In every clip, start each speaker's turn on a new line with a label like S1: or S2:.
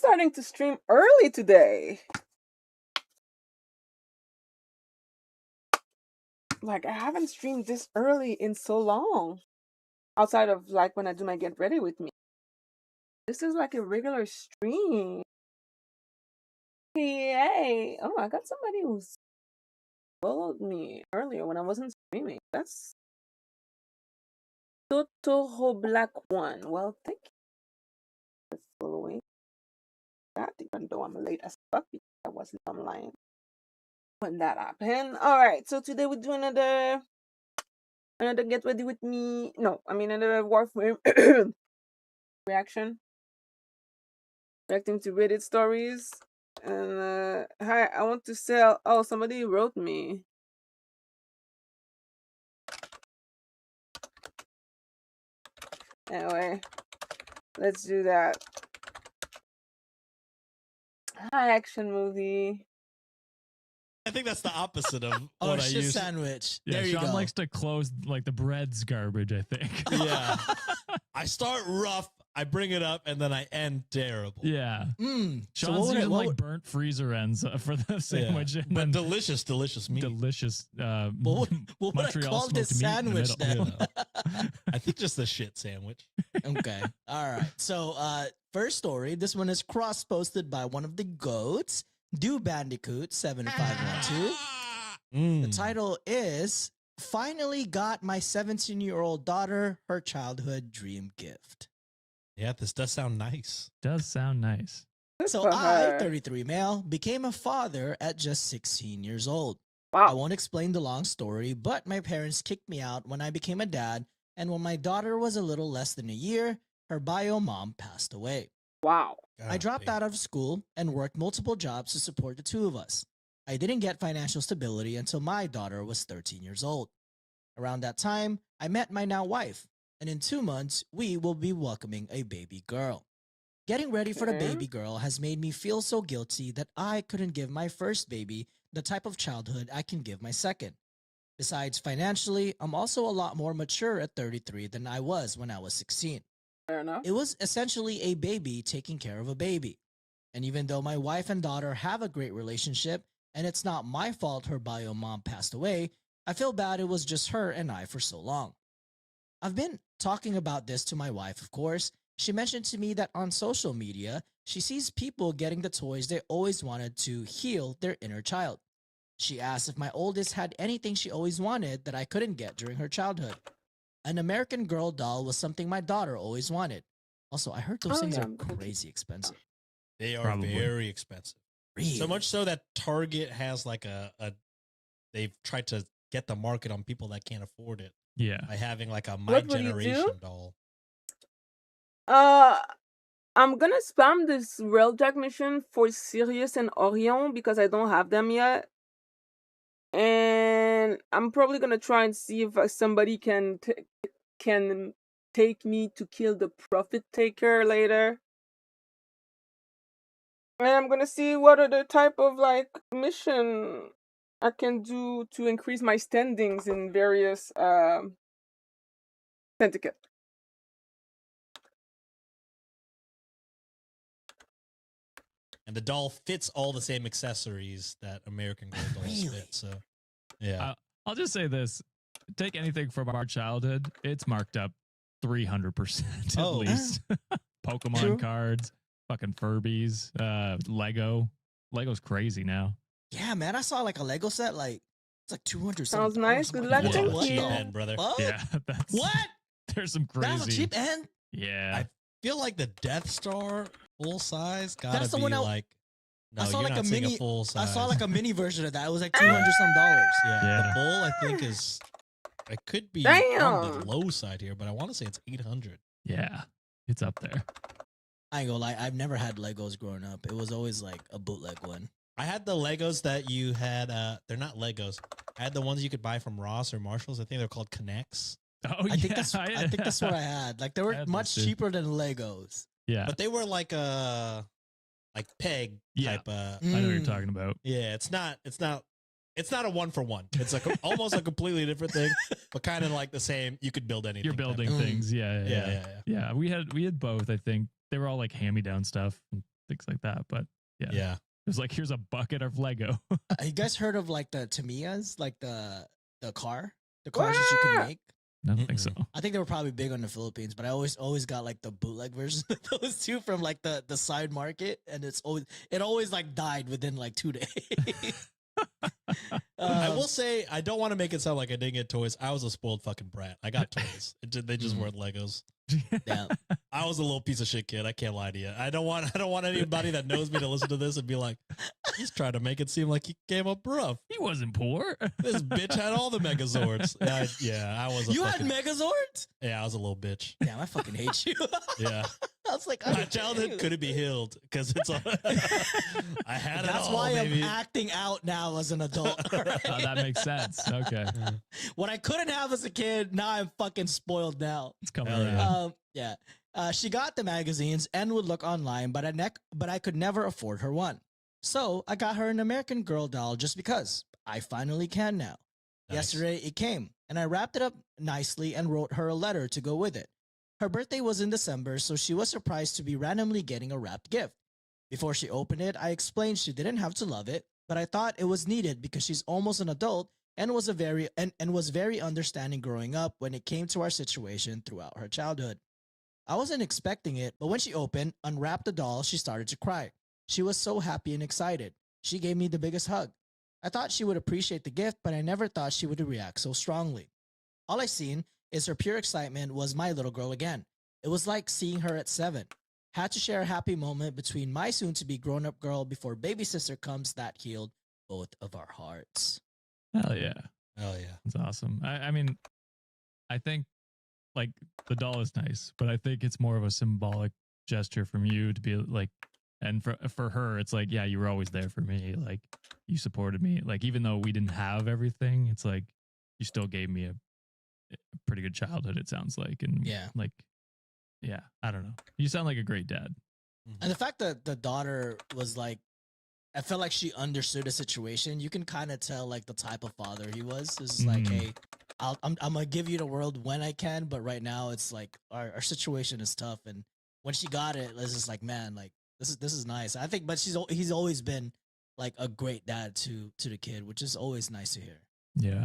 S1: starting to stream early today. Like, I haven't streamed this early in so long. Outside of like when I do my get ready with me. This is like a regular stream. Yay! Oh, I got somebody who's followed me earlier when I wasn't streaming. That's Totoro Black One. Well, thank you for following that, even though I'm late as fuck because I wasn't online when that happened. Alright, so today we do another get ready with me. No, I mean another Warframe reaction. Reacting to Reddit stories. And hi, I want to sell. Oh, somebody wrote me. Anyway, let's do that. Hi, action movie.
S2: I think that's the opposite of
S3: Oh,
S2: what I
S3: shish
S2: use.
S3: sandwich.
S4: Yeah,
S3: There you
S4: Sean
S3: go.
S4: likes to close like the bread's garbage, I think.
S2: Yeah. I start rough, I bring it up, and then I end terrible.
S4: Yeah.
S3: So
S4: Sean's
S3: what would
S4: using
S3: what
S4: like
S3: would-
S4: burnt freezer ends for the sandwich.
S2: Yeah.
S4: And
S2: But
S4: then
S2: delicious meat.
S4: delicious
S3: what would I
S4: Montreal
S3: call this
S4: smoked meat in the
S3: sandwich
S4: middle.
S3: then?
S2: I think just the shit sandwich.
S3: Okay. All right. So, first story. This one is cross-posted by one of the goats, Do Bandicoot 7512. The title is "Finally Got My 17-year-old daughter her childhood dream gift."
S2: Yeah, this does sound nice.
S4: Does sound nice.
S3: So
S1: for
S3: I,
S1: her.
S3: 33 male, became a father at just 16 years old. I
S1: Wow.
S3: won't explain the long story, but my parents kicked me out when I became a dad, and when my daughter was a little less than a year, her bio mom passed away.
S1: Wow.
S3: I dropped out of school and worked multiple jobs to support the two of us. I didn't get financial stability until my daughter was 13 years old. Around that time, I met my now wife, and in 2 months, we will be welcoming a baby girl. Getting ready for the
S1: Okay.
S3: baby girl has made me feel so guilty that I couldn't give my first baby the type of childhood I can give my second. Besides financially, I'm also a lot more mature at 33 than I was when I was 16.
S1: Fair enough.
S3: It was essentially a baby taking care of a baby. And even though my wife and daughter have a great relationship, and it's not my fault her bio mom passed away, I feel bad it was just her and I for so long. I've been talking about this to my wife, of course. She mentioned to me that on social media, she sees people getting the toys they always wanted to heal their inner child. She asked if my oldest had anything she always wanted that I couldn't get during her childhood. An American Girl doll was something my daughter always wanted. Also, I heard those
S1: Oh,
S3: things
S1: yeah.
S3: are crazy expensive.
S2: They are
S4: Probably.
S2: very expensive.
S3: Really?
S2: So much so that Target has like they've tried to get the market on people that can't afford it
S4: Yeah.
S2: by having like a My
S1: What will you do?
S2: Generation doll.
S1: I'm gonna spam this Railjack mission for Sirius and Orion because I don't have them yet. And I'm probably gonna try and see if somebody can take me to kill the Profit Taker later. And I'm gonna see what other type of like mission I can do to increase my standings in various syndicate.
S2: And the doll fits all the same accessories that American Girl dolls
S3: Really?
S2: fit. So, yeah.
S4: I'll just say this. Take anything from our childhood, it's marked up 300% at
S2: Oh.
S4: least. Pokemon
S3: True.
S4: cards, fucking Furbies, Lego. Lego's crazy now.
S3: Yeah, man. I saw like a Lego set, like it's like 200
S1: Sounds
S3: something
S1: nice.
S3: dollars.
S1: Good
S3: I'm
S1: luck.
S3: like,
S4: Yeah.
S1: Thank
S3: what
S1: you.
S3: the
S2: Cheap end, brother.
S3: fuck?
S4: Yeah, that's
S3: What?
S4: There's some
S3: That's a
S4: crazy.
S3: cheap end?
S4: Yeah.
S2: I feel like the Death Star full size gotta
S3: That's the
S2: be
S3: one
S2: like. No,
S3: I saw
S2: you're
S3: like
S2: not
S3: a
S2: saying
S3: mini.
S2: full
S3: I
S2: size.
S3: saw like a mini version of that. It was like 200 some dollars.
S2: Yeah,
S4: Yeah.
S2: the full I think is. It could be
S1: Damn.
S2: on the low side here, but I want to say it's 800.
S4: Yeah. It's up there.
S3: I ain't gonna lie. I've never had Legos growing up. It was always like a bootleg one.
S2: I had the Legos that you had. They're not Legos. I had the ones you could buy from Ross or Marshalls. I think they're called Connects.
S4: Oh,
S3: I think that's. I think that's what I had. Like they
S4: I
S3: were
S4: had
S3: much
S4: those too.
S3: cheaper than Legos.
S4: Yeah.
S2: But they were like peg
S4: Yeah.
S2: type.
S4: I know what you're talking about.
S2: Yeah, it's not a one for one. It's like almost a completely different thing, but kind of like the same. You could build anything.
S4: You're
S2: type
S4: building
S2: of-
S3: Mm.
S4: things. Yeah.
S2: Yeah, yeah, yeah.
S4: Yeah, we had both, I think. They were all like hand-me-down stuff. things like that. But yeah,
S2: Yeah.
S4: it was like, here's a bucket of Lego.
S3: You guys heard of like the Tamiyas, like the cars that you can make?
S4: I don't think so.
S3: I think they were probably big on the Philippines, but I always got like the bootleg version of those two from like the side market, and it always like died within like 2 days.
S2: I will say, I don't want to make it sound like I didn't get toys. I was a spoiled fucking brat. I got toys. They just weren't Legos.
S3: Yeah.
S2: I was a little piece of shit kid. I can't lie to you. I don't want anybody that knows me to listen to this and be like, he's trying to make it seem like he came up rough.
S4: He wasn't poor.
S2: This bitch had all the Megazords. Yeah, I was.
S3: You had Megazords?
S2: Yeah, I was a little bitch.
S3: Damn, I fucking hate you.
S2: Yeah,
S3: I was like,
S2: my childhood couldn't be healed because it's. I had it all.
S3: That's why
S2: baby.
S3: I'm acting out now as an adult. Right?
S4: Oh, that makes sense. Okay.
S3: What I couldn't have as a kid, now I'm fucking spoiled now.
S4: It's coming
S2: Hell
S4: around.
S2: yeah.
S3: She got the magazines and would look online, but I could never afford her one. So I got her an American Girl doll just because. I finally can now.
S2: Nice.
S3: Yesterday it came, and I wrapped it up nicely and wrote her a letter to go with it. Her birthday was in December, so she was surprised to be randomly getting a wrapped gift. Before she opened it, I explained she didn't have to love it, but I thought it was needed because she's almost an adult and was very understanding growing up when it came to our situation throughout her childhood. I wasn't expecting it, but when she unwrapped the doll, she started to cry. She was so happy and excited. She gave me the biggest hug. I thought she would appreciate the gift, but I never thought she would react so strongly. All I seen is her pure excitement was my little girl again. It was like seeing her at 7. Had to share a happy moment between my soon-to-be grown-up girl before baby sister comes that healed both of our hearts.
S4: Hell yeah.
S2: Hell yeah.
S4: That's awesome. I mean, I think like the doll is nice, but I think it's more of a symbolic gesture from you to be like, and for her, it's like, yeah, you were always there for me. Like you supported me. Like, even though we didn't have everything, it's like, you still gave me a pretty good childhood, it sounds like. And like, yeah, I don't know. You sound like a great dad.
S3: And the fact that the daughter was like, I felt like she understood the situation. You can kind of tell like the type of father he was. It's like, hey, I'm gonna give you the world when I can, but right now it's like our situation is tough. And when she got it, it's just like, man, like this is nice. I think, but he's always been like a great dad to the kid, which is always nice to hear.
S4: Yeah.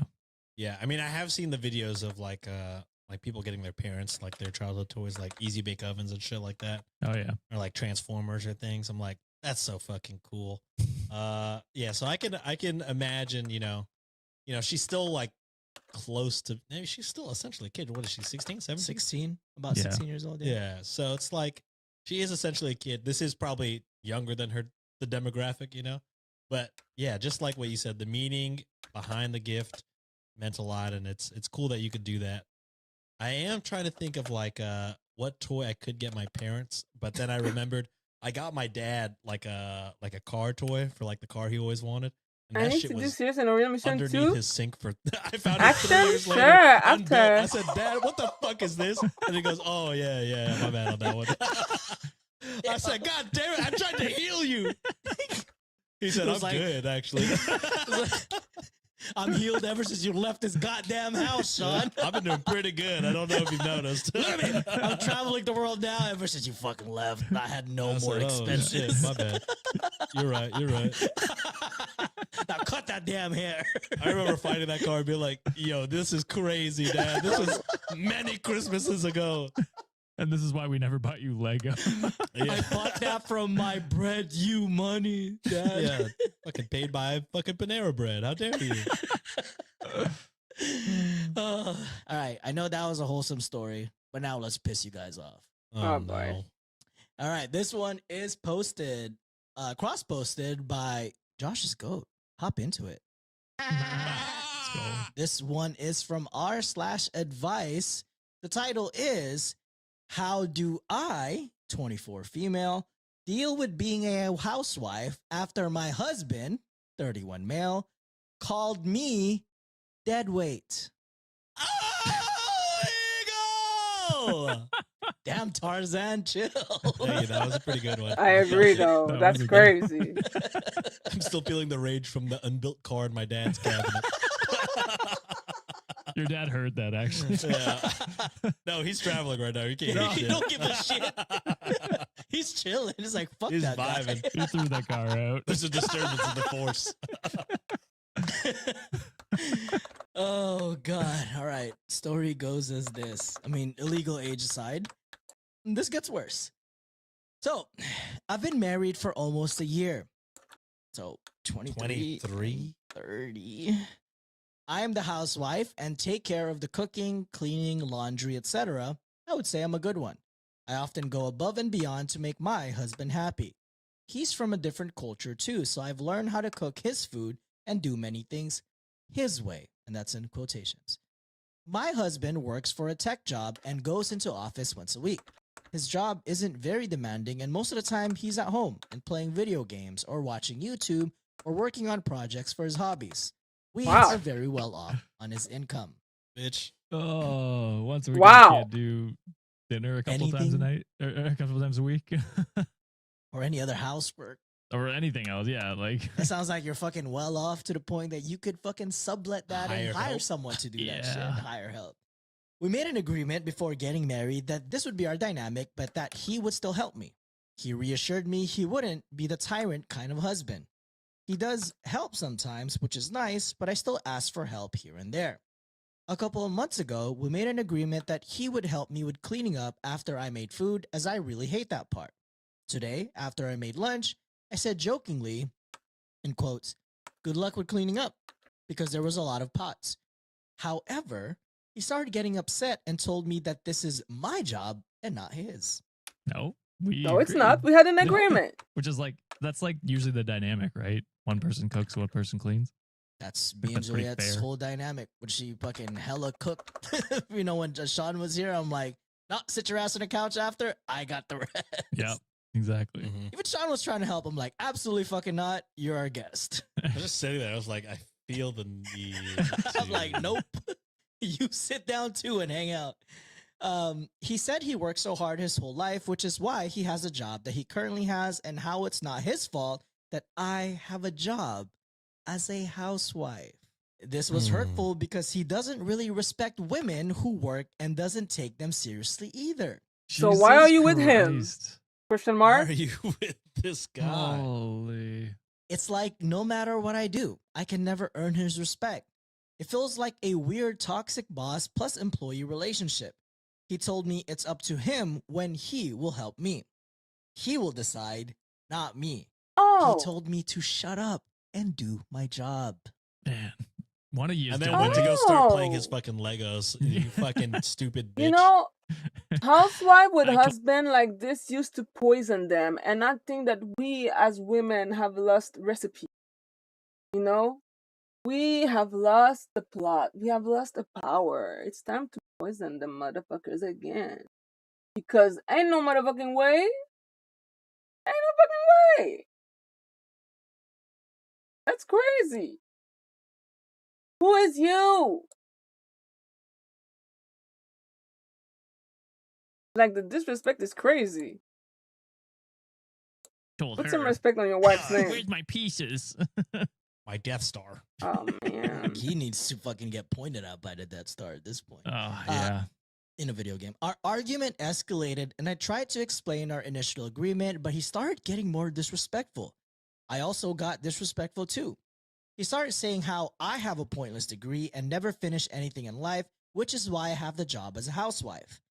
S2: Yeah, I mean, I have seen the videos of like people getting their parents like their childhood toys, like Easy Bake Ovens and shit like that.
S4: Oh yeah.
S2: Or like Transformers or things. I'm like, that's so fucking cool. Yeah, so I can imagine, you know, she's still like close to, maybe she's still essentially a kid. What is she, 16, 17?
S3: 16, about 16 years old.
S2: Yeah, so it's like she is essentially a kid. This is probably younger than the demographic, you know? But yeah, just like what you said, the meaning behind the gift meant a lot, and it's cool that you could do that. I am trying to think of like what toy I could get my parents, but then I remembered I got my dad like a car toy for like the car he always wanted. And
S1: I
S2: that
S1: need
S2: shit
S1: to do
S2: was
S1: Serious and Real Mission
S2: underneath
S1: too.
S2: his sink for I found it
S1: Action?
S2: 3 years later.
S1: Sure,
S2: unbuilt.
S1: after.
S2: I said, Dad, what the fuck is this? And he goes, oh yeah, my bad on that one. I said, God damn it, I tried to heal you. He said, I'm
S3: like,
S2: good, actually.
S3: I'm healed ever since you left this goddamn house, Sean.
S2: I've been doing pretty good. I don't know if you've noticed.
S3: Look at me. I'm traveling the world now ever since you fucking left. I had no more
S2: said,
S3: expenses.
S2: Oh, shit, my bad. You're right.
S3: Now cut that damn hair.
S2: I remember finding that car and being like, yo, this is crazy, Dad. This was many Christmases ago.
S4: And this is why we never bought you Lego.
S2: Yeah.
S3: I bought that from my bread, you money, Dad.
S2: Yeah, fucking paid by fucking Panera Bread. How dare you?
S3: All right, I know that was a wholesome story, but now let's piss you guys off.
S1: Oh, boy.
S2: no.
S3: All right, this one is posted, cross-posted by Josh's Goat. Hop into it.
S4: Let's go.
S3: This one is from r/advice. The title is, How Do I, 24 female, deal with being a housewife after my husband, 31 male, called me deadweight?
S2: Oh, there you go.
S3: Damn, Tarzan, chill.
S2: Hey, that was a pretty good one.
S1: I agree, though.
S4: That
S1: That's
S4: was a
S1: crazy.
S2: I'm still feeling the rage from the unbuilt car in my dad's cabinet.
S4: Your dad heard that, actually.
S2: Yeah. No, he's traveling right now. You can't
S3: No,
S2: hear
S3: he
S2: shit.
S3: don't give a shit. He's chilling. He's like, fuck
S2: He's
S3: that
S2: vibing.
S3: guy.
S4: Who threw that car out?
S2: There's a disturbance in the force.
S3: Oh god. All right. Story goes as this. I mean, illegal age aside, this gets worse. So, I've been married for almost a year. So, 23,
S2: 23?
S3: 30. I am the housewife and take care of the cooking, cleaning, laundry, etc. I would say I'm a good one. I often go above and beyond to make my husband happy. He's from a different culture too, so I've learned how to cook his food and do many things his way, and that's in quotations. My husband works for a tech job and goes into office once a week. His job isn't very demanding, and most of the time he's at home and playing video games or watching YouTube or working on projects for his hobbies. We
S1: Wow.
S3: are very well off on his income.
S2: Bitch.
S4: Oh, once a week
S1: Wow.
S4: you can't do dinner a couple times a
S3: Anything?
S4: night or a couple times a week
S3: Or any other housework.
S4: or anything else. Yeah, like
S3: It sounds like you're fucking well off to the point that you could fucking sublet that and
S2: Hire
S3: hire
S2: help.
S3: someone to do that shit.
S4: Yeah.
S3: Hire help. We made an agreement before getting married that this would be our dynamic, but that he would still help me. He reassured me he wouldn't be the tyrant kind of husband. He does help sometimes, which is nice, but I still ask for help here and there. A couple of months ago, we made an agreement that he would help me with cleaning up after I made food, as I really hate that part. Today, after I made lunch, I said jokingly, in quotes, good luck with cleaning up, because there was a lot of pots. However, he started getting upset and told me that this is my job and not his.
S4: no, we
S1: No, it's
S4: agree.
S1: not. We had an
S4: No.
S1: agreement.
S4: Which is like that's like usually the dynamic, right? One person cooks, one person cleans.
S3: That's me and
S4: That's pretty
S3: Juliet's
S4: fair.
S3: whole dynamic. When she fucking hella cooked, you know, when Sean was here, I'm like, no, sit your ass on the couch after. I got the rest.
S4: Yep, exactly.
S2: Mhm.
S3: Even Sean was trying to help. I'm like, absolutely fucking not. You're our guest.
S2: I was just sitting there. I was like, I feel the need.
S3: I was like,
S2: to-
S3: nope. You sit down too and hang out. He said he worked so hard his whole life, which is why he has a job that he currently has, and how it's not his fault that I have a job as a housewife. This was
S2: Hmm.
S3: hurtful because he doesn't really respect women who work and doesn't take them seriously either.
S1: So why are
S4: Jesus
S1: you with him?
S4: Christ.
S1: Question
S2: Why
S1: mark?
S2: are you with this guy?
S4: Holy.
S3: It's like no matter what I do, I can never earn his respect. It feels like a weird toxic boss plus employee relationship. He told me it's up to him when he will help me. He will decide, not me.
S1: Oh,
S3: He told me to shut up and do my job.
S4: Man. One of you is
S2: And then
S4: doing
S2: went to
S4: it.
S2: go start playing his
S1: Oh.
S2: fucking Legos. You fucking stupid bitch.
S1: you know, housewife with
S4: I cl-
S1: husband like this used to poison them, and I think that we as women have lost recipe. You know, we have lost the plot. We have lost the power. It's time to poison the motherfuckers again. Because ain't no motherfucking way. Ain't no fucking way. That's crazy. Who is you? Like, the disrespect is crazy.
S4: Told
S1: Put
S4: her.
S1: some respect on your wife's
S4: Where's
S1: name.
S4: my pieces?
S2: My Death Star.
S1: Oh man.
S3: He needs to fucking get pointed out by the Death Star at this point.
S4: Oh yeah.
S3: In a video game. Our argument escalated, and I tried to explain our initial agreement, but he started getting more disrespectful. I also got disrespectful too. He started saying how I have a pointless degree and never finish anything in life, which is why I have the job as a housewife.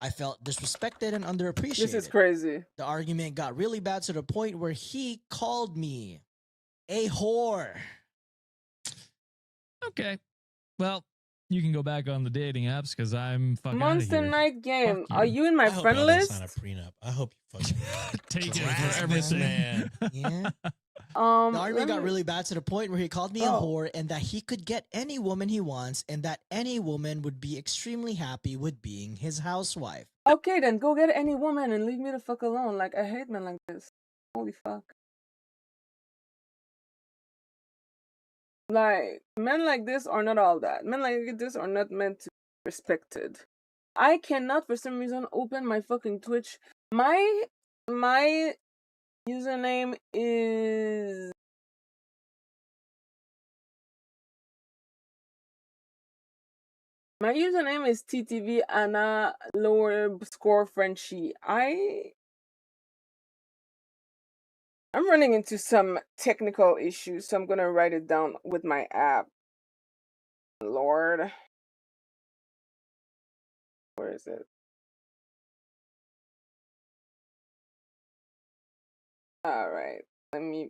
S3: I felt disrespected and underappreciated.
S1: This is crazy.
S3: The argument got really bad to the point where he called me a whore.
S4: Okay. Well, you can go back on the dating apps because I'm fucking outta
S1: Monster
S4: here.
S1: Night Game.
S4: Fuck
S1: Are
S4: you.
S1: you in my
S2: I hope
S1: friend
S2: y'all don't
S1: list?
S2: sign a prenup. I hope you fucking
S4: Take it
S2: Harass
S4: for
S2: this
S4: everything.
S2: man.
S3: Yeah. The
S1: Let
S3: argument got
S1: me-
S3: really bad to the point where he called me a
S1: Oh.
S3: whore and that he could get any woman he wants and that any woman would be extremely happy with being his housewife.
S1: Okay, then go get any woman and leave me the fuck alone. Like, I hate men like this. Holy fuck. Like, men like this are not all that. Men like this are not meant to be respected. I cannot, for some reason, open my fucking Twitch. My username is... My username is TTV Anna lower score Frenchie. I'm running into some technical issues, so I'm gonna write it down with my app. Lord. Where is it? Alright. Let me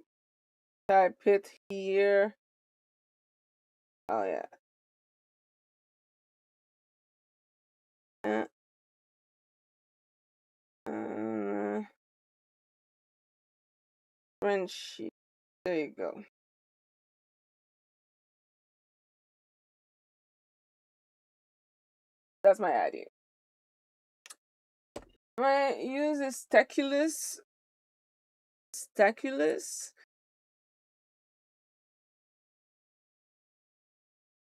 S1: type it here. Oh yeah. Friendship. There you go. That's my idea. My use is Staculus. Staculus.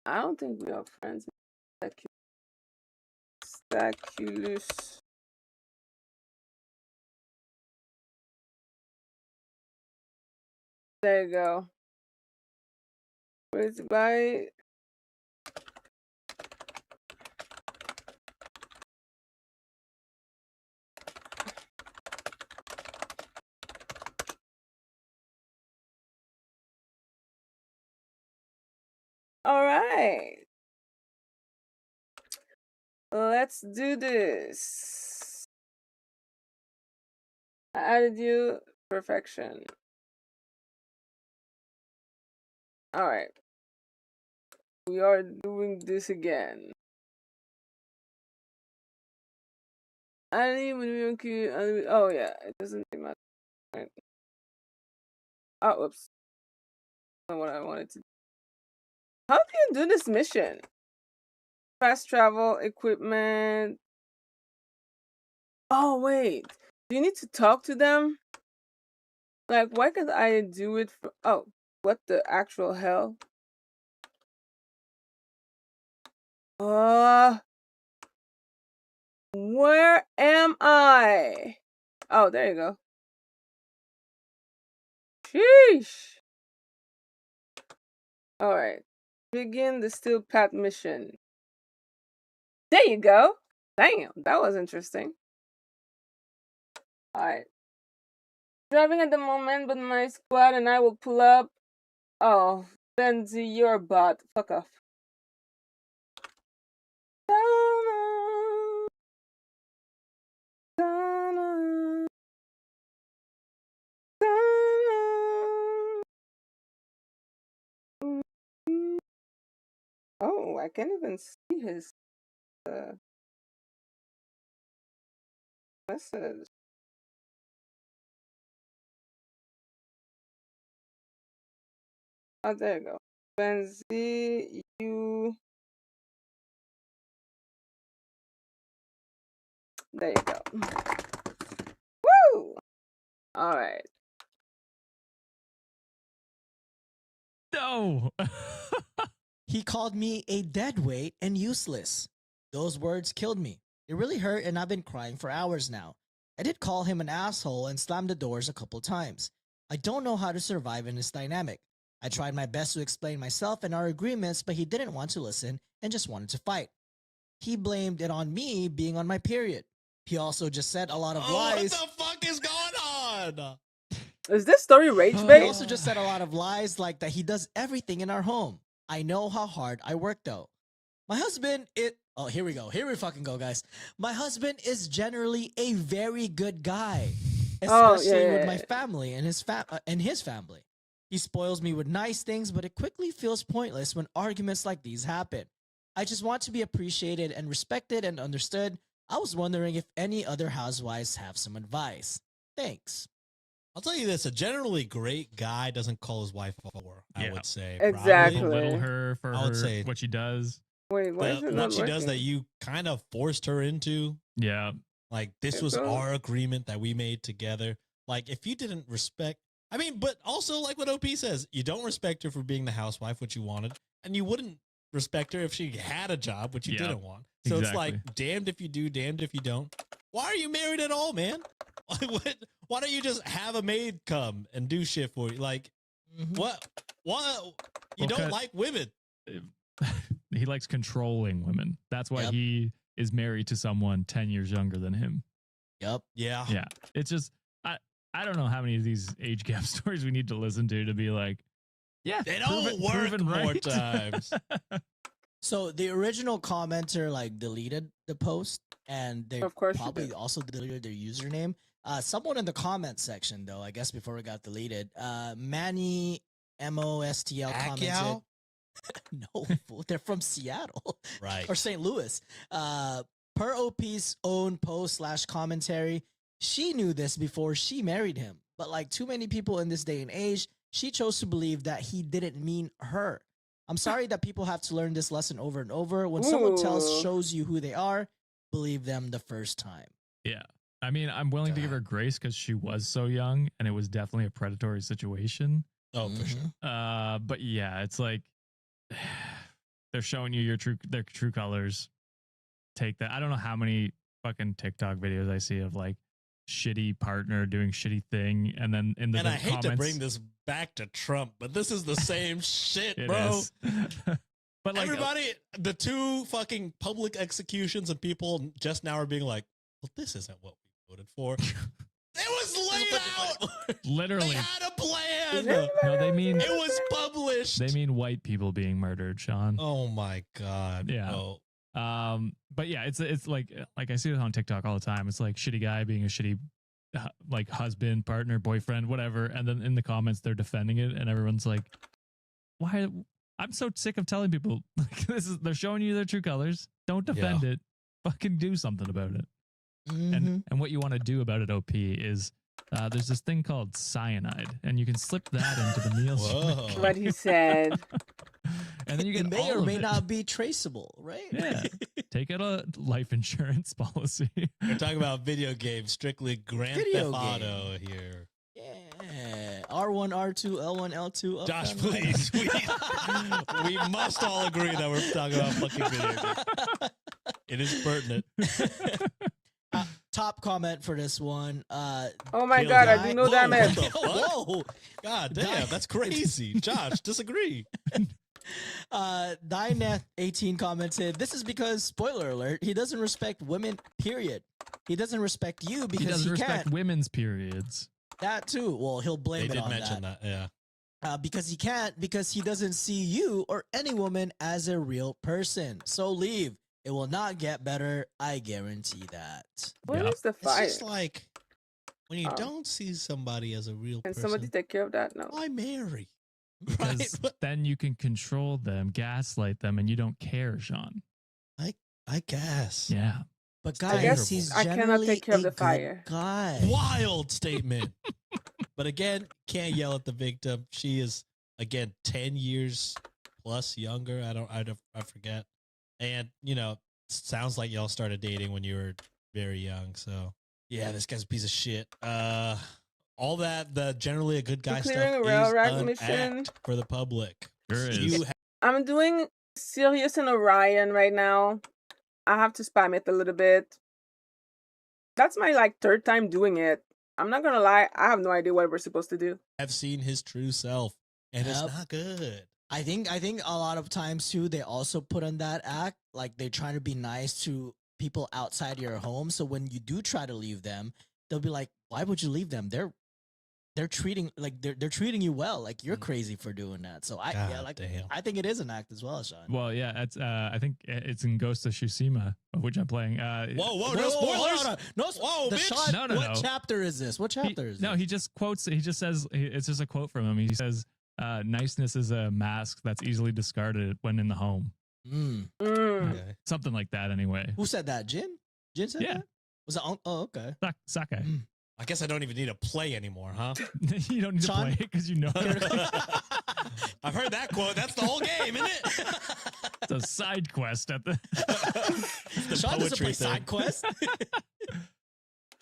S1: I don't think we are friends. Staculus. There you go. Where's by? All right. Let's do this. I added you. Perfection. All right. We are doing this again. Oh yeah, it doesn't matter. Right. Oh, oops. Not what I wanted to do. How do you do this mission? Fast travel equipment. Oh wait, do you need to talk to them? Like, why can't I do it? Oh, what the actual hell? Where am I? Oh, there you go. Sheesh. All right. Begin the steel path mission. There you go. Damn, that was interesting. All right. Driving at the moment, but my squad and I will pull up. Oh, then your bot. Fuck off. Oh, I can't even see his message. Oh, there you go. Benzi, you. There you go. Woo! All right.
S4: No.
S3: He called me a deadweight and useless. Those words killed me. It really hurt, and I've been crying for hours now. I did call him an asshole and slammed the doors a couple times. I don't know how to survive in this dynamic. I tried my best to explain myself and our agreements, but he didn't want to listen and just wanted to fight. He blamed it on me being on my period. He also just said a lot of lies.
S2: What the fuck is going on?
S1: Is this story rage
S3: He
S1: bait?
S3: also just said a lot of lies, like that he does everything in our home. I know how hard I work though. My husband, oh, here we go. Here we fucking go, guys. My husband is generally a very good guy, especially with my family and his family. He spoils me with nice things, but it quickly feels pointless when arguments like these happen. I just want to be appreciated and respected and understood. I was wondering if any other housewives have some advice. Thanks.
S2: I'll tell you this: a generally great guy doesn't call his wife a whore. I would say
S1: Exactly.
S4: Belittle her for
S2: I would say
S4: what she does.
S1: Wait, what
S2: she does that you kind of forced her into.
S4: Yeah.
S2: Like, this was our agreement that we made together. Like, if you didn't respect, I mean, but also like what OP says, you don't respect her for being the housewife, which you wanted, and you wouldn't respect her if she had a job, which you didn't want. So It's like, damned if you do, damned if you don't. Why are you married at all, man? Why don't you just have a maid come and do shit for you? Like, what? You don't like women.
S4: He likes controlling women. That's why he is married to someone 10 years younger than him.
S3: Yep.
S2: Yeah.
S4: Yeah. It's just, I don't know how many of these age gap stories we need to listen to be like, yeah,
S2: They don't work
S4: proven
S2: more
S4: right.
S2: times.
S3: So the original commenter like deleted the post, and they
S1: Of course she
S3: probably
S1: did.
S3: also deleted their username. Someone in the comment section though, I guess before it got deleted, Manny MOSTL commented.
S2: Pacquiao?
S3: No, fool, they're from Seattle
S2: Right.
S3: or St. Louis. Per OP's own post / commentary, she knew this before she married him, but like too many people in this day and age, she chose to believe that he didn't mean her. I'm sorry that people have to learn this lesson over and over. When someone
S1: Ooh.
S3: shows you who they are, believe them the first time.
S4: Yeah. I mean, I'm willing to give her grace because she was so young and it was definitely a predatory situation.
S2: Oh, for sure.
S4: But yeah, it's like they're showing you their true colors. Take that. I don't know how many fucking TikTok videos I see of like shitty partner doing shitty thing, and then in the
S2: And I hate
S4: comments,
S2: to bring this back to Trump, but this is the same shit,
S4: it
S2: bro.
S4: is. But like
S2: Everybody, the two fucking public executions and people just now are being like, well, this isn't what we voted for. It was laid out.
S4: literally,
S2: They had a plan.
S4: no, they mean
S2: It was published.
S4: they mean white people being murdered, Sean.
S2: Oh my god.
S4: Yeah.
S2: Oh.
S4: But yeah, it's like I see it on TikTok all the time. It's like shitty guy being a shitty like husband, partner, boyfriend, whatever, and then in the comments they're defending it, and everyone's like, "Why?" I'm so sick of telling people like they're showing you their true colors. Don't defend it. Fucking do something about it. And what you want to do about it, OP, is there's this thing called cyanide, and you can slip that into the meal
S2: Whoa.
S4: stream.
S1: What he said.
S4: And then you
S3: It
S4: get
S3: may
S4: all
S3: or
S4: of
S3: may
S4: it.
S3: not be traceable, right?
S4: Yeah. Take out a life insurance policy.
S2: We're talking about video games, strictly Grand
S3: Video
S2: Theft Auto here.
S3: Yeah. R1, R2, L1, L2. Up,
S2: Josh,
S3: down,
S2: please. We must all agree that we're talking about fucking video games. It is pertinent.
S3: Top comment for this one.
S1: Oh my
S2: Kill
S1: god,
S2: guy.
S1: I do know
S2: Whoa,
S1: that man.
S2: what the fuck?
S3: Whoa.
S2: God damn, that's crazy. Josh, disagree.
S3: Dyneth18 commented, this is because, spoiler alert, he doesn't respect women, period. He doesn't respect you
S4: He
S3: because
S4: doesn't
S3: he
S4: respect
S3: can't.
S4: women's periods.
S3: That too. Well, he'll blame
S2: They
S3: it
S2: did
S3: on
S2: mention that. Yeah.
S3: because he can't, because he doesn't see you or any woman as a real person. So leave. It will not get better. I guarantee that.
S1: Where
S4: Yeah.
S1: is the
S2: It's
S1: fire?
S2: just like when you
S1: Oh.
S2: don't see somebody as a real
S1: Can
S2: person,
S1: somebody take care of that? No.
S2: why marry?
S4: Because
S2: Right?
S4: then you can control them, gaslight them, and you don't care, Sean.
S2: I guess.
S4: Yeah.
S3: But
S2: I
S3: guys,
S2: guess
S3: he's
S1: I cannot
S3: generally
S1: take care of
S3: a
S1: the
S3: good
S1: fire.
S3: guy.
S2: Wild statement. But again, can't yell at the victim. She is again 10 years plus younger. I forget. And sounds like y'all started dating when you were very young. So yeah, this guy's a piece of shit. All that the generally a good guy stuff
S1: clearing a
S2: is
S1: rail rack
S2: an
S1: mission.
S2: act for the public.
S4: Sure is.
S2: You
S1: I'm doing Sirius and Orion right now. I have to spam it a little bit. That's my third time doing it. I'm not gonna lie, I have no idea what we're supposed to do.
S2: have seen his true self, and it's
S3: Yep.
S2: not good.
S3: I think a lot of times too, they also put on that act, like they're trying to be nice to people outside your home. So when you do try to leave them, they'll be like, why would you leave them? They're treating they're treating you well. Like you're crazy for doing that. So
S2: God damn.
S3: I think it is an act as well, Sean.
S4: Well, yeah, it's I think it's in Ghost of Tsushima, of which I'm playing.
S2: Whoa,
S3: Wait,
S2: no
S3: hold
S2: spoilers.
S3: on. No,
S2: Whoa,
S3: the
S2: bitch.
S3: Sean,
S4: No, no,
S3: what
S4: no.
S3: chapter is this? What chapter is
S4: No,
S3: this?
S4: he just quotes. He just says it's just a quote from him. He says, "Niceness is a mask that's easily discarded when in the home."
S3: Mm.
S2: Okay.
S4: Something like that, anyway.
S3: Who said that? Jin? Jin said
S4: Yeah.
S3: that? Was it? Oh, okay.
S4: Sake.
S2: I guess I don't even need to play anymore, huh?
S4: You don't need to
S3: Sean?
S4: play it because you know it.
S2: I've heard that quote. That's the whole game, isn't it?
S4: It's a side quest at the.
S2: The
S3: Sean doesn't
S2: poetry
S3: play
S2: thing.
S3: side quest.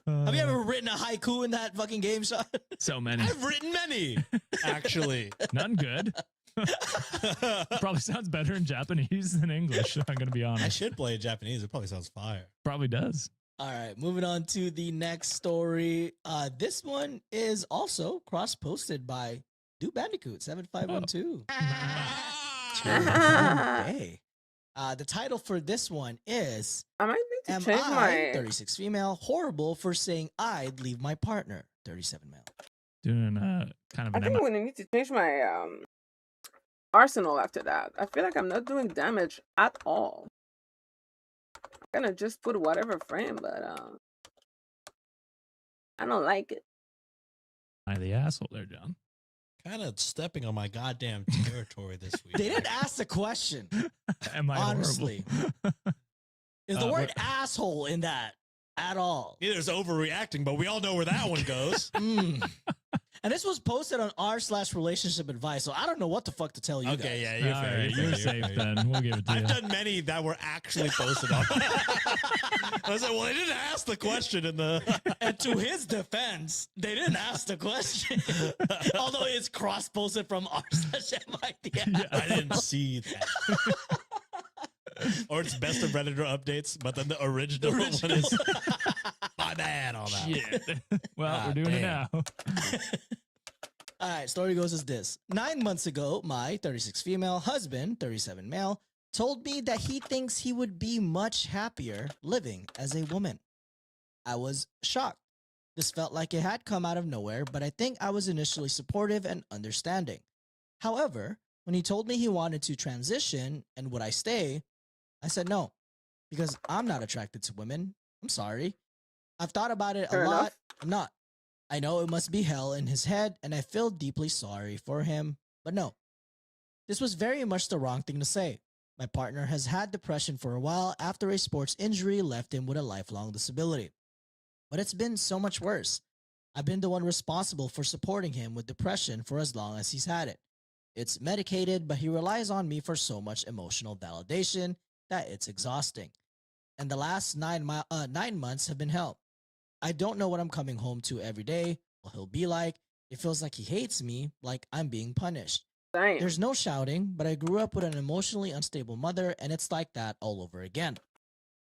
S3: Have you ever written a haiku in that fucking game, Sean?
S4: So many.
S2: I've written many, actually.
S4: None good. Probably sounds better in Japanese than English. I'm gonna be
S2: I
S4: honest.
S2: should play in Japanese. It probably sounds fire.
S4: Probably does.
S3: All right, moving on to the next story. This one is also cross-posted by Dude Bandicoot 7512. Hey. The title for this one is
S1: I might need to
S3: Am
S1: change
S3: I,
S1: my
S3: 36 female, horrible for saying I'd leave my partner? 37 male.
S4: Doing kind of
S1: I
S4: an
S1: think I'm gonna need to change my arsenal after that. I feel like I'm not doing damage at all. I'm gonna just put whatever frame, but I don't like it.
S4: the asshole there, John.
S2: Kind of stepping on my goddamn territory this week.
S3: They didn't ask the question.
S4: Am I
S3: Honestly.
S4: horrible?
S3: Is the word asshole in that at all?
S2: Neither is overreacting, but we all know where that one goes.
S3: And this was posted on r/relationship advice, so I don't know what the fuck to tell you guys.
S2: Okay, yeah, you're
S4: All
S2: fair.
S4: right,
S2: You're
S4: you're
S2: fair,
S4: safe
S2: you're fair.
S4: then. We'll give it to you.
S2: I've done many that were actually posted on. I was like, well, they didn't ask the question in the.
S3: And to his defense, they didn't ask the question. Although it's cross-posted from r/MIT.
S2: I didn't see that. Or it's best of Redditor updates, but then the original one is my bad on that.
S4: Shit. Well,
S2: God
S4: we're doing
S2: damn.
S4: it now.
S3: All right, story goes as this. 9 months ago, my 36 female husband, 37 male, told me that he thinks he would be much happier living as a woman. I was shocked. This felt like it had come out of nowhere, but I think I was initially supportive and understanding. However, when he told me he wanted to transition and would I stay, I said no, because I'm not attracted to women. I'm sorry. I've thought about it
S1: Fair
S3: a lot.
S1: enough.
S3: I'm not. I know it must be hell in his head, and I feel deeply sorry for him, but no. This was very much the wrong thing to say. My partner has had depression for a while after a sports injury left him with a lifelong disability. But it's been so much worse. I've been the one responsible for supporting him with depression for as long as he's had it. It's medicated, but he relies on me for so much emotional validation that it's exhausting. And the last 9 months have been hell. I don't know what I'm coming home to every day, what he'll be like. It feels like he hates me, like I'm being punished.
S1: Damn.
S3: There's no shouting, but I grew up with an emotionally unstable mother, and it's like that all over again.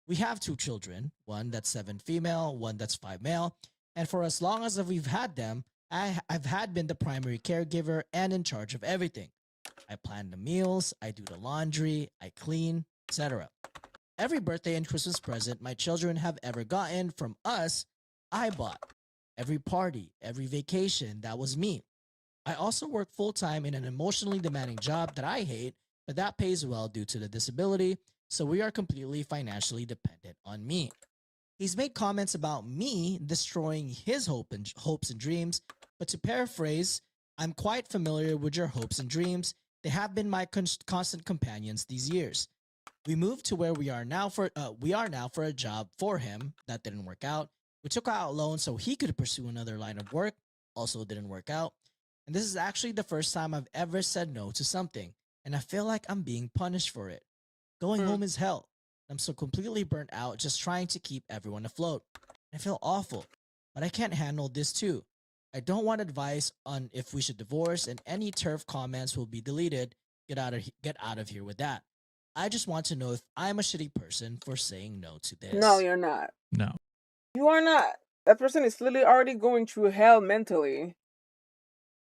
S3: We have 2 children, one that's 7 female, one that's 5 male, and for as long as we've had them, I've been the primary caregiver and in charge of everything. I plan the meals, I do the laundry, I clean, etc. Every birthday and Christmas present my children have ever gotten from us, I bought. Every party, every vacation, that was me. I also work full-time in an emotionally demanding job that I hate, but that pays well due to the disability, so we are completely financially dependent on me. He's made comments about me destroying his hopes and dreams, but to paraphrase, I'm quite familiar with your hopes and dreams. They have been my constant companions these years. We moved to where we are now for a job for him that didn't work out. We took out loans so he could pursue another line of work, also didn't work out. And this is actually the first time I've ever said no to something, and I feel like I'm being punished for it. Going home is hell. I'm so completely burnt out just trying to keep everyone afloat. I feel awful, but I can't handle this too. I don't want advice on if we should divorce, and any turf comments will be deleted. Get out of here with that. I just want to know if I'm a shitty person for saying no to this.
S1: No, you're not.
S4: No.
S1: You are not. That person is literally already going through hell mentally,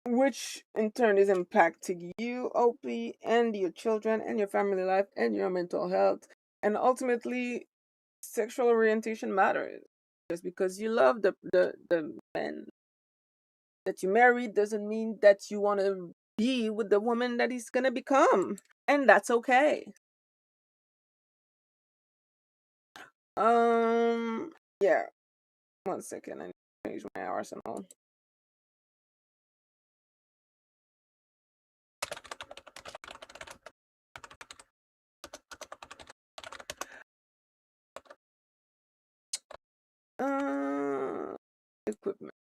S1: which in turn is impacting you, OP, and your children, and your family life, and your mental health. And ultimately, sexual orientation matters. Just because you love the man that you married doesn't mean that you want to be with the woman that he's going to become. And that's okay. Yeah. 1 second. I need to change my arsenal. Equipment.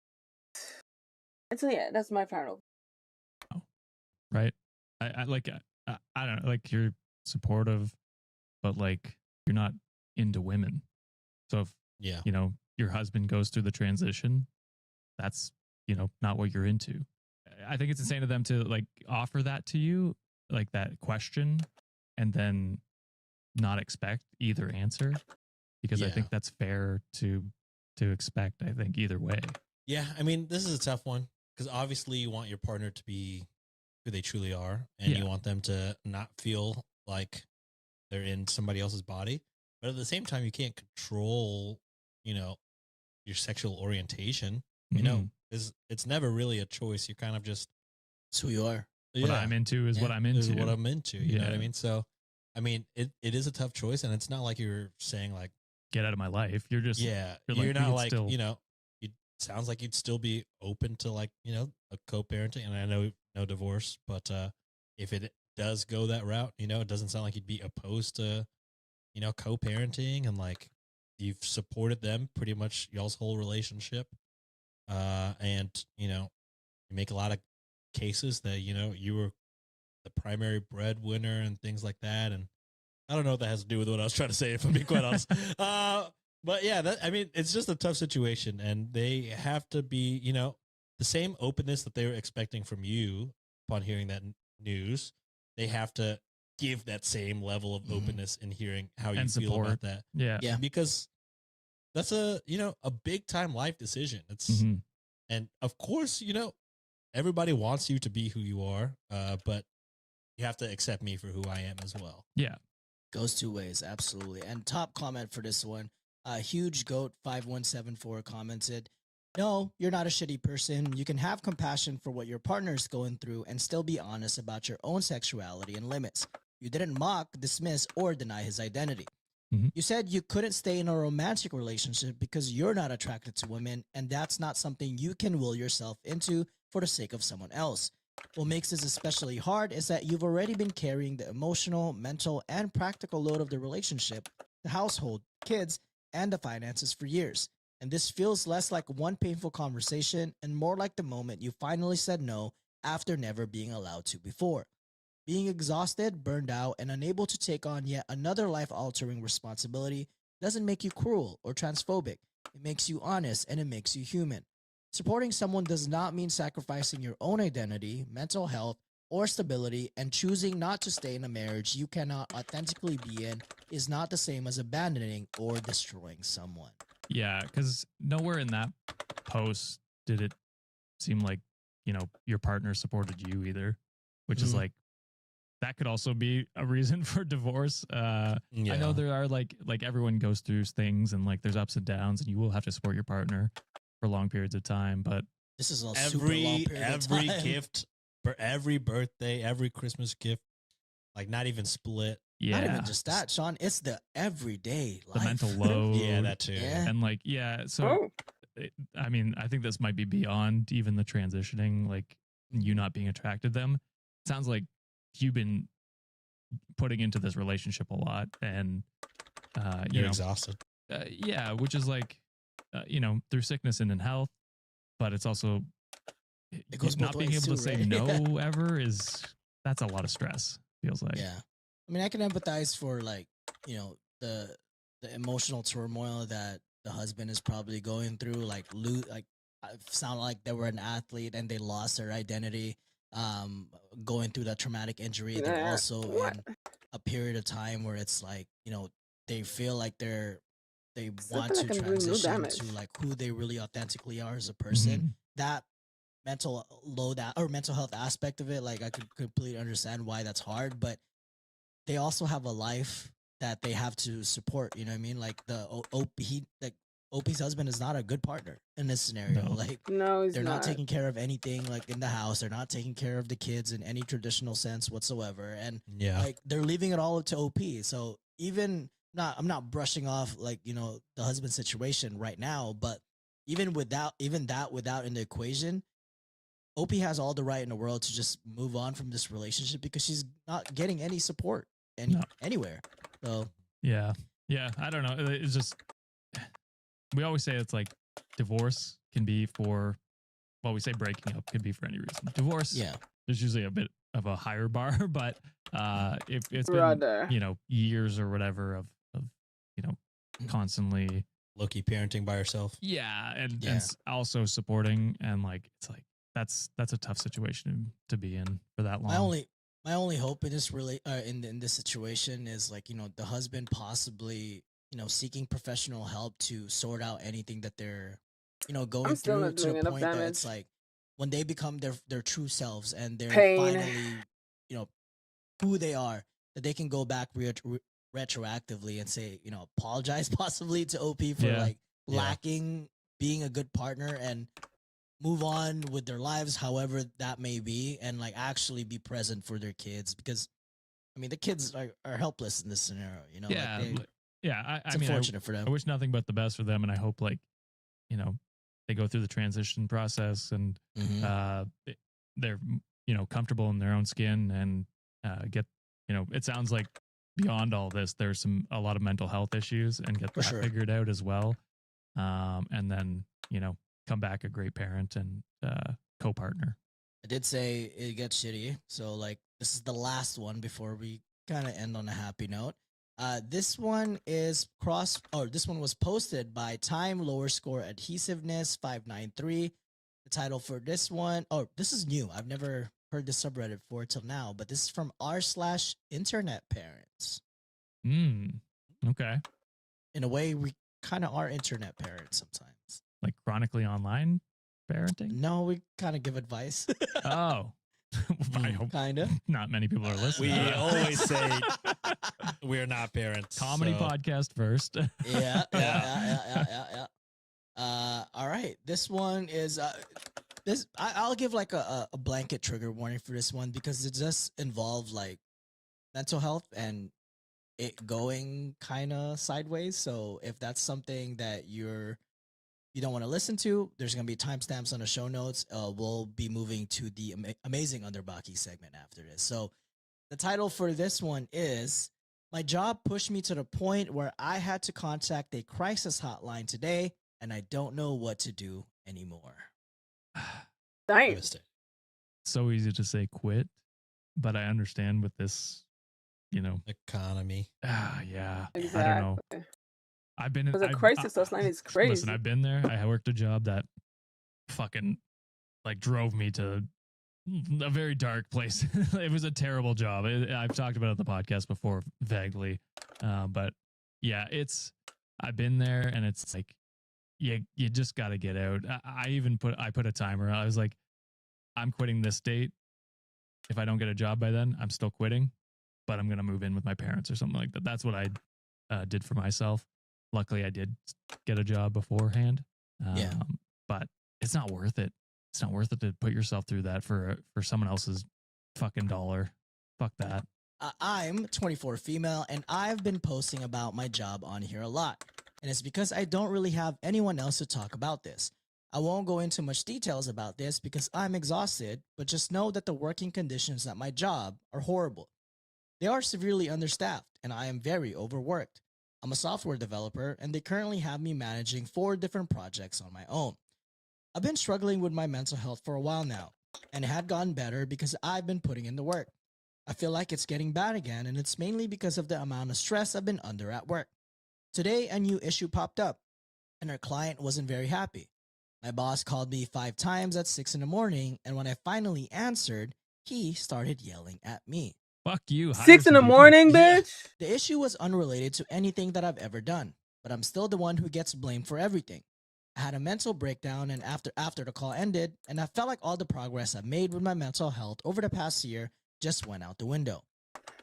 S1: And so yeah, that's my final.
S4: Right. I like I don't know, like you're supportive, but like you're not into women. So if
S2: Yeah.
S4: you know your husband goes through the transition, that's not what you're into. I think it's insane of them to like offer that to you, like that question, and then not expect either answer, because I
S2: Yeah.
S4: think that's fair to expect. I think either way.
S2: Yeah, I mean, this is a tough one because obviously you want your partner to be who they truly are, and
S4: Yeah.
S2: you want them to not feel like they're in somebody else's body. But at the same time, you can't control, your sexual orientation. You know,
S4: Mhm.
S2: is it's never really a choice. You're kind of just
S3: It's who you are.
S4: What I'm into is what I'm
S2: is
S4: into.
S2: what I'm into. You know what I
S4: Yeah.
S2: mean? So, I mean, it is a tough choice, and it's not like you're saying like,
S4: Get out of my life. You're just
S2: yeah,
S4: you're
S2: you're
S4: like, we
S2: not
S4: could
S2: like
S4: still-
S2: you know, you sounds like you'd still be open to like a co-parenting, and I know no divorce, but if it does go that route, it doesn't sound like you'd be opposed to co-parenting, and like you've supported them pretty much y'all's whole relationship, and you make a lot of cases that you were the primary breadwinner and things like that, and I don't know what that has to do with what I was trying to say, if I'm being quite honest. But yeah, I mean, it's just a tough situation, and they have to be, the same openness that they were expecting from you upon hearing that news. They have to give that same level of openness in hearing how you
S4: And
S2: feel
S4: support.
S2: about that.
S4: Yeah.
S3: Yeah.
S2: Because that's a big time life decision. It's
S4: Mhm.
S2: and of course, everybody wants you to be who you are, but you have to accept me for who I am as well.
S4: Yeah.
S3: Goes two ways, absolutely. And top comment for this one, huge goat 5174 commented, "No, you're not a shitty person. You can have compassion for what your partner is going through and still be honest about your own sexuality and limits. You didn't mock, dismiss, or deny his identity.
S4: Mhm.
S3: You said you couldn't stay in a romantic relationship because you're not attracted to women, and that's not something you can will yourself into for the sake of someone else. What makes this especially hard is that you've already been carrying the emotional, mental, and practical load of the relationship, the household, kids, and the finances for years. And this feels less like one painful conversation and more like the moment you finally said no after never being allowed to before. Being exhausted, burned out, and unable to take on yet another life-altering responsibility doesn't make you cruel or transphobic. It makes you honest and it makes you human. Supporting someone does not mean sacrificing your own identity, mental health, or stability, and choosing not to stay in a marriage you cannot authentically be in is not the same as abandoning or destroying someone."
S4: Yeah. Because nowhere in that post did it seem like, your partner supported you either, which is
S3: Mhm.
S4: like, that could also be a reason for divorce. I know there are like everyone goes through things and like there's ups and downs, and you will have to support your partner for long periods of time. But
S3: This is a super long period of
S2: every
S3: time.
S2: gift for every birthday, every Christmas gift, like not even split.
S4: yeah,
S3: Not even just that, Sean. It's the everyday
S4: the
S3: life.
S4: mental load.
S2: Yeah, that too.
S3: Yeah.
S4: And like, yeah. So,
S1: Oh,
S4: I mean, I think this might be beyond even the transitioning, like you not being attracted to them. It sounds like you've been putting into this relationship a lot, and
S2: You're exhausted.
S4: yeah, which is like, through sickness and in health, but it's also
S3: It goes
S4: not
S3: both
S4: being
S3: ways
S4: able
S3: too,
S4: to say
S3: right?
S4: no ever that's a lot of stress. Feels like,
S3: Yeah. I mean, I can empathize for like, the emotional turmoil that the husband is probably going through, like sound like they were an athlete and they lost their identity, going through that traumatic injury. They're
S1: nah.
S3: also
S1: What?
S3: in a period of time where it's like, they feel like they
S1: I
S3: want
S1: feel
S3: to
S1: like I'm doing new
S3: transition
S1: damage.
S3: to like who they really authentically are as a person.
S4: Mhm.
S3: That mental load or mental health aspect of it, like I could completely understand why that's hard, but they also have a life that they have to support. You know what I mean? Like OP's husband is not a good partner in this scenario.
S4: No.
S3: Like
S1: No, he's
S3: they're not
S1: not.
S3: taking care of anything like in the house. They're not taking care of the kids in any traditional sense whatsoever. And
S2: Yeah.
S3: like they're leaving it all up to OP. So I'm not brushing off like, the husband situation right now, but even without in the equation, OP has all the right in the world to just move on from this relationship because she's not getting any support
S4: No.
S3: anywhere. So
S4: Yeah. I don't know. It's just, we always say it's like divorce can be for, well, we say breaking up could be for any reason. Divorce,
S3: yeah,
S4: there's usually a bit of a higher bar, but if it's
S1: Brother.
S4: been, years or whatever of constantly,
S2: Low-key parenting by herself.
S4: yeah, and
S3: Yeah.
S4: also supporting, and like, it's like, that's a tough situation to be in for that long.
S3: my only hope in this in this situation is like, the husband possibly, seeking professional help to sort out anything that they're, going
S1: I'm still
S3: through,
S1: not
S3: to
S1: doing
S3: the
S1: enough
S3: point that
S1: damage.
S3: it's like when they become their true selves and they're
S1: Pain.
S3: finally, who they are, that they can go back retroactively and say, apologize possibly to OP for
S4: Yeah.
S3: like
S2: Yeah.
S3: lacking being a good partner and move on with their lives, however that may be, and like actually be present for their kids because I mean the kids are helpless in this scenario, you know,
S4: Yeah,
S3: like
S4: yeah.
S3: it's
S4: I mean,
S3: unfortunate for them.
S4: I wish nothing but the best for them, and I hope like you know they go through the transition process and
S3: Mhm.
S4: they're comfortable in their own skin and get it sounds like beyond all this there's a lot of mental health issues and get
S3: For
S4: that
S3: sure.
S4: figured out as well, and then come back a great parent and co-partner.
S3: I did say it gets shitty, so like this is the last one before we kind of end on a happy note. This one this one was posted by Time Lower Score Adhesiveness 593. The title for this one, this is new. I've never heard this subreddit for till now, but this is from r/internet parents.
S4: Okay.
S3: In a way, we kind of are internet parents sometimes.
S4: Like chronically online parenting?
S3: No, we kind of give advice.
S4: Oh. I hope
S3: kind of.
S4: not many people are listening.
S2: We always say we're not parents.
S4: Comedy
S2: so-
S4: podcast first.
S3: Yeah. All right. This one is I'll give like a blanket trigger warning for this one because it just involves like mental health and it going kind of sideways. So if that's something that you don't want to listen to, there's going to be timestamps on the show notes. We'll be moving to the amazing Underbaki segment after this. So the title for this one is My Job Pushed Me to the Point Where I Had to Contact a Crisis Hotline Today and I Don't Know What to Do Anymore.
S1: Dang.
S2: Devastating.
S4: So easy to say quit, but I understand with this,
S2: Economy.
S4: yeah.
S1: Exactly.
S4: I don't know. I've been in
S1: Because a crisis hotline is crazy.
S4: Listen, I've been there. I worked a job that fucking like drove me to a very dark place. It was a terrible job. I've talked about it on the podcast before vaguely. But yeah, I've been there and it's like, you just got to get out. I put a timer. I was like, I'm quitting this date. If I don't get a job by then, I'm still quitting, but I'm going to move in with my parents or something like that. That's what I did for myself. Luckily, I did get a job beforehand.
S3: Yeah.
S4: But it's not worth it. It's not worth it to put yourself through that for someone else's fucking dollar. Fuck that.
S3: I'm 24 female and I've been posting about my job on here a lot. And it's because I don't really have anyone else to talk about this. I won't go into much details about this because I'm exhausted, but just know that the working conditions at my job are horrible. They are severely understaffed and I am very overworked. I'm a software developer and they currently have me managing 4 different projects on my own. I've been struggling with my mental health for a while now, and it had gotten better because I've been putting in the work. I feel like it's getting bad again, and it's mainly because of the amount of stress I've been under at work. Today, a new issue popped up, and our client wasn't very happy. My boss called me 5 times at 6 in the morning, and when I finally answered, he started yelling at me.
S4: Fuck you.
S1: 6 in the morning, bitch.
S3: The issue was unrelated to anything that I've ever done, but I'm still the one who gets blamed for everything. I had a mental breakdown and after the call ended, and I felt like all the progress I've made with my mental health over the past year just went out the window.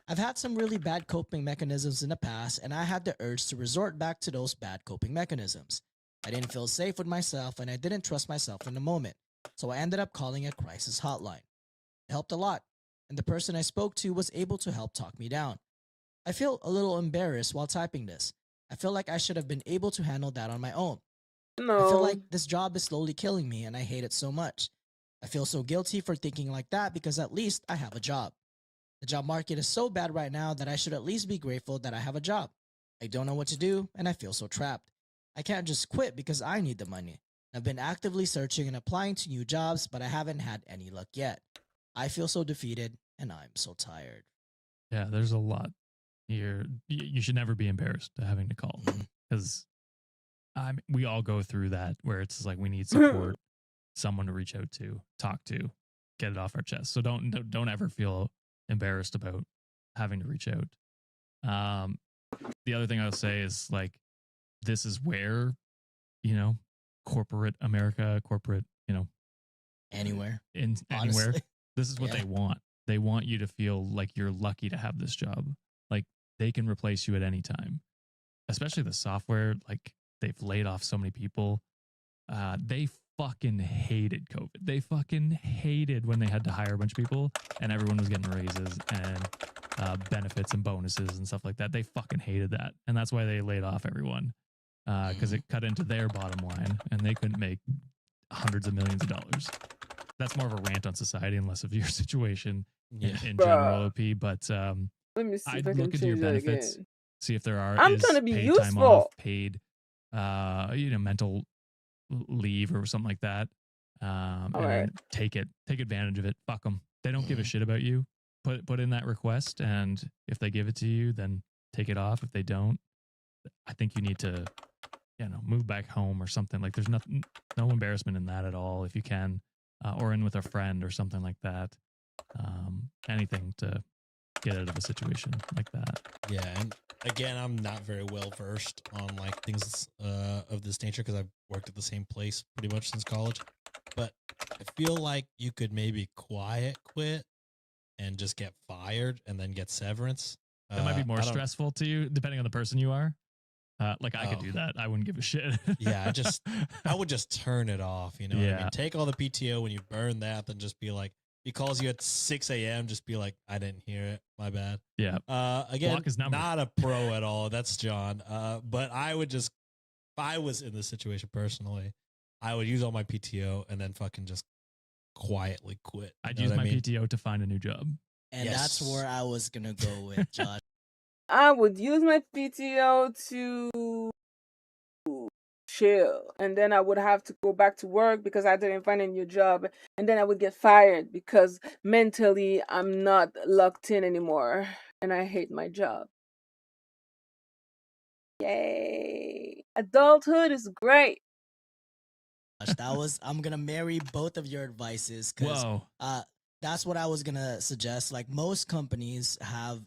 S3: I've had some really bad coping mechanisms in the past, and I had the urge to resort back to those bad coping mechanisms. I didn't feel safe with myself, and I didn't trust myself in the moment, so I ended up calling a crisis hotline. It helped a lot, and the person I spoke to was able to help talk me down. I feel a little embarrassed while typing this. I feel like I should have been able to handle that on my own.
S1: No.
S3: I feel like this job is slowly killing me and I hate it so much. I feel so guilty for thinking like that because at least I have a job. The job market is so bad right now that I should at least be grateful that I have a job. I don't know what to do and I feel so trapped. I can't just quit because I need the money. I've been actively searching and applying to new jobs, but I haven't had any luck yet. I feel so defeated and I'm so tired.
S4: Yeah, there's a lot here. You should never be embarrassed having to call because we all go through that where it's like we need support, someone to reach out to, talk to, get it off our chest. So don't ever feel embarrassed about having to reach out. The other thing I'll say is like this is where corporate America,
S3: Anywhere.
S4: anywhere.
S3: Honestly.
S4: This is what
S3: Yeah.
S4: they want. They want you to feel like you're lucky to have this job. Like they can replace you at any time, especially the software. Like they've laid off so many people. They fucking hated COVID. They fucking hated when they had to hire a bunch of people and everyone was getting raises and benefits and bonuses and stuff like that. They fucking hated that. And that's why they laid off everyone because it cut into their bottom line and they couldn't make hundreds of millions of dollars. That's more of a rant on society and less of your situation in general, OP. But
S1: let me see
S4: I'd
S1: if I can
S4: look into your
S1: change that
S4: benefits,
S1: again.
S4: see if there are
S1: I'm trying to be
S4: paid time
S1: useful.
S4: off, paid mental leave or something like that. And then take advantage of it. Fuck them. They don't give a shit about you. Put in that request, and if they give it to you, then take it off. If they don't, I think you need to, move back home or something. Like there's no embarrassment in that at all. If you can, or in with a friend or something like that. Anything to get out of a situation like that.
S2: Yeah, and again, I'm not very well versed on like things of this nature because I've worked at the same place pretty much since college. But I feel like you could maybe quiet quit and just get fired and then get severance.
S4: That might be more stressful to you, depending on the person you are. Like I could do that. I wouldn't give a shit.
S2: Yeah, I would just turn it off. You know what I mean? Take all the PTO when you burn that, then just be like, he calls you at 6 a.m. Just be like, I didn't hear it. My bad.
S4: Yeah.
S2: Again,
S4: Block his number.
S2: not a pro at all. That's John. But I would just, if I was in this situation personally, I would use all my PTO and then fucking just quietly quit.
S4: I'd use my PTO to find a new job.
S3: And that's where I was going to go with, Josh.
S1: I would use my PTO to chill, and then I would have to go back to work because I didn't find a new job, and then I would get fired because mentally I'm not locked in anymore, and I hate my job. Yay! Adulthood is great.
S3: I'm gonna marry both of your advices because that's what I was gonna suggest. Like most companies have,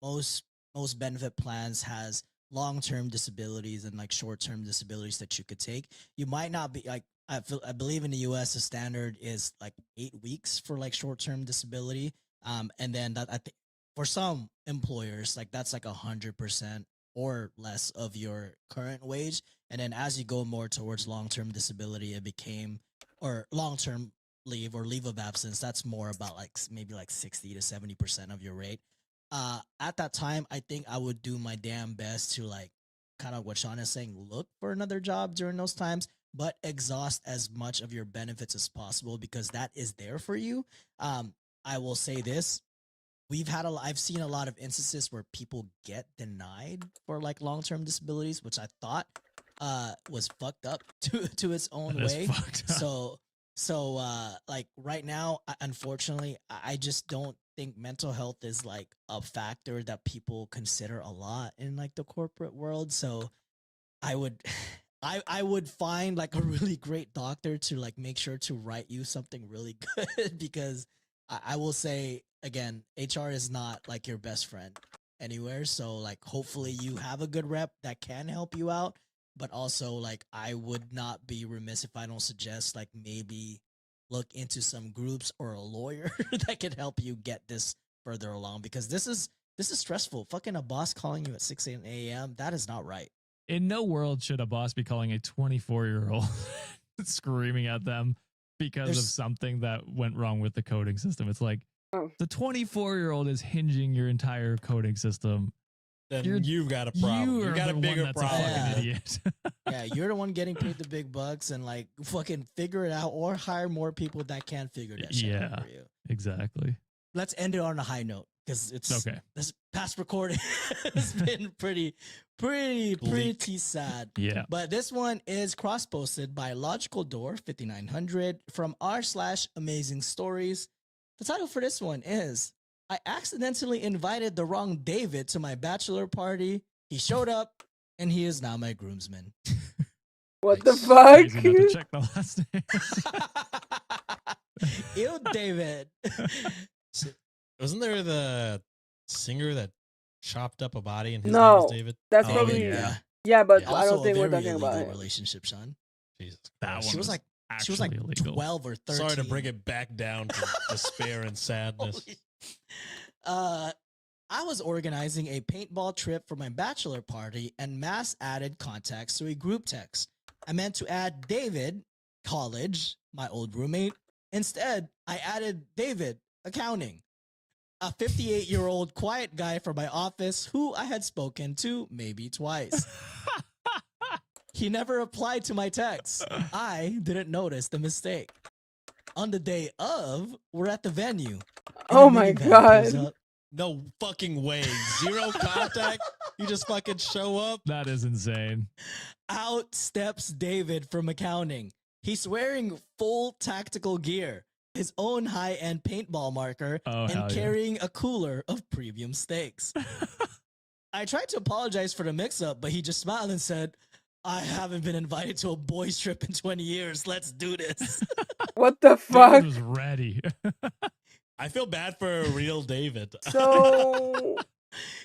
S3: most benefit plans has long-term disabilities and like short-term disabilities that you could take. You might not be like, I believe in the US the standard is like 8 weeks for like short-term disability. And then that I think for some employers, like that's like 100% or less of your current wage. And then as you go more towards long-term disability, or long-term leave or leave of absence, that's more about like maybe like 60 to 70% of your rate. At that time, I think I would do my damn best to like kind of what Sean is saying, look for another job during those times, but exhaust as much of your benefits as possible because that is there for you. I will say this. I've seen a lot of instances where people get denied for like long-term disabilities, which I thought was fucked up to its own way. So like right now, unfortunately, I just don't think mental health is like a factor that people consider a lot in like the corporate world. So I would I would find like a really great doctor to like make sure to write you something really good because I will say again, HR is not like your best friend anywhere. So like hopefully you have a good rep that can help you out. But also like I would not be remiss if I don't suggest like maybe look into some groups or a lawyer that could help you get this further along because this is stressful. Fucking a boss calling you at 6 a.m. That is not right.
S4: In no world should a boss be calling a 24-year-old screaming at them because of something that went wrong with the coding system. It's like the 24-year-old is hinging your entire coding system.
S2: Then you've got a problem. You got a bigger problem.
S4: An idiot.
S3: Yeah, you're the one getting paid the big bucks and like fucking figure it out or hire more people that can figure that shit out for you.
S4: Exactly.
S3: Let's end it on a high note because it's
S4: okay.
S3: This past recording has been pretty sad.
S4: Yeah.
S3: But this one is cross-posted by Logical Door 5900 from r/amazing stories. The title for this one is I accidentally invited the wrong David to my bachelor party. He showed up, and he is now my groomsman.
S1: What the fuck?
S4: Crazy not to check the last name.
S3: Ew, David.
S2: Wasn't there the singer that chopped up a body and his
S1: No,
S2: name was David?
S1: That's
S2: Oh,
S1: probably
S2: yeah.
S1: Yeah, but
S3: Also
S1: I don't think
S3: a
S1: we're
S3: very
S1: talking about
S3: illegal
S1: it.
S3: relationship, Sean.
S2: Jesus
S4: That
S2: Christ.
S4: one
S3: She was like
S4: illegal.
S3: 12 or 13.
S2: Sorry to bring it back down to despair and sadness.
S3: I was organizing a paintball trip for my bachelor party and mass added contacts to a group text. I meant to add David, college, my old roommate. Instead, I added David, accounting, a 58-year-old quiet guy from my office who I had spoken to maybe twice. He never replied to my texts. I didn't notice the mistake. On the day of, we're at the venue.
S1: Oh my God.
S2: No fucking way. Zero contact? You just fucking show up?
S4: That is insane.
S3: Out steps David from accounting. He's wearing full tactical gear, his own high-end paintball marker,
S4: Oh, hell
S3: and
S4: yeah.
S3: carrying a cooler of premium steaks. I tried to apologize for the mix-up, but he just smiled and said, I haven't been invited to a boys' trip in 20 years. Let's do this.
S1: What the fuck?
S4: David was ready.
S2: I feel bad for a real David.
S1: So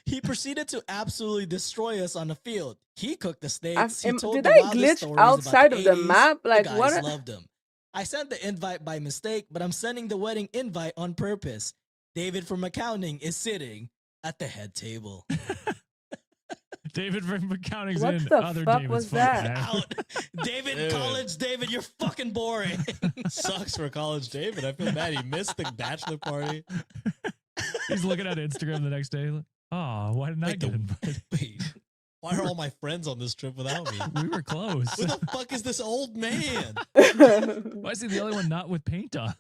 S3: He proceeded to absolutely destroy us on the field. He cooked the steaks. He told
S1: did
S3: the
S1: I
S3: wildest
S1: glitch
S3: stories about
S1: outside of the
S3: 80s.
S1: map? Like,
S3: the guys
S1: what?
S3: loved him. I sent the invite by mistake, but I'm sending the wedding invite on purpose. David from accounting is sitting at the head table.
S4: David from accounting's
S1: What
S4: in.
S1: the
S4: Other
S1: fuck
S4: David's
S1: was
S4: fucking
S1: that?
S4: out.
S3: Out. David,
S2: Dude.
S3: college David, you're fucking boring.
S2: Sucks for college David. I feel bad. He missed the bachelor party.
S4: He's looking at Instagram the next day. Like, oh, why didn't I
S2: Like
S4: get
S2: the-
S4: invited?
S2: Wait, why are all my friends on this trip without me?
S4: We were close.
S2: Who the fuck is this old man?
S4: Why is he the only one not with paint on?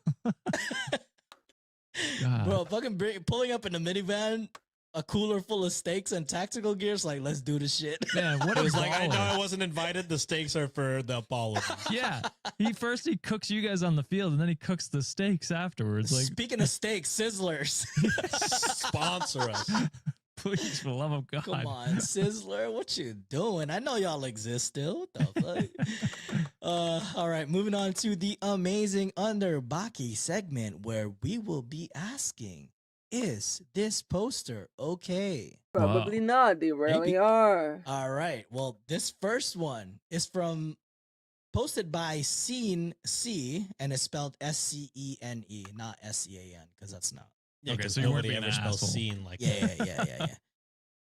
S4: God.
S3: Bro, fucking pulling up in a minivan, a cooler full of steaks and tactical gears. Like, let's do this shit.
S4: Man, what
S2: It
S4: a
S2: was like, I know
S4: baller.
S2: I wasn't invited. The stakes are for the apologies.
S4: Yeah, he cooks you guys on the field, and then he cooks the steaks afterwards. Like,
S3: Speaking of steaks, Sizzlers.
S2: Sponsor us.
S4: please, for the love of God.
S3: Come on, Sizzler, what you doing? I know y'all exist still. What the fuck? All right, moving on to the amazing Under Baki segment where we will be asking, is this poster okay?
S1: Probably not. They rarely are.
S3: All right, well, this first one is posted by Scene C, and it's spelled SCENE, not SEAN, because that's not.
S2: Yeah,
S4: Okay,
S2: because
S4: so you weren't
S2: nobody
S4: being
S2: ever
S4: an
S2: spells
S4: asshole.
S2: scene like
S3: Yeah,
S2: that.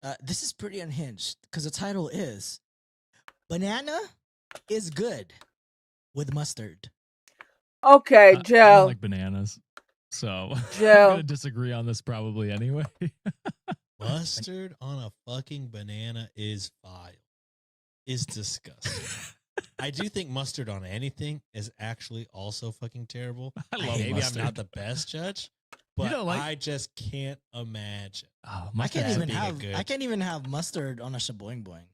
S3: yeah. This is pretty unhinged because the title is Banana is Good with Mustard.
S1: Okay,
S4: I don't
S1: Joe.
S4: like bananas, so I'm
S1: Joe.
S4: gonna disagree on this probably anyway.
S2: Mustard on a fucking banana is vile. Is disgusting. I do think mustard on anything is actually also fucking terrible.
S4: I love
S2: Maybe
S4: mustard.
S2: I'm not the best judge, but
S4: don't like-
S2: I just can't imagine.
S4: Oh,
S3: I
S4: mustard
S3: can't
S2: Yeah,
S3: even
S2: being a
S3: have
S2: good-
S3: I can't even have mustard on a shaboing boing.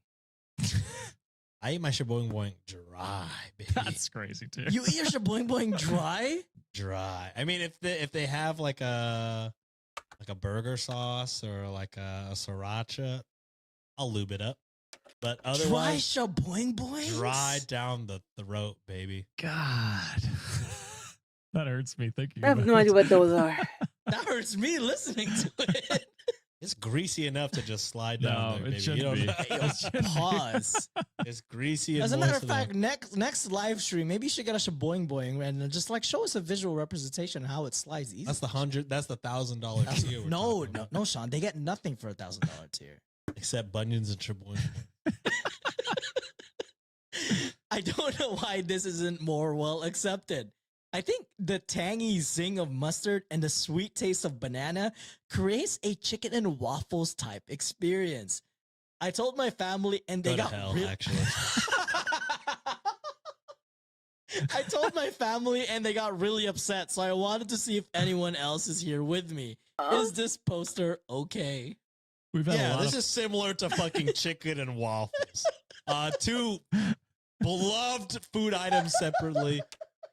S2: I eat my shaboing boing dry, baby.
S4: That's crazy too.
S3: You eat your shaboing boing dry?
S2: Dry. I mean, if they have like a burger sauce or like a sriracha, I'll lube it up. But
S3: Dry
S2: otherwise,
S3: shaboing boing?
S2: dry down the throat, baby.
S4: God, that hurts me thinking.
S1: I have
S4: about
S1: no
S4: it.
S1: idea what those are.
S3: That hurts me listening to it.
S2: It's greasy enough to just slide down
S4: No,
S2: there,
S4: it
S2: baby. You
S4: shouldn't
S2: don't
S4: be.
S2: know.
S3: Yo, pause.
S2: It's greasy and
S3: As a matter of
S2: moist enough.
S3: fact, next live stream, maybe you should get a shaboing boing and just like show us a visual representation of how it slides easy.
S2: That's the $1,000 tier. we're
S3: No,
S2: talking
S3: no,
S2: about.
S3: no, Sean. They get nothing for $1,000 tier.
S2: Except bunions and shaboing.
S3: I don't know why this isn't more well accepted. I think the tangy zing of mustard and the sweet taste of banana creates a chicken and waffles type experience. I told my family and they
S2: Go to
S3: got
S2: hell,
S3: real-
S2: actually.
S3: I told my family and they got really upset, so I wanted to see if anyone else is here with me. Is this poster okay?
S4: We've had a
S2: Yeah,
S4: lot
S2: this
S4: of
S2: is similar to fucking chicken and waffles. Two beloved food items separately.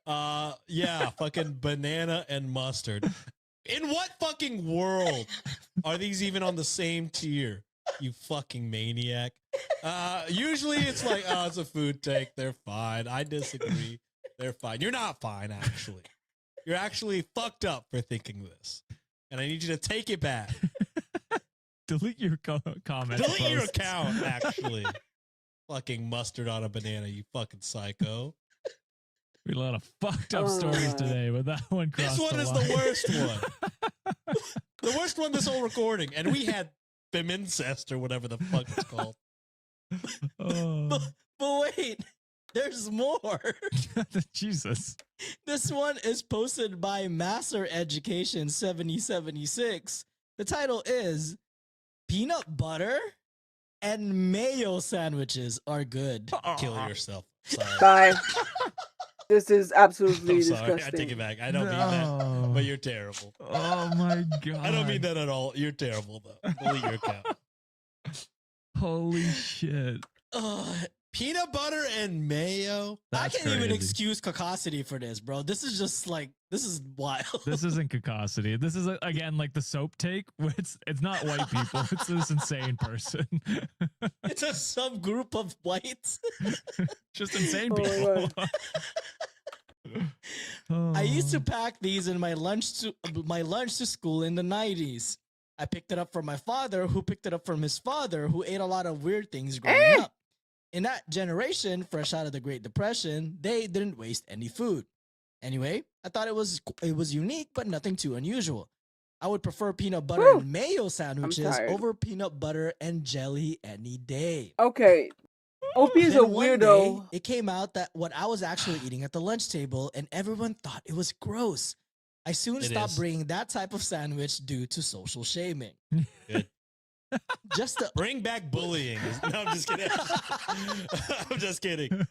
S2: Yeah, fucking banana and mustard. In what fucking world are these even on the same tier? You fucking maniac. Usually it's like, oh, it's a food take. They're fine. I disagree. They're fine. You're not fine, actually. You're actually fucked up for thinking this. And I need you to take it back.
S4: delete your comment.
S2: Delete your account, actually. Fucking mustard on a banana, you fucking psycho.
S4: We had a lot of fucked up stories today, but that one crossed
S2: This one
S4: the
S2: is
S4: line.
S2: the worst one. The worst one this whole recording. And we had femincest or whatever the fuck it's called.
S4: Oh.
S3: But wait, There's more.
S4: Jesus.
S3: This one is posted by Master Education 7076. The title is Peanut Butter and Mayo Sandwiches Are Good.
S2: Kill yourself. Sorry.
S1: Bye. This is absolutely
S2: I'm sorry.
S1: disgusting.
S2: I take it back. I don't mean that, but you're terrible.
S4: Oh my god.
S2: I don't mean that at all. You're terrible, though. Delete your account.
S4: Holy shit.
S2: Peanut butter and mayo.
S3: I
S4: That's
S3: can't even
S4: crazy.
S3: excuse cacosity for this, bro. This is just like, this is wild.
S4: This isn't cacosity. This is again like the soap take. Where it's not white people. It's this insane person.
S3: It's a subgroup of whites.
S4: Just insane
S1: Oh my
S4: people.
S3: I used to pack these in my lunch to school in the 90s. I picked it up from my father, who picked it up from his father, who ate a lot of weird things growing up. In that generation, fresh out of the Great Depression, they didn't waste any food. Anyway, I thought it was unique, but nothing too unusual. I would prefer peanut butter
S1: Whew.
S3: and mayo sandwiches
S1: tired.
S3: over peanut butter and jelly any day.
S1: Okay. OP is a
S3: Then one day,
S1: weirdo.
S3: it came out that what I was actually eating at the lunch table, and everyone thought it was gross. I soon
S2: It
S3: stopped
S2: is.
S3: bringing that type of sandwich due to social shaming.
S2: Good.
S3: Just to,
S2: Bring back bullying. No, I'm just kidding. I'm just kidding.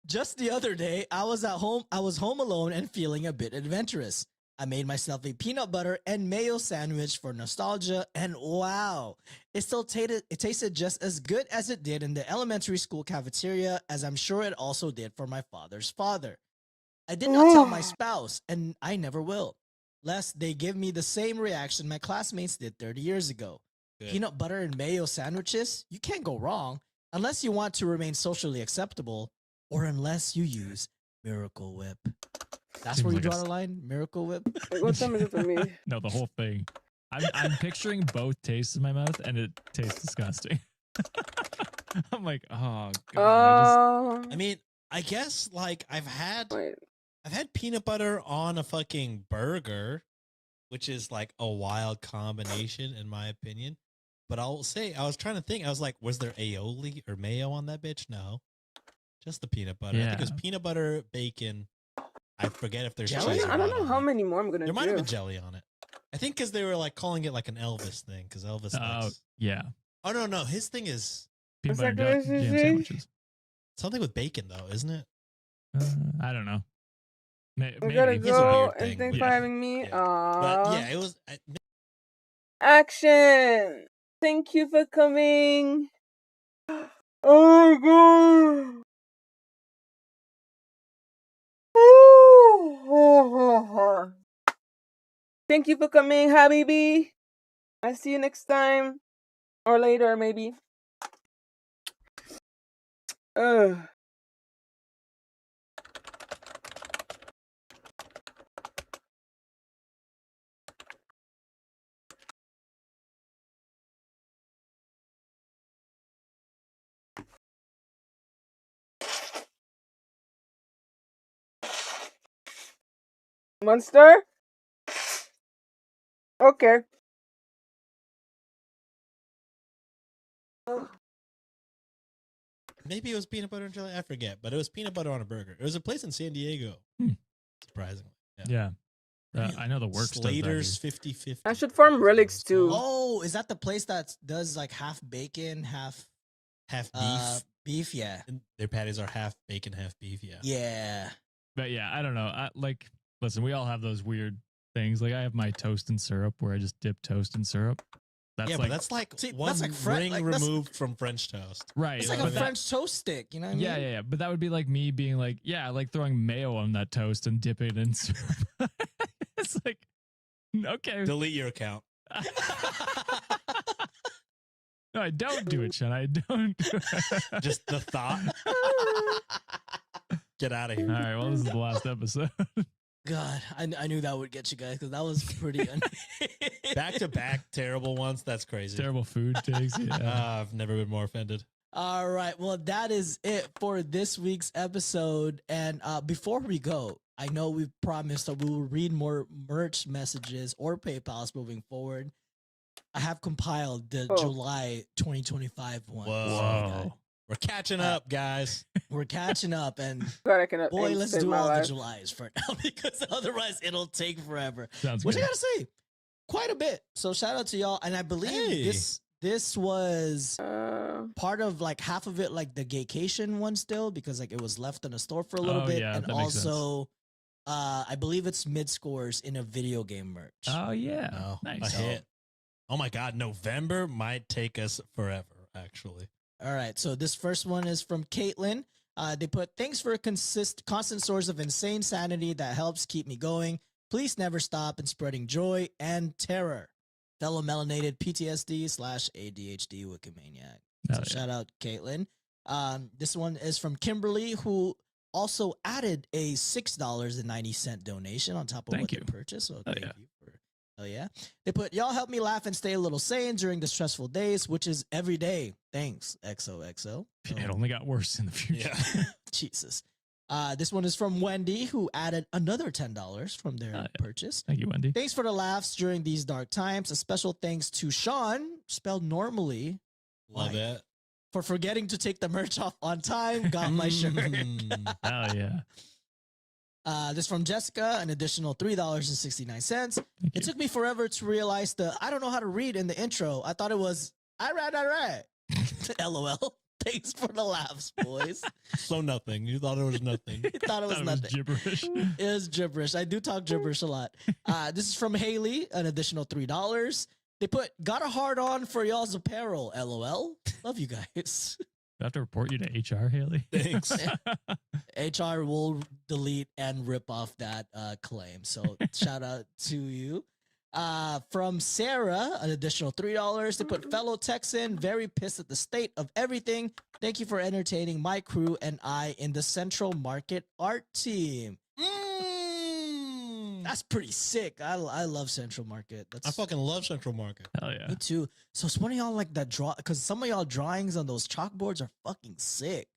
S3: just the other day, I was home alone and feeling a bit adventurous. I made myself a peanut butter and mayo sandwich for nostalgia, and wow, it tasted just as good as it did in the elementary school cafeteria, as I'm sure it also did for my father's father. I did not tell my spouse, and I never will, lest they give me the same reaction my classmates did 30 years ago.
S2: Good.
S3: Peanut butter and mayo sandwiches, you can't go wrong, unless you want to remain socially acceptable, or unless you use Miracle Whip. That's
S4: Seems
S3: where you
S4: like a
S3: draw the line? Miracle Whip?
S1: Wait, what time is it for me?
S4: No, the whole thing. I'm picturing both tastes in my mouth, and it tastes disgusting. I'm like, oh god.
S2: I mean, I guess like I've had
S1: Wait.
S2: peanut butter on a fucking burger, which is like a wild combination in my opinion. But I'll say, I was trying to think. I was like, was there aioli or mayo on that bitch? No, just the peanut butter. I think it was
S4: Yeah.
S2: peanut butter, bacon. I forget if there's
S3: Jelly?
S2: cheese. or
S1: I don't
S2: not
S1: know
S2: on
S1: how
S2: it.
S1: many more I'm gonna
S2: There might have
S1: do.
S2: been jelly on it. I think because they were like calling it like an Elvis thing. Because Elvis.
S4: Oh
S2: Likes...
S4: yeah.
S2: Oh no, his thing is
S4: Peanut
S1: What's
S4: butter
S1: that
S4: and
S1: guy's
S4: jam
S1: name?
S4: sandwiches.
S2: something with bacon though, isn't it?
S4: I don't know.
S1: We
S4: Maybe
S1: gotta
S2: It's a
S1: go,
S2: weird
S1: and
S2: thing,
S1: thanks
S2: but
S1: for
S4: yeah.
S1: having me.
S2: Yeah. But
S1: Aww.
S2: yeah, it was.
S1: Action! Thank you for coming. Oh my god! Thank you for coming, Habibi. I'll see you next time. Or later, maybe. Ugh. Monster? Okay.
S2: Maybe it was peanut butter and jelly. I forget, but it was peanut butter on a burger. It was a place in San Diego.
S4: Hmm.
S2: Surprisingly,
S4: Yeah. I know the works does that here.
S2: Slater's 50/50.
S1: I should farm relics too.
S3: Oh, is that the place that does like half bacon, half
S2: half beef.
S3: beef? Yeah.
S2: And their patties are half bacon, half beef. Yeah.
S3: Yeah.
S4: But yeah, I don't know. Listen, we all have those weird things. Like I have my toast in syrup where I just dip toast in syrup. That's
S2: yeah,
S4: like
S2: but that's like
S3: See,
S2: one
S3: that's like
S2: ring
S3: that's-
S2: removed from French toast.
S4: right.
S3: It's like
S4: but
S3: a
S4: that-
S3: French toast stick, you know what I mean?
S4: Yeah. But that would be like me being like, yeah, I like throwing mayo on that toast and dipping it in syrup. It's like, okay.
S2: Delete your account.
S4: No, I don't do it, Sean. I don't. Do it.
S2: Just the thought. Get out of
S4: All
S2: here.
S4: right. Well, this is the last episode.
S3: God, I knew that would get you guys because that was pretty.
S2: Back to back terrible ones. That's crazy.
S4: Terrible food takes. Yeah.
S2: I've never been more offended.
S3: All right. Well, that is it for this week's episode. And before we go, I know we promised that we will read more merch messages or PayPals moving forward. I have compiled the
S1: Oh.
S3: July 2025 one.
S2: Whoa.
S3: So,
S4: Whoa.
S2: We're catching up, guys.
S3: We're catching up, and
S1: Glad I can
S3: boy, let's
S1: save
S3: do
S1: my
S3: all the
S1: life.
S3: Julys for now because otherwise it'll take forever.
S4: Sounds
S3: Which
S4: good.
S3: I gotta say, quite a bit. So shout out to y'all, and I believe
S2: Hey.
S3: this was
S1: Uh,
S3: part of like half of it, like the Gaycation one still, because like it was left in a store for a little
S4: Oh,
S3: bit,
S4: yeah,
S3: and
S4: that makes sense.
S3: also I believe it's mid scores in a video game merch.
S4: Oh yeah,
S2: Oh,
S4: nice.
S2: a hit. Oh my God, November might take us forever. Actually,
S3: All right, so this first one is from Caitlin. They put, thanks for a constant source of insane sanity that helps keep me going. Please never stop in spreading joy and terror. Fellow melanated PTSD/ADHD Wikimaniac.
S4: Oh,
S3: So
S4: yeah.
S3: shout out Caitlin. This one is from Kimberly, who also added a $6.90 donation on top of
S4: Thank
S3: what
S4: you.
S3: they purchased. So
S4: Oh,
S3: thank
S4: yeah.
S3: you for. Oh yeah. They put, y'all help me laugh and stay a little sane during the stressful days, which is every day. Thanks, XOXO.
S4: It only got worse in the future.
S2: yeah.
S3: Jesus. This one is from Wendy, who added another $10 from their
S4: Yeah.
S3: purchase.
S4: Thank you, Wendy.
S3: Thanks for the laughs during these dark times. A special thanks to Sean, spelled normally,
S2: Love
S3: Like,
S2: it.
S3: for forgetting to take the merch off on time. Got my shirt.
S2: Mm.
S4: Oh yeah.
S3: This from Jessica, an additional $3.69.
S4: Thank
S3: It
S4: you.
S3: took me forever to realize the I don't know how to read in the intro. I thought it was I read. LOL. Thanks for the laughs, boys.
S2: So nothing. You thought it was nothing.
S3: I thought it was
S4: Thought
S3: nothing.
S4: gibberish.
S3: It is gibberish. I do talk gibberish a lot. This is from Haley, an additional $3. They put, got a hard on for y'all's apparel, LOL. Love you guys.
S4: Do I have to report you to HR, Haley?
S2: Thanks.
S3: HR will delete and rip off that claim. So shout out to you. From Sarah, an additional $3. They put, fellow Texan, very pissed at the state of everything. Thank you for entertaining my crew and I in the Central Market art team. That's pretty sick. I love Central Market. That's
S2: I fucking love Central Market.
S4: Hell yeah.
S3: me too. So it's one of y'all like that draw, because some of y'all drawings on those chalkboards are fucking sick.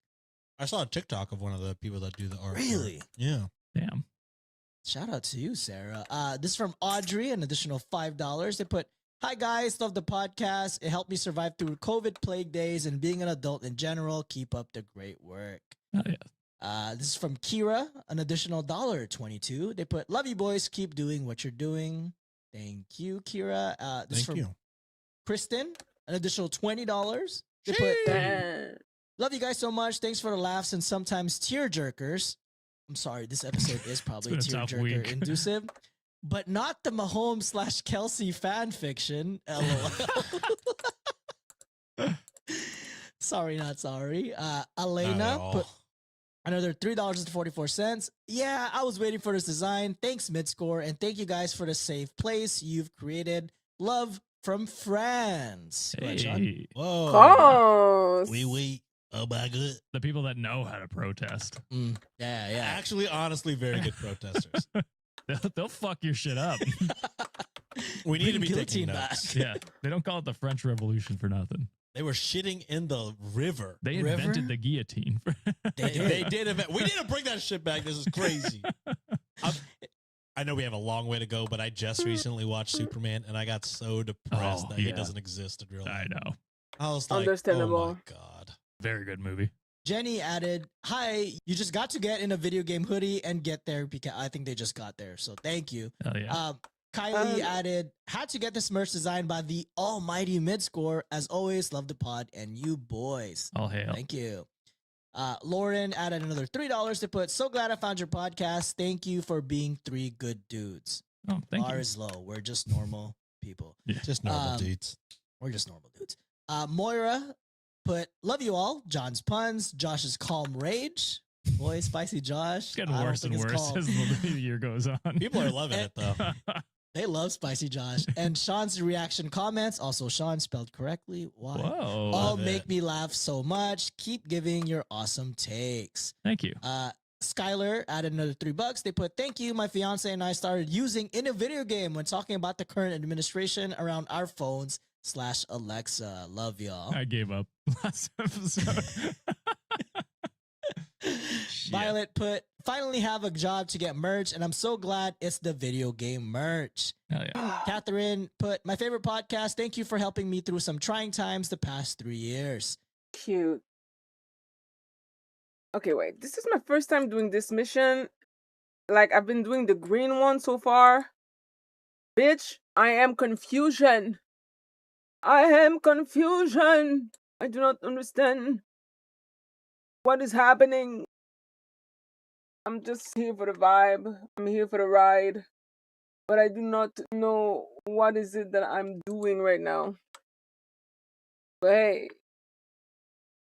S2: I saw a TikTok of one of the people that do the art.
S3: Really?
S2: Yeah.
S4: Damn.
S3: Shout out to you, Sarah. This is from Audrey, an additional $5. They put, hi guys, love the podcast. It helped me survive through COVID plague days and being an adult in general. Keep up the great work.
S4: Oh yeah.
S3: This is from Kira, an additional $1.22. They put, love you boys. Keep doing what you're doing. Thank you, Kira. This is
S2: Thank
S3: from
S2: you.
S3: Kristen, an additional $20. They put,
S1: damn.
S3: love you guys so much. Thanks for the laughs and sometimes tear jerkers. I'm sorry, this episode is probably
S4: It's been a tough
S3: tearjerker
S4: week.
S3: inducive, but not the Mahomes/Kelsey fan fiction. LOL. Sorry, not sorry.
S2: Not at
S3: Elena
S2: all.
S3: put another $3.44. Yeah, I was waiting for this design. Thanks, Midscore, and thank you guys for the safe place you've created. Love from France. Go ahead, Sean.
S4: Hey,
S2: Whoa.
S1: Close.
S2: Wait. Oh my god.
S4: the people that know how to protest,
S3: Yeah.
S2: Actually, honestly, very good protesters.
S4: they'll fuck your shit up.
S2: We need to
S3: Bring
S2: be taking
S3: guillotine back.
S2: notes.
S4: Yeah, they don't call it the French Revolution for nothing.
S2: They were shitting in the river.
S4: They
S3: River?
S4: invented the guillotine.
S3: They did.
S2: They did. We need to bring that shit back. This is crazy. I know we have a long way to go, but I just recently watched Superman, and I got so depressed
S4: Oh,
S2: that he
S4: yeah.
S2: doesn't exist in real life.
S4: I know.
S2: I was like,
S1: Understandable.
S2: oh my god.
S4: Very good movie.
S3: Jenny added, hi, you just got to get in a video game hoodie and get there because I think they just got there. So thank you.
S4: Hell yeah.
S3: Kylie added, had to get this merch designed by the almighty Midscore. As always, love the pod and you boys.
S4: All hail.
S3: Thank you. Lauren added another $3 to put, so glad I found your podcast. Thank you for being three good dudes.
S4: Oh, thank
S3: Bar
S4: you.
S3: is low. We're just normal people.
S2: Just normal
S3: Um,
S2: dudes.
S3: We're just normal dudes. Moira put, love you all. John's puns, Josh's calm rage. Boy, spicy Josh.
S4: It's getting
S3: I don't
S4: worse
S3: think
S4: and
S3: it's
S4: worse
S3: calm.
S4: as the year goes on.
S2: People are loving it though.
S3: They love spicy Josh. And Sean's reaction comments, also Sean spelled correctly. Why?
S4: Whoa.
S3: All
S2: Love it.
S3: make me laugh so much. Keep giving your awesome takes.
S4: Thank you.
S3: Skylar added another $3. They put, thank you. My fiance and I started using in a video game when talking about the current administration around our phones / Alexa. Love y'all.
S4: I gave up last episode.
S3: Violet put, finally have a job to get merch, and I'm so glad it's the video game merch.
S4: Hell yeah.
S3: Catherine put, my favorite podcast. Thank you for helping me through some trying times the past 3 years.
S1: Cute. Okay, wait. This is my first time doing this mission. Like, I've been doing the green one so far. Bitch, I am confusion. I am confusion. I do not understand what is happening. I'm just here for the vibe. I'm here for the ride. But I do not know what is it that I'm doing right now. But hey,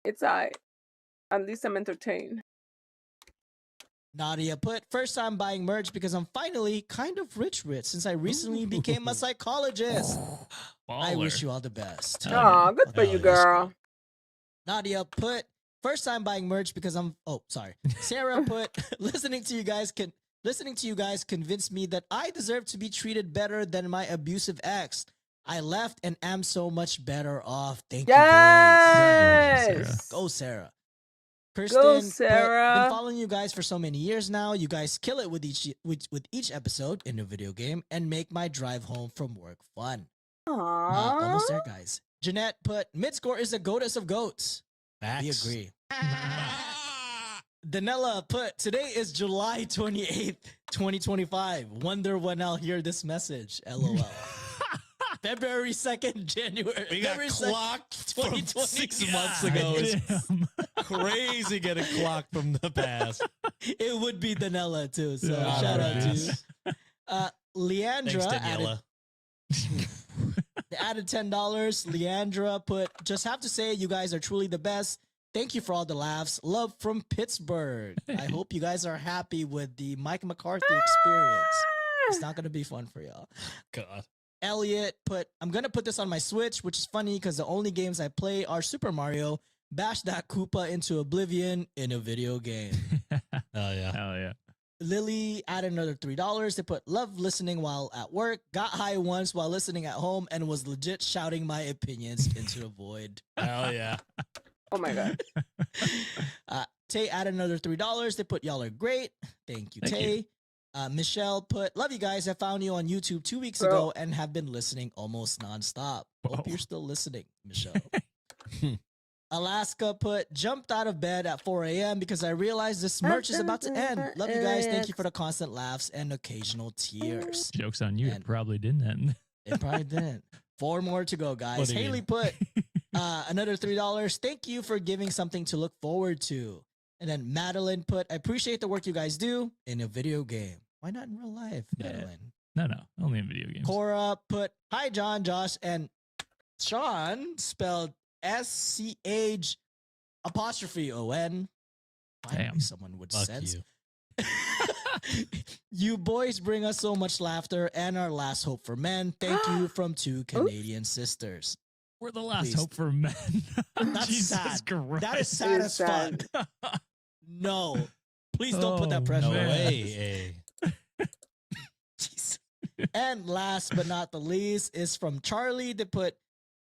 S1: it's at least I'm entertained.
S3: Nadia put, first time buying merch because I'm finally kind of rich since I recently became a psychologist. I wish you all the best.
S4: Hell
S1: Aw,
S4: yeah.
S1: good for
S2: Hell
S1: you,
S2: yeah.
S1: girl.
S3: Nadia put, first time buying merch because I'm Sarah put, listening to you guys convinced me that I deserve to be treated better than my abusive ex. I left and am so much better off. Thank you, boys.
S1: Yes.
S3: Go, Sarah.
S1: Go,
S3: Kirsten put,
S1: Sarah.
S3: been following you guys for so many years now. You guys kill it with each episode in a video game and make my drive home from work fun. Almost there, guys. Jeanette put, mid-score is the goatess of goats.
S2: Facts.
S3: We agree. Danella put, today is July 28th, 2025. Wonder when I'll hear this message. LOL. February 2nd, January.
S2: We got
S3: February 2nd,
S2: clocked from
S3: 2020.
S2: 6 months ago. It's
S4: Damn.
S2: crazy getting clocked from the past.
S3: It would be Danella too. So
S4: Yeah,
S3: shout out to
S2: right.
S3: you. Leandra
S2: Thanks, Daniela.
S3: added $10. Leandra put, just have to say you guys are truly the best. Thank you for all the laughs. Love from Pittsburgh. I hope you guys are happy with the Mike McCarthy experience. It's not going to be fun for y'all.
S2: God.
S3: Elliot put, I'm going to put this on my Switch, which is funny because the only games I play are Super Mario, bash that Koopa into oblivion in a video game.
S2: Oh, yeah.
S4: Hell yeah.
S3: Lily added another $3. They put, love listening while at work, got high once while listening at home, and was legit shouting my opinions into the void.
S2: Hell yeah.
S1: Oh my god.
S3: Tay added another $3. They put, y'all are great. Thank you, Tay. Michelle put, love you guys. I found you on YouTube 2 weeks ago and have been listening almost nonstop. Hope
S4: Whoa.
S3: you're still listening, Michelle. Alaska put, jumped out of bed at 4 a.m. because I realized this merch is about to end. Love you guys. Thank you for the constant laughs and occasional tears.
S4: Joke's on you. It
S3: And-
S4: probably didn't end.
S3: It probably didn't. 4 more to go, guys.
S2: What do you
S3: Haley
S2: mean?
S3: put another $3. Thank you for giving something to look forward to. And then Madeline put, I appreciate the work you guys do in a video game. Why not in real life,
S4: Yeah.
S3: Madeline?
S4: No, only in video games.
S3: Cora put, hi, John, Josh, and Sean, spelled SCH apostrophe ON. Finally,
S4: Damn.
S3: someone would
S2: Fuck
S3: sense.
S2: you.
S3: You boys bring us so much laughter and our last hope for men. Thank you from 2 Canadian sisters.
S4: We're the last
S3: Please.
S4: hope for men.
S3: That's
S4: Jesus
S3: sad.
S4: Christ.
S3: That is sad
S1: is
S3: as
S1: sad.
S3: fuck. No. Please don't put that
S4: Oh,
S3: pressure
S2: No
S3: on
S4: man.
S3: us.
S2: way.
S3: Jeez. And last but not the least is from Charlie to put,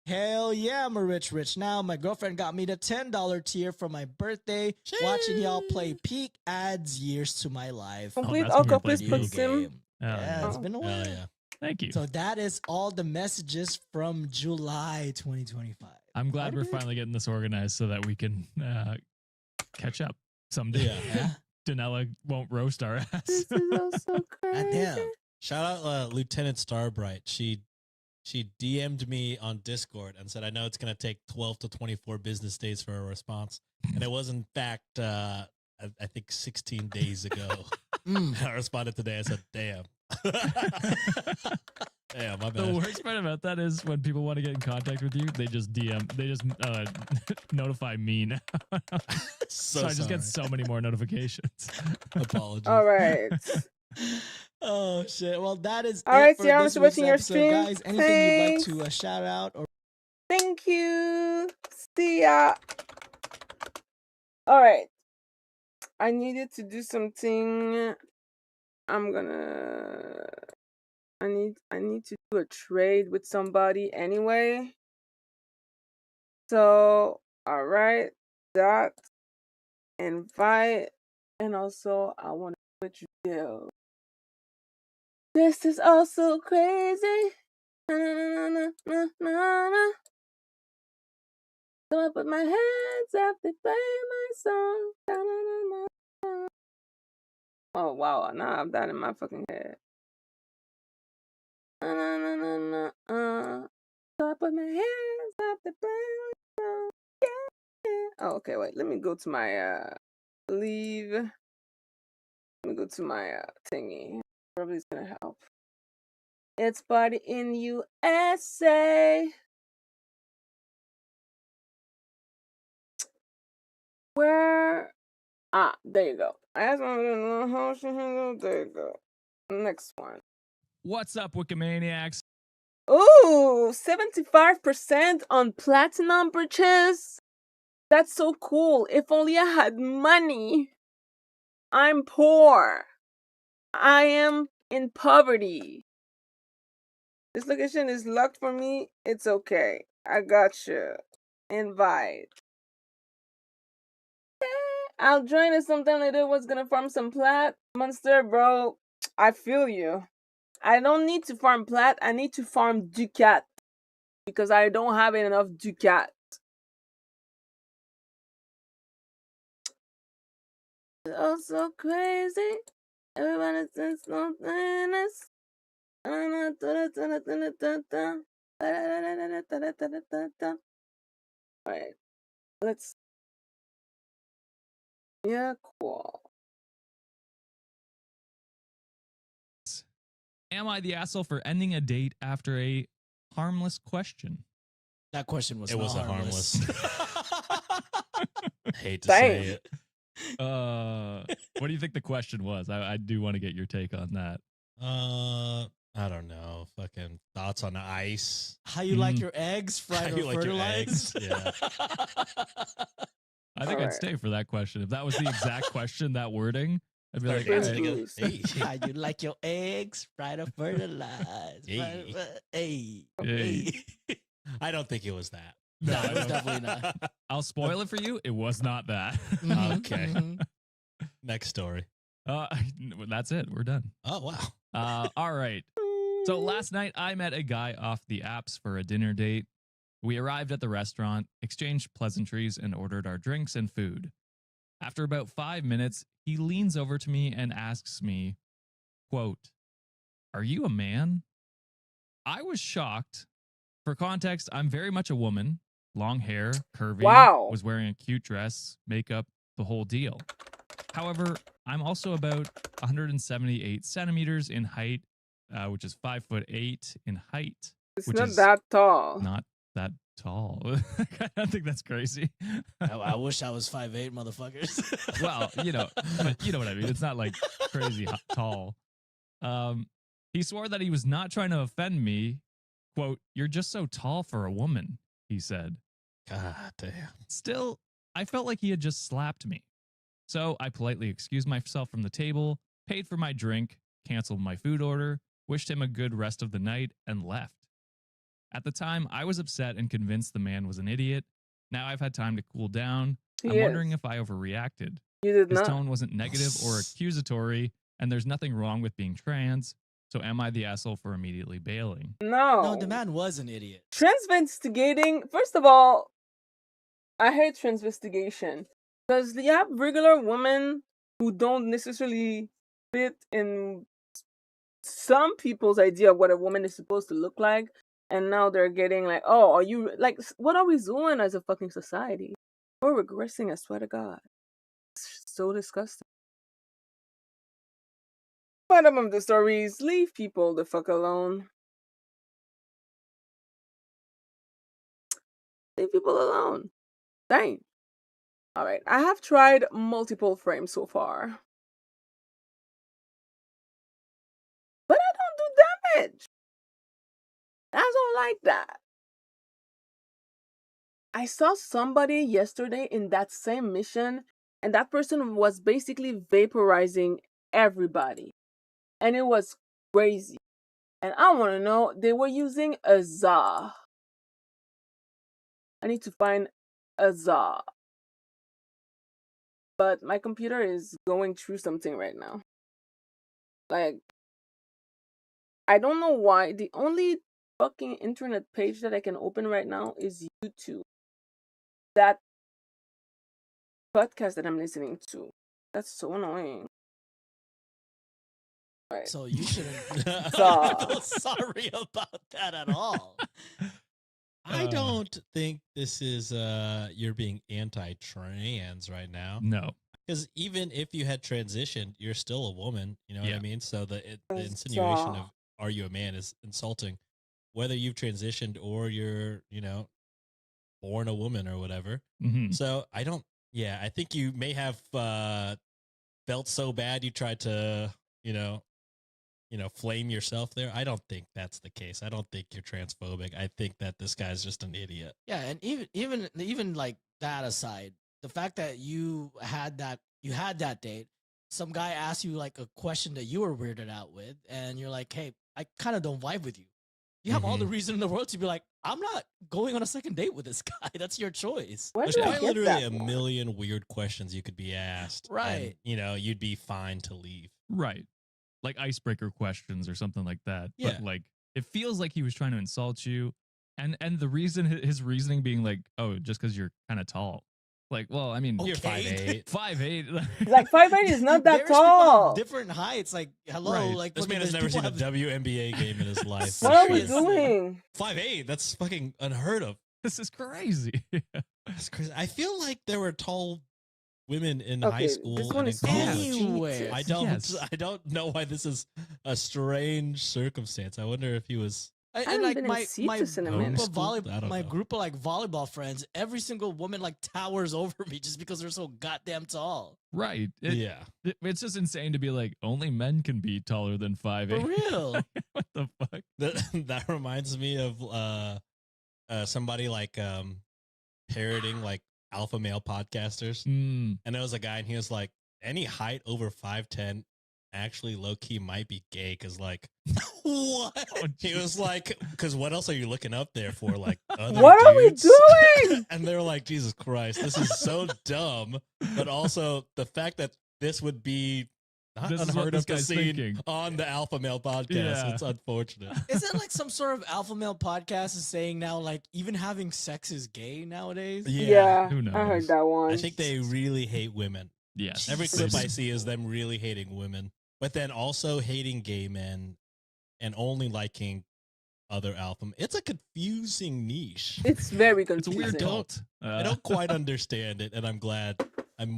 S3: hell yeah, I'm a rich now. My girlfriend got me the $10 tier for my birthday. Watching y'all play Peak adds years to my life.
S1: Complete
S4: that's when
S1: Alco,
S4: you play
S1: please
S4: video
S1: put Sim.
S4: Hell
S3: Yeah,
S4: yeah.
S3: it's been a while.
S2: Hell yeah.
S4: Thank you.
S3: So that is all the messages from July 2025.
S4: I'm glad we're
S3: Alright.
S4: finally getting this organized so that we can catch up someday.
S2: Yeah.
S3: Yeah.
S4: Danella won't roast our ass.
S1: This is also crazy.
S3: Goddamn.
S2: Shout out Lieutenant Starbright. She DM'd me on Discord and said, I know it's going to take 12 to 24 business days for a response. And it was, in fact, I think 16 days ago. I responded today. I said, damn. Damn, my
S4: The
S2: bad.
S4: worst part about that is when people want to get in contact with you, they just notify me now.
S2: So,
S4: So I just get
S2: sorry.
S4: so many more notifications.
S2: Apologies.
S1: All right.
S3: Oh shit! Well, that is
S1: All
S3: it
S1: right,
S3: for
S1: Sierra,
S3: this
S1: I'm
S3: week's
S1: watching your
S3: episode,
S1: stream.
S3: guys. Anything
S1: Thanks.
S3: you'd like to shout out or?
S1: Thank you. See ya. All right. I needed to do something. I need to do a trade with somebody anyway. So, all right, that invite, and also I want to switch deal. This is also crazy. Na, na, na, na, na, na. So I put my hands up, they play my song. Da-na-na-na-na. Oh wow, now I'm that in my fucking head. Na-na-na-na-na. So I put my hands up, they play my song. Yeah. Oh, okay, wait. Let me go to my leave. Let me go to my thingy. Probably is gonna help. It's party in USA. Where? Ah, there you go. I asked my how she handled. There you go. Next one.
S4: What's up, Wikimaniacs?
S1: Ooh, 75% on platinum purchase. That's so cool. If only I had money. I'm poor. I am in poverty. This location is locked for me. It's okay. I got you. Invite. I'll join us sometime later. What's gonna farm some plat? Monster, bro. I feel you. I don't need to farm plat. I need to farm ducat. Because I don't have enough ducat. Oh, so crazy. Everybody thinks something is. Alright. Let's. Yeah, cool.
S4: Am I the asshole for ending a date after a harmless question?
S3: That question was
S2: It
S3: not
S2: was a
S3: harmless.
S2: Hate to
S1: Damn.
S2: say it.
S4: What do you think the question was? I do want to get your take on that.
S2: I don't know. Fucking thoughts on ice.
S3: How you like
S4: Mm.
S3: your eggs
S2: How
S3: fried or
S2: you like your
S3: fertilized?
S2: eggs, yeah.
S4: I think I'd
S1: Alright.
S4: stay for that question. If that was the exact question, that wording, I'd be
S2: Start
S4: like,
S1: Prince
S4: all right.
S2: dancing.
S1: Blues.
S2: Hey.
S3: How you like your eggs fried or fertilized?
S2: Hey.
S3: Hey.
S4: Hey.
S2: I don't think it was that.
S3: No, it was definitely not.
S4: I'll spoil it for you. It was not that.
S3: Mhm,
S2: Okay.
S3: mhm.
S2: Next story.
S4: That's it. We're done.
S2: Oh wow.
S4: All right. So last night I met a guy off the apps for a dinner date. We arrived at the restaurant, exchanged pleasantries, and ordered our drinks and food. After about 5 minutes, he leans over to me and asks me, quote, "Are you a man?" I was shocked. For context, I'm very much a woman. Long hair, curvy,
S1: Wow.
S4: was wearing a cute dress, makeup, the whole deal. However, I'm also about 178 centimeters in height, which is 5'8" in height,
S1: It's
S4: which
S1: not
S4: is
S1: that tall.
S4: not that tall. I don't think that's crazy.
S3: I wish I was 5'8", motherfuckers.
S4: Well, but you know what I mean. It's not like crazy tall. He swore that he was not trying to offend me. Quote, "You're just so tall for a woman," he said.
S2: God damn.
S4: Still, I felt like he had just slapped me. So I politely excused myself from the table, paid for my drink, canceled my food order, wished him a good rest of the night, and left. At the time, I was upset and convinced the man was an idiot. Now I've had time to cool down.
S1: He
S4: I'm wondering
S1: is.
S4: if I overreacted.
S1: You did
S4: His
S1: not.
S4: tone wasn't negative or accusatory, and there's nothing wrong with being trans. So am I the asshole for immediately bailing?
S1: No.
S3: No, the man was an idiot.
S1: Transvestigating. First of all, I hate transvestigation because you have regular women who don't necessarily fit in some people's idea of what a woman is supposed to look like, and now they're getting like, oh, are you like, what are we doing as a fucking society? We're regressing. I swear to God, it's so disgusting. Bottom of the stories: leave people the fuck alone. Leave people alone. Dang. All right, I have tried multiple frames so far, but I don't do damage. I don't like that. I saw somebody yesterday in that same mission, and that person was basically vaporizing everybody, and it was crazy. And I want to know, they were using a za. I need to find a za. But my computer is going through something right now. Like, I don't know why. The only fucking internet page that I can open right now is YouTube. that podcast that I'm listening to. That's so annoying. Right.
S3: So you shouldn't
S1: So-
S3: feel sorry about that at all.
S2: I don't think this is you're being anti-trans right now.
S4: No.
S2: Because even if you had transitioned, you're still a woman. You know what I
S4: Yeah.
S2: mean? So the
S1: That's
S2: insinuation
S1: all.
S2: of "are you a man" is insulting, whether you've transitioned or you're born a woman or whatever.
S4: Hmm.
S2: So I don't. Yeah, I think you may have felt so bad you tried to flame yourself there. I don't think that's the case. I don't think you're transphobic. I think that this guy's just an idiot.
S3: Yeah, and even like that aside, the fact that you had that date, some guy asked you like a question that you were weirded out with, and you're like, "Hey, I kind of don't vibe with you." You have all the reason in the world to be like, "I'm not going on a second date with this guy." That's your choice.
S1: Where
S2: There's
S1: did I
S2: quite
S1: get
S2: literally
S1: that
S2: a
S1: from?
S2: million weird questions you could be asked.
S3: Right.
S2: And, you'd be fine to leave.
S4: Right. Like icebreaker questions or something like that.
S2: Yeah.
S4: But like it feels like he was trying to insult you. And the reason his reasoning being like, oh, just because you're kind of tall. Like, well, I mean,
S2: You're
S3: Okay.
S2: 5'8".
S4: 5'8".
S1: Like 5'8" is not that
S3: There's people of
S1: tall.
S3: different heights. Like, hello,
S4: Right.
S3: like
S2: This
S3: fucking
S2: man has
S3: there's
S2: never
S3: people
S2: seen a
S3: have-
S2: WNBA game in his life.
S1: What are we
S3: Seriously.
S1: doing?
S2: 5'8"? That's fucking unheard of.
S4: This is crazy.
S2: That's crazy. I feel like there were tall women in high
S1: Okay,
S2: school
S1: this
S2: and
S1: one
S2: in
S1: is
S2: college.
S3: Anywhere.
S2: I don't.
S4: Yes.
S2: I don't know why this is a strange circumstance. I wonder if he was.
S3: And
S1: haven't
S3: like
S1: been in
S3: my
S1: Cetus in a
S3: group
S1: minute.
S3: of
S2: I don't
S3: my
S2: know.
S3: group of like volleyball friends, every single woman like towers over me just because they're so goddamn tall.
S4: Right.
S2: Yeah.
S4: It's just insane to be like, only men can be taller than 5'8".
S3: For real.
S4: What the fuck?
S2: That reminds me of somebody like parroting like alpha male podcasters.
S4: Mm.
S2: And there was a guy, and he was like, any height over 5'10" actually low key might be gay, because like
S3: What?
S4: Oh,
S2: he was like, because what else are you looking up there for? Like, other
S1: What are we
S2: dudes?
S1: doing?
S2: And they were like, Jesus Christ, this is so dumb. But also the fact that this would be not
S4: This is what
S2: unheard
S4: this
S2: of to
S4: guy's
S2: see
S4: thinking.
S2: on the Alpha Male podcast.
S4: Yeah.
S2: It's unfortunate.
S3: Is it like some sort of alpha male podcast is saying now like even having sex is gay nowadays?
S1: Yeah,
S4: who
S1: I heard
S4: knows?
S1: that one.
S2: I think they really hate women.
S4: Yes.
S2: Every
S3: Jesus
S2: clip I
S3: Christ.
S2: see is them really hating women, but then also hating gay men and only liking other alpha. It's a confusing niche.
S1: It's very
S4: It's a
S1: confusing.
S4: weird
S2: don't-
S4: cult.
S2: I don't quite understand it, and I'm glad. I'm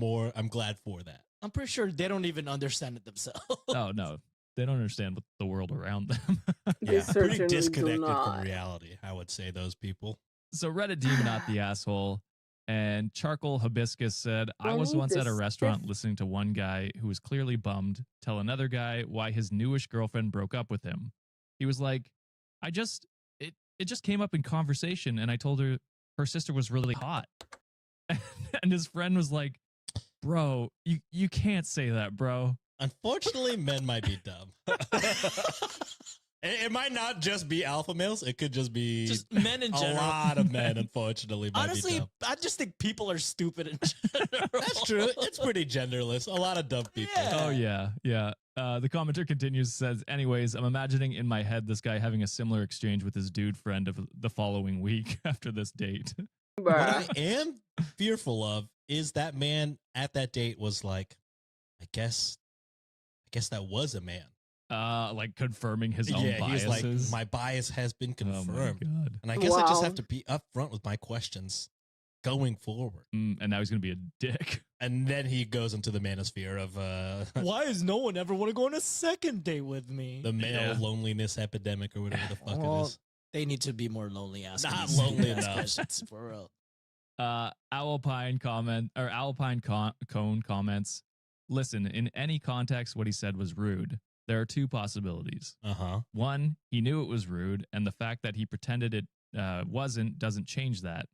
S2: glad for that.
S3: I'm pretty sure they don't even understand it themselves.
S4: Oh, no. They don't understand what the world around them.
S1: They
S2: Yeah, pretty
S1: certainly do
S2: disconnected from
S1: not.
S2: reality. I would say those people.
S4: So Reddit demon not the asshole. And Charcoal Hibiscus said, I was
S1: Don't
S4: once at a
S1: this-
S4: restaurant listening to one guy who was clearly bummed tell another guy why his newish girlfriend broke up with him. He was like, it just came up in conversation and I told her her sister was really hot. And his friend was like, bro, you can't say that, bro.
S2: Unfortunately, men might be dumb. It might not just be alpha males. It could just be
S3: Just men in
S2: a
S3: general.
S2: lot of men. Unfortunately, might be
S3: Honestly,
S2: dumb.
S3: I just think people are stupid in general.
S2: That's true. It's pretty genderless. A lot of dumb people.
S3: Yeah.
S4: Oh yeah, yeah. The commenter continues, says, anyways, I'm imagining in my head this guy having a similar exchange with his dude friend of the following week after this date.
S2: What
S1: Bruh.
S2: I am fearful of is that man at that date was like, I guess that was a man.
S4: Like confirming his own
S2: Yeah, he's like,
S4: biases.
S2: my bias has been
S4: Oh my
S2: confirmed.
S4: god.
S2: And I guess I just
S1: Wow.
S2: have to be upfront with my questions going forward.
S4: And now he's gonna be a dick.
S2: And then he goes into the manosphere of
S3: Why does no one ever want to go on a second date with me?
S2: the male
S4: Yeah.
S2: loneliness epidemic or whatever the fuck
S3: Well,
S2: it is.
S3: They need to be more lonely asking
S2: Not
S3: these
S2: lonely
S3: stupid-ass
S2: enough.
S3: questions, for real.
S4: Alpine Cone comments. Listen, in any context, what he said was rude. There are two possibilities.
S2: Uh-huh.
S4: One, he knew it was rude, and the fact that he pretended it wasn't doesn't change that.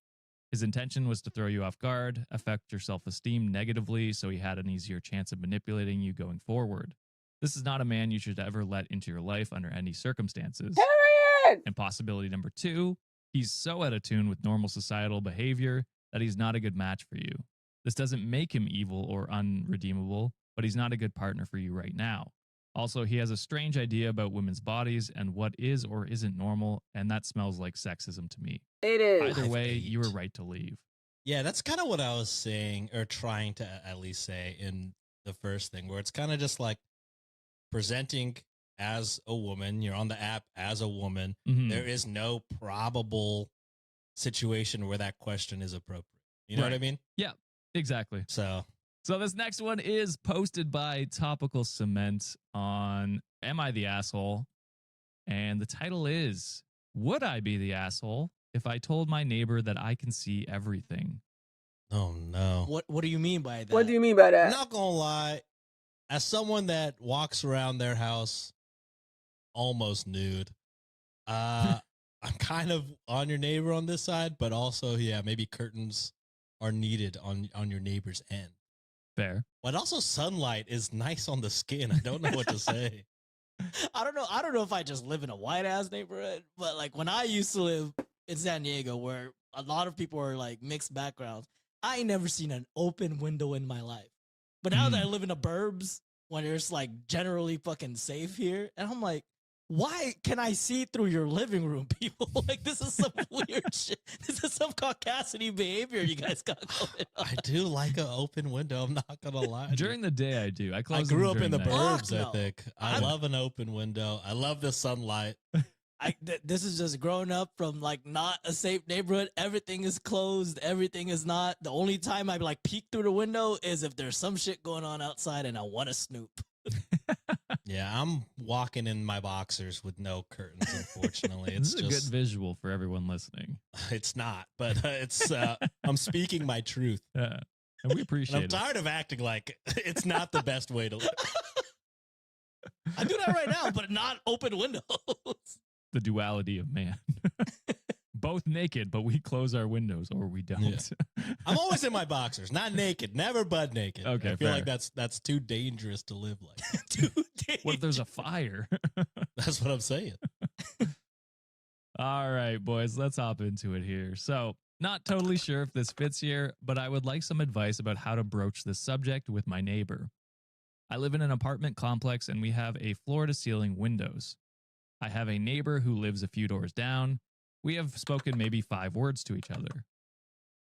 S4: His intention was to throw you off guard, affect your self-esteem negatively, so he had an easier chance of manipulating you going forward. This is not a man you should ever let into your life under any circumstances.
S1: Period.
S4: And possibility number two, he's so out of tune with normal societal behavior that he's not a good match for you. This doesn't make him evil or unredeemable, but he's not a good partner for you right now. Also, he has a strange idea about women's bodies and what is or isn't normal, and that smells like sexism to me.
S1: It is.
S4: Either way,
S2: 5'8".
S4: you were right to leave.
S2: Yeah, that's kind of what I was saying or trying to at least say in the first thing, where it's kind of just like presenting as a woman. You're on the app as a woman.
S4: Mhm.
S2: There is no probable situation where that question is appropriate. You know what I
S4: Right.
S2: mean?
S4: Yeah, exactly.
S2: So
S4: So this next one is posted by Topical Cement on Am I the Asshole? And the title is Would I be the asshole if I told my neighbor that I can see everything?
S2: oh no.
S3: What do you mean by that?
S1: What do you mean by
S2: I'm
S1: that?
S2: not gonna lie. As someone that walks around their house almost nude, I'm kind of on your neighbor on this side, but also, yeah, maybe curtains are needed on your neighbor's end.
S4: Fair.
S2: But also, sunlight is nice on the skin. I don't know what to say.
S3: I don't know. I don't know if I just live in a white ass neighborhood, but like when I used to live in San Diego, where a lot of people are like mixed backgrounds, I ain't never seen an open window in my life. But now that I live in the burbs, when it's like generally fucking safe here, and I'm like, why can I see through your living room, people? Like this is some weird shit. This is some caucasity behavior you guys got going on.
S2: I do like an open window. I'm not gonna lie.
S4: During the day, I do. I
S2: I
S4: close
S2: grew
S4: them
S2: up in the
S4: during night.
S2: burbs.
S3: Fuck
S2: I
S3: no.
S2: think I love an open window. I love the sunlight.
S3: This is just growing up from like not a safe neighborhood. Everything is closed. Everything is not. The only time I like peek through the window is if there's some shit going on outside and I want to snoop.
S2: Yeah, I'm walking in my boxers with no curtains. Unfortunately,
S4: This
S2: it's
S4: is a good
S2: just
S4: visual for everyone listening.
S2: it's not. But it's I'm speaking my truth.
S4: Yeah. And we
S2: And
S4: appreciate
S2: I'm
S4: it.
S2: tired of acting like it's not the best way to live.
S3: I do that right now, but not open windows.
S4: The duality of man. Both naked, but we close our windows or we don't.
S2: Yeah. I'm always in my boxers, not naked, never butt naked.
S4: Okay,
S2: I feel like
S4: fair.
S2: that's too dangerous to live like.
S3: Dude,
S4: What if there's a fire?
S2: That's what I'm saying.
S4: All right, boys, let's hop into it here. So, not totally sure if this fits here, but I would like some advice about how to broach this subject with my neighbor. I live in an apartment complex and we have a floor to ceiling windows. I have a neighbor who lives a few doors down. We have spoken maybe 5 words to each other.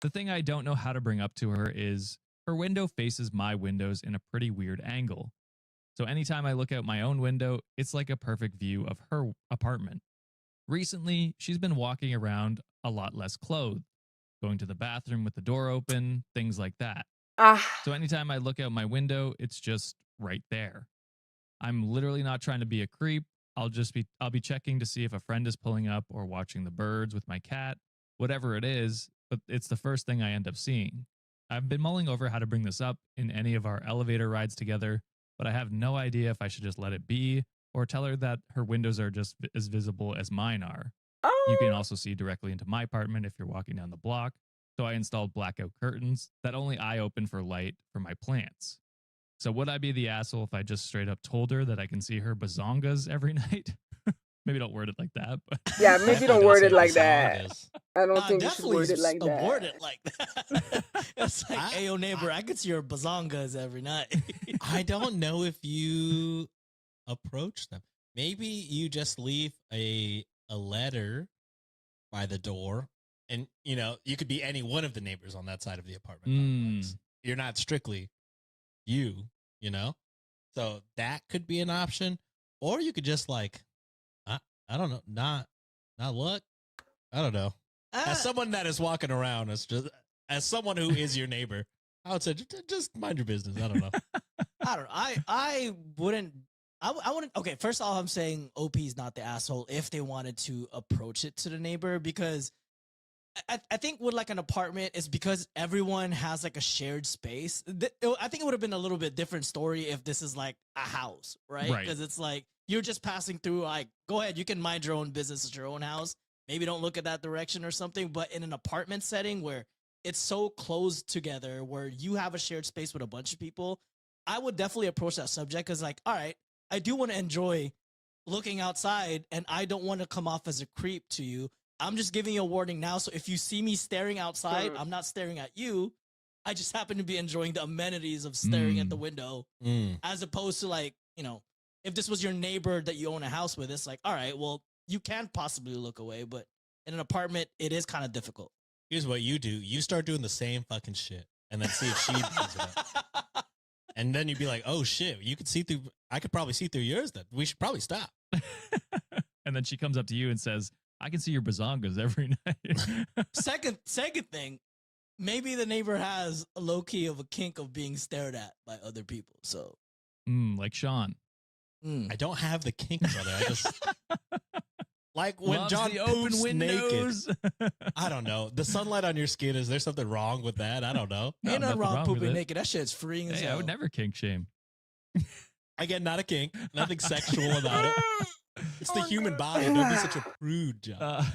S4: The thing I don't know how to bring up to her is her window faces my windows in a pretty weird angle. So anytime I look out my own window, it's like a perfect view of her apartment. Recently, she's been walking around a lot less clothed, going to the bathroom with the door open, things like that.
S1: Ah,
S4: So anytime I look out my window, it's just right there. I'm literally not trying to be a creep. I'll be checking to see if a friend is pulling up or watching the birds with my cat, whatever it is, but it's the first thing I end up seeing. I've been mulling over how to bring this up in any of our elevator rides together, but I have no idea if I should just let it be or tell her that her windows are just as visible as mine are. You can
S1: oh,
S4: also see directly into my apartment if you're walking down the block. So I installed blackout curtains that only I open for light for my plants. So would I be the asshole if I just straight up told her that I can see her bazongas every night? Maybe don't word it like that, but
S1: yeah. Maybe
S2: Definitely
S1: don't word
S2: say
S1: it like
S2: bazongas.
S1: that. I don't think you should
S3: definitely
S1: word it like that.
S3: word it like that. It's like,
S2: I-
S3: hey, yo, neighbor, I could see your bazongas every night.
S2: I don't know if you approach them. Maybe you just leave a letter by the door, and you could be any one of the neighbors on that side of the apartment complex. You're not strictly you know. So that could be an option, or you could just like, I don't know, not look. I don't know.
S3: Ah,
S2: As someone that is walking around, as someone who is your neighbor, I would say just mind your business. I don't know.
S3: I don't know. I wouldn't. I wouldn't. Okay, first off, I'm saying OP is not the asshole if they wanted to approach it to the neighbor, because I think with like an apartment, it's because everyone has like a shared space. I think it would have been a little bit different story if this is like a house, right?
S4: Right.
S3: Because it's like you're just passing through. Like, go ahead, you can mind your own business at your own house. Maybe don't look at that direction or something. But in an apartment setting where it's so close together, where you have a shared space with a bunch of people, I would definitely approach that subject as like, all right, I do want to enjoy looking outside, and I don't want to come off as a creep to you. I'm just giving you a warning now. So if you see me staring outside, I'm not staring at you. I just happen to be enjoying the amenities of staring at the window, as opposed to like, if this was your neighbor that you own a house with, it's like, all right, well, you can possibly look away, but in an apartment, it is kind of difficult.
S2: Here's what you do. You start doing the same fucking shit and then see if she brings it up. And then you'd be like, oh shit, you could see through, I could probably see through yours then. We should probably stop.
S4: And then she comes up to you and says, I can see your bazongas every night.
S3: Second thing, maybe the neighbor has a low key of a kink of being stared at by other people. So,
S4: Like Sean.
S2: I don't have the kink, brother. I just like when
S4: Loves
S2: John
S4: the open
S2: poops
S4: windows.
S2: naked. I don't know. The sunlight on your skin, is there something wrong with that? I don't know.
S4: No,
S3: ain't nothing
S4: nothing
S3: wrong
S4: wrong with
S3: pooping
S4: it.
S3: naked. That shit's freeing as
S4: Hey, I
S3: hell.
S4: would never kink shame.
S2: Again, not a kink. Nothing sexual about it. It's the human body. Don't be such a prude, John.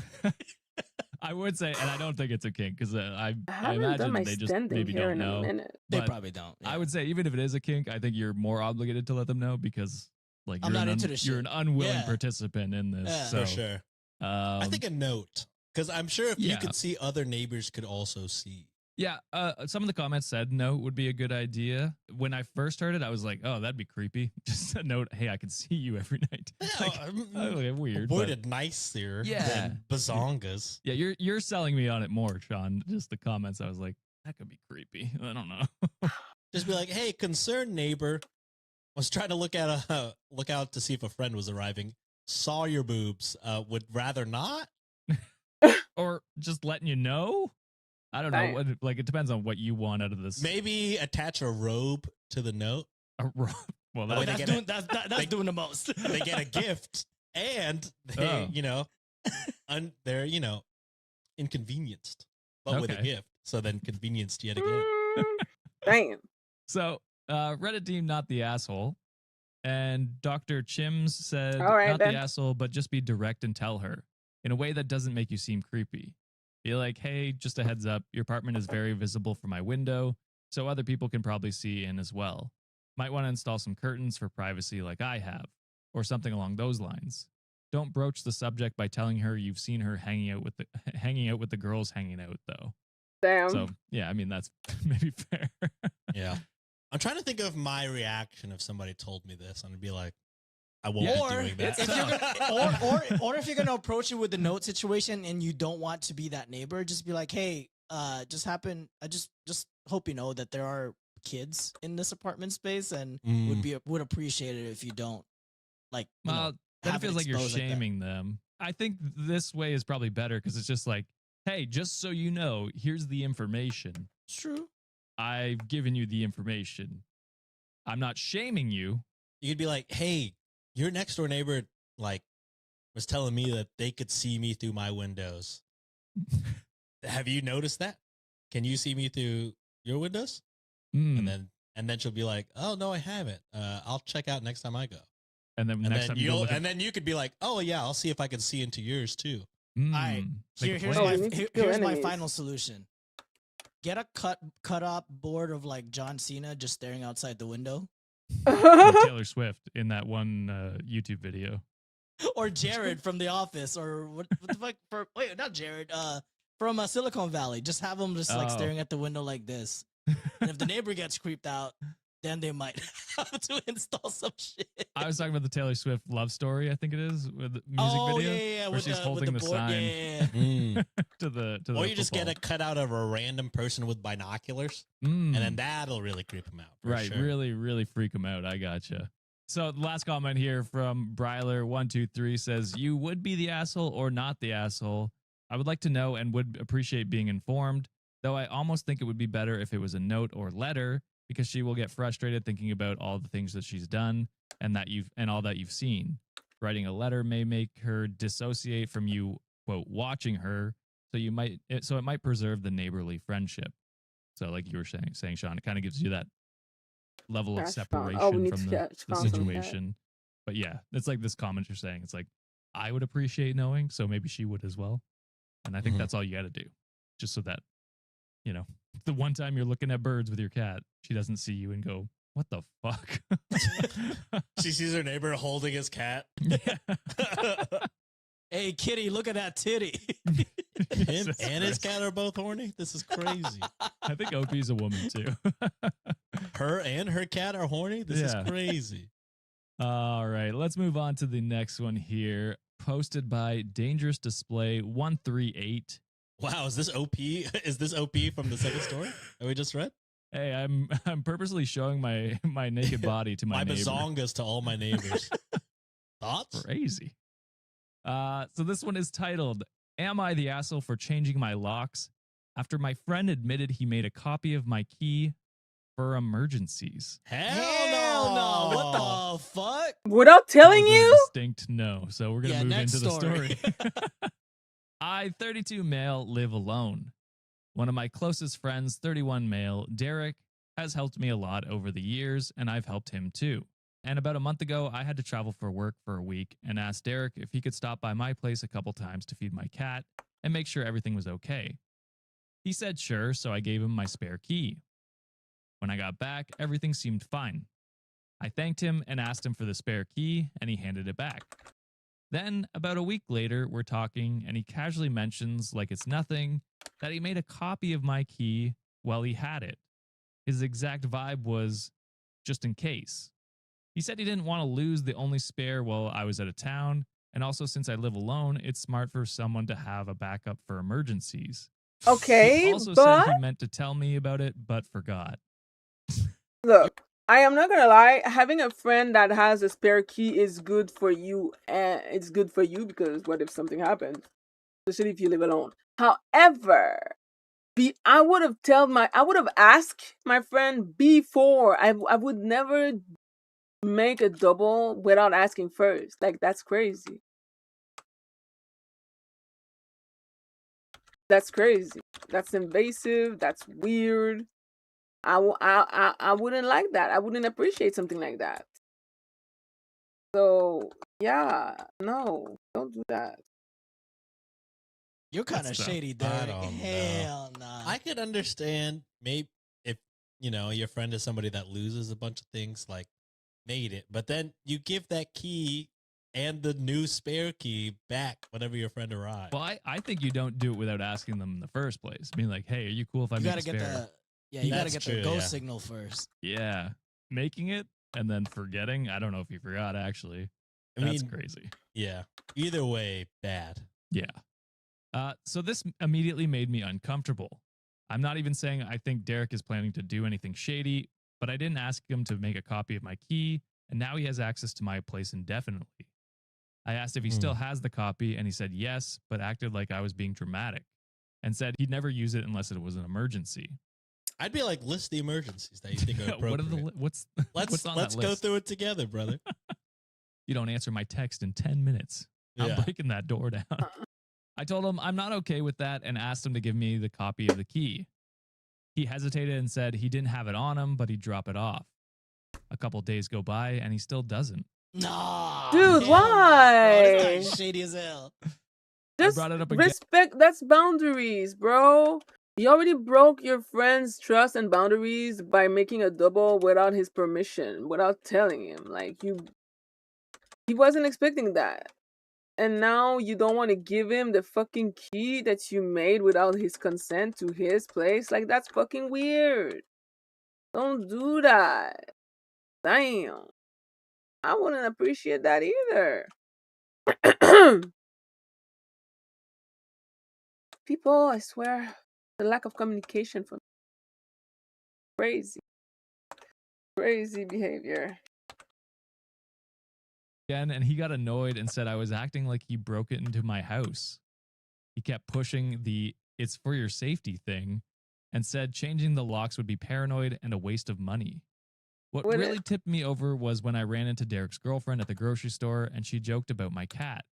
S4: I would say, and I don't think it's a kink because I
S1: haven't done
S4: imagine
S1: my
S4: they just
S1: standing
S4: maybe
S1: here
S4: don't
S1: in a
S4: know.
S1: minute.
S3: They
S4: But
S3: probably don't.
S4: I would say even if it is a kink, I think you're more obligated to let them know because like
S3: I'm
S4: you're
S3: not
S4: an
S3: into this
S4: you're
S3: shit.
S4: an unwilling
S3: Yeah.
S4: participant in this.
S3: Yeah.
S4: So
S2: For sure. I think a note. Because I'm sure if you
S4: Yeah.
S2: could see, other neighbors could also see.
S4: yeah, some of the comments said note would be a good idea. When I first heard it, I was like, oh, that'd be creepy. Just a note, hey, I can see you every night. Like, okay, weird. but-
S2: Worded nicer
S4: Yeah.
S2: than bazongas.
S4: Yeah, you're selling me on it more, Sean. Just the comments, I was like, that could be creepy. I don't know.
S2: Just be like, hey, concerned neighbor was trying to look out to see if a friend was arriving. Saw your boobs. Would rather not.
S4: Or just letting you know. I don't know.
S1: Right.
S4: What, like, it depends on what you want out of this.
S2: Maybe attach a robe to the note.
S4: Well,
S2: Oh,
S4: that,
S2: they
S3: that's
S2: get
S3: doing that's
S2: they-
S3: doing the most.
S2: They get a gift, and they,
S4: Oh.
S2: they're inconvenienced, but with a
S4: Okay.
S2: gift. So then convenienced yet again.
S1: Damn.
S4: so Reddit deemed not the asshole. And Dr. Chims said,
S1: All right,
S4: not
S1: then.
S4: the asshole, but just be direct and tell her in a way that doesn't make you seem creepy. Be like, hey, just a heads up, your apartment is very visible from my window, so other people can probably see in as well. Might want to install some curtains for privacy like I have, or something along those lines. Don't broach the subject by telling her you've seen her hanging out with the girls hanging out though.
S1: Damn.
S4: So yeah, I mean that's maybe fair.
S2: Yeah. I'm trying to think of my reaction if somebody told me this. I'm gonna be like, I won't
S3: Or
S2: be doing that.
S3: if you're gonna, or if you're gonna approach it with the note situation and you don't want to be that neighbor, just be like, hey, I just hope you know that there are kids in this apartment space and would appreciate it if you don't like.
S4: Well, then it
S3: have it
S4: feels like you're
S3: exposed like that.
S4: shaming them. I think this way is probably better because it's just like, hey, just so you know, here's the information.
S3: It's true.
S4: I've given you the information. I'm not shaming you.
S2: You could be like, hey, your next door neighbor was telling me that they could see me through my windows. Have you noticed that? Can you see me through your windows?
S4: Mm.
S2: And then she'll be like, oh no, I haven't. I'll check out next time I go.
S4: And then next time you go look at,
S2: and then you could be like, oh yeah, I'll see if I can see into yours too.
S4: mm,
S3: All right.
S4: make a
S3: Here's
S1: Oh,
S4: plan.
S1: we need to kill
S3: here's my
S1: enemies.
S3: final solution. Get a cut up board of like John Cena just staring outside the window,
S4: Or Taylor Swift in that one YouTube video.
S3: or Jared from The Office, or what the fuck? Wait, not Jared. From Silicon Valley. Just have him just like
S4: Oh.
S3: staring at the window like this. And if the neighbor gets creeped out, then they might have to install some shit.
S4: I was talking about the Taylor Swift love story, I think it is, with the music video.
S3: Yeah,
S4: where
S3: with
S4: she's
S3: the,
S4: holding
S3: with
S4: the
S3: board.
S4: sign.
S3: Yeah.
S4: to the
S2: Or you just get
S4: football.
S2: a cutout of a random person with binoculars,
S4: Mm.
S2: and then that'll really creep them out. for
S4: Right,
S2: sure.
S4: really, really freak them out. I gotcha. So the last comment here from Bryler123 says, you would be the asshole or not the asshole. I would like to know and would appreciate being informed, though I almost think it would be better if it was a note or letter, because she will get frustrated thinking about all the things that she's done and all that you've seen. Writing a letter may make her dissociate from you, quote, watching her, so it might preserve the neighborly friendship. So like you were saying, Sean, it kind of gives you that level of
S1: That's fine.
S4: separation
S1: Oh, we need
S4: from
S1: to
S4: the
S1: catch from that.
S4: situation. But yeah, it's like this comment you're saying. It's like, I would appreciate knowing, so maybe she would as well. And I think
S2: Mhm.
S4: that's all you got to do. Just so that, the one time you're looking at birds with your cat, she doesn't see you and go, what the fuck?
S2: She sees her neighbor holding his cat.
S3: Hey, kitty, look at that titty.
S2: Him and his cat are both horny. This is crazy.
S4: I think Opie's a woman too.
S2: Her and her cat are horny. This
S4: Yeah.
S2: is crazy.
S4: All right, let's move on to the next one here. Posted by Dangerous Display 138.
S2: Wow, is this OP? Is this OP from the second story that we just read?
S4: Hey, I'm purposely showing my naked body to my neighbor.
S2: bazongas to all my neighbors. Thoughts?
S4: Crazy. So this one is titled, Am I the Asshole for Changing My Locks? After my friend admitted he made a copy of my key for emergencies.
S2: Hell no!
S3: What the fuck?
S1: Without telling
S4: That was a
S1: you?
S4: distinct no. So we're gonna
S3: Yeah,
S4: move
S3: next
S4: into the
S3: story.
S4: story. I, 32 male, live alone. One of my closest friends, 31 male, Derek, has helped me a lot over the years, and I've helped him too. And about a month ago, I had to travel for work for a week and asked Derek if he could stop by my place a couple times to feed my cat and make sure everything was okay. He said sure, so I gave him my spare key. When I got back, everything seemed fine. I thanked him and asked him for the spare key, and he handed it back. Then, about a week later, we're talking, and he casually mentions, like it's nothing, that he made a copy of my key while he had it. His exact vibe was, just in case. He said he didn't want to lose the only spare while I was out of town, and also since I live alone, it's smart for someone to have a backup for emergencies.
S1: Okay,
S4: He also
S1: but
S4: said he meant to tell me about it, but forgot.
S1: look, I am not gonna lie. Having a friend that has a spare key is good for you, and it's good for you because what if something happens, especially if you live alone. However, I would have asked my friend before. I would never make a double without asking first. Like that's crazy. That's crazy. That's invasive. That's weird. I wouldn't like that. I wouldn't appreciate something like that. So yeah, no, don't do that.
S3: You're kind of
S4: That's tough.
S3: shady,
S2: I
S3: Derek.
S2: don't know.
S3: Hell nah.
S2: I could understand maybe if your friend is somebody that loses a bunch of things, like made it, but then you give that key and the new spare key back whenever your friend arrives.
S4: Well, I think you don't do it without asking them in the first place. Being like, hey, are you cool if I
S3: You
S4: make
S3: gotta
S4: a
S3: get
S4: spare?
S3: you gotta
S2: That's
S3: get
S2: true,
S3: the go
S2: yeah.
S3: signal first.
S4: Yeah. Making it and then forgetting. I don't know if you forgot, actually.
S2: I
S4: That's
S2: mean,
S4: crazy.
S2: yeah. Either way, bad.
S4: Yeah. So this immediately made me uncomfortable. I'm not even saying I think Derek is planning to do anything shady, but I didn't ask him to make a copy of my key, and now he has access to my place indefinitely. I asked if he still has the copy, and he said yes, but acted like I was being dramatic and said he'd never use it unless it was an emergency.
S2: I'd be like, list the emergencies that you think are appropriate.
S4: What are the what's
S2: let's
S4: on
S2: let's
S4: that
S2: go
S4: list?
S2: through it together, brother.
S4: You don't answer my text in 10 minutes. I'm
S2: Yeah.
S4: breaking that door down. I told him I'm not okay with that and asked him to give me the copy of the key. He hesitated and said he didn't have it on him, but he'd drop it off. A couple days go by and he still doesn't.
S3: Nah,
S1: Dude,
S3: hell nah, bro. This
S1: why?
S3: guy's shady as hell.
S1: Just
S4: brought it up again.
S1: respect. That's boundaries, bro. You already broke your friend's trust and boundaries by making a double without his permission, without telling him. Like he wasn't expecting that. And now you don't want to give him the fucking key that you made without his consent to his place? Like, that's fucking weird. Don't do that. Damn. I wouldn't appreciate that either. People, I swear, the lack of communication from crazy. Crazy behavior.
S4: Again, and he got annoyed and said I was acting like he broke it into my house. He kept pushing the "it's for your safety" thing and said changing the locks would be paranoid and a waste of money. What
S1: Would
S4: really
S1: it?
S4: tipped me over was when I ran into Derek's girlfriend at the grocery store and she joked about my cat.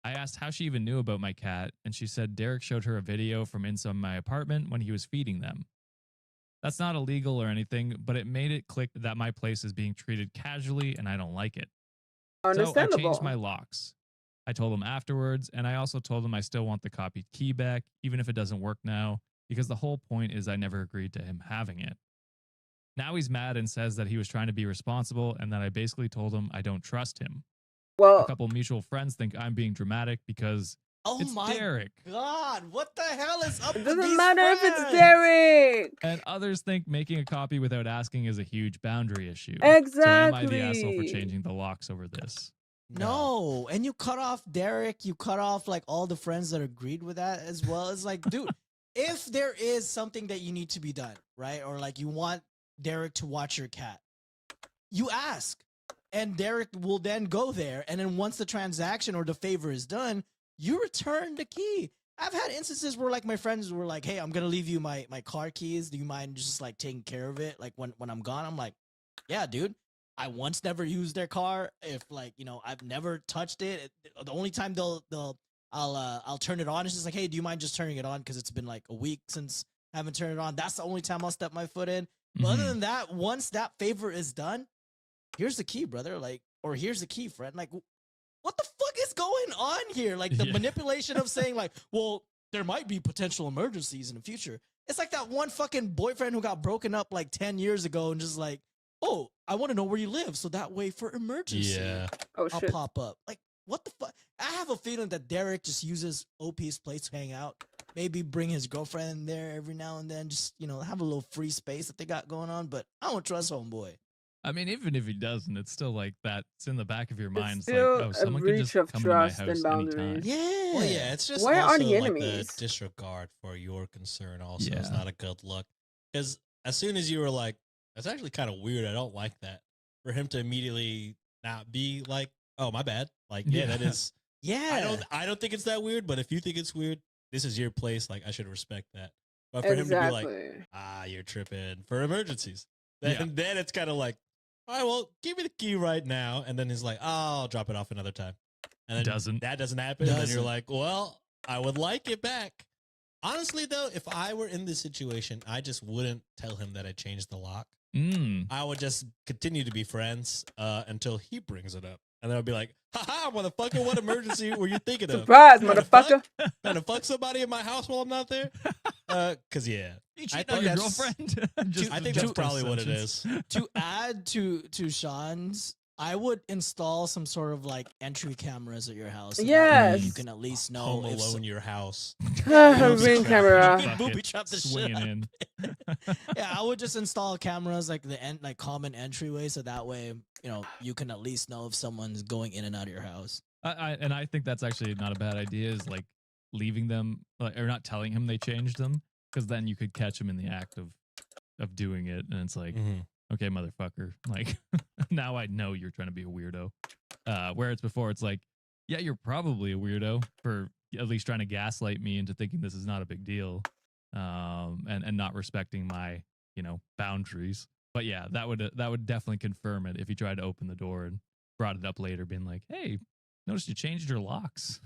S4: I asked how she even knew about my cat, and she said Derek showed her a video from inside my apartment when he was feeding them. That's not illegal or anything, but it made it click that my place is being treated casually and I don't like it. So I
S1: Understandable.
S4: changed my locks. I told him afterwards, and I also told him I still want the copied key back, even if it doesn't work now, because the whole point is I never agreed to him having it. Now he's mad and says that he was trying to be responsible and that I basically told him I don't trust him. A
S1: Well,
S4: couple mutual friends think I'm being dramatic because
S3: Oh
S4: it's
S3: my
S4: Derek.
S3: god, what the hell is up
S1: it
S3: with
S1: doesn't
S3: these
S1: matter if
S3: friends?
S1: it's Derek.
S4: And others think making a copy without asking is a huge boundary issue. So am I the asshole for
S1: Exactly.
S4: changing the locks over this?
S3: No, and you cut off Derek. You cut off like all the friends that agreed with that as well. It's like, dude, if there is something that you need to be done, right, or like you want Derek to watch your cat, you ask, and Derek will then go there, and then once the transaction or the favor is done, you return the key. I've had instances where like my friends were like, "Hey, I'm gonna leave you my car keys. Do you mind just like taking care of it? Like when I'm gone?" I'm like, "Yeah, dude." I once never used their car. If like I've never touched it. The only time I'll turn it on is just like, "Hey, do you mind just turning it on? Because it's been like a week since I haven't turned it on." That's the only time I'll step my foot in. But other than that, once that favor is done, here's the key, brother. Like, or here's the key, friend. Like, what the fuck is going on here? Like the manipulation of saying like, well, there might be potential emergencies in the future. It's like that one fucking boyfriend who got broken up like 10 years ago and just like, oh, I want to know where you live. So that way for emergency,
S1: Oh
S3: I'll
S1: shit.
S3: pop up. Like, what the fuck? I have a feeling that Derek just uses OP's place to hang out. Maybe bring his girlfriend there every now and then. Just, have a little free space that they got going on. But I don't trust homeboy.
S4: I mean, even if he doesn't, it's still like that. It's in the back of your mind. It's like,
S1: still
S4: oh,
S1: a
S4: someone could just
S1: breach of
S4: come into my
S1: trust and
S4: house
S1: boundaries.
S4: anytime.
S3: Yeah.
S2: Well, yeah, it's just
S1: Why are
S2: also
S1: the
S2: like the
S1: enemies?
S2: disregard for your concern. Also, it's
S4: Yeah.
S2: not a good look because as soon as you were like, "That's actually kind of weird. I don't like that," for him to immediately not be like, "Oh, my bad." Like, yeah, that is.
S3: Yeah.
S2: I don't think it's that weird. But if you think it's weird, this is your place. Like, I should respect that. But for him to be like,
S1: Exactly.
S2: "You're tripping for emergencies,"
S4: Yeah.
S2: then it's kind of like, "All right, well, give me the key right now," and then he's like, "Oh, I'll drop it off another time," and then that doesn't happen. And then you're like, "Well, I would like it back." Honestly, though, if I were in this situation, I just wouldn't tell him that I changed the lock. I would just continue to be friends until he brings it up. And then I'll be like, "Haha, motherfucker, what emergency were you thinking of?
S1: Surprise,
S2: Trying to
S1: motherfucker.
S2: Trying to fuck somebody in my house while I'm not there?" Because, yeah.
S4: You
S2: I
S4: cheated on
S2: think
S4: your
S2: that's-
S4: girlfriend?
S2: I think that's probably what it is.
S3: To add to Sean's, I would install some sort of like entry cameras at your house. So that way
S1: Yes.
S3: you can at least know
S2: Home
S3: if
S2: Alone your house.
S1: Ring camera.
S3: Fuck booby trap the shit
S4: swinging
S3: out
S4: in.
S3: Yeah, I would just install cameras like like common entryway, so that way you can at least know if someone's going in and out of your house.
S4: I think that's actually not a bad idea. Is like leaving them or not telling him they changed them, because then you could catch him in the act of doing it, and it's like, okay, motherfucker, like now I know you're trying to be a weirdo. Whereas before, it's like, yeah, you're probably a weirdo for at least trying to gaslight me into thinking this is not a big deal, and not respecting my boundaries. But yeah, that would definitely confirm it if he tried to open the door and brought it up later, being like, hey, noticed you changed your locks.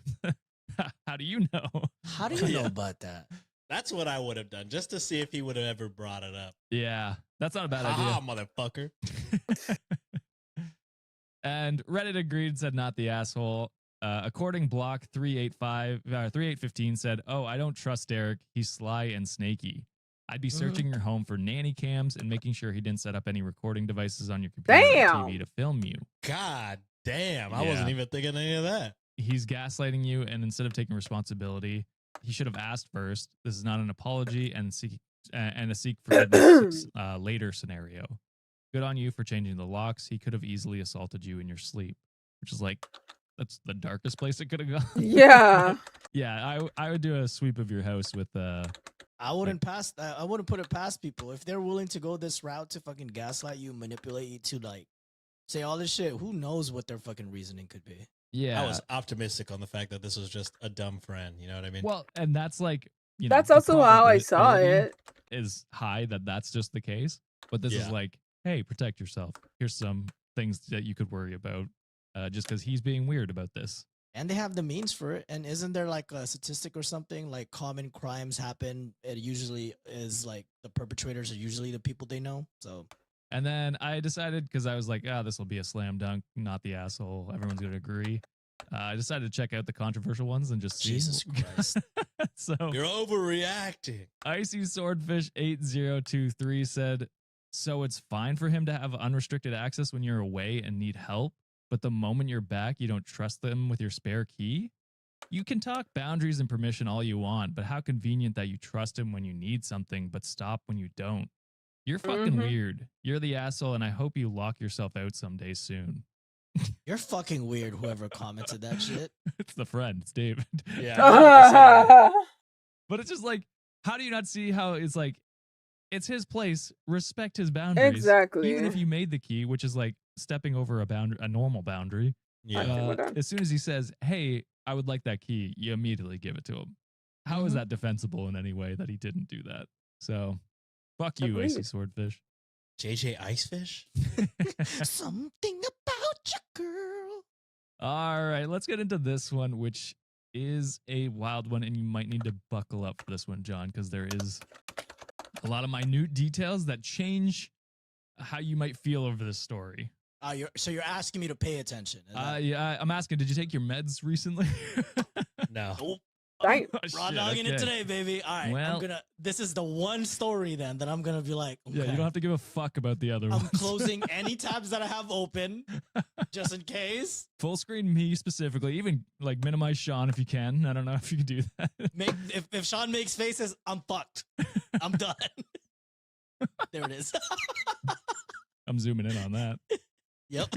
S4: How do you know?
S3: How do you know about that?
S2: That's what I would have done, just to see if he would have ever brought it up.
S4: Yeah, that's not a bad
S2: Ah,
S4: idea.
S2: motherfucker.
S4: And Reddit agreed, said not the asshole. According block 3815 said, "Oh, I don't trust Derek. He's sly and snaky. I'd be searching your home for nanny cams and making sure he didn't set up any recording devices on your computer
S1: Damn.
S4: or TV to film you.
S2: God damn. I
S4: Yeah.
S2: wasn't even thinking any of that.
S4: He's gaslighting you, and instead of taking responsibility, he should have asked first. This is not an apology and a seek forgiveness later scenario. Good on you for changing the locks. He could have easily assaulted you in your sleep," which is like, that's the darkest place it could have gone.
S1: Yeah.
S4: Yeah, I would do a sweep of your house with
S3: I wouldn't I wouldn't put it past people if they're willing to go this route to fucking gaslight you, manipulate you to like say all this shit. Who knows what their fucking reasoning could be?
S4: yeah.
S2: I was optimistic on the fact that this was just a dumb friend. You know what I mean?
S4: Well, and that's like,
S1: That's
S4: the
S1: also how I saw
S4: probability
S1: it.
S4: is high that that's just the case. But this is
S2: Yeah.
S4: like, hey, protect yourself. Here's some things that you could worry about, just because he's being weird about this.
S3: And they have the means for it. And isn't there like a statistic or something like common crimes happen? It usually is like the perpetrators are usually the people they know. So
S4: And then I decided, because I was like, this will be a slam dunk, not the asshole. Everyone's going to agree. I decided to check out the controversial ones and just see.
S3: Jesus Christ.
S4: So
S2: You're overreacting.
S4: Icy Swordfish 8023 said, "So it's fine for him to have unrestricted access when you're away and need help, but the moment you're back, you don't trust them with your spare key? You can talk boundaries and permission all you want, but how convenient that you trust him when you need something, but stop when you don't. You're fucking weird. You're the asshole, and I hope you lock yourself out someday soon."
S3: You're fucking weird, whoever commented that shit.
S4: It's the friend. It's David.
S2: Yeah.
S4: But it's just like, how do you not see how it's like, it's his place. Respect his boundaries.
S1: Exactly.
S4: Even if you made the key, which is like stepping over a boundary, a normal boundary.
S2: Yeah.
S1: we're done.
S4: As soon as he says, "Hey, I would like that key," you immediately give it to him. How is that defensible in any way that he didn't do that? So, fuck you,
S1: Agreed.
S4: Icy Swordfish.
S2: JJ Icefish?
S3: Something about you, girl.
S4: All right, let's get into this one, which is a wild one, and you might need to buckle up for this one, John, because there is a lot of minute details that change how you might feel over this story.
S3: So you're asking me to pay attention.
S4: Yeah, I'm asking, did you take your meds recently?
S2: No.
S3: Nope.
S1: Right.
S4: Oh,
S3: Raw
S4: shit,
S3: dogging it
S4: okay.
S3: today, baby. All right,
S4: Well-
S3: this is the one story then that I'm gonna be like, okay.
S4: Yeah, you don't have to give a fuck about the other
S3: I'm
S4: ones.
S3: closing any tabs that I have open, just in case.
S4: Full screen me specifically, even like minimize Sean if you can. I don't know if you can do that.
S3: If Sean makes faces, I'm fucked. I'm done. There it is.
S4: I'm zooming in on that.
S3: Yep.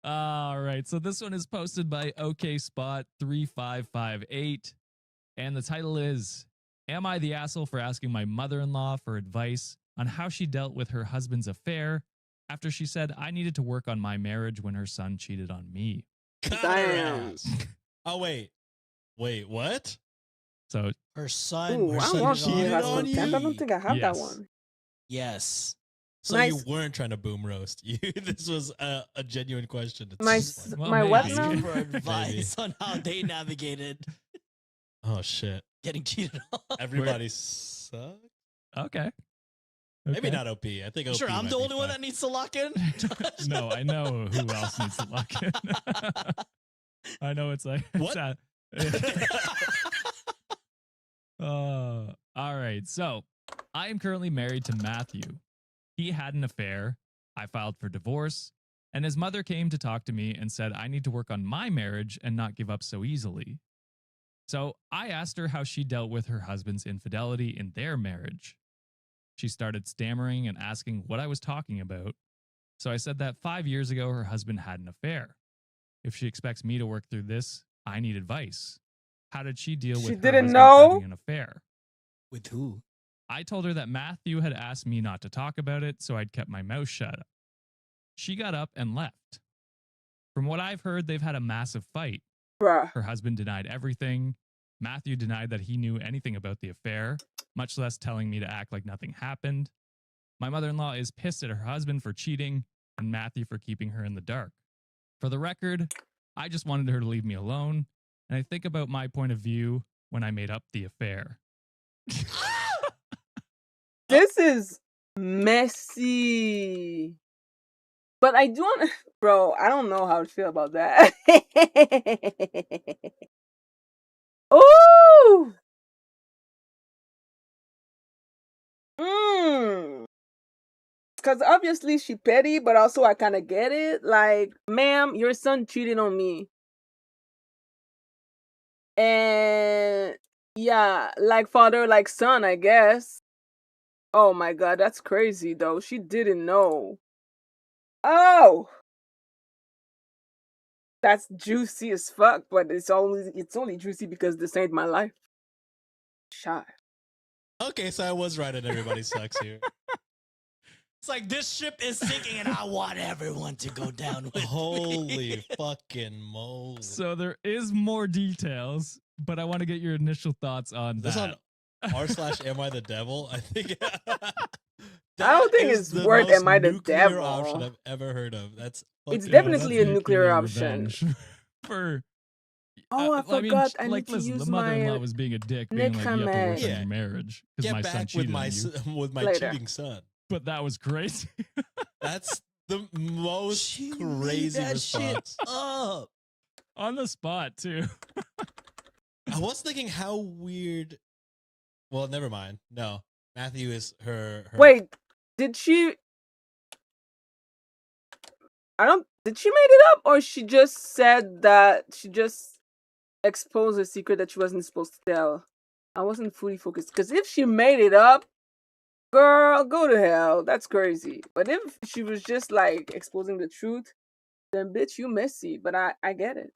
S4: All right. So this one is posted by OKSpot3558. And the title is, "Am I the asshole for asking my mother-in-law for advice on how she dealt with her husband's affair after she said I needed to work on my marriage when her son cheated on me?"
S2: Got her
S1: Damn.
S2: ass. Oh, wait. Wait, what?
S4: So
S3: Her son.
S1: Ooh, I want
S2: cheated
S1: to
S2: on
S1: content. I
S2: you?
S1: don't think I have that
S4: Yes.
S1: one.
S3: Yes.
S2: So
S1: Nice.
S2: you weren't trying to boom roast. This was a genuine question. It's
S1: My
S2: just like,
S4: Well,
S1: my what
S4: maybe.
S1: now?
S3: For advice on how they navigated
S2: oh, shit.
S3: getting cheated on.
S2: Everybody sucks?
S4: okay.
S2: Maybe
S4: Okay.
S2: not OP. I think
S3: You
S2: OP
S3: sure I'm
S2: might
S3: the
S2: be
S3: only one
S2: fine.
S3: that needs to lock in?
S4: No, I know who else needs to lock in. I know it's like
S2: What?
S4: All right. So I am currently married to Matthew. He had an affair. I filed for divorce, and his mother came to talk to me and said I need to work on my marriage and not give up so easily. So I asked her how she dealt with her husband's infidelity in their marriage. She started stammering and asking what I was talking about. So I said that 5 years ago her husband had an affair. If she expects me to work through this, I need advice. How did she deal
S1: She
S4: with her
S1: didn't
S4: husband
S1: know?
S4: having an affair?
S3: With who?
S4: I told her that Matthew had asked me not to talk about it, so I'd kept my mouth shut. She got up and left. From what I've heard, they've had a massive fight.
S1: Bruh.
S4: Her husband denied everything. Matthew denied that he knew anything about the affair, much less telling me to act like nothing happened. My mother-in-law is pissed at her husband for cheating and Matthew for keeping her in the dark. For the record, I just wanted her to leave me alone, and I think about my point of view when I made up the affair.
S1: This is messy. But I do want bro, I don't know how to feel about that. Ooh. Because obviously she petty, but also I kind of get it. Like, ma'am, your son cheated on me. And yeah, like father, like son, I guess. Oh my god, that's crazy though. She didn't know. Oh, that's juicy as fuck, but it's only juicy because this ain't my life. Shy.
S2: Okay, so I was right and everybody sucks here.
S3: It's like this ship is sinking and I want everyone to go down with
S2: Holy
S3: me.
S2: fucking moly.
S4: So there is more details, but I want to get your initial thoughts on
S2: This
S4: that.
S2: on r/am I the devil? I think
S1: I don't think
S2: is
S1: it's
S2: the
S1: worth
S2: most
S1: am I the
S2: nuclear
S1: devil.
S2: option I've ever heard of. That's
S1: It's
S2: fucking
S1: definitely
S4: that's
S1: a nuclear option.
S4: revenge for.
S1: Oh, I forgot. I need to
S4: listen,
S1: use
S4: the mother-in-law
S1: my
S4: was being a dick, being like, "You have to work
S1: necromancy.
S4: on
S2: Yeah.
S4: your marriage because
S2: get
S4: my son
S2: back with
S4: cheated
S2: my
S4: on you."
S2: with my
S1: Later.
S2: cheating son.
S4: But that was crazy.
S2: That's the most
S3: She made
S2: crazy
S3: that shit
S2: response.
S3: up.
S4: On the spot too.
S2: I was thinking how weird. Well, never mind. No, Matthew is her.
S1: Wait, did she? Did she made it up, or she just said that she just exposed a secret that she wasn't supposed to tell? I wasn't fully focused because if she made it up, Girl, go to hell. That's crazy. But if she was just like exposing the truth, then bitch, you messy. But I get it.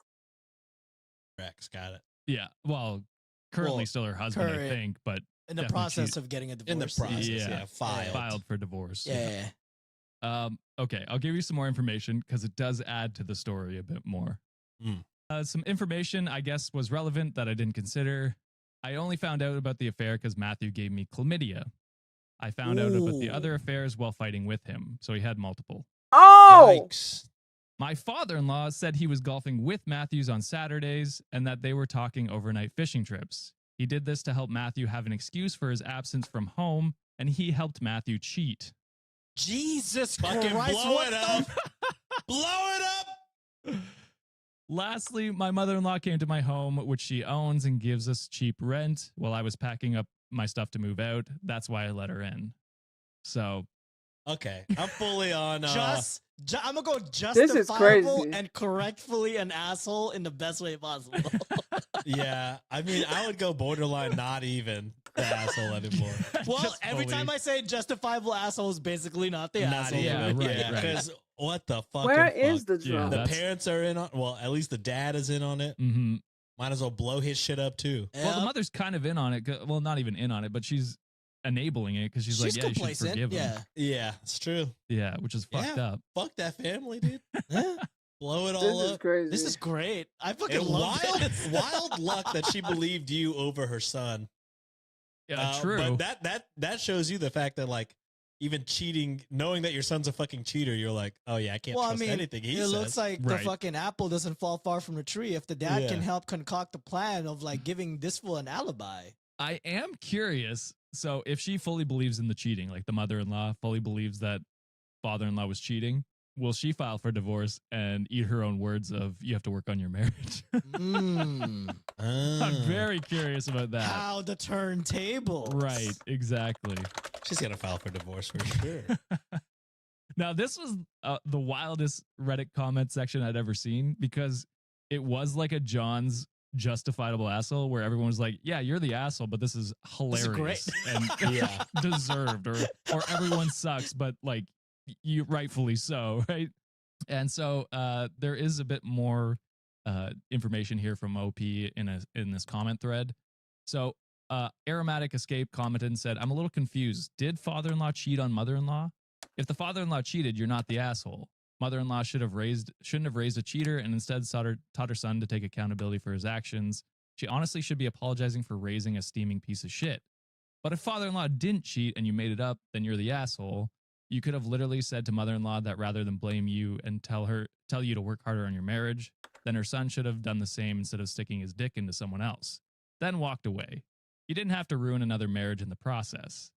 S2: Rex got it.
S4: Yeah. Well, currently
S3: Well,
S4: still her husband, I
S3: current-
S4: think, but
S3: In the
S4: definitely
S3: process
S4: cheat-
S3: of getting a divorce.
S2: In the process,
S4: Yeah.
S2: filed.
S4: for divorce.
S3: Yeah.
S4: Okay, I'll give you some more information because it does add to the story a bit more. Some information I guess was relevant that I didn't consider. I only found out about the affair because Matthew gave me chlamydia. I found out about the other affairs while fighting with him, so he had multiple.
S1: Oh,
S2: Yikes.
S4: My father-in-law said he was golfing with Matthews on Saturdays and that they were talking overnight fishing trips. He did this to help Matthew have an excuse for his absence from home, and he helped Matthew cheat.
S3: Jesus
S2: Fucking
S3: Christ!
S2: blow
S3: what
S2: it
S3: the
S2: up. Blow it up.
S4: Lastly, my mother-in-law came to my home, which she owns and gives us cheap rent while I was packing up my stuff to move out. That's why I let her in. So,
S2: Okay, I'm fully on.
S3: I'm gonna go
S1: This is
S3: justifiable
S1: crazy.
S3: and correctfully an asshole in the best way possible.
S2: Yeah, I mean, I would go borderline not even the asshole anymore.
S3: Well,
S4: Just
S3: every
S4: fully-
S3: time I say justifiable asshole is basically not the
S2: Not
S3: asshole.
S2: even.
S4: Yeah, right,
S2: Yeah,
S4: right.
S2: because what the fucking
S1: where
S2: fuck?
S1: is the
S4: Yeah,
S1: drum?
S2: The
S4: that's-
S2: parents are in on. Well, at least the dad is in on it.
S4: mhm.
S2: Might as well blow his shit up too.
S4: Well, the
S3: Yep.
S4: mother's kind of in on it. Well, not even in on it, but she's enabling it because she's like, yeah, you should
S3: complacent.
S4: forgive him.
S3: Yeah.
S2: Yeah, it's true.
S4: Yeah, which is fucked
S2: Yeah.
S4: up.
S2: Fuck that family, dude.
S3: Yeah.
S2: Blow it
S1: This
S2: all
S1: is
S2: up.
S1: crazy.
S3: This is great. I fucking
S2: And
S3: love
S2: wild,
S3: this.
S2: wild luck that she believed you over her son.
S4: Yeah, true.
S2: But that shows you the fact that like even cheating, knowing that your son's a fucking cheater, you're like, oh yeah, I can't
S3: Well, I
S2: trust
S3: mean,
S2: anything he
S3: it
S2: says.
S3: looks like
S4: Right.
S3: the fucking apple doesn't fall far from the tree if the dad can
S2: Yeah.
S3: help concoct a plan of like giving this fool an alibi.
S4: I am curious. So, if she fully believes in the cheating, like the mother-in-law fully believes that father-in-law was cheating, will she file for divorce and eat her own words of "you have to work on your marriage"?
S3: Mm.
S4: I'm very curious about that.
S3: How the turntable.
S4: Right, exactly.
S2: She's gonna file for divorce for sure.
S4: Now, this was the wildest Reddit comment section I'd ever seen because it was like a John's justifiable asshole where everyone was like, yeah, you're the asshole, but this is
S3: This is
S4: hilarious
S3: great.
S4: and
S2: Yeah.
S4: deserved, or everyone sucks, but like you rightfully so, right? And so there is a bit more information here from OP in this comment thread. So Aromatic Escape commented and said, I'm a little confused. Did father-in-law cheat on mother-in-law? If the father-in-law cheated, you're not the asshole. Mother-in-law shouldn't have raised a cheater and instead taught her son to take accountability for his actions. She honestly should be apologizing for raising a steaming piece of shit. But if father-in-law didn't cheat and you made it up, then you're the asshole. You could have literally said to mother-in-law that rather than blame you and tell you to work harder on your marriage, then her son should have done the same instead of sticking his dick into someone else. Then walked away. You didn't have to ruin another marriage in the process.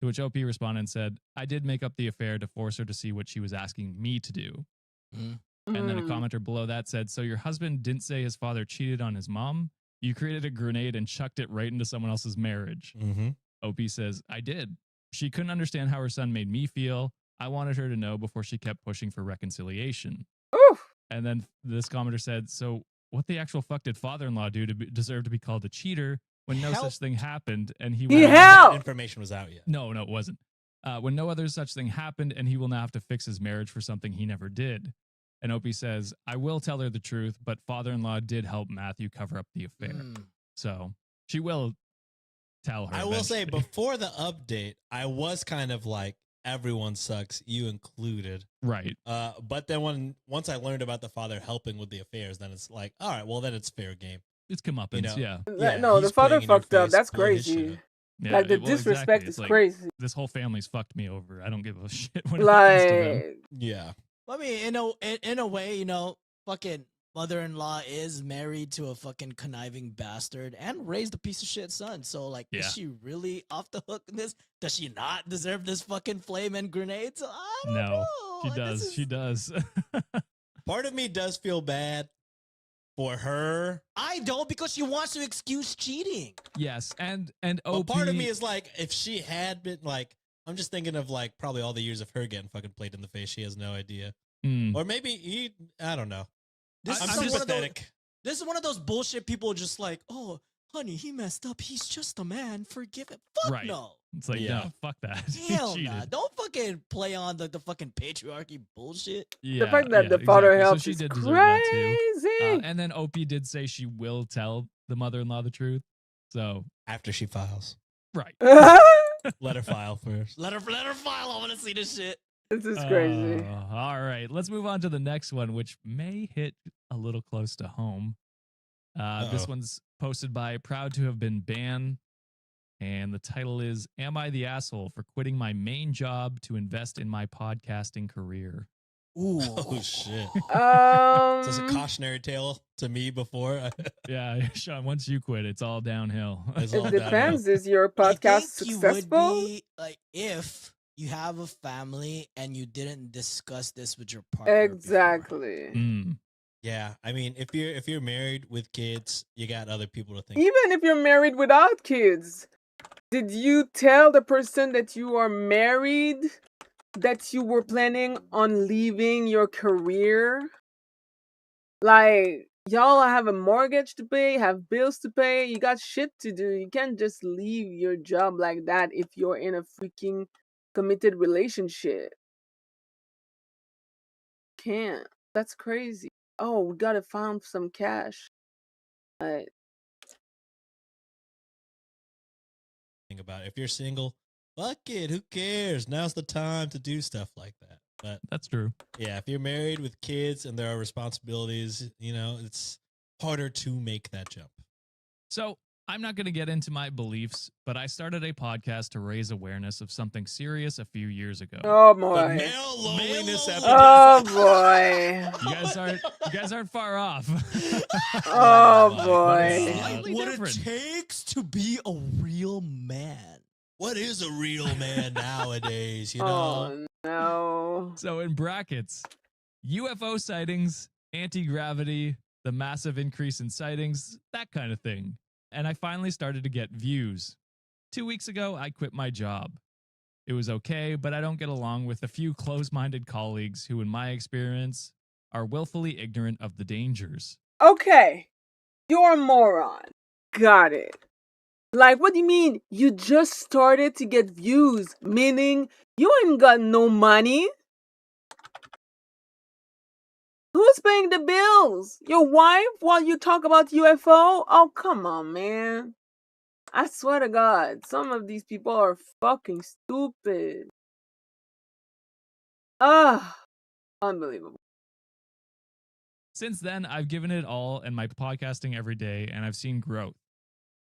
S4: To which OP responded and said, I did make up the affair to force her to see what she was asking me to do. And then a
S1: Mm.
S4: commenter below that said, so your husband didn't say his father cheated on his mom? You created a grenade and chucked it right into someone else's marriage.
S2: Mm-hmm.
S4: OP says, I did. She couldn't understand how her son made me feel. I wanted her to know before she kept pushing for reconciliation.
S1: Oof.
S4: And then this commenter said, so what the actual fuck did father-in-law do to deserve to be called a cheater when no
S3: Help.
S4: such thing happened and he
S1: He
S4: will
S1: helped.
S2: Information was out yet.
S4: No, it wasn't. When no other such thing happened and he will now have to fix his marriage for something he never did. And Opie says, I will tell her the truth, but father-in-law did help Matthew cover up the affair. So she will tell her.
S2: I will say
S4: eventually.
S2: before the update, I was kind of like, everyone sucks, you included.
S4: Right.
S2: But then once I learned about the father helping with the affairs, then it's like, all right, well then it's fair game.
S4: It's comeuppance,
S2: You know,
S4: yeah.
S2: Yeah,
S1: No,
S2: he's
S1: the father
S2: playing in your
S1: fucked up.
S2: face,
S1: That's
S2: blowing his shit
S1: crazy.
S2: up.
S4: Yeah,
S1: Like the
S4: well,
S1: disrespect
S4: exactly.
S1: is
S4: It's like,
S1: crazy.
S4: this whole family's fucked me over. I don't give a shit when it happens to them.
S1: Like,
S2: Yeah.
S3: I mean, in a way, you know, fucking mother-in-law is married to a fucking conniving bastard and raised a piece of shit son. So, like,
S4: Yeah.
S3: is she really off the hook in this? Does she not deserve this fucking flame and grenades? I don't
S4: No,
S3: know.
S4: she
S3: This
S4: does.
S3: is-
S4: She does.
S2: Part of me does feel bad for her.
S3: I don't, because she wants to excuse cheating.
S4: Yes, and
S2: But
S4: OP.
S2: part of me is like, if she had been like, I'm just thinking of like probably all the years of her getting fucking played in the face. She has no idea.
S4: Mm,
S2: Or maybe I don't know.
S3: This
S2: I'm
S3: is one of those,
S2: sympathetic.
S3: this is one of those bullshit people just like, oh, honey, he messed up. He's just a man. Forgive him. Fuck
S4: Right.
S3: no.
S4: It's like,
S2: Yeah.
S4: no, fuck that. He
S3: Hell
S4: cheated.
S3: nah. Don't fucking play on the fucking patriarchy bullshit.
S4: Yeah,
S1: The fact that
S4: yeah,
S1: the father
S4: exactly.
S1: helps
S4: So she
S1: is
S4: did deserve that too.
S1: crazy.
S4: And then Opie did say she will tell the mother-in-law the truth. So
S2: After she files.
S4: right.
S2: Let her file first.
S3: Let her file. I want to see this shit.
S1: This is crazy.
S4: All right, let's move on to the next one, which may hit a little close to home. This one's posted by Proud to Have Been Banned, and the title is "Am I the Asshole for Quitting My Main Job to Invest in My Podcasting Career?"
S3: Ooh.
S2: Oh shit.
S1: Um,
S2: Is this a cautionary tale to me before?
S4: Yeah, Sean, once you quit, it's all downhill.
S2: It's all
S1: it
S2: downhill.
S1: depends. Is your
S3: I
S1: podcast
S3: think you
S1: successful?
S3: would be like if you have a family and you didn't discuss this with your partner.
S1: Exactly.
S4: Mm.
S2: Yeah, I mean, if you're married with kids, you got other people to think.
S1: Even if you're married without kids, did you tell the person that you are married that you were planning on leaving your career? Like, y'all have a mortgage to pay, have bills to pay, you got shit to do. You can't just leave your job like that if you're in a freaking committed relationship. Can't. That's crazy. Oh, we gotta find some cash. Like,
S2: Think about it. If you're single, fuck it. Who cares? Now's the time to do stuff like that. But
S4: That's true.
S2: yeah, if you're married with kids and there are responsibilities, it's harder to make that jump.
S4: So I'm not going to get into my beliefs, but I started a podcast to raise awareness of something serious a few years ago.
S1: oh
S2: The
S1: boy.
S2: male loneliness epidemic.
S1: Oh boy.
S4: You guys aren't far off.
S1: Oh
S2: my
S1: boy.
S2: God.
S4: Slightly
S3: What
S4: different.
S3: it takes to be a real man.
S2: What is a real man nowadays? You know,
S1: Oh no.
S4: So in brackets, UFO sightings, anti-gravity, the massive increase in sightings, that kind of thing. And I finally started to get views. 2 weeks ago, I quit my job. It was okay, but I don't get along with a few close-minded colleagues who, in my experience, are willfully ignorant of the dangers.
S1: Okay. You're a moron. Got it. Like, what do you mean? You just started to get views, meaning you ain't got no money? Who's paying the bills? Your wife while you talk about UFO? Oh, come on, man. I swear to God, some of these people are fucking stupid. Ah, unbelievable.
S4: Since then, I've given it all and my podcasting every day, and I've seen growth.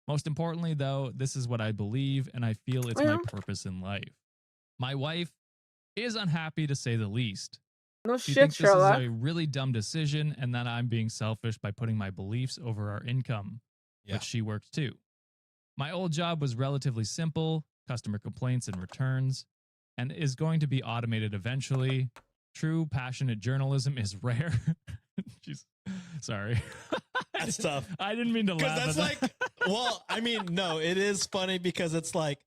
S4: Most importantly, though, this is what I believe, and I feel it's my
S1: Yeah.
S4: purpose in life. My wife is unhappy, to say the least.
S1: No
S4: She
S1: shit,
S4: thinks this is
S1: Sherlock.
S4: a really dumb decision and that I'm being selfish by putting my beliefs over our income.
S2: Yeah.
S4: But she works too. My old job was relatively simple, customer complaints and returns, and is going to be automated eventually. True, passionate journalism is rare. Jeez. Sorry.
S2: That's tough.
S4: I didn't mean to
S2: Because
S4: laugh.
S2: that's
S4: at that.
S2: like, well, I mean, no, it is funny because it's like,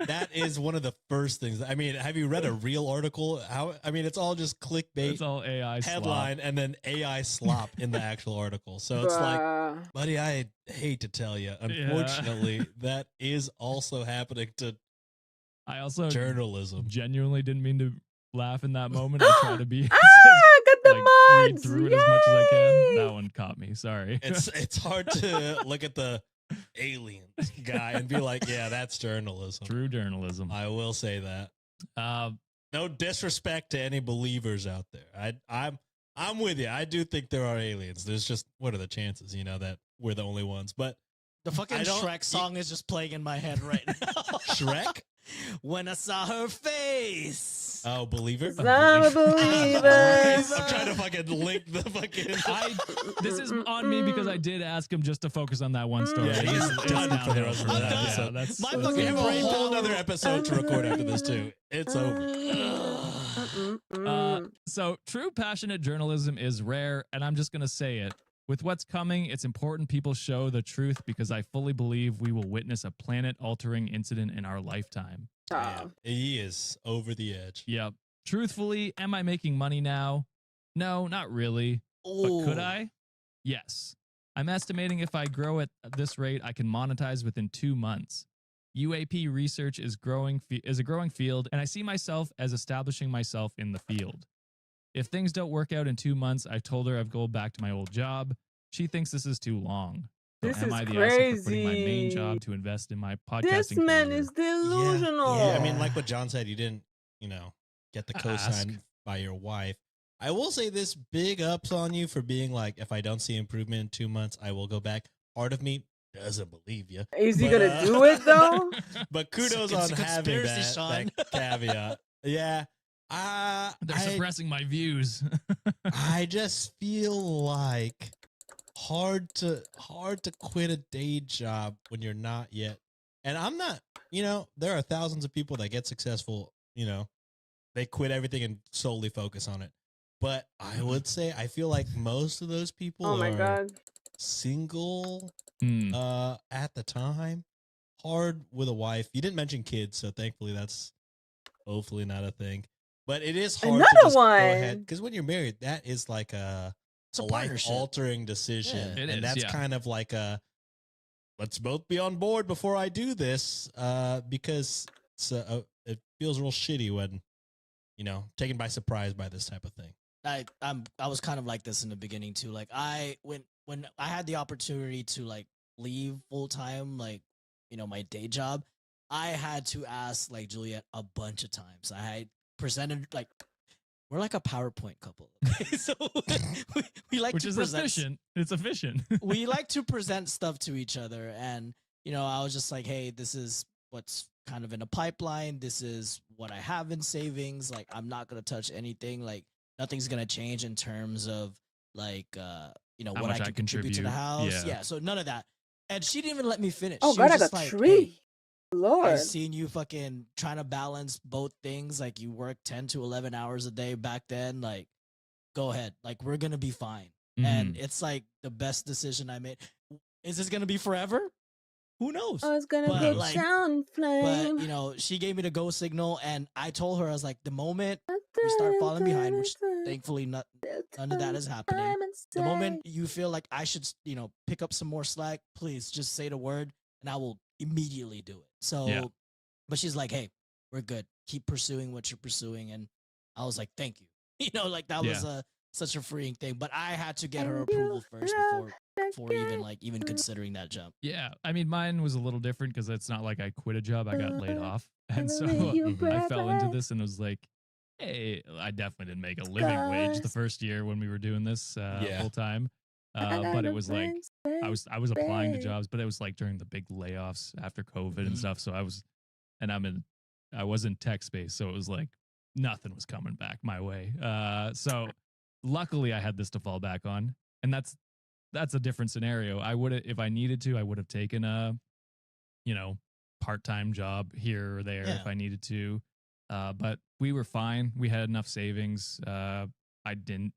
S2: that is one of the first things. I mean, have you read a real article? It's all just clickbait
S4: It's all AI
S2: headline and then AI slop in the actual article. So it's like,
S1: Bruh.
S2: buddy, I hate to tell you, unfortunately, that is also happening to
S4: I also
S2: journalism.
S4: genuinely didn't mean to laugh in that moment. I try to be
S1: Ah, got the
S4: like read
S1: mods.
S4: through it as much as I can.
S1: Yay!
S4: That one caught me. Sorry.
S2: It's hard to look at the aliens guy and be like, yeah, that's journalism.
S4: True journalism.
S2: I will say that. No disrespect to any believers out there. I'm with you. I do think there are aliens. There's just, what are the chances, that we're the only ones? But
S3: The fucking
S2: I don't-
S3: Shrek song is just playing in my head right now.
S2: Shrek?
S3: When I saw her face.
S2: Oh, believer?
S1: 'Cause I'm a believer.
S2: I'm trying to fucking link the fucking.
S4: This is on me because I did ask him just to focus on that one story.
S2: Yeah, he's
S4: It's
S2: done for the
S4: downhill
S2: rest of
S4: from
S2: the
S4: that.
S2: episode.
S4: Yeah, that's
S3: My
S2: We
S3: fucking
S2: have a
S3: brain
S2: whole
S3: power.
S2: other episode to record after this too. It's over.
S4: So true passionate journalism is rare, and I'm just gonna say it. With what's coming, it's important people show the truth because I fully believe we will witness a planet-altering incident in our lifetime.
S1: Ah.
S2: He is over the edge.
S4: Yep. Truthfully, am I making money now? No, not really. But could I? Yes. I'm estimating if I grow at this rate, I can monetize within 2 months. UAP research is a growing field, and I see myself as establishing myself in the field. If things don't work out in 2 months, I've told her I've go back to my old job. She thinks this is too long. So
S1: This
S4: am
S1: is
S4: I the asshole for putting my main
S1: crazy.
S4: job to invest in my podcasting
S1: This man
S4: career?
S1: is delusional.
S2: Yeah, I mean, like what John said, you didn't, get the
S4: Ask.
S2: cosign by your wife. I will say this: big ups on you for being like, if I don't see improvement in 2 months, I will go back. Part of me doesn't believe you.
S1: Is he
S2: But,
S1: gonna do it though?
S2: But kudos
S3: It's
S2: on
S3: a
S2: having
S3: conspiracy, Sean.
S2: that caveat. Yeah.
S4: They're suppressing my views.
S2: I just feel like hard to quit a day job when you're not yet. And I'm not, there are thousands of people that get successful, they quit everything and solely focus on it. But I would say I feel like most of those people
S1: Oh my
S2: are
S1: god.
S2: single
S4: Hmm.
S2: at the time, hard with a wife. You didn't mention kids, so thankfully that's hopefully not a thing. But it is hard to
S1: Another
S2: just go
S1: one.
S2: ahead, because when you're married, that is like a
S3: It's a
S2: life
S3: partnership.
S2: altering decision.
S4: Yeah. It
S2: and
S4: is,
S2: that's
S4: yeah.
S2: kind of like let's both be on board before I do this, because it feels real shitty when, taken by surprise by this type of thing.
S3: I was kind of like this in the beginning too. Like when I had the opportunity to like leave full time, like my day job, I had to ask like Juliet a bunch of times. I had presented like we're like a PowerPoint couple. Okay? So we like
S4: Which
S3: to
S4: is
S3: present.
S4: efficient. It's efficient.
S3: We like to present stuff to each other, and I was just like, hey, this is what's kind of in a pipeline. This is what I have in savings. Like, I'm not gonna touch anything. Like, nothing's gonna change in terms of like what
S4: much
S3: I
S4: I
S3: can contribute to the
S4: contribute.
S3: house.
S4: Yeah.
S3: So none of that. And she didn't even let me finish.
S1: Oh
S3: She
S1: god,
S3: was
S1: I
S3: just
S1: got
S3: like,
S1: tree.
S3: hey,
S1: Lord.
S3: I seen you fucking trying to balance both things. Like, you work 10 to 11 hours a day back then. Like, go ahead. Like, we're gonna be fine. And it's like the best decision I made. Is this gonna be forever? Who knows?
S1: Oh, it's gonna
S3: But,
S1: be
S3: like-
S1: sound flame.
S3: But she gave me the go signal, and I told her, I was like, the moment we start falling behind, which thankfully none of that is happening. The moment you feel like I should, pick up some more slack, please just say the word, and I will immediately do it. So,
S4: Yeah.
S3: but she's like, hey, we're good. Keep pursuing what you're pursuing, and I was like, thank you. Like that was such a freeing thing. But I had to get her approval first before even considering that jump.
S4: Yeah, I mean, mine was a little different because it's not like I quit a job; I got laid off, and so I fell into this and was like, "Hey, I definitely didn't make a living wage the first year when we were doing this full time." But it was like I was applying to jobs, but it was like during the big layoffs after COVID and stuff. So I was in tech space, so it was like nothing was coming back my way. So luckily I had this to fall back on, and that's a different scenario. I would have, if I needed to, I would have taken a, part-time job here or there if I needed to. But we were fine. We had enough savings. I didn't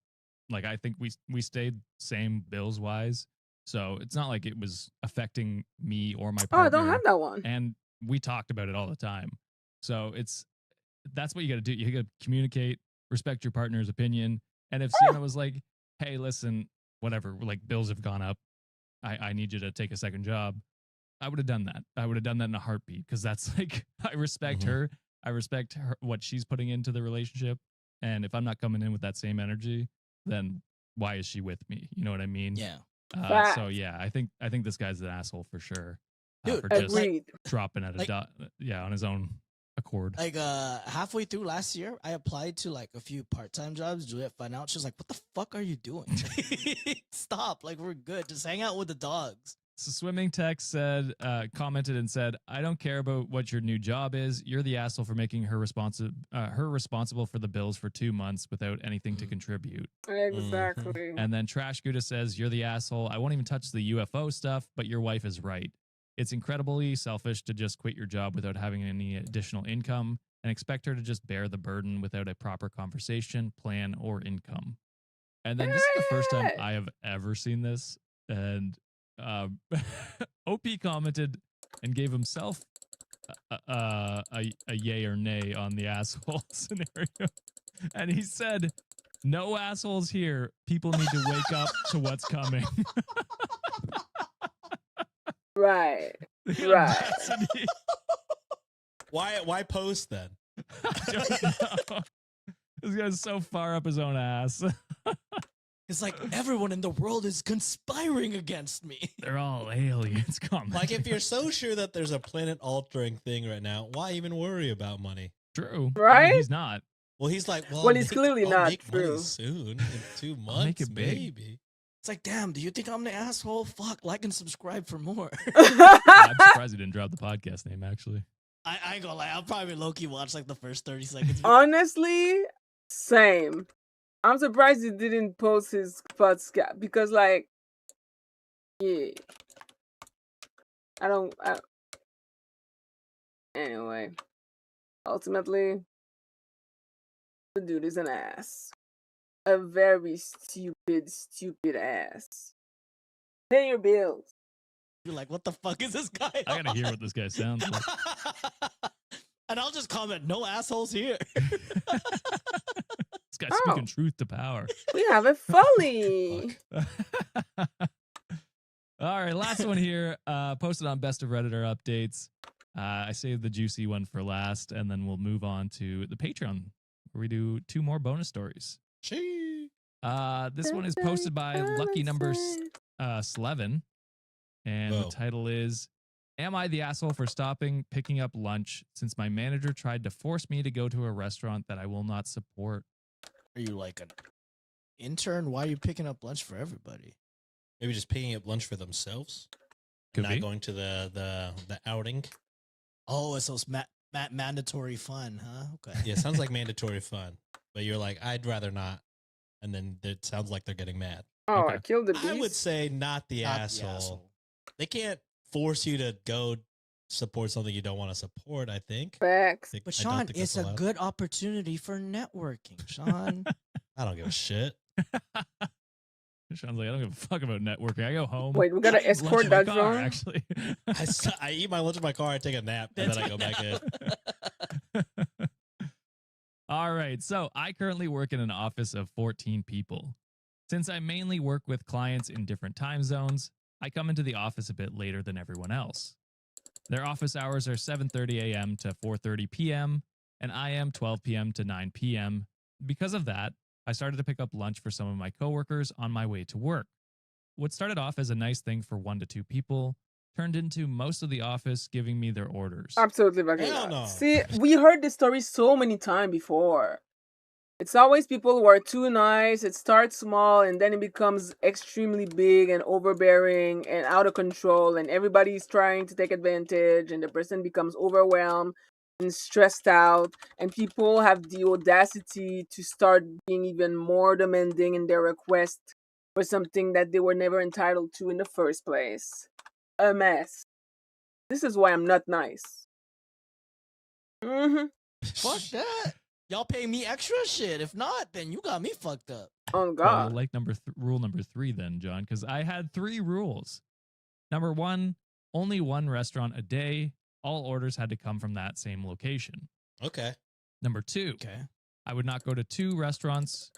S4: I think we stayed same bills wise. So it's not like it was affecting me or my
S1: Oh,
S4: partner.
S1: I don't have that one.
S4: And we talked about it all the time. So that's what you got to do. You got to communicate, respect your partner's opinion. And if Sienna was like, hey, listen, whatever, like bills have gone up, I need you to take a second job, I would have done that. I would have done that in a heartbeat, because that's like, I respect her. I respect her, what she's putting into the relationship. And if I'm not coming in with that same energy, then why is she with me? You know what I mean?
S3: Yeah.
S4: So yeah, I think this guy's an asshole for sure.
S3: Dude,
S4: for just
S1: Agreed.
S4: dropping at on his own accord.
S3: Like halfway through last year, I applied to like a few part-time jobs. Juliet found out. She was like, what the fuck are you doing? Stop. Like, we're good. Just hang out with the dogs.
S4: So Swimming Tech commented and said, I don't care about what your new job is. You're the asshole for making her responsible for the bills for 2 months without anything to contribute.
S1: Exactly.
S4: And then Trash Gouda says, you're the asshole. I won't even touch the UFO stuff, but your wife is right. It's incredibly selfish to just quit your job without having any additional income and expect her to just bear the burden without a proper conversation, plan, or income. And then this is the first time I have ever seen this. And OP commented and gave himself a yay or nay on the asshole scenario. And he said, No assholes here. People need to wake up to what's coming.
S1: Right.
S4: The
S1: Right.
S4: audacity.
S2: Why post then?
S4: I don't know. This guy's so far up his own ass.
S3: It's like everyone in the world is conspiring against me.
S4: They're all aliens. Come
S2: Like, if you're so sure that there's a planet altering thing right now, why even worry about money?
S4: True. I
S1: Right?
S4: mean, he's not.
S2: Well, he's like, well,
S1: Well, it's clearly
S2: I'll
S1: not
S2: make money
S1: true.
S2: soon, in 2
S4: I'll
S2: months,
S4: make it big.
S2: maybe.
S3: It's like, damn, do you think I'm the asshole? Fuck, like and subscribe for more.
S4: I'm surprised he didn't drop the podcast name, actually.
S3: I ain't gonna lie, I'll probably low-key watch like the first 30 seconds.
S1: Honestly, same. I'm surprised he didn't post his podcast because, like, yeah, Anyway, ultimately, the dude is an ass. A very stupid ass. Pay your bills.
S3: You're like, what the fuck is this guy?
S4: I gotta hear what this guy sounds like.
S3: And I'll just comment, no assholes here.
S4: This guy's speaking truth to power.
S1: We have it fully.
S4: All right, last one here. Posted on Best of Redditor updates. I saved the juicy one for last, and then we'll move on to the Patreon, where we do 2 more bonus stories.
S2: Gee.
S4: This one is posted by Lucky Number Slevin, and the title is, "Am I the asshole for stopping picking up lunch since my manager tried to force me to go to a restaurant that I will not support?"
S3: Are you like an intern? Why are you picking up lunch for everybody?
S2: Maybe just picking up lunch for themselves.
S4: Could
S2: not
S4: be.
S2: going to the outing.
S3: Oh, it's those mandatory fun, huh? Okay.
S2: Yeah, sounds like mandatory fun. But you're like, I'd rather not. And then it sounds like they're getting mad.
S1: Oh,
S4: Okay.
S1: I killed the beast.
S2: I would say not the
S3: Not the
S2: asshole.
S3: asshole.
S2: They can't force you to go support something you don't want to support, I think.
S1: Facts.
S2: I
S3: But
S2: don't
S3: Sean,
S2: think
S3: it's
S2: that's
S3: a
S2: allowed.
S3: good opportunity for networking, Sean.
S2: I don't give a shit.
S4: Sean's like, I don't give a fuck about networking. I go home.
S1: Wait, we gotta
S4: I eat lunch
S1: escort
S4: in my
S1: that
S4: car,
S1: drone?
S4: actually.
S2: I eat my lunch in my car, I take a nap, and then I go back in.
S4: All right. So I currently work in an office of 14 people. Since I mainly work with clients in different time zones, I come into the office a bit later than everyone else. Their office hours are 7:30 a.m. to 4:30 p.m., and I am 12 p.m. to 9 p.m. Because of that, I started to pick up lunch for some of my coworkers on my way to work. What started off as a nice thing for 1 to 2 people turned into most of the office giving me their orders.
S1: Absolutely fucking
S2: Hell
S1: not.
S2: no.
S1: See, we heard this story so many times before. It's always people who are too nice. It starts small and then it becomes extremely big and overbearing and out of control, and everybody's trying to take advantage, and the person becomes overwhelmed and stressed out, and people have the audacity to start being even more demanding in their request for something that they were never entitled to in the first place. A mess. This is why I'm not nice.
S3: Fuck that. Y'all pay me extra shit. If not, then you got me fucked up.
S1: Oh
S4: Well,
S1: God.
S4: like rule number 3 then, John, because I had 3 rules. Number 1, only 1 restaurant a day. All orders had to come from that same location.
S2: Okay.
S4: Number 2,
S3: Okay.
S4: I would not go to 2 restaurants,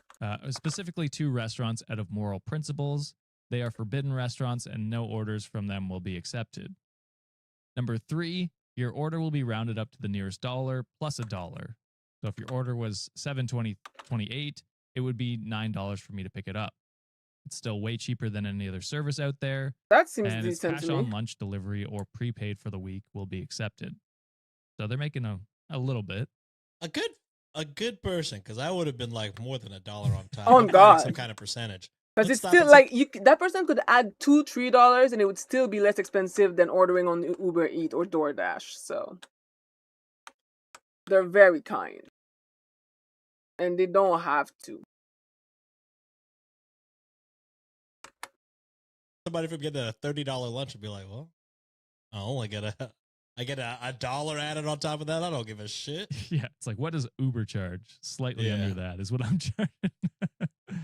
S4: specifically 2 restaurants out of moral principles. They are forbidden restaurants and no orders from them will be accepted. Number 3, your order will be rounded up to the nearest dollar plus $1. So if your order was $7.28, it would be $9 for me to pick it up. It's still way cheaper than any other service out there,
S1: That seems
S4: and it's
S1: decent
S4: cash
S1: to
S4: on
S1: me.
S4: lunch delivery or prepaid for the week will be accepted. So they're making a little bit.
S2: A good person, because I would have been like more than $1 on top.
S1: Oh,
S2: I'm adding
S1: God.
S2: some kind of percentage.
S1: Because
S2: Let's
S1: it's
S2: stop
S1: still
S2: and
S1: like that person could add $2-3 and it would still be less expensive than ordering on Uber Eat or DoorDash. So they're very kind. And they don't have to.
S2: somebody from getting a $30 lunch and be like, well, I get a $1 added on top of that. I don't give a shit.
S4: Yeah, it's like, what does Uber charge? Slightly
S2: Yeah.
S4: under that is what I'm charging.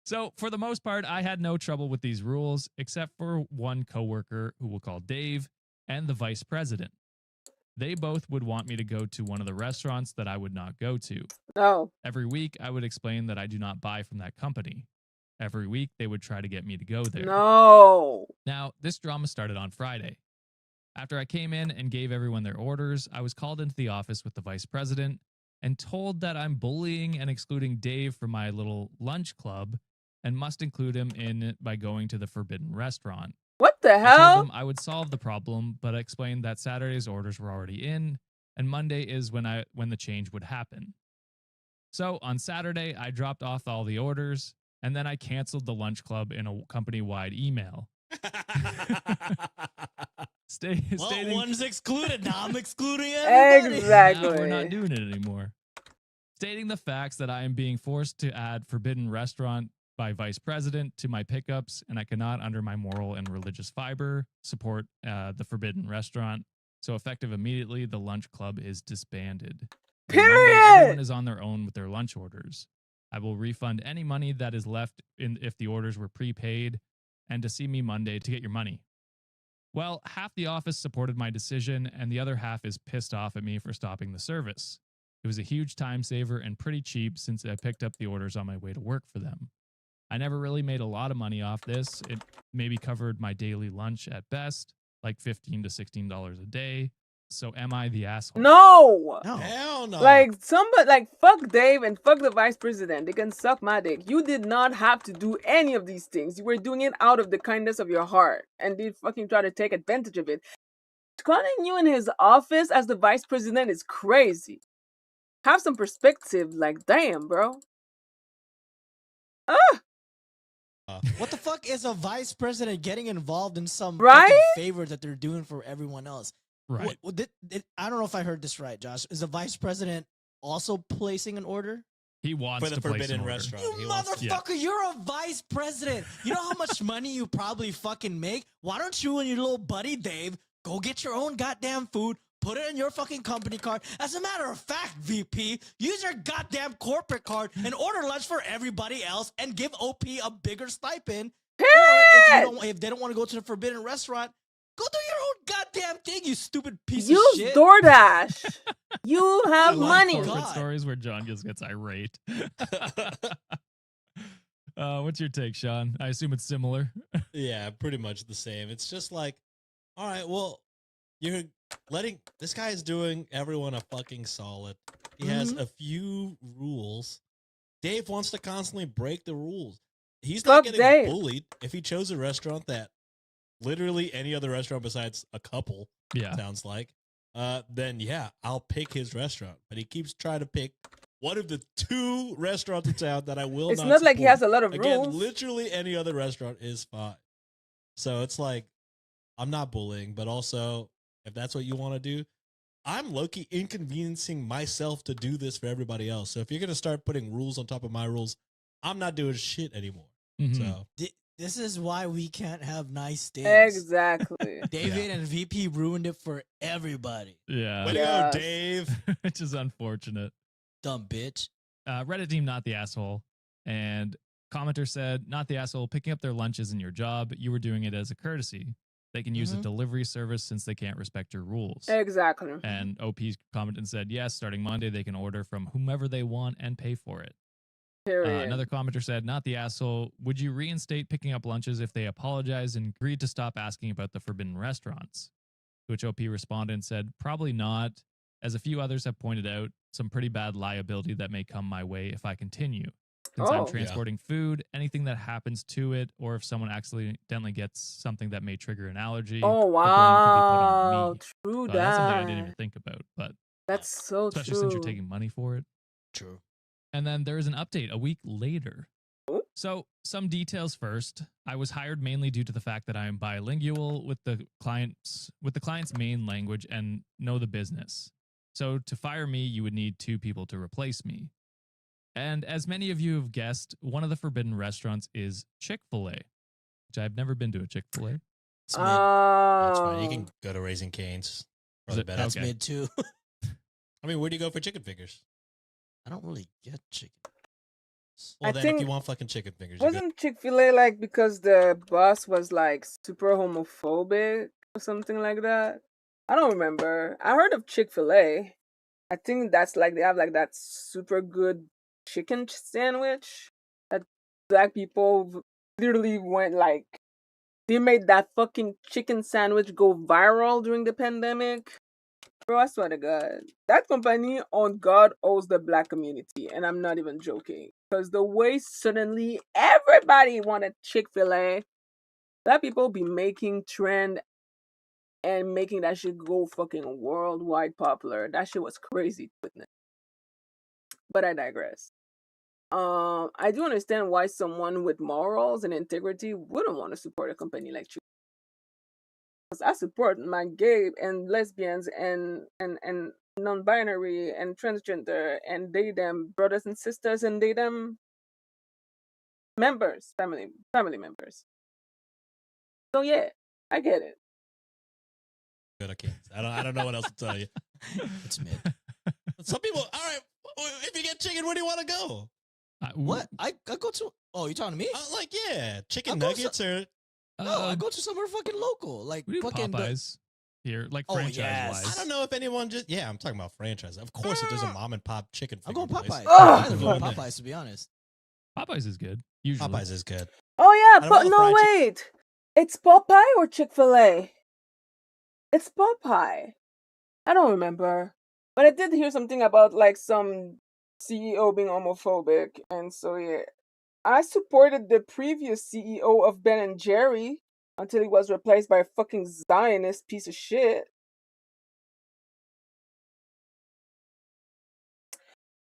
S4: So for the most part, I had no trouble with these rules, except for one coworker who we'll call Dave and the vice president. They both would want me to go to one of the restaurants that I would not go to.
S1: No.
S4: Every week, I would explain that I do not buy from that company. Every week, they would try to get me to go there.
S1: No.
S4: Now, this drama started on Friday. After I came in and gave everyone their orders, I was called into the office with the vice president and told that I'm bullying and excluding Dave from my little lunch club and must include him in it by going to the forbidden restaurant.
S1: What the
S4: I told
S1: hell?
S4: them I would solve the problem, but I explained that Saturday's orders were already in, and Monday is when the change would happen. So on Saturday, I dropped off all the orders, and then I canceled the lunch club in a company-wide email.
S2: Well, one's excluded. Now I'm excluding everybody.
S1: Exactly.
S4: Now we're not doing it anymore. Stating the facts that I am being forced to add forbidden restaurant by vice president to my pickups, and I cannot, under my moral and religious fiber, support the forbidden restaurant. So effective immediately, the lunch club is disbanded. And Monday,
S1: Period.
S4: everyone is on their own with their lunch orders. I will refund any money that is left if the orders were prepaid, and to see me Monday to get your money. Well, half the office supported my decision, and the other half is pissed off at me for stopping the service. It was a huge time saver and pretty cheap since I picked up the orders on my way to work for them. I never really made a lot of money off this. It maybe covered my daily lunch at best, like $15 to $16 a day. So am I the asshole?
S1: No.
S3: No.
S2: Hell no.
S1: Like somebody, like fuck Dave and fuck the vice president. They can suck my dick. You did not have to do any of these things. You were doing it out of the kindness of your heart, and they fucking try to take advantage of it. Calling you in his office as the vice president is crazy. Have some perspective. Like, damn, bro.
S3: What the fuck is a vice president getting involved in some
S1: Right?
S3: fucking favor that they're doing for everyone else?
S4: Right.
S3: I don't know if I heard this right, Josh. Is the vice president also placing an order?
S4: He wants
S2: For the
S4: to place an
S2: forbidden
S4: order.
S2: restaurant.
S3: You
S2: He wants to-
S3: motherfucker, you're a vice president. You know how much money you probably fucking make? Why don't you and your little buddy Dave go get your own goddamn food, put it in your fucking company card? As a matter of fact, VP, use your goddamn corporate card and order lunch for everybody else and give OP a bigger stipend. Or if they don't want to go to the forbidden restaurant, go do your own goddamn thing, you stupid piece of
S1: Use
S3: shit.
S1: DoorDash. You
S4: I
S1: have
S4: love
S1: money.
S4: corporate
S3: God.
S4: stories where John just gets irate. What's your take, Sean? I assume it's similar.
S2: Yeah, pretty much the same. It's just like, all right, well, you're letting this guy is doing everyone a fucking solid. He has a few rules. Dave wants to constantly break the rules. He's not
S1: Fuck
S2: getting
S1: Dave.
S2: bullied if he chose a restaurant that literally any other restaurant besides a couple
S4: Yeah.
S2: sounds like. Then yeah, I'll pick his restaurant. But he keeps trying to pick one of the two restaurants in town that I will
S1: It's
S2: not
S1: not like he
S2: support.
S1: has a lot of
S2: Again,
S1: rules.
S2: literally any other restaurant is fine. So it's like, I'm not bullying, but also, if that's what you want to do, I'm low-key inconveniencing myself to do this for everybody else. So if you're going to start putting rules on top of my rules, I'm not doing shit anymore.
S4: Mhm.
S2: So
S3: This is why we can't have nice things.
S1: Exactly.
S3: David and VP ruined it for everybody.
S4: Yeah.
S2: way to
S1: Yes.
S2: go, Dave.
S4: Which is unfortunate.
S3: Dumb bitch.
S4: Reddit team, not the asshole. And commenter said, not the asshole. Picking up their lunch isn't your job. You were doing it as a courtesy. They can use a
S3: Mhm.
S4: delivery service since they can't respect your rules.
S1: Exactly.
S4: And OP commented and said, yes, starting Monday, they can order from whomever they want and pay for it.
S1: Period.
S4: Another commenter said, not the asshole. Would you reinstate picking up lunches if they apologized and agreed to stop asking about the forbidden restaurants? To which OP responded and said, probably not. As a few others have pointed out, some pretty bad liability that may come my way if I continue. Since
S1: Oh.
S4: I'm
S1: Yeah.
S4: transporting food, anything that happens to it, or if someone accidentally gets something that may trigger an allergy,
S1: Oh
S4: the blame could be put on
S1: wow.
S4: me.
S1: True
S4: That's something I
S1: that.
S4: didn't even think about, but
S1: That's so
S4: especially
S1: true.
S4: since you're taking money for it.
S3: True.
S4: And then there is an update a week later.
S1: Oh.
S4: So, some details first. I was hired mainly due to the fact that I am bilingual with the client's main language and know the business. So, to fire me, you would need 2 people to replace me. And as many of you have guessed, one of the forbidden restaurants is Chick-fil-A, which I've never been to a Chick-fil-A.
S2: It's mid. That's fine. You
S1: Oh.
S2: can go to Raising Cane's.
S4: Is
S2: Probably
S4: it-
S2: better.
S3: That's
S4: Okay.
S3: mid too.
S2: I mean, where do you go for chicken fingers?
S3: I don't really get chicken.
S2: Well,
S1: I
S2: then
S1: think-
S2: if you want fucking chicken fingers, you go.
S1: Wasn't Chick-fil-A like because the boss was like super homophobic or something like that? I don't remember. I heard of Chick-fil-A. I think that's like they have like that super good chicken sandwich that black people literally went like they made that fucking chicken sandwich go viral during the pandemic. Bro, I swear to God. That company on God owes the black community, and I'm not even joking. Because the way suddenly everybody wanted Chick-fil-A, black people be making trend and making that shit go fucking worldwide popular. That shit was crazy to witness. But I digress. I do understand why someone with morals and integrity wouldn't want to support a company like Chick. Because I support my gay and lesbians and non-binary and transgender and they them brothers and sisters and they them members, family members. So yeah, I get it.
S2: Good, I can't. I don't know what else to tell you.
S3: It's mid.
S2: Some people, all right. If you get chicken, where do you want to go?
S3: What? I go to. Oh, you talking to me?
S2: Like, yeah, chicken
S3: I'll go
S2: nuggets or
S3: No, I go to somewhere fucking local, like
S4: we do
S3: fucking
S4: Popeyes here, like
S3: Oh,
S4: franchise
S3: yes.
S2: I don't know if anyone just. Yeah, I'm talking about franchise. Of course, if there's a mom and pop chicken,
S3: I'm going
S2: finger
S3: Popeyes.
S2: place,
S1: Oh!
S3: I'm
S2: go
S3: going
S2: in there.
S3: Popeyes, to be honest.
S4: Popeyes is good. Usually,
S2: Popeyes is good.
S1: Oh yeah,
S2: Out of
S1: but
S2: all the
S1: no
S2: fried
S1: wait. It's Popeye or Chick-fil-A? It's Popeye. I don't remember. But I did hear something about like some CEO being homophobic, and so yeah. I supported the previous CEO of Ben and Jerry until he was replaced by a fucking Zionist piece of shit.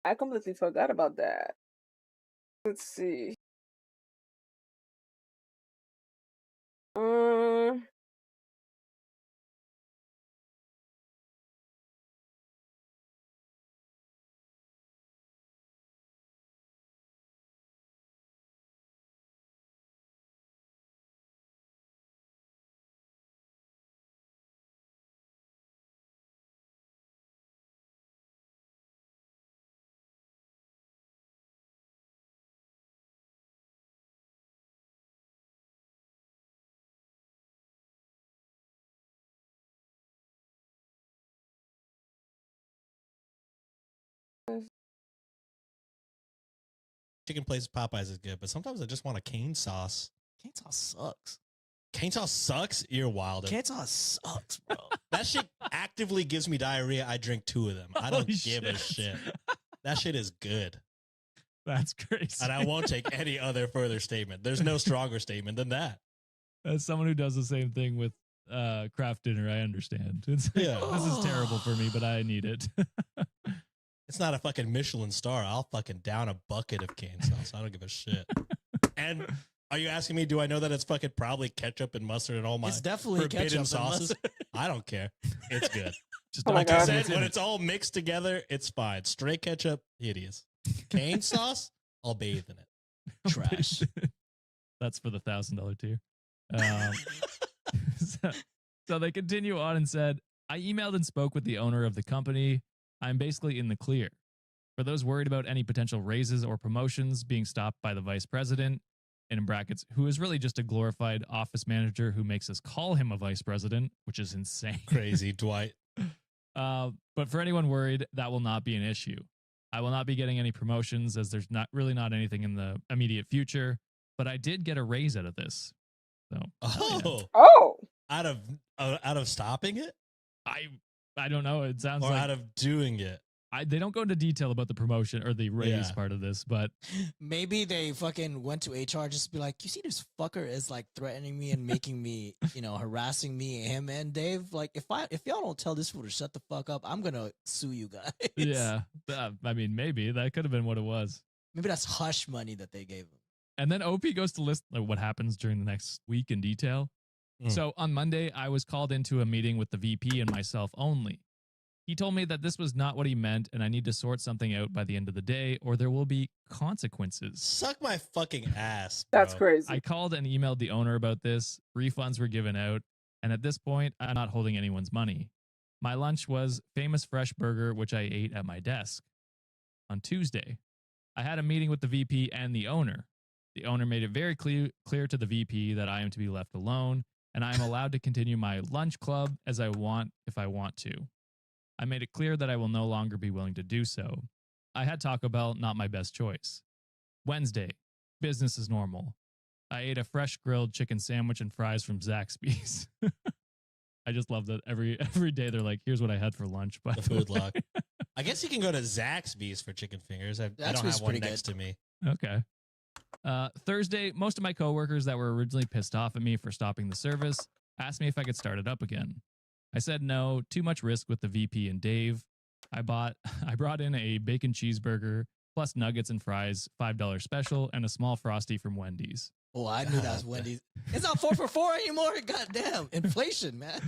S1: I completely forgot about that. Let's see. Um,
S2: Chicken place Popeyes is good, but sometimes I just want a cane sauce.
S3: Cane sauce sucks.
S2: Cane sauce sucks. You're wild.
S3: Cane sauce sucks, bro.
S2: That shit actively gives me diarrhea. I drink 2 of them. I don't
S4: Holy
S2: give a shit. That shit is good.
S4: that's crazy.
S2: And I won't take any other further statement. There's no stronger statement than that.
S4: As someone who does the same thing with craft dinner, I understand. It's
S2: Yeah.
S4: this is terrible for me, but I need it.
S2: It's not a fucking Michelin star. I'll fucking down a bucket of cane sauce. I don't give a shit. And are you asking me, do I know that it's fucking probably ketchup and mustard and all my
S3: It's definitely
S2: forbidden
S3: ketchup and
S2: sauces?
S3: mustard.
S2: I don't care. It's good.
S4: Just
S1: Oh my
S2: Like I
S1: God.
S2: said, when it's all mixed together, it's fine. Straight ketchup, hideous. Cane sauce, I'll bathe in it.
S3: Trash.
S4: That's for the $1,000 tier. So they continue on and said, I emailed and spoke with the owner of the company. I'm basically in the clear. For those worried about any potential raises or promotions being stopped by the vice president, and in brackets, who is really just a glorified office manager who makes us call him a vice president, which is insane.
S2: Crazy, Dwight.
S4: But for anyone worried, that will not be an issue. I will not be getting any promotions as there's not anything in the immediate future, but I did get a raise out of this. So
S2: Oh,
S1: oh,
S2: out of stopping it
S4: I don't know. It sounds
S2: or
S4: like
S2: out of doing it?
S4: they don't go into detail about the promotion or the raise
S2: Yeah.
S4: part of this, but
S3: Maybe they fucking went to HR just to be like, you see, this fucker is like threatening me and making me, harassing me, him and Dave. Like, if y'all don't tell this fool to shut the fuck up, I'm gonna sue you guys.
S4: yeah, I mean, maybe that could have been what it was.
S3: Maybe that's hush money that they gave him.
S4: And then OP goes to list like what happens during the next week in detail.
S2: Mm.
S4: So on Monday, I was called into a meeting with the VP and myself only. He told me that this was not what he meant, and I need to sort something out by the end of the day, or there will be consequences.
S2: Suck my fucking ass, bro.
S1: that's crazy.
S4: I called and emailed the owner about this. Refunds were given out, and at this point, I'm not holding anyone's money. My lunch was famous fresh burger, which I ate at my desk. On Tuesday, I had a meeting with the VP and the owner. The owner made it very clear to the VP that I am to be left alone and I am allowed to continue my lunch club as I want if I want to. I made it clear that I will no longer be willing to do so. I had Taco Bell, not my best choice. Wednesday, business as normal. I ate a fresh grilled chicken sandwich and fries from Zaxby's. I just love that every day they're like, here's what I had for lunch. By
S2: The food log. I guess you can go to Zaxby's for chicken fingers. I don't
S3: Zaxby's
S2: have one
S3: pretty
S2: next to me.
S4: Okay. Thursday, most of my coworkers that were originally pissed off at me for stopping the service asked me if I could start it up again. I said no, too much risk with the VP and Dave. I brought in a bacon cheeseburger plus nuggets and fries, $5 special, and a small Frosty from Wendy's.
S3: Oh, I knew that was Wendy's. It's not 4 for 4 anymore. Goddamn, inflation, man.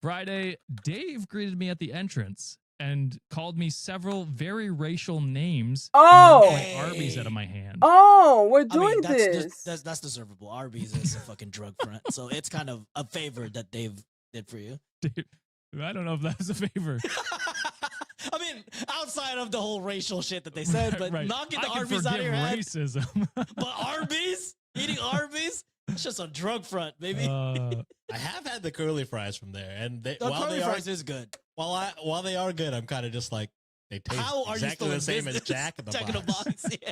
S4: Friday, Dave greeted me at the entrance and called me several very racial names.
S1: Oh!
S4: And knocked my Arby's out of my hand.
S1: Oh, we're doing this.
S3: That's deservable. Arby's is a fucking drug front, so it's kind of a favor that Dave did for you.
S4: Dave, I don't know if that's a favor.
S3: I mean, outside of the whole racial shit that they said, but
S4: Right.
S3: knocking
S4: I
S3: the
S4: can
S3: Arby's out of your
S4: forgive
S3: head.
S4: racism.
S3: But Arby's? Eating Arby's? It's just a drug front, baby.
S2: I have had the curly fries from there, and
S3: the
S2: while
S3: curly
S2: they
S3: fries is good.
S2: while they are good, I'm kind of just like they taste
S3: How are
S2: exactly
S3: you
S2: the
S3: still in
S2: same as
S3: business?
S2: Jack in the
S3: Jack in
S2: Box.
S3: the Box, yeah.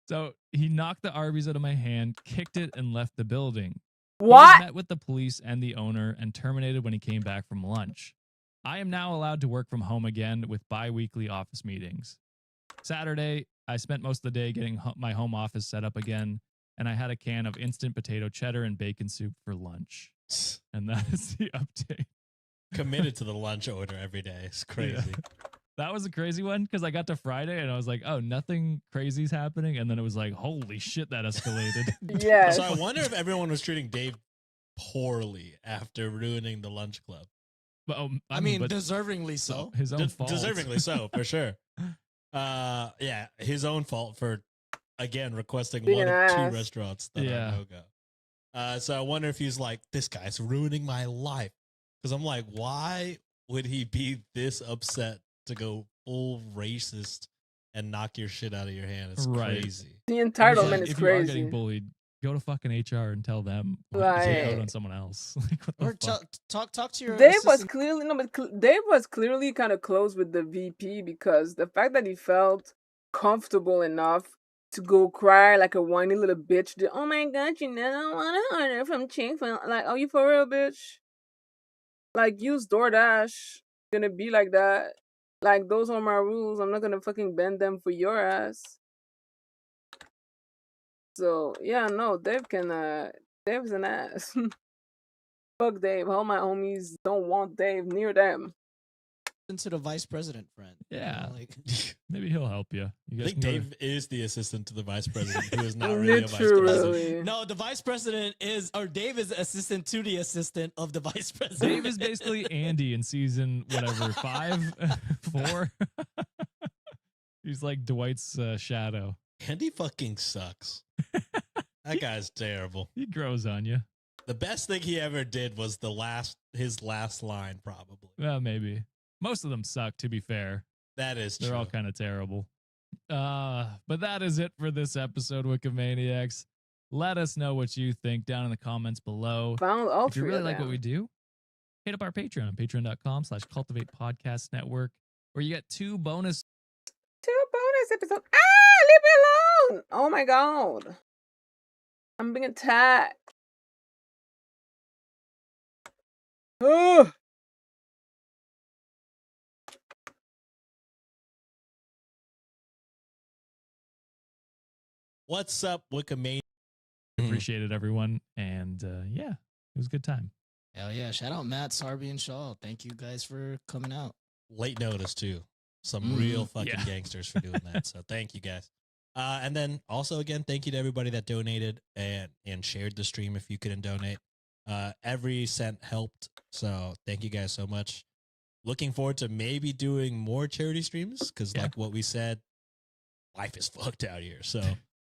S4: So he knocked the Arby's out of my hand, kicked it, and left the building. He was
S1: What?
S4: met with the police and the owner and terminated when he came back from lunch. I am now allowed to work from home again with bi-weekly office meetings. Saturday, I spent most of the day getting my home office set up again, and I had a can of instant potato cheddar and bacon soup for lunch. And that is the update.
S2: Committed to the lunch order every day. It's crazy.
S4: Yeah. That was a crazy one because I got to Friday and I was like, oh, nothing crazy's happening. And then it was like, holy shit, that escalated.
S1: Yes.
S2: So I wonder if everyone was treating Dave poorly after ruining the lunch club.
S4: But,
S3: I mean,
S4: but
S3: deservingly so.
S4: his own fault.
S2: Deservingly so, for sure. Yeah, his own fault for again requesting
S1: Being
S2: one
S1: an
S2: of two
S1: ass.
S2: restaurants that
S4: Yeah.
S2: are no go. So I wonder if he's like, this guy's ruining my life. Because I'm like, why would he be this upset to go full racist and knock your shit out of your hand? It's
S4: Right.
S2: crazy.
S1: The
S4: If
S1: entitlement
S4: you-
S1: is
S4: if you are
S1: crazy.
S4: getting bullied, go to fucking HR and tell them.
S1: Right.
S4: Take it out on someone else. Like, what the
S3: Or
S4: fuck?
S3: talk to your
S1: Dave was
S3: assistant.
S1: clearly no, but Dave was clearly kind of close with the VP because the fact that he felt comfortable enough to go cry like a whiny little bitch. Oh my god, you know, I want to order from Chick-fil-A. Like, are you for real, bitch? Like, use DoorDash. Gonna be like that. Like, those are my rules. I'm not gonna fucking bend them for your ass. So yeah, no, Dave's an ass. Fuck Dave. All my homies don't want Dave near them.
S3: To the vice president, friend. You know,
S4: Yeah.
S3: like,
S4: Maybe he'll help you. You
S2: I
S4: guys
S2: think
S4: can go to-
S2: Dave is the assistant to the vice president, who is not really a vice president.
S1: Literally.
S3: no, the vice president is, or Dave is assistant to the assistant of the vice president.
S4: Dave is basically Andy in season whatever 5, 4. He's like Dwight's shadow.
S2: Andy fucking sucks. That guy's terrible.
S4: He grows on you.
S2: The best thing he ever did was his last line, probably.
S4: Well, maybe. Most of them suck, to be fair.
S2: That is true.
S4: They're all kind of terrible. But that is it for this episode, Wikimaniacs. Let us know what you think down in the comments below.
S1: Found all
S4: If you
S1: three
S4: really
S1: of
S4: like what
S1: them.
S4: we do, hit up our Patreon, patreon.com/Cultivate Podcast Network, where you get 2 bonus
S1: 2 bonus episodes. Ah, leave me alone. Oh my god. I'm being attacked. Ugh.
S2: What's up, Wikimania?
S4: Appreciate it, everyone. And yeah, it was a good time.
S3: Hell yeah. Shout out Matt, Sarby, and Shaw. Thank you guys for coming out.
S2: Late notice, too. Some real fucking
S4: Yeah.
S2: gangsters for doing that. So thank you, guys. And then also, again, thank you to everybody that donated and shared the stream if you couldn't donate. Every cent helped. So thank you guys so much. Looking forward to maybe doing more charity streams because,
S4: Yeah.
S2: like what we said, life is fucked out here. So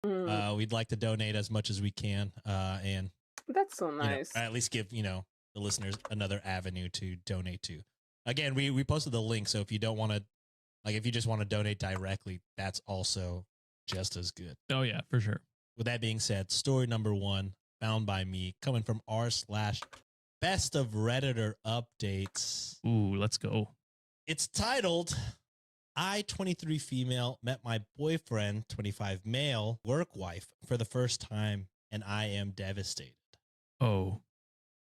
S1: Mm,
S2: we'd like to donate as much as we can and
S1: that's so
S2: you know,
S1: nice.
S2: at least give the listeners another avenue to donate to. Again, we posted the link, so if you don't want to, like, if you just want to donate directly, that's also just as good.
S4: Oh, yeah, for sure.
S2: With that being said, story number 1, found by me, coming from r/best of Redditor updates.
S4: Ooh, let's go.
S2: It's titled, I, 23 female, met my boyfriend, 25 male, work wife for the first time, and I am devastated.
S4: Oh,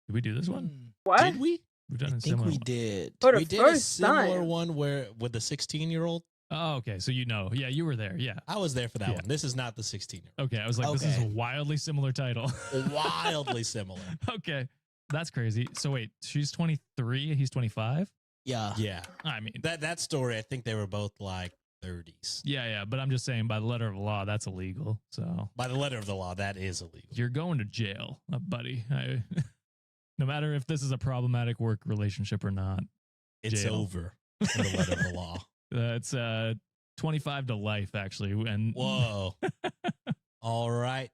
S4: did we do this one?
S1: What?
S2: Did we?
S4: We've done
S3: I
S4: a
S3: think
S4: similar
S3: we
S4: one.
S3: did.
S1: For the
S2: We did a
S1: first
S2: similar
S1: time.
S2: one where with the 16-year-old.
S4: Oh, okay. So you know. Yeah, you were there. Yeah.
S2: I was there for that
S4: Yeah.
S2: one. This is not the 16-year-old.
S4: Okay. I was like, this is a
S3: Okay.
S4: wildly similar title.
S2: Wildly similar.
S4: Okay. That's crazy. So wait, she's 23, he's 25?
S3: Yeah.
S2: Yeah.
S4: I mean,
S2: That story, I think they were both like 30s.
S4: yeah, but I'm just saying by the letter of law, that's illegal. So
S2: By the letter of the law, that is illegal.
S4: you're going to jail, buddy. No matter if this is a problematic work relationship or not,
S2: It's
S4: jail.
S2: over in the letter of the law.
S4: it's 25 to life, actually. And
S2: Whoa. All right.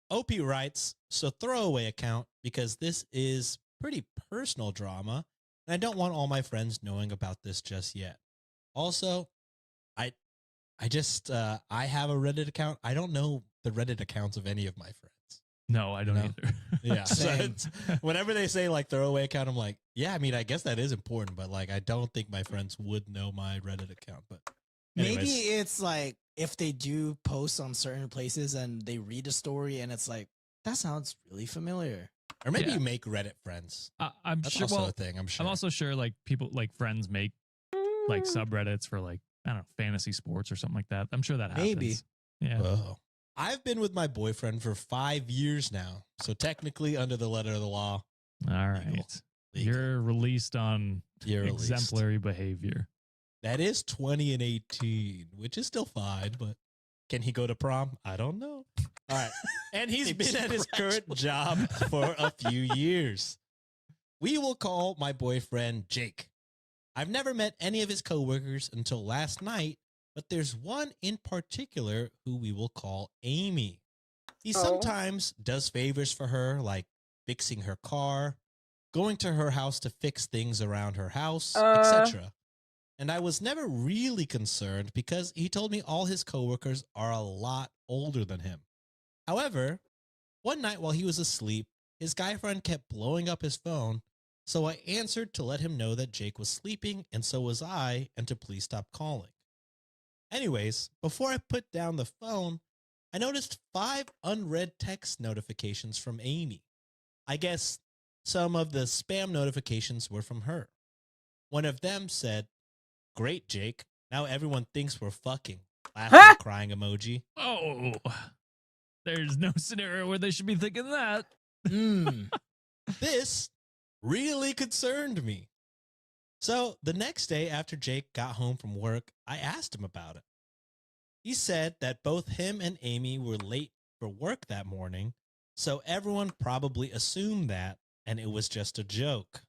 S2: OP writes, so throwaway account because this is pretty personal drama, and I don't want all my friends knowing about this just yet. Also, I have a Reddit account. I don't know the Reddit accounts of any of my friends.
S4: no, I don't
S2: No.
S4: either.
S2: Yeah. So
S3: Same.
S2: whenever they say like throwaway account, I'm like, yeah, I mean, I guess that is important, but like, I don't think my friends would know my Reddit account. But
S3: Maybe
S2: anyways.
S3: it's like if they do post on certain places and they read a story and it's like, that sounds really familiar.
S2: Or maybe
S4: Yeah.
S2: you make Reddit friends.
S4: I'm
S2: That's
S4: sure.
S2: also
S4: Well,
S2: a thing, I'm sure.
S4: I'm also sure like people like friends make like subreddits for like, I don't know, fantasy sports or something like that. I'm sure that happens.
S3: Maybe.
S4: Yeah.
S2: Whoa. I've been with my boyfriend for 5 years now. So technically under the letter of the law,
S4: All
S2: legal.
S4: right.
S2: legal.
S4: You're released on
S2: You're released.
S4: exemplary behavior.
S2: That is 20 and 18, which is still fine, but can he go to prom? I don't know. All right. And he's been at his current job for a few years. We will call my boyfriend Jake. I've never met any of his coworkers until last night, but there's one in particular who we will call Amy. He
S1: Oh.
S2: sometimes does favors for her, like fixing her car, going to her house to fix things around her house, etc. And I was never really concerned because he told me all his coworkers are a lot older than him. However, one night while he was asleep, his guy friend kept blowing up his phone, so I answered to let him know that Jake was sleeping and so was I, and to please stop calling. Anyways, before I put down the phone, I noticed 5 unread text notifications from Amy. I guess some of the spam notifications were from her. One of them said, "Great, Jake. Now everyone thinks we're fucking." Laughing, crying emoji.
S4: Oh, there's no scenario where they should be thinking that.
S3: Mm.
S2: This really concerned me. So the next day after Jake got home from work, I asked him about it. He said that both him and Amy were late for work that morning, so everyone probably assumed that, and it was just a joke.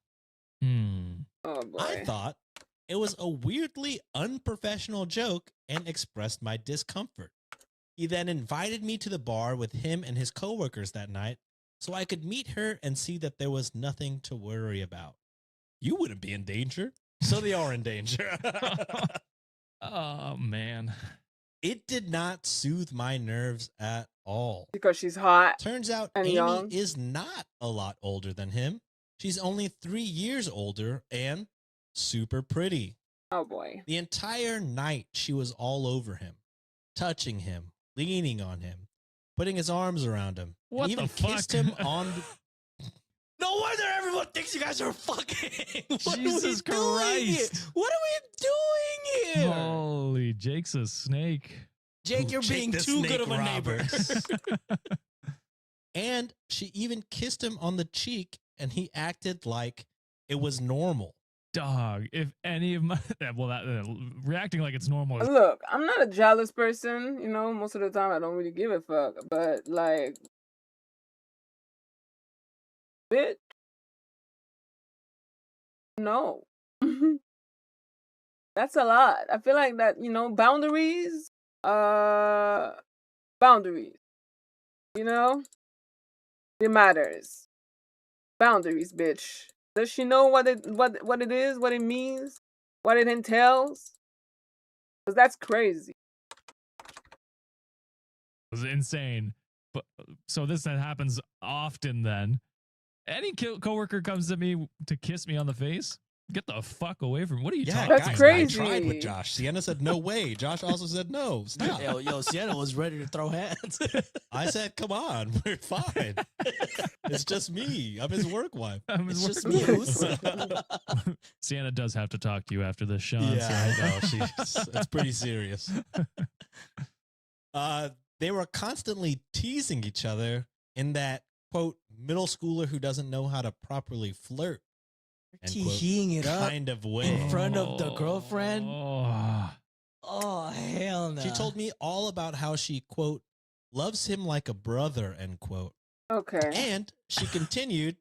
S1: Oh boy.
S2: I thought it was a weirdly unprofessional joke and expressed my discomfort. He then invited me to the bar with him and his coworkers that night so I could meet her and see that there was nothing to worry about. You wouldn't be in danger, so they are in danger.
S4: Oh, man.
S2: It did not soothe my nerves at all.
S1: Because she's hot.
S2: Turns out
S1: And
S2: Amy
S1: young.
S2: is not a lot older than him. She's only 3 years older and super pretty.
S1: Oh boy.
S2: The entire night, she was all over him, touching him, leaning on him, putting his arms around him,
S4: What
S2: and even
S4: the fuck?
S2: kissed him on the... No wonder everyone thinks you guys are fucking. What
S4: Jesus
S2: are we doing here?
S4: Christ.
S2: What are we doing here?
S4: Holy, Jake's a snake.
S3: Jake, you're
S2: Jake
S3: being
S2: the
S3: too good
S2: Snake
S3: of a neighbor.
S2: Roberts. And she even kissed him on the cheek, and he acted like it was normal.
S4: Dog, if any of my reacting like it's normal is
S1: Look, I'm not a jealous person, you know, most of the time I don't really give a fuck. But like bitch. No. That's a lot. I feel like that, you know, boundaries. Boundaries. You know? It matters. Boundaries, bitch. Does she know what it is, what it means, what it entails? Because that's crazy.
S4: insane. but so this happens often. Then any coworker comes to me to kiss me on the face. Get the fuck away from me. What are you
S2: Yeah,
S4: talking
S1: That's
S2: guys,
S4: about?
S1: crazy.
S2: I tried with Josh. Sienna said no way. Josh also said no. Stop.
S3: Yo, Sienna was ready to throw hands.
S2: I said, come on, we're fine. It's just me. I'm his work wife.
S3: It's just me. Who's
S4: Sienna does have to talk to you after this, Sean.
S2: Yeah,
S4: so-
S2: I know. It's pretty serious. They were constantly teasing each other in that, quote, middle schooler who doesn't know how to properly flirt, end quote,
S3: teeing it up
S2: kind of way.
S3: in front of the girlfriend?
S4: Oh.
S3: Oh, hell no.
S2: She told me all about how she, quote, loves him like a brother, end quote.
S1: Okay.
S2: And she continued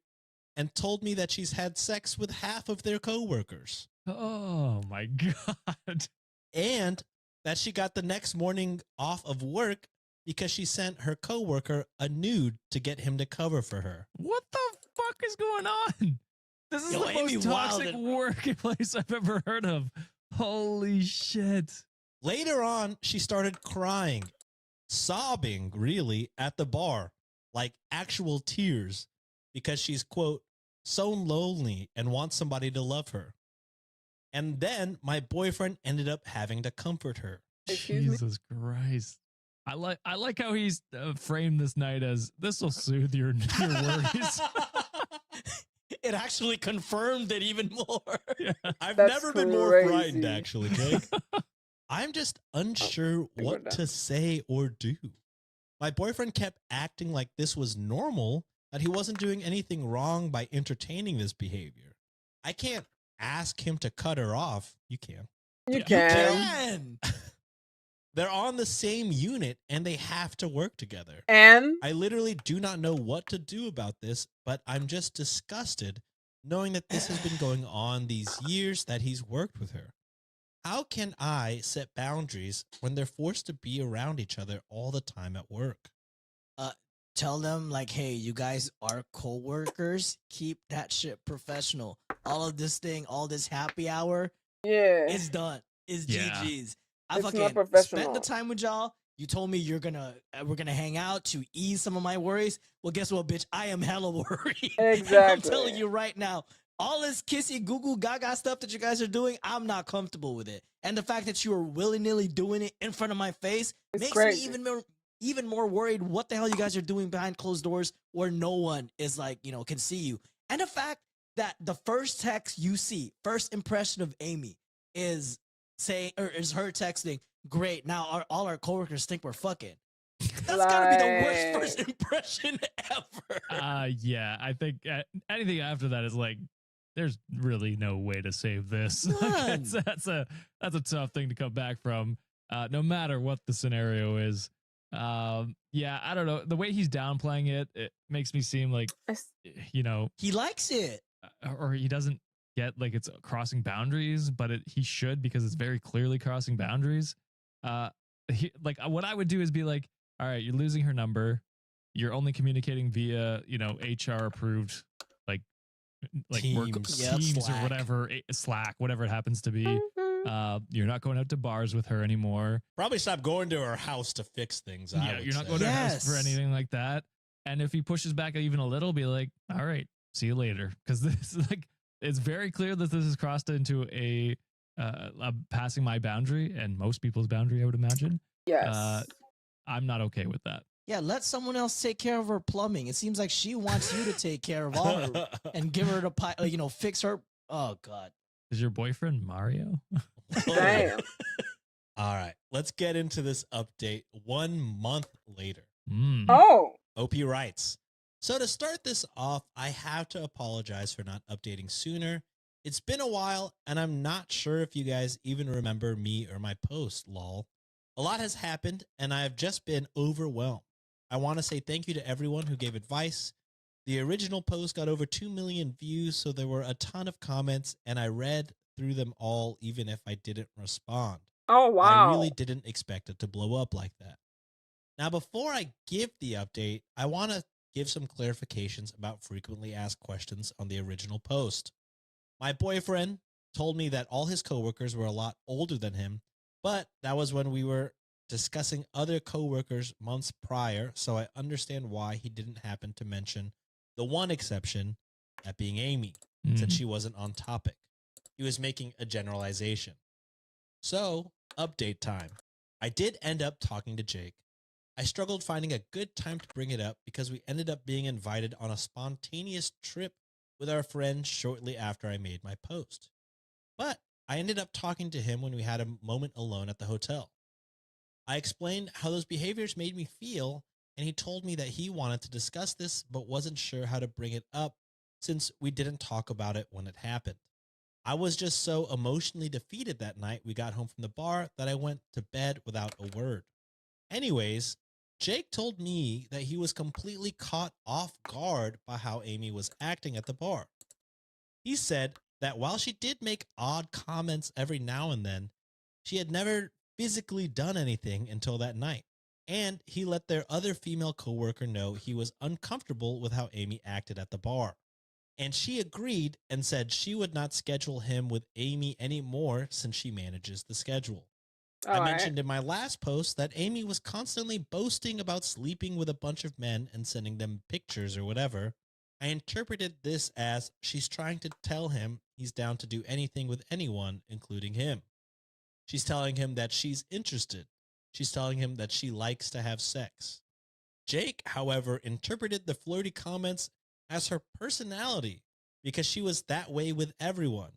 S2: and told me that she's had sex with half of their coworkers.
S4: Oh my god.
S2: And that she got the next morning off of work because she sent her coworker a nude to get him to cover for her.
S4: What the fuck is going on? This is
S3: Yo,
S4: the
S3: Amy
S4: most toxic
S3: wildin'.
S4: workplace I've ever heard of. Holy shit.
S2: Later on, she started crying, sobbing, really, at the bar, like actual tears, because she's, quote, so lonely and wants somebody to love her. And then my boyfriend ended up having to comfort her.
S1: Excuse me?
S4: Jesus Christ. I like how he's framed this night as this will soothe your worries.
S3: It actually confirmed it even more.
S4: Yeah.
S2: I've
S1: That's
S2: never been more
S1: crazy.
S2: frightened, actually, Jake. I'm just unsure
S1: we're
S2: what
S1: done.
S2: to say or do. My boyfriend kept acting like this was normal, that he wasn't doing anything wrong by entertaining this behavior. I can't ask him to cut her off. You can.
S1: You
S4: You
S1: can.
S2: They're on the same unit and they have to work together.
S1: And
S2: I literally do not know what to do about this, but I'm just disgusted knowing that this has been going on these years that he's worked with her. How can I set boundaries when they're forced to be around each other all the time at work?
S3: Tell them, like, hey, you guys are co-workers. Keep that shit professional. All of this thing, all this happy hour,
S1: yeah.
S3: it's done. It's
S4: Yeah.
S3: GG's. I
S1: It's not
S3: fucking
S1: professional.
S3: spent the time with y'all. You told me we're gonna hang out to ease some of my worries. Well, guess what, bitch? I am hella worried. And I'm
S1: Exactly.
S3: telling you right now, all this kissy, goo goo, gaga stuff that you guys are doing, I'm not comfortable with it. And the fact that you are willy nilly doing it in front of my face
S1: It's
S3: makes
S1: crazy.
S3: me even more worried what the hell you guys are doing behind closed doors where no one is like, can see you. And the fact that the first text you see, first impression of Amy is is her texting, great, now all our coworkers think we're fucking. That's gotta be the worst
S1: Like-
S3: first impression ever.
S4: Yeah, I think anything after that is like, there's really no way to save this.
S3: None.
S4: That's a tough thing to come back from, no matter what the scenario is. Yeah, I don't know. The way he's downplaying it makes me seem like,
S3: He likes it.
S4: or he doesn't get like it's crossing boundaries, but he should, because it's very clearly crossing boundaries. What I would do is be like, all right, you're losing her number. You're only communicating via, HR approved, like work
S2: Teams.
S3: Yeah,
S4: teams or
S3: Slack.
S4: whatever, Slack, whatever it happens to be.
S1: Mhm.
S4: You're not going out to bars with her anymore.
S2: Probably stop going to her house to fix things. I
S4: Yeah,
S2: would
S4: you're not
S2: say.
S4: going to her house for
S3: Yes.
S4: anything like that. And if he pushes back even a little, be like, all right, see you later. Because this is like, it's very clear that this has crossed into a passing my boundary and most people's boundary, I would imagine.
S1: Yes.
S4: I'm not okay with that.
S3: Yeah, let someone else take care of her plumbing. It seems like she wants you to take care of all her and give her the fix her. Oh God.
S4: Is your boyfriend Mario?
S1: Damn.
S2: All right, let's get into this update 1 month later.
S4: Mm.
S1: Oh.
S2: OP writes, so to start this off, I have to apologize for not updating sooner. It's been a while, and I'm not sure if you guys even remember me or my post, lol. A lot has happened, and I have just been overwhelmed. I want to say thank you to everyone who gave advice. The original post got over 2 million views, so there were a ton of comments, and I read through them all even if I didn't respond.
S1: Oh wow.
S2: I really didn't expect it to blow up like that. Now, before I give the update, I want to give some clarifications about frequently asked questions on the original post. My boyfriend told me that all his coworkers were a lot older than him, but that was when we were discussing other coworkers months prior, so I understand why he didn't happen to mention the one exception, that being Amy, since she wasn't on topic. He was making a generalization. So, update time. I did end up talking to Jake. I struggled finding a good time to bring it up because we ended up being invited on a spontaneous trip with our friends shortly after I made my post. But I ended up talking to him when we had a moment alone at the hotel. I explained how those behaviors made me feel, and he told me that he wanted to discuss this but wasn't sure how to bring it up since we didn't talk about it when it happened. I was just so emotionally defeated that night we got home from the bar that I went to bed without a word. Anyways, Jake told me that he was completely caught off guard by how Amy was acting at the bar. He said that while she did make odd comments every now and then, she had never physically done anything until that night. And he let their other female coworker know he was uncomfortable with how Amy acted at the bar. And she agreed and said she would not schedule him with Amy anymore since she manages the schedule. I mentioned in my last post that Amy was constantly boasting about sleeping with a bunch of men and sending them pictures or whatever. I interpreted this as she's trying to tell him he's down to do anything with anyone, including him. She's telling him that she's interested. She's telling him that she likes to have sex. Jake, however, interpreted the flirty comments as her personality because she was that way with everyone,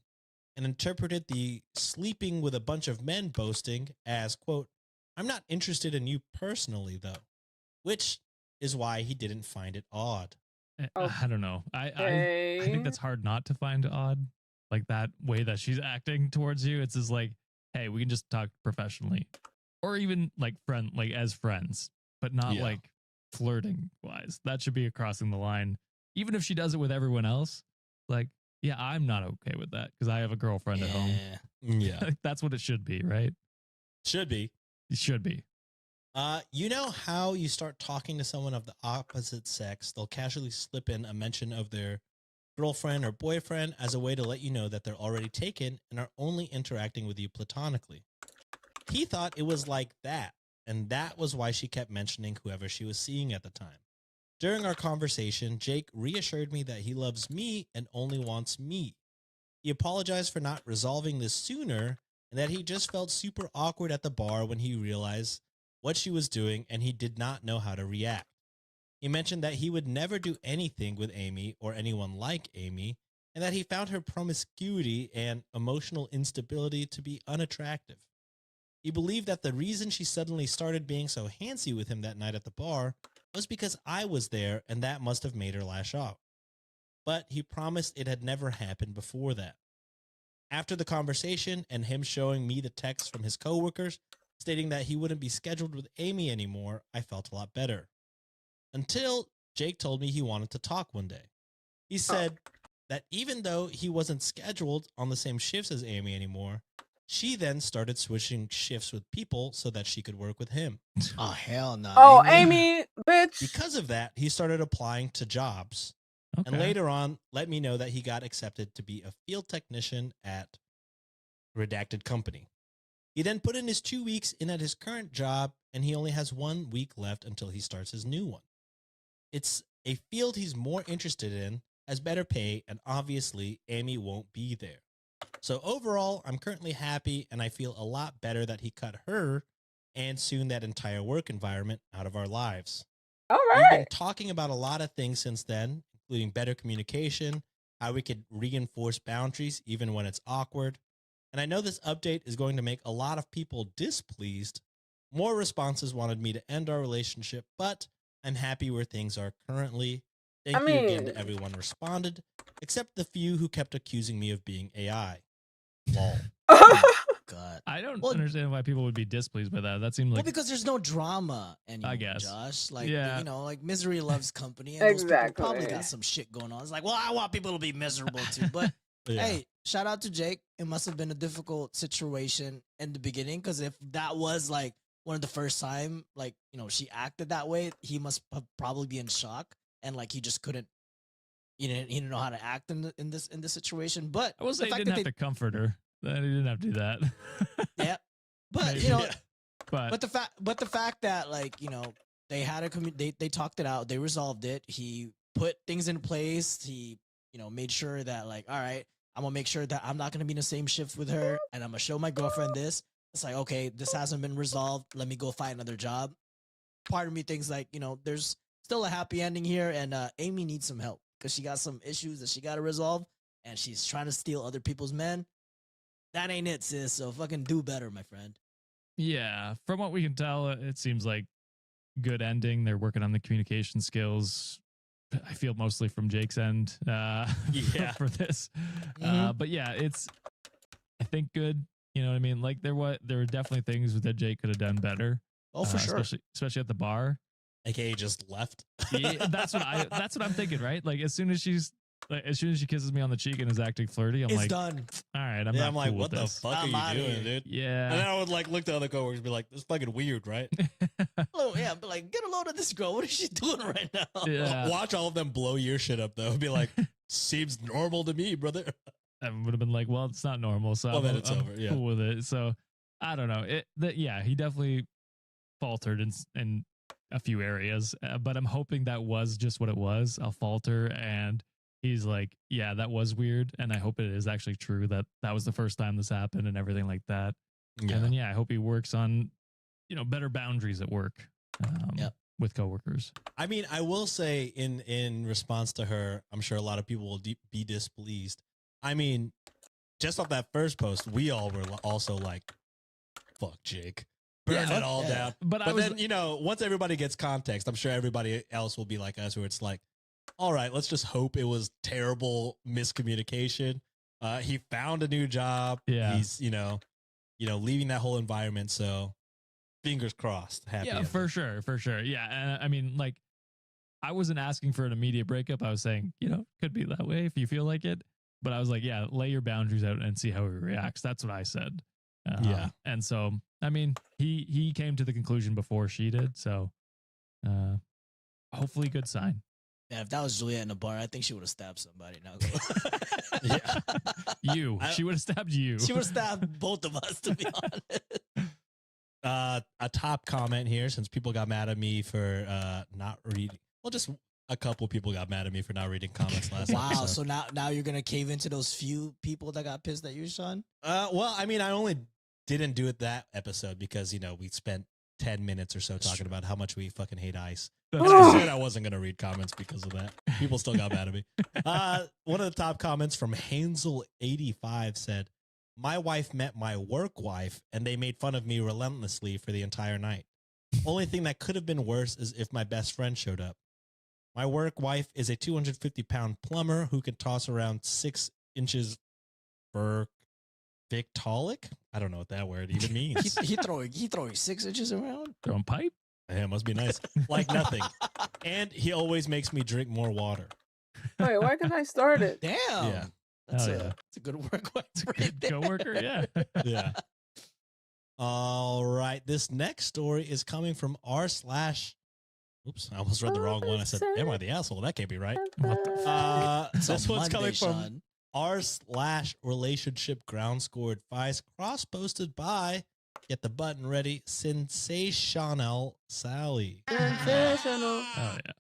S2: and interpreted the sleeping with a bunch of men boasting as, quote, I'm not interested in you personally, though, which is why he didn't find it odd.
S4: I don't know. I think that's hard not to find odd. Like that way that she's acting towards you. It's just like, hey, we can just talk professionally, or even like as friends, but not like flirting wise. That should be crossing the line. Even if she does it with everyone else, like, yeah, I'm not okay with that because I have a girlfriend at home.
S2: Yeah.
S4: That's what it should be, right?
S2: Should be.
S4: It should be.
S2: You know how you start talking to someone of the opposite sex, they'll casually slip in a mention of their girlfriend or boyfriend as a way to let you know that they're already taken and are only interacting with you platonically. He thought it was like that, and that was why she kept mentioning whoever she was seeing at the time. During our conversation, Jake reassured me that he loves me and only wants me. He apologized for not resolving this sooner and that he just felt super awkward at the bar when he realized what she was doing and he did not know how to react. He mentioned that he would never do anything with Amy or anyone like Amy, and that he found her promiscuity and emotional instability to be unattractive. He believed that the reason she suddenly started being so handsy with him that night at the bar was because I was there and that must have made her lash out. But he promised it had never happened before that. After the conversation and him showing me the text from his coworkers stating that he wouldn't be scheduled with Amy anymore, I felt a lot better. Until Jake told me he wanted to talk one day. He said that even though he wasn't scheduled on the same shifts as Amy anymore, she then started switching shifts with people so that she could work with him.
S3: Oh, hell no.
S1: Oh, Amy, bitch.
S2: Because of that, he started applying to jobs.
S4: Okay.
S2: And later on, let me know that he got accepted to be a field technician at Redacted Company. He then put in his 2 weeks in at his current job, and he only has 1 week left until he starts his new one. It's a field he's more interested in, has better pay, and obviously Amy won't be there. So overall, I'm currently happy, and I feel a lot better that he cut her and soon that entire work environment out of our lives.
S1: All
S2: We've been
S1: right.
S2: talking about a lot of things since then, including better communication, how we could reinforce boundaries even when it's awkward. And I know this update is going to make a lot of people displeased. More responses wanted me to end our relationship, but I'm happy where things are currently. Thank you again to everyone responded, except the few who kept accusing me of being AI. Lol.
S3: God.
S4: I don't
S3: Well-
S4: understand why people would be displeased by that. That seemed
S3: Well,
S4: like
S3: because there's no drama anymore,
S4: guess.
S3: Josh. Like,
S4: Yeah.
S3: you know, like misery loves company, and those people probably
S1: Exactly.
S3: got some shit going on. It's like, well, I want people to be miserable too. But
S2: Yeah.
S3: hey, shout out to Jake. It must have been a difficult situation in the beginning, because if that was like one of the first time, like, you know, she acted that way, he must have probably be in shock, and like he just couldn't, he didn't know how to act in this situation. But
S4: I will say
S3: the
S4: he
S3: fact
S4: didn't
S3: that
S4: have to comfort her. That he didn't have to do that.
S3: yeah, but
S4: Maybe.
S3: you know,
S2: Yeah.
S3: But the fact that like they had they talked it out, they resolved it. He put things in place. He made sure that like, all right, I'm gonna make sure that I'm not gonna be in the same shift with her, and I'm gonna show my girlfriend this. It's like, okay, this hasn't been resolved. Let me go find another job. Part of me thinks like, there's still a happy ending here, and Amy needs some help because she got some issues that she got to resolve, and she's trying to steal other people's men. That ain't it, sis. So fucking do better, my friend.
S4: Yeah, from what we can tell, it seems like good ending. They're working on the communication skills. I feel mostly from Jake's end for this. But yeah, it's, I think, good. You know what I mean? Like there were definitely things that Jake could have done better.
S3: Oh, for sure.
S4: Especially at the bar.
S2: AKA just left.
S4: Yeah, that's what I'm thinking, right? Like as soon as she kisses me on the cheek and is acting flirty, I'm like,
S3: done.
S4: All right, I'm not
S2: like,
S4: cool
S2: what
S4: with
S2: the
S4: this.
S2: fuck are you doing, dude?
S4: Yeah.
S2: And then I would like look to other coworkers and be like, this is fucking weird, right?
S3: Oh yeah, but like, get a load of this girl. What is she doing right now?
S4: Yeah.
S2: Watch all of them blow your shit up though. Be like, seems normal to me, brother.
S4: I would have been like, well, it's not normal, so
S2: Well, then
S4: I'm
S2: it's over. Yeah.
S4: cool with it. So I don't know. He definitely faltered in a few areas, but I'm hoping that was just what it was, a falter, and he's like, yeah, that was weird, and I hope it is actually true that was the first time this happened and everything like that.
S2: Yeah.
S4: And then I hope he works on better boundaries at work with coworkers.
S2: I mean, I will say in response to her, I'm sure a lot of people will be displeased. I mean, just off that first post, we all were also like, fuck Jake. Burn it all down. But then, once everybody gets context, I'm sure everybody else will be like us, where it's like, all right, let's just hope it was terrible miscommunication. He found a new job.
S4: Yeah.
S2: He's, leaving that whole environment. So fingers crossed. Happy ending.
S4: For sure. Yeah. And I mean, like, I wasn't asking for an immediate breakup. I was saying, could be that way if you feel like it. But I was like, yeah, lay your boundaries out and see how he reacts. That's what I said.
S2: Yeah.
S4: And so, I mean, he came to the conclusion before she did. So hopefully good sign.
S3: Yeah, if that was Juliet in a bar, I think she would have stabbed somebody. Now,
S4: she would have stabbed you.
S3: She would have stabbed both of us, to be honest.
S2: A top comment here, since people got mad at me for not reading. Well, just a couple people got mad at me for not reading comments last episode.
S3: So now you're gonna cave into those few people that got pissed at you, Sean?
S2: Well, I mean, I only didn't do it that episode because we spent 10 minutes or so talking about how much we fucking hate ice. And I said I wasn't going to read comments because of that. People still got mad at me. One of the top comments from Hansel85 said, my wife met my work wife and they made fun of me relentlessly for the entire night. Only thing that could have been worse is if my best friend showed up. My work wife is a 250-pound plumber who can toss around 6 inches per Victolic? I don't know what that word even means.
S3: he throwing 6 inches around?
S4: Throwing pipe?
S2: Yeah, it must be nice. Like nothing. And he always makes me drink more water.
S1: Wait, why can't I start it?
S3: Damn.
S2: Yeah.
S3: That's a good work wife.
S4: Good coworker, yeah.
S2: Yeah. All right. This next story is coming from r/. Oops, I almost read the wrong one. I said, am I the asshole? That can't be right.
S4: What the
S2: This one's coming from
S3: Sean.
S2: r/relationship ground score advice cross posted by, get the button ready, Sensational Sally.
S1: Sensational.
S4: Oh yeah.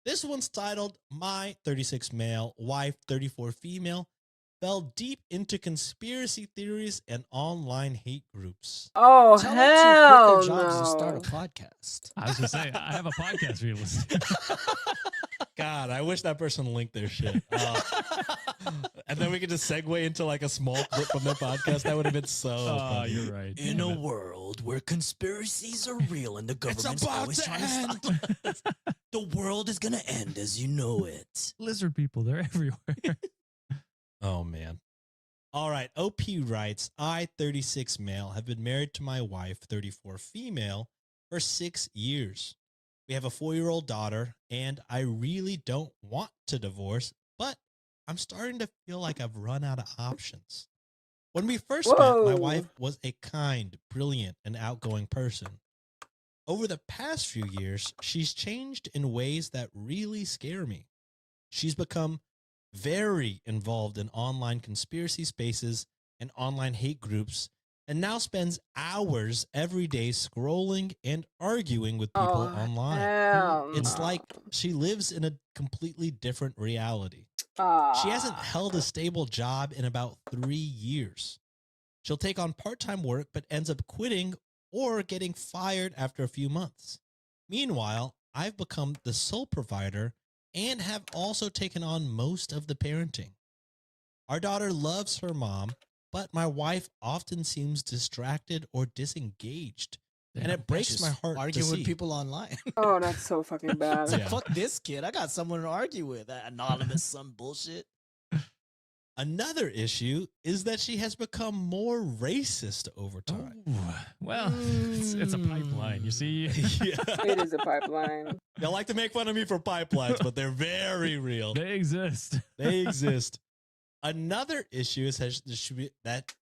S2: This one's titled, My 36 Male, Wife 34 Female Fell Deep into Conspiracy Theories and Online Hate Groups.
S1: Oh,
S3: Tell them to
S1: hell
S3: quit their jobs and start a
S1: no.
S4: I
S3: podcast.
S4: was gonna say I have a podcast for you to listen to.
S2: God, I wish that person linked their shit. And then we could just segue into like a small clip from their podcast. That would have been so
S4: Oh,
S2: funny.
S4: you're right.
S3: In a world where conspiracies are real and the government's
S2: about
S3: always
S2: to
S3: trying to stop us, the world is going to end as you know it.
S4: Lizard people, they're everywhere.
S2: Oh, man. All right. OP writes, I, 36 male, have been married to my wife, 34 female, for 6 years. We have a 4-year-old daughter, and I really don't want to divorce, but I'm starting to feel like I've run out of options. When we first met, my wife was a kind, brilliant, and outgoing person. Over the past few years, she's changed in ways that really scare me. She's become very involved in online conspiracy spaces and online hate groups, and now spends hours every day scrolling and arguing with people
S1: Oh,
S2: online.
S1: hell
S2: It's
S1: no.
S2: like she lives in a completely different reality. She hasn't held a stable job in about 3 years. She'll take on part-time work but ends up quitting or getting fired after a few months. Meanwhile, I've become the sole provider and have also taken on most of the parenting. Our daughter loves her mom, but my wife often seems distracted or disengaged. And
S4: Damn.
S2: it breaks
S3: She's
S2: my heart to
S3: arguing
S2: see.
S3: with people online.
S1: Oh, that's so fucking bad.
S3: It's like,
S2: Yeah.
S3: fuck this kid. I got someone to argue with. That anonymous some bullshit.
S2: Another issue is that she has become more racist over time.
S4: Ooh, well, it's a pipeline. You see,
S2: Yeah.
S1: It is a pipeline.
S2: They like to make fun of me for pipelines, but they're very real.
S4: they exist.
S2: They exist. Another issue is that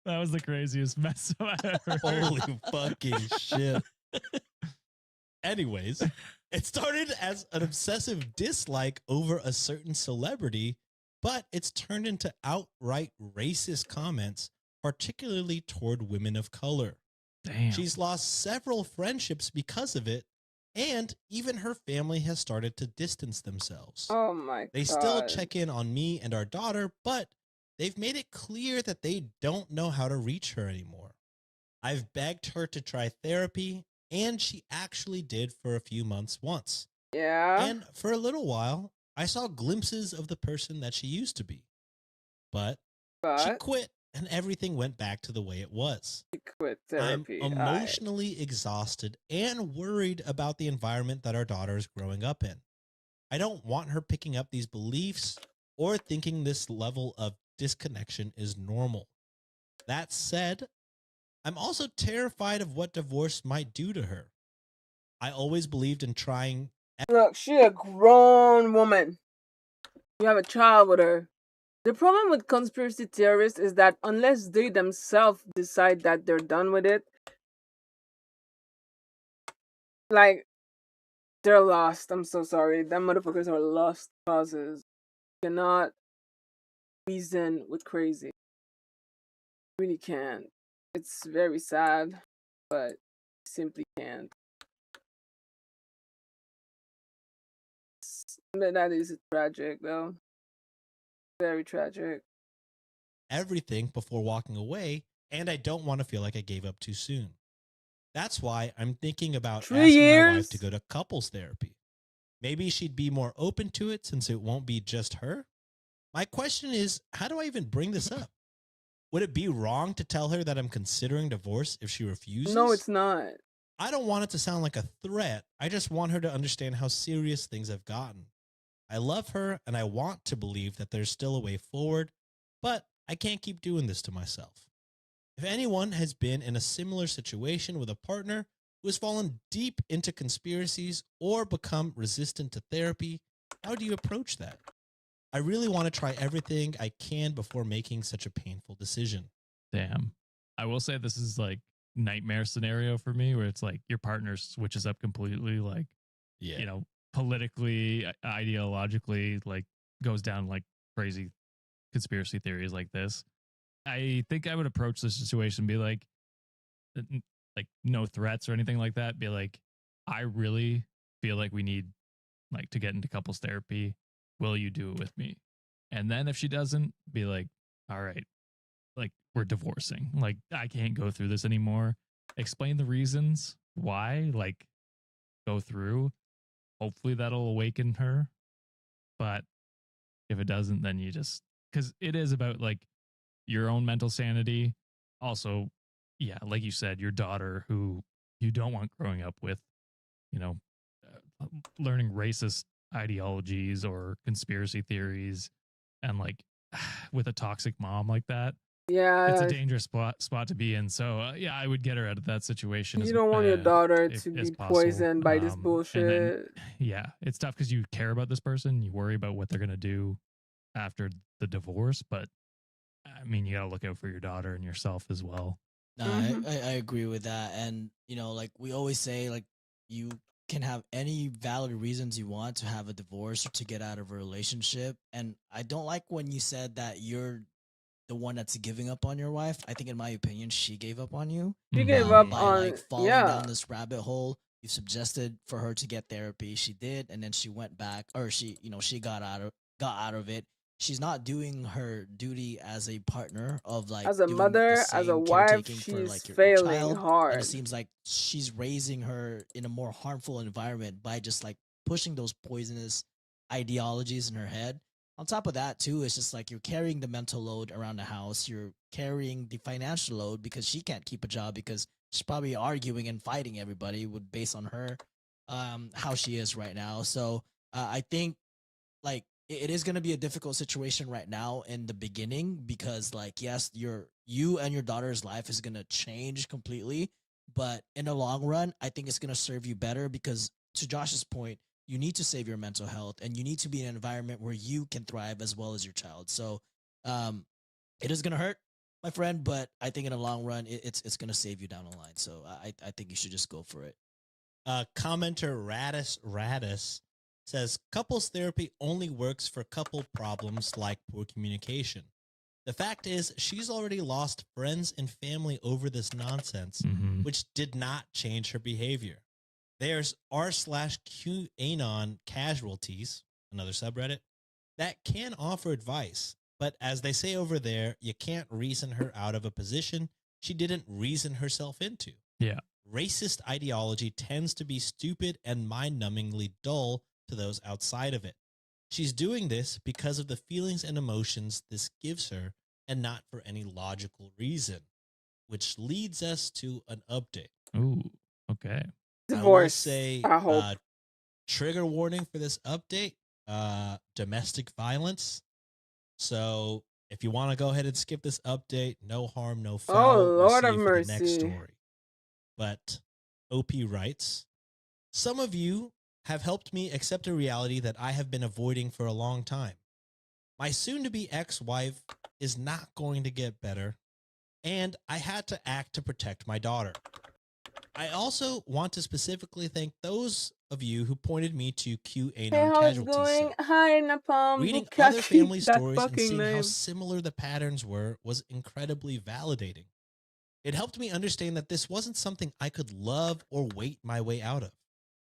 S4: That was the craziest mess I've ever heard.
S2: holy fucking shit. Anyways, it started as an obsessive dislike over a certain celebrity, but it's turned into outright racist comments, particularly toward women of color.
S4: Damn.
S2: She's lost several friendships because of it, and even her family has started to distance themselves.
S1: Oh my
S2: They
S1: god.
S2: still check in on me and our daughter, but they've made it clear that they don't know how to reach her anymore. I've begged her to try therapy, and she actually did for a few months once.
S1: Yeah.
S2: And for a little while, I saw glimpses of the person that she used to be. But she
S1: But
S2: quit, and everything went back to the way it was.
S1: she quit
S2: I'm
S1: therapy.
S2: emotionally exhausted and worried about the environment that our daughter is growing up in. I don't want her picking up these beliefs or thinking this level of disconnection is normal. That said, I'm also terrified of what divorce might do to her. I always believed in trying.
S1: Look, she a grown woman. You have a child with her. The problem with conspiracy theorists is that unless they themselves decide that they're done with it, like, they're lost. I'm so sorry. Them motherfuckers are lost causes. You cannot reason with crazy. Really can't. It's very sad, but simply can't. But that is tragic, though. Very tragic.
S2: Everything before walking away, and I don't want to feel like I gave up too soon. That's why I'm thinking about
S1: 3
S2: asking my
S1: years?
S2: wife to go to couples therapy. Maybe she'd be more open to it since it won't be just her. My question is, how do I even bring this up? Would it be wrong to tell her that I'm considering divorce if she refuses?
S1: No, it's not.
S2: I don't want it to sound like a threat. I just want her to understand how serious things have gotten. I love her and I want to believe that there's still a way forward, but I can't keep doing this to myself. If anyone has been in a similar situation with a partner who has fallen deep into conspiracies or become resistant to therapy, how do you approach that? I really want to try everything I can before making such a painful decision.
S4: Damn. I will say this is like nightmare scenario for me where it's like your partner switches up completely, like,
S2: Yeah.
S4: you know, politically, ideologically, like goes down like crazy conspiracy theories like this. I think I would approach the situation and be like no threats or anything like that. Be like, I really feel like we need like to get into couples therapy. Will you do it with me? And then if she doesn't, be like, all right, like we're divorcing. Like I can't go through this anymore. Explain the reasons why, like go through. Hopefully that'll awaken her. But if it doesn't, then you just, because it is about like your own mental sanity. Also, yeah, like you said, your daughter who you don't want growing up with, you know, learning racist ideologies or conspiracy theories and like with a toxic mom like that.
S1: Yeah.
S4: It's a dangerous spot to be in. So yeah, I would get her out of that situation.
S1: You don't want your daughter to
S4: as
S1: be
S4: possible.
S1: poisoned by this
S4: And
S1: bullshit.
S4: then, yeah, it's tough because you care about this person. You worry about what they're going to do after the divorce. But I mean, you got to look out for your daughter and yourself as well.
S3: No,
S1: Mhm.
S3: I agree with that. And, you know, like we always say, like you can have any valid reasons you want to have a divorce or to get out of a relationship. And I don't like when you said that you're the one that's giving up on your wife. I think, in my opinion, she gave up on you
S1: She gave up
S3: by
S1: on,
S3: like falling
S1: yeah.
S3: down this rabbit hole. You suggested for her to get therapy. She did, and then she went back, or she got out of it. She's not doing her duty as a partner of like
S1: As a
S3: doing the
S1: mother, as a
S3: same
S1: wife,
S3: caretaking for
S1: she's
S3: like your
S1: failing
S3: child. And
S1: hard.
S3: it seems like she's raising her in a more harmful environment by just like pushing those poisonous ideologies in her head. On top of that, too, it's just like you're carrying the mental load around the house. You're carrying the financial load because she can't keep a job because she's probably arguing and fighting everybody with based on her how she is right now. So I think like it is going to be a difficult situation right now in the beginning because like yes, you and your daughter's life is going to change completely, but in the long run, I think it's going to serve you better because to Josh's point, you need to save your mental health and you need to be in an environment where you can thrive as well as your child. So it is going to hurt, my friend, but I think in the long run, it's going to save you down the line. So I think you should just go for it.
S2: Commenter Radis says couples therapy only works for couple problems like poor communication. The fact is, she's already lost friends and family over this nonsense, which did not change her behavior. There's r/QAnon casualties, another subreddit, that can offer advice, but as they say over there, you can't reason her out of a position she didn't reason herself into.
S4: Yeah.
S2: Racist ideology tends to be stupid and mind-numbingly dull to those outside of it. She's doing this because of the feelings and emotions this gives her and not for any logical reason, which leads us to an update.
S4: Ooh, okay.
S1: Divorce,
S2: I
S1: I hope.
S2: Trigger warning for this update, domestic violence. So if you want to go ahead and skip this update, no harm, no foul.
S1: Oh, Lord
S2: see
S1: of
S2: you for the next
S1: mercy.
S2: story. But OP writes, some of you have helped me accept a reality that I have been avoiding for a long time. My soon-to-be ex-wife is not going to get better, and I had to act to protect my daughter. I also want to specifically thank those of you who pointed me to QAnon
S1: Hey, how's it
S2: casualties.
S1: going?
S2: site.
S1: Hi, Napalm.
S2: Reading
S1: Bukaki,
S2: other family
S1: that
S2: stories and
S1: fucking
S2: seeing how
S1: name.
S2: similar the patterns were was incredibly validating. It helped me understand that this wasn't something I could love or wait my way out of.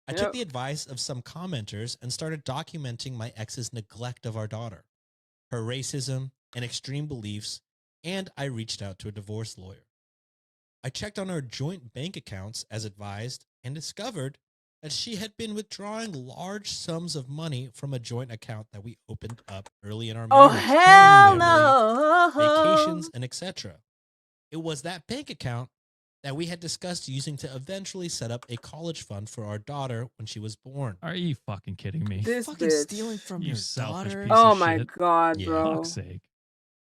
S2: I took the advice of some commenters and started documenting my ex's neglect of our daughter, her racism and extreme beliefs, and I reached out to a divorce lawyer. I checked on our joint bank accounts as advised and discovered that she had been withdrawing large sums of money from a joint account that we opened up early in our marriage.
S1: Oh, hell
S2: family,
S1: no.
S2: vacations, and etc. It was that bank account that we had discussed using to eventually set up a college fund for our daughter when she was born.
S4: Are you fucking kidding me?
S1: This
S3: Fucking
S1: bitch.
S3: stealing from
S4: You
S3: your
S4: selfish
S3: daughter.
S4: piece
S1: Oh
S4: of
S1: my
S4: shit.
S1: god,
S2: Yeah.
S1: bro.
S4: Fuck's sake.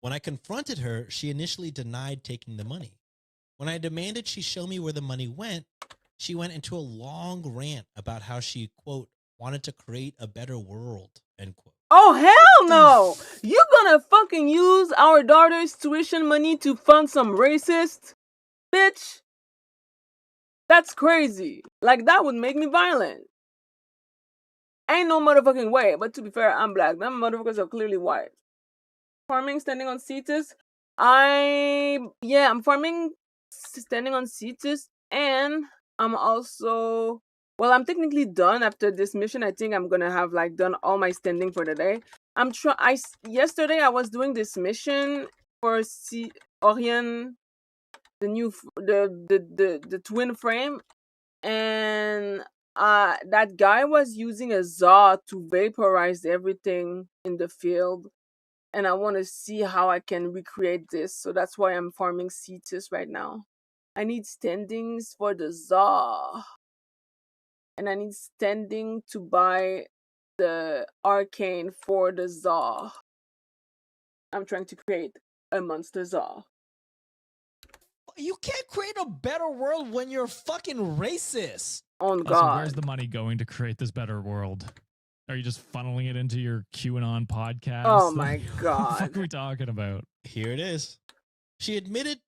S2: When I confronted her, she initially denied taking the money. When I demanded she show me where the money went, she went into a long rant about how she, quote, wanted to create a better world, end quote.
S1: Oh, hell no. You gonna fucking use our daughter's tuition money to fund some racist? Bitch. That's crazy. Like, that would make me violent. Ain't no motherfucking way. But to be fair, I'm black. Them motherfuckers are clearly white. Farming standing on Cetus. I'm farming standing on Cetus, and I'm also, well, I'm technically done after this mission. I think I'm gonna have like done all my standing for the day. Yesterday I was doing this mission for Orion, the new the twin frame, and that guy was using a saw to vaporize everything in the field, and I want to see how I can recreate this. So that's why I'm farming Cetus right now. I need standings for the saw, and I need standing to buy the arcane for the saw. I'm trying to create a monster saw.
S3: You can't create a better world when you're fucking racist.
S1: On
S4: Also,
S1: God.
S4: where's the money going to create this better world? Are you just funneling it into your QAnon podcast?
S1: Oh my
S4: What the
S1: God.
S4: fuck are we talking about?
S2: Here it is. She admitted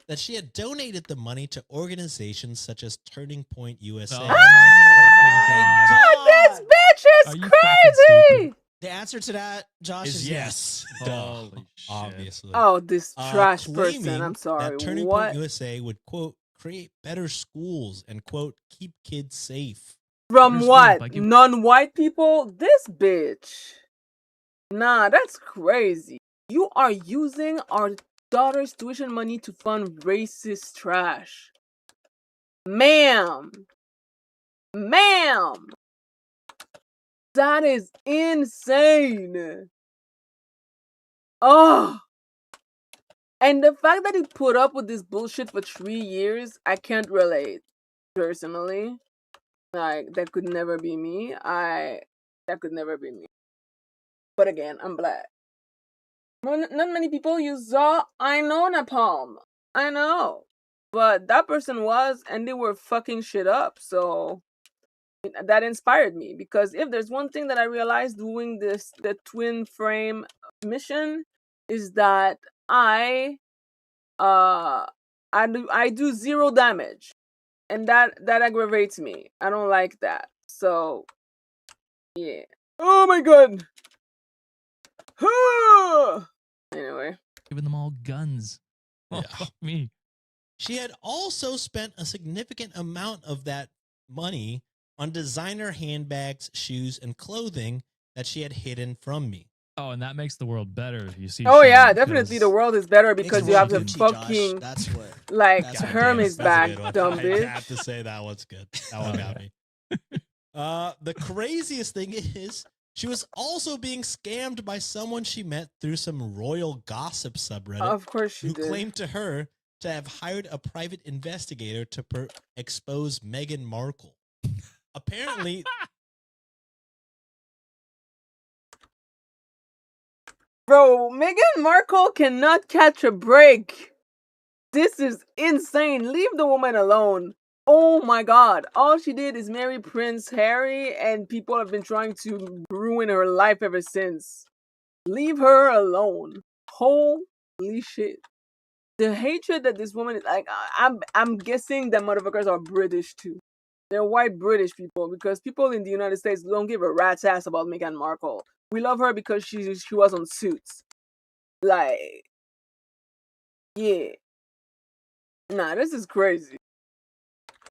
S2: that she had donated the money to organizations such as Turning Point USA.
S4: Oh my fucking
S1: This bitch is
S4: Are you fucking
S1: crazy.
S3: The answer to that, Josh,
S2: is yes. Duh,
S4: Holy shit.
S2: obviously.
S1: Oh, this trash person.
S2: Claiming
S1: I'm sorry.
S2: that Turning
S1: What?
S2: Point USA would, quote, create better schools and, quote, keep kids safe.
S1: From
S4: Better
S1: what?
S4: schools, like you-
S1: Non-white people? This bitch. Nah, that's crazy. You are using our daughter's tuition money to fund racist trash. Ma'am. Ma'am. That is insane. Oh. And the fact that he put up with this bullshit for 3 years, I can't relate. Personally. Like, that could never be me. That could never be me. But again, I'm black. Not many people use Zaw. I know napalm. I know. But that person was, and they were fucking shit up. So that inspired me. Because if there's one thing that I realized doing the twin frame mission, is that I do 0 damage. And that aggravates me. I don't like that. So yeah. Oh my god. Anyway.
S4: Giving them all guns. Oh,
S2: Yeah.
S4: fuck me.
S2: She had also spent a significant amount of that money on designer handbags, shoes, and clothing that she had hidden from me.
S4: Oh, and that makes the world better. You see.
S1: Oh
S4: Sean,
S1: yeah, definitely the
S4: because-
S1: world is better
S3: Makes
S1: because
S3: the
S1: you have
S3: world
S1: the
S3: Gucci, Josh.
S1: fucking
S3: That's what.
S1: like
S3: that's what
S1: Hermes
S3: it is. That's a
S1: bag,
S2: good one.
S1: dumb
S2: I
S1: bitch.
S2: have to say that one's good. That one got me. The craziest thing is she was also being scammed by someone she met through some royal gossip subreddit
S1: Of course she
S2: who
S1: did.
S2: claimed to her to have hired a private investigator to expose Meghan Markle. Apparently,
S1: Bro, Meghan Markle cannot catch a break. This is insane. Leave the woman alone. Oh my god. All she did is marry Prince Harry, and people have been trying to ruin her life ever since. Leave her alone. Holy shit. The hatred that this woman is like, I'm guessing that motherfuckers are British too. They're white British people because people in the United States don't give a rat's ass about Meghan Markle. We love her because she was on Suits. Like, yeah. Nah, this is crazy.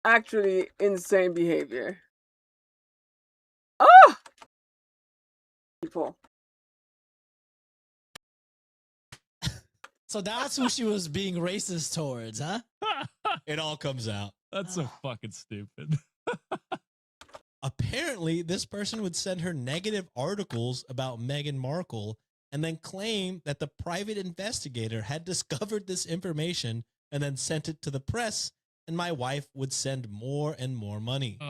S1: Actually, insane behavior. Oh! People.
S3: So that's who she was being racist towards, huh?
S2: it all comes out.
S4: That's so fucking stupid.
S2: Apparently, this person would send her negative articles about Meghan Markle and then claim that the private investigator had discovered this information and then sent it to the press, and my wife would send more and more money.
S4: Oh,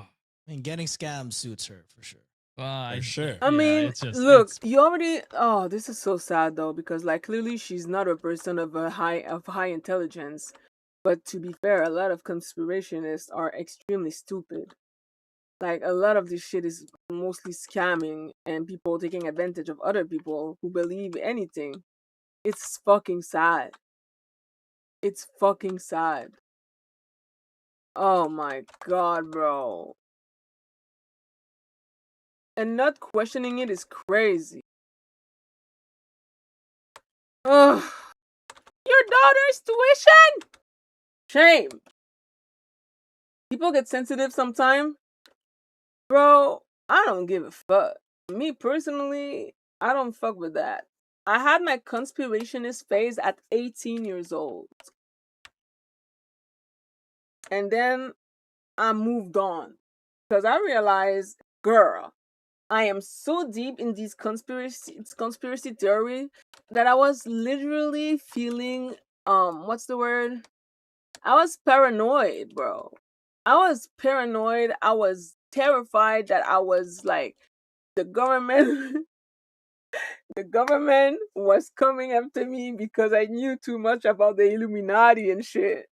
S3: I mean, getting scammed suits her for sure.
S2: For sure.
S1: I mean,
S4: it's just,
S1: look,
S4: it's-
S1: you already. Oh, this is so sad though, because like clearly she's not a person of high intelligence. But to be fair, a lot of conspirationists are extremely stupid. Like a lot of this shit is mostly scamming and people taking advantage of other people who believe anything. It's fucking sad. It's fucking sad. Oh my god, bro. And not questioning it is crazy. Ugh. Your daughter's tuition? Shame. People get sensitive sometimes. Bro, I don't give a fuck. Me personally, I don't fuck with that. I had my conspirationist phase at 18 years old. And then I moved on. Because I realized, girl, I am so deep in these conspiracy theory that I was literally feeling what's the word? I was paranoid, bro. I was paranoid. I was terrified that I was like the government the government was coming after me because I knew too much about the Illuminati and shit.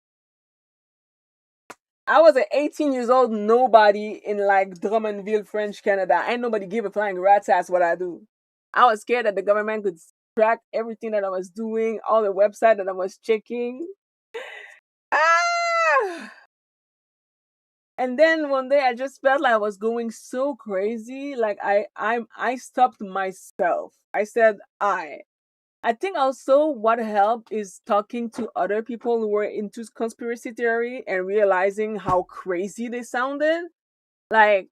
S1: I was an 18 years old nobody in like Drummondville, French Canada. Ain't nobody give a flying rat's ass what I do. I was scared that the government could track everything that I was doing, all the website that I was checking. And then one day I just felt like I was going so crazy. Like I stopped myself. I said I think also what helped is talking to other people who were into conspiracy theory and realizing how crazy they sounded. Like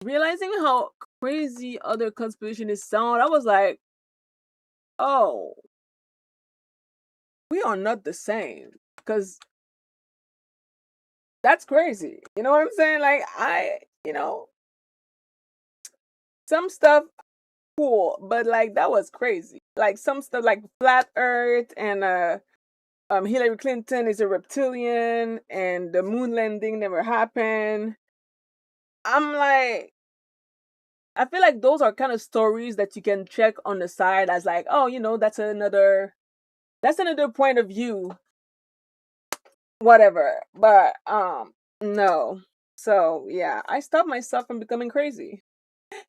S1: realizing how crazy other conspirationists sound, I was like, oh, we are not the same. Because that's crazy. You know what I'm saying? Like some stuff cool, but like that was crazy. Like some stuff like flat earth and Hillary Clinton is a reptilian and the moon landing never happened. I'm like, I feel like those are kind of stories that you can check on the side as like, oh, that's another point of view, whatever. But no. So yeah, I stopped myself from becoming crazy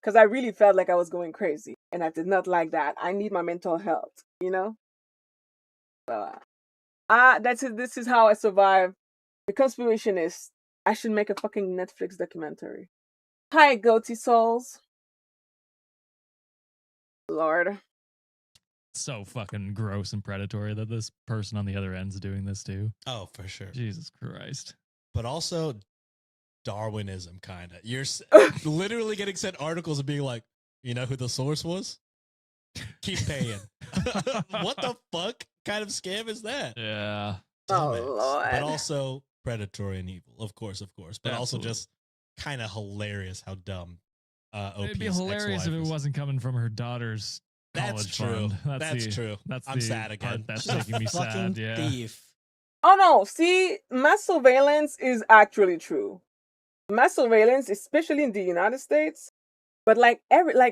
S1: because I really felt like I was going crazy, and I did not like that. I need my mental health, you know. So that's it. This is how I survive. The conspirationist. I should make a fucking Netflix documentary. Hi, goatee souls. Lord.
S4: So fucking gross and predatory that this person on the other end's doing this too.
S2: Oh, for sure.
S4: Jesus Christ.
S2: But also Darwinism, kind of. You're literally getting sent articles and being like, you know who the source was? Keep paying. What the fuck kind of scam is that?
S4: Yeah.
S2: Dumbass.
S1: Oh, Lord.
S2: But also predatory and evil, of course. But also
S4: Absolutely.
S2: just kind of hilarious how dumb
S4: It'd be
S2: OP's
S4: hilarious if
S2: ex-wife
S4: it
S2: is.
S4: wasn't coming from her daughter's
S2: That's
S4: college
S2: true.
S4: fund.
S2: That's true.
S4: That's
S2: I'm
S4: the
S2: sad again.
S4: part that's
S3: She's a
S4: making me
S3: fucking
S4: sad. Yeah.
S3: thief.
S1: Oh no, see, mass surveillance is actually true. Mass surveillance, especially in the United States, but like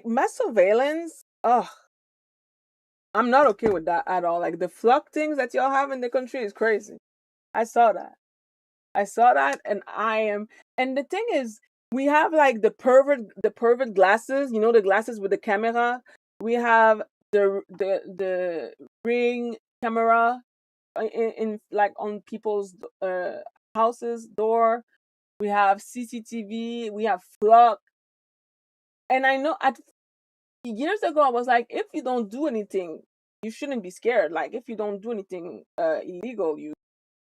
S1: mass surveillance, oh, I'm not okay with that at all. Like the flock things that y'all have in the country is crazy. I saw that. And and the thing is, we have like the pervert glasses, the glasses with the camera. We have the ring camera in like on people's houses door. We have CCTV, we have flock. And I know at years ago I was like, if you don't do anything, you shouldn't be scared. Like if you don't do anything illegal, you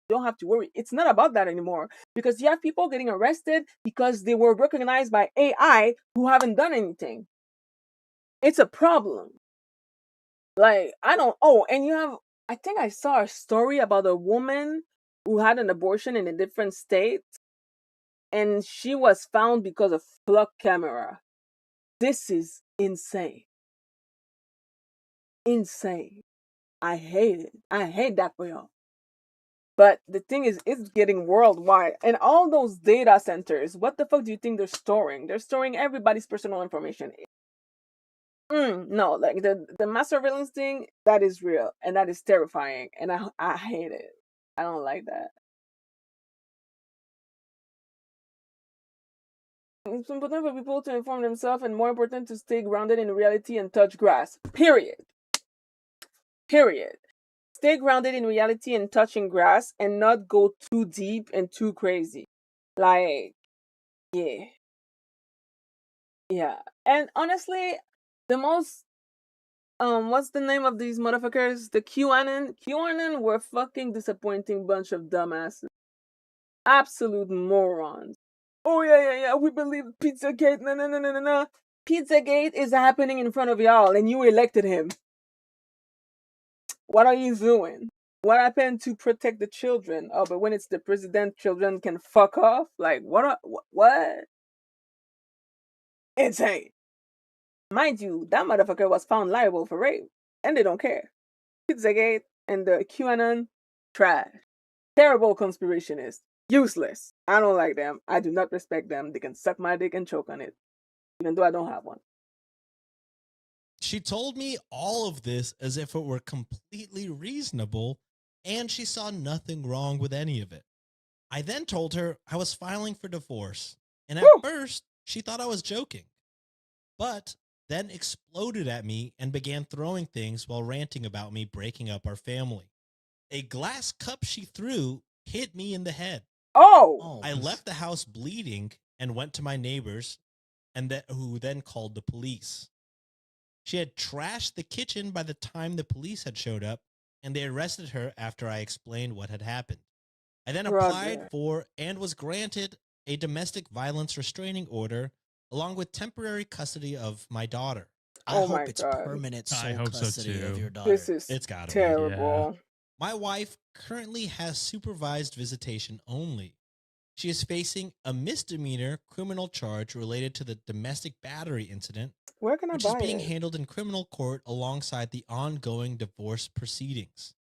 S1: don't have to worry. It's not about that anymore because you have people getting arrested because they were recognized by AI who haven't done anything. It's a problem. Like, I don't, oh, and you have, I think I saw a story about a woman who had an abortion in a different state and she was found because of flock camera. This is insane. Insane. I hate it. I hate that for y'all. But the thing is, it's getting worldwide. And all those data centers, what the fuck do you think they're storing? They're storing everybody's personal information. No, like the mass surveillance thing, that is real. And that is terrifying. And I hate it. I don't like that. It's important for people to inform themselves and more important to stay grounded in reality and touch grass. Period. Period. Stay grounded in reality and touching grass and not go too deep and too crazy. Like, yeah. Yeah. And honestly, the most what's the name of these motherfuckers? The QAnon were fucking disappointing bunch of dumbasses. Absolute morons. Oh yeah, we believe Pizzagate. No. Pizzagate is happening in front of y'all and you elected him. What are you doing? What happened to protect the children? Oh, but when it's the president, children can fuck off? Like, what? Insane. Mind you, that motherfucker was found liable for rape, and they don't care. Pizzagate and the QAnon, trash. Terrible conspirationists. Useless. I don't like them. I do not respect them. They can suck my dick and choke on it, even though I don't have one.
S2: She told me all of this as if it were completely reasonable, and she saw nothing wrong with any of it. I then told her I was filing for divorce, and at first, she thought I was joking, but then exploded at me and began throwing things while ranting about me breaking up our family. A glass cup she threw hit me in the head,
S1: Oh,
S2: I
S4: this-
S2: left the house bleeding and went to my neighbors, who then called the police. She had trashed the kitchen by the time the police had showed up, and they arrested her after I explained what had happened. I then applied
S1: brother.
S2: for and was granted a domestic violence restraining order along with temporary custody of my daughter.
S3: I
S1: Oh
S3: hope
S1: my
S3: it's
S1: God.
S3: permanent
S4: I
S3: sole
S4: hope so
S3: custody of
S4: too.
S3: your daughter.
S1: This is
S2: It's gotta be.
S1: terrible.
S2: My wife currently has supervised visitation only. She is facing a misdemeanor criminal charge related to the domestic battery incident,
S1: Where can I
S2: which is
S1: buy
S2: being
S1: it?
S2: handled in criminal court alongside the ongoing divorce proceedings.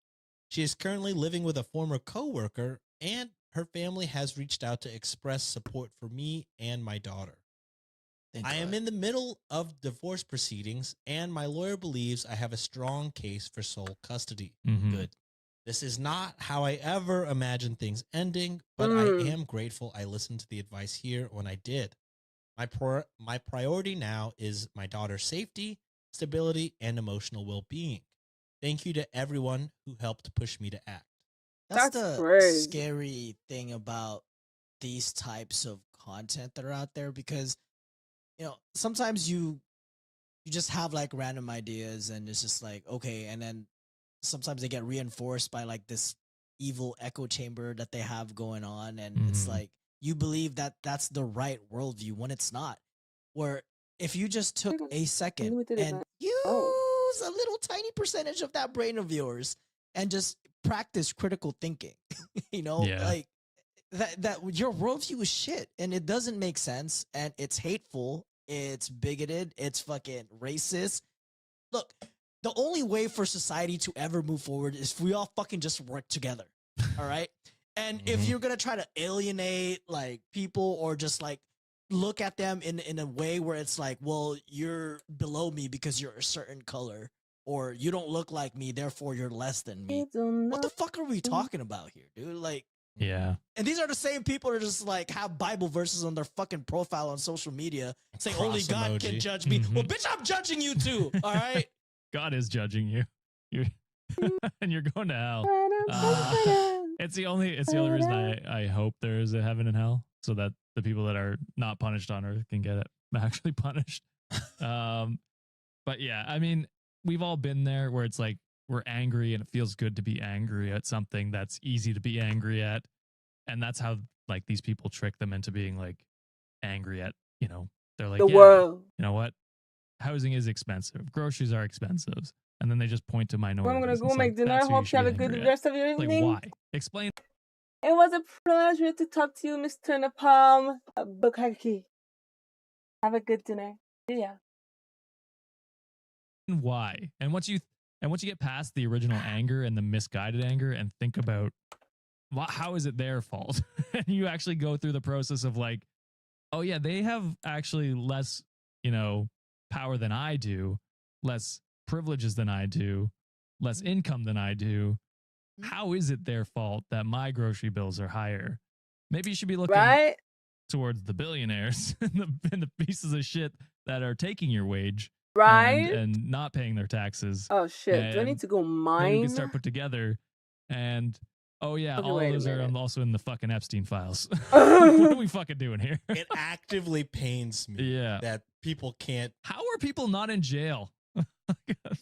S2: She is currently living with a former coworker, and her family has reached out to express support for me and my daughter.
S3: Thank
S2: I am
S3: God.
S2: in the middle of divorce proceedings, and my lawyer believes I have a strong case for sole custody.
S4: Mhm.
S3: Good.
S2: This is not how I ever imagined things ending, but I am grateful I listened to the advice here when I did. My priority now is my daughter's safety, stability, and emotional well-being. Thank you to everyone who helped push me to act.
S3: That's
S1: That's
S3: the
S1: crazy.
S3: scary thing about these types of content that are out there, because sometimes you just have like random ideas and it's just like, okay, and then sometimes they get reinforced by like this evil echo chamber that they have going on, and it's
S4: Mhm.
S3: like you believe that that's the right worldview when it's not. Where if you just took a second
S1: Limited
S3: and
S1: event.
S3: use
S1: Oh.
S3: a little tiny percentage of that brain of yours and just practice critical thinking,
S4: Yeah.
S3: like that your worldview is shit and it doesn't make sense and it's hateful, it's bigoted, it's fucking racist. Look, the only way for society to ever move forward is if we all fucking just work together. All right. And if
S2: Mhm.
S3: you're gonna try to alienate like people or just like look at them in a way where it's like, well, you're below me because you're a certain color, or you don't look like me, therefore you're less than me.
S1: You don't
S3: What the
S1: know.
S3: fuck are we talking about here, dude? Like,
S4: Yeah.
S3: and these are the same people that just like have Bible verses on their fucking profile on social media saying only
S2: Cross
S3: God can
S2: emoji.
S3: judge me.
S4: Mhm.
S3: Well, bitch, I'm judging you too. All right.
S4: God is judging you. You're and you're going to hell. It's the only reason I hope there is a heaven and hell, so that the people that are not punished on earth can get it actually punished. But yeah, I mean, we've all been there where it's like we're angry and it feels good to be angry at something that's easy to be angry at. And that's how like these people trick them into being like angry at, they're like,
S1: The
S4: yeah,
S1: world.
S4: you know what? Housing is expensive. Groceries are expensive. And then they just point to
S1: Well,
S4: minorities.
S1: I'm gonna
S4: It's
S1: go make
S4: like,
S1: dinner.
S4: that's who you
S1: Hope
S4: should
S1: you have
S4: be
S1: a good
S4: angry at.
S1: rest of your
S4: Like,
S1: evening.
S4: why? Explain.
S1: It was a pleasure to talk to you, Mr. Napalm Bukaki. Have a good dinner. See ya.
S4: Why. And once you get past the original anger and the misguided anger and think about how is it their fault, and you actually go through the process of like, oh yeah, they have actually less power than I do, less privileges than I do, less income than I do. How is it their fault that my grocery bills are higher? Maybe you should be looking
S1: Right?
S4: towards the billionaires and the pieces of shit that are taking your wage
S1: Right?
S4: and not paying their taxes.
S1: Oh shit. Do I
S4: And
S1: need to go
S4: maybe we
S1: mine?
S4: can start put together. And oh yeah,
S1: Okay,
S4: all of
S1: wait a
S4: those are
S1: minute.
S4: also in the fucking Epstein files. What are we fucking doing here?
S2: It actively pains me
S4: Yeah.
S2: that people can't.
S4: How are people not in jail?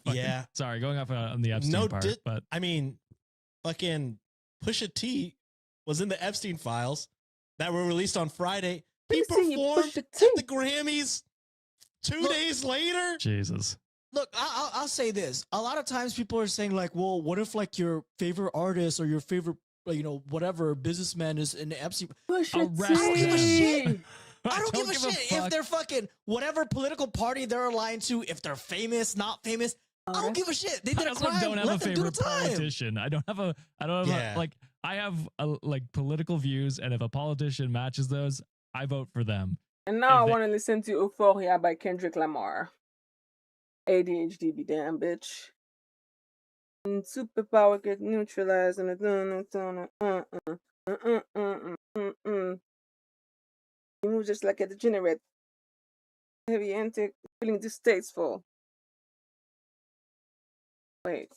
S2: Yeah.
S4: Sorry, going off on the Epstein part, but
S2: I mean, fucking Pusha T was in the Epstein files that were released on Friday. He
S1: Let me see you
S2: performed
S1: Pusha
S2: at
S1: T.
S2: the Grammys 2 days later.
S4: Jesus.
S3: Look, I'll say this. A lot of times people are saying like, well, what if like your favorite artist or your favorite, whatever businessman is in the Epstein?
S1: Pusha
S4: Arrest
S3: I don't give a shit.
S1: T.
S3: I don't give a shit if
S4: fuck.
S3: they're fucking whatever political party they're aligned to, if they're famous, not famous. I don't give a shit. They did
S4: I
S3: a
S4: also
S3: crime.
S4: don't have
S3: Let
S4: a
S3: them do the
S4: favorite
S3: time.
S4: politician. I don't have
S2: Yeah.
S4: like I have like political views, and if a politician matches those, I vote for them.
S1: And now I
S4: If they-
S1: want to listen to Euphoria by Kendrick Lamar. ADHD be damn, bitch. And superpower get neutralized and He moves just like a degenerate. Heavy intake, feeling distasteful. Wait.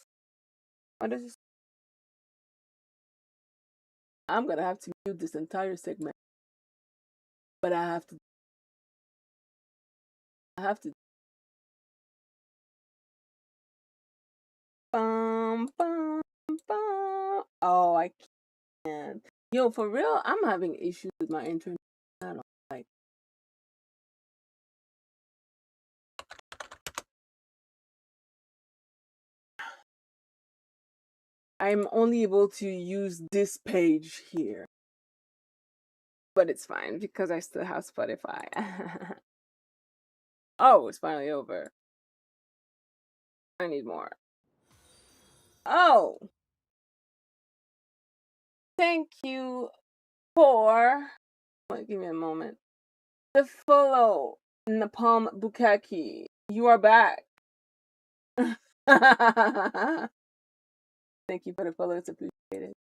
S1: What does this I'm gonna have to mute this entire segment, but I have to. I have to. Bum, bum. Oh, I can't. Yo, for real, I'm having issues with my internet. I don't like. I'm only able to use this page here. But it's fine because I still have Spotify. Oh, it's finally over. I need more. Oh, thank you for. Wait, give me a moment. The follow, Napalm Bukaki. You are back. Thank you for the follow. It's appreciated.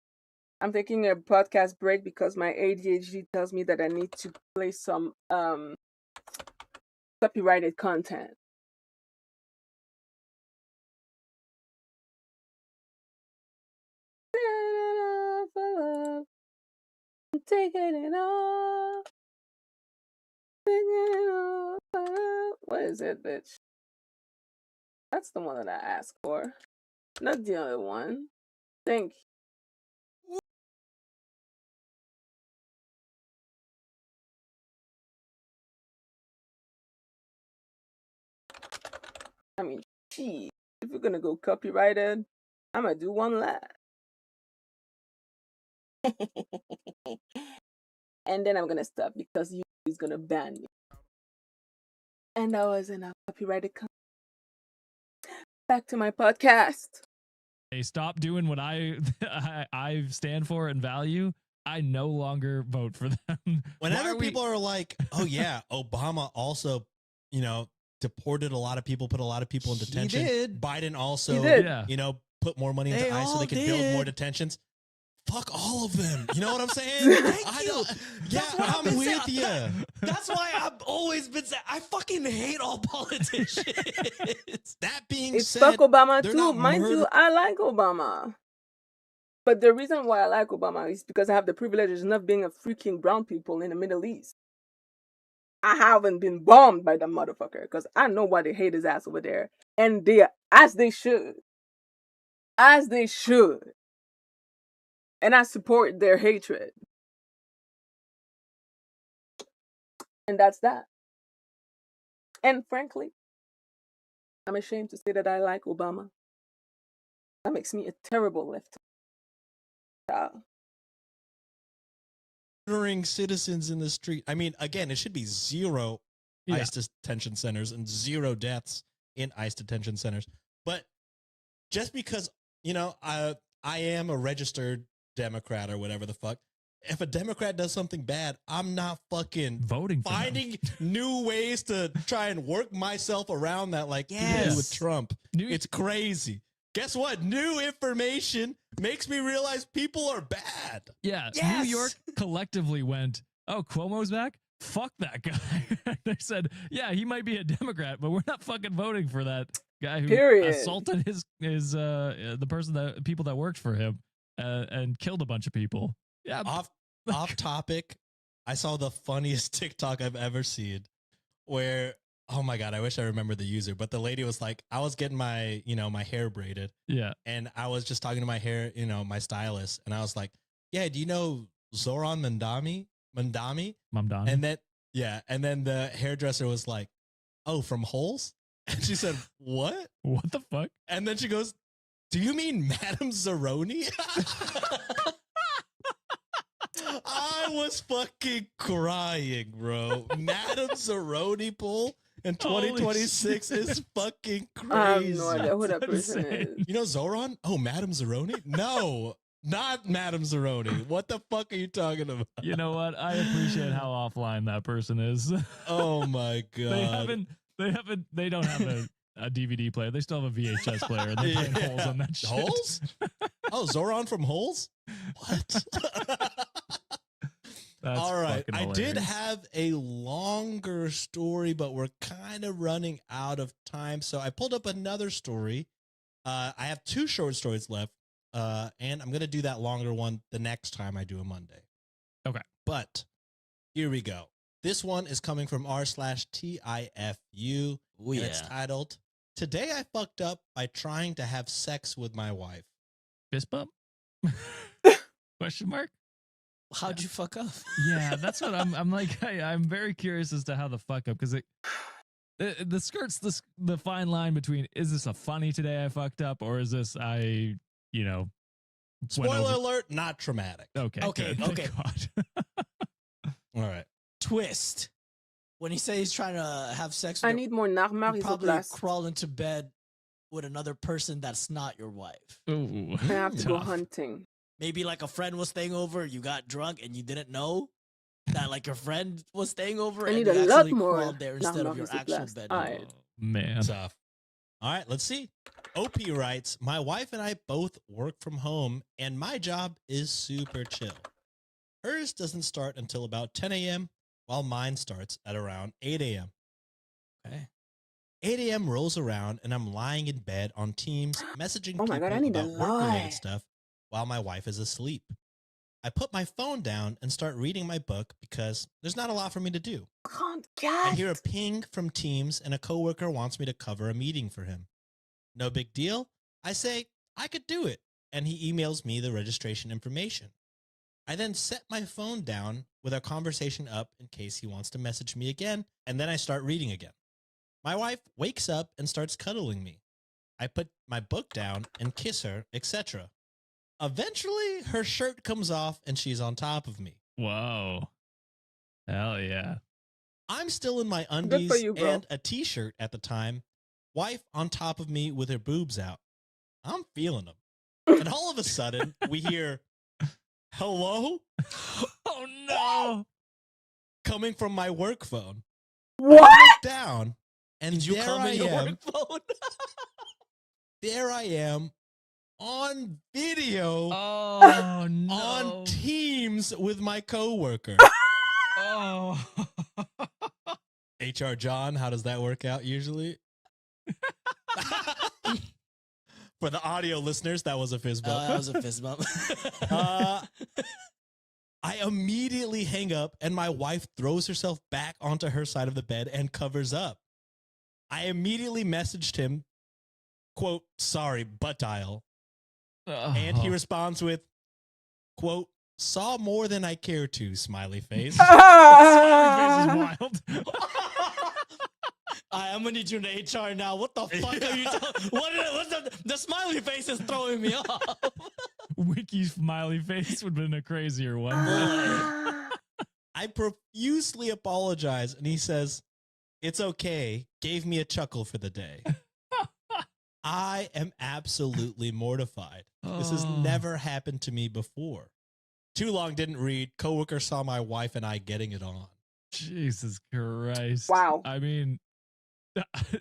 S1: I'm taking a podcast break because my ADHD tells me that I need to play some copyrighted content. I'm taking it off. What is it, bitch? That's the one that I asked for. Not the other one. Thank you. I mean, gee, if we're gonna go copyrighted, I'm gonna do one last. And then I'm gonna stop because YouTube is gonna ban me. And that was enough copyrighted content. Back to my podcast.
S4: Hey, stop doing what I stand for and value. I no longer vote for them.
S2: Whenever people are like, "Oh yeah, Obama also, deported a lot of people, put a lot of people in detention."
S3: He did.
S2: Biden also,
S1: He did.
S4: Yeah.
S2: Put more money into
S3: They
S2: ICE so they
S3: all
S2: could build more
S3: did.
S2: detentions. Fuck all of them. You know what I'm saying?
S3: Thank you.
S2: Yeah,
S3: That's what I've
S2: I'm
S3: been
S2: with
S3: saying.
S2: you.
S3: That's why I've always been saying I fucking hate all politicians.
S2: That being
S1: It's
S2: said,
S1: fuck Obama
S2: they're
S1: too.
S2: not
S1: Mind you, I like Obama. But the reason why I like Obama is because I have the privilege of not being a freaking brown people in the Middle East. I haven't been bombed by the motherfucker because I know why they hate his ass over there. And as they should. As they should. And I support their hatred. And that's that. And frankly, I'm ashamed to say that I like Obama. That makes me a terrible left.
S2: murdering citizens in the street. I mean, again, it should be zero
S4: Yeah.
S2: ICE detention centers and zero deaths in ICE detention centers. But just because, I am a registered Democrat or whatever the fuck, if a Democrat does something bad, I'm not fucking
S4: Voting for them.
S2: finding new ways to try and work myself around that like people do
S3: Yes.
S2: with Trump.
S4: New-
S2: It's crazy. Guess what? New information makes me realize people are bad.
S4: Yeah,
S3: Yes.
S4: New York collectively went, "Oh, Cuomo's back? Fuck that guy." They said, "Yeah, he might be a Democrat, but we're not fucking voting for that guy who
S1: Period.
S4: assaulted his the people that worked for him and killed a bunch of people." Yeah,
S2: Off topic, I saw the funniest TikTok I've ever seen where, oh my God, I wish I remember the user, but the lady was like, I was getting my, my hair braided
S4: yeah.
S2: and I was just talking to my hair, my stylist. And I was like, yeah, do you know Zoran Mandami?
S4: Mamdani.
S2: And then, and then the hairdresser was like, oh, from Holes? And she said, what?
S4: What the fuck?
S2: And then she goes, do you mean Madame Zeroni? I was fucking crying, bro. Madame Zeroni pull in
S4: Holy
S2: 2026
S4: shit.
S2: is fucking crazy.
S1: I have no idea who that
S4: That's
S1: person
S4: insane.
S1: is.
S2: You know Zoran? Oh, Madame Zeroni? No, not Madame Zeroni. What the fuck are you talking about?
S4: You know what? I appreciate how offline that person is.
S2: Oh my God.
S4: They don't have a DVD player. They still have a VHS player. And they're playing
S2: Yeah.
S4: holes on that shit.
S2: Holes? Oh, Zoran from Holes? What?
S4: That's
S2: all right.
S4: fucking
S2: I did
S4: hilarious.
S2: have a longer story, but we're kind of running out of time. So I pulled up another story. I have two short stories left. And I'm gonna do that longer one the next time I do a Monday.
S4: Okay.
S2: But here we go. This one is coming from r/TIFU.
S3: Oh,
S2: And it's titled, "Today I fucked up by trying to have sex with my wife."
S4: Fist bump? Question mark?
S3: How'd you fuck up?
S4: Yeah, that's what I'm like. I'm very curious as to how the fuck up, because the skirts the fine line between, is this a funny today I fucked up, or is this went
S2: Spoiler
S4: over-
S2: alert, not traumatic.
S4: Okay.
S3: Okay,
S4: good.
S3: okay.
S4: Thank God.
S2: All right.
S3: Twist. When he says he's trying to have sex with
S1: I
S3: your-
S1: need more Narmar
S3: you probably
S1: Isoplas.
S3: crawl into bed with another person that's not your wife.
S4: Ooh.
S1: I have to go
S4: Tough.
S1: hunting.
S3: Maybe like a friend was staying over, you got drunk and you didn't know that like your friend was staying over,
S1: I
S3: and
S1: need
S3: you
S1: a lot
S3: actually
S1: more
S3: crawled there instead of
S1: Narmar
S3: your actual
S1: Isoplas.
S3: bed.
S1: Alright.
S4: Oh, man.
S2: Tough. All right, let's see. OP writes, "My wife and I both work from home, and my job is super chill. Hers doesn't start until about 10 a.m., while mine starts at around 8 a.m.
S3: Okay.
S2: 8 a.m. rolls around, and I'm lying in bed on Teams, messaging
S1: Oh my
S2: people
S1: God, I need to
S2: about work-related
S1: lie.
S2: stuff while my wife is asleep. I put my phone down and start reading my book because there's not a lot for me to do.
S1: Can't
S2: I
S1: get.
S2: hear a ping from Teams, and a coworker wants me to cover a meeting for him. No big deal. I say, I could do it, and he emails me the registration information. I then set my phone down with our conversation up in case he wants to message me again, and then I start reading again. My wife wakes up and starts cuddling me. I put my book down and kiss her, etc. Eventually, her shirt comes off and she's on top of me.
S4: Whoa. Hell yeah.
S2: I'm still in my
S1: for
S2: undies
S1: you, bro.
S2: and a t-shirt at the time. Wife on top of me with her boobs out. I'm feeling them. And all of a sudden, we hear, "Hello?"
S4: Oh no.
S2: coming from my work phone. I
S1: What?
S2: look down, and
S3: Did you
S2: there
S3: come
S2: I
S3: in your
S2: am.
S3: work phone?
S2: There I am on video
S4: Oh no.
S2: on Teams with my coworker.
S4: Oh.
S2: HR John, how does that work out usually? For the audio listeners, that was a fist bump.
S3: That was a fist bump.
S2: Uh, I immediately hang up, and my wife throws herself back onto her side of the bed and covers up. I immediately messaged him, quote, "Sorry, butt dial." And he responds with, quote, "Saw more than I care to," smiley face.
S4: Smiley face is wild.
S3: I'm gonna need you in HR now. What the fuck are you talking? What's the smiley face is throwing me off?
S4: Wiki smiley face would have been a crazier one.
S2: I profusely apologize, and he says, "It's okay," gave me a chuckle for the day. I am absolutely mortified. This has
S4: Oh.
S2: never happened to me before. Too long didn't read. Coworker saw my wife and I getting it on.
S4: Jesus Christ.
S1: Wow.
S4: I mean,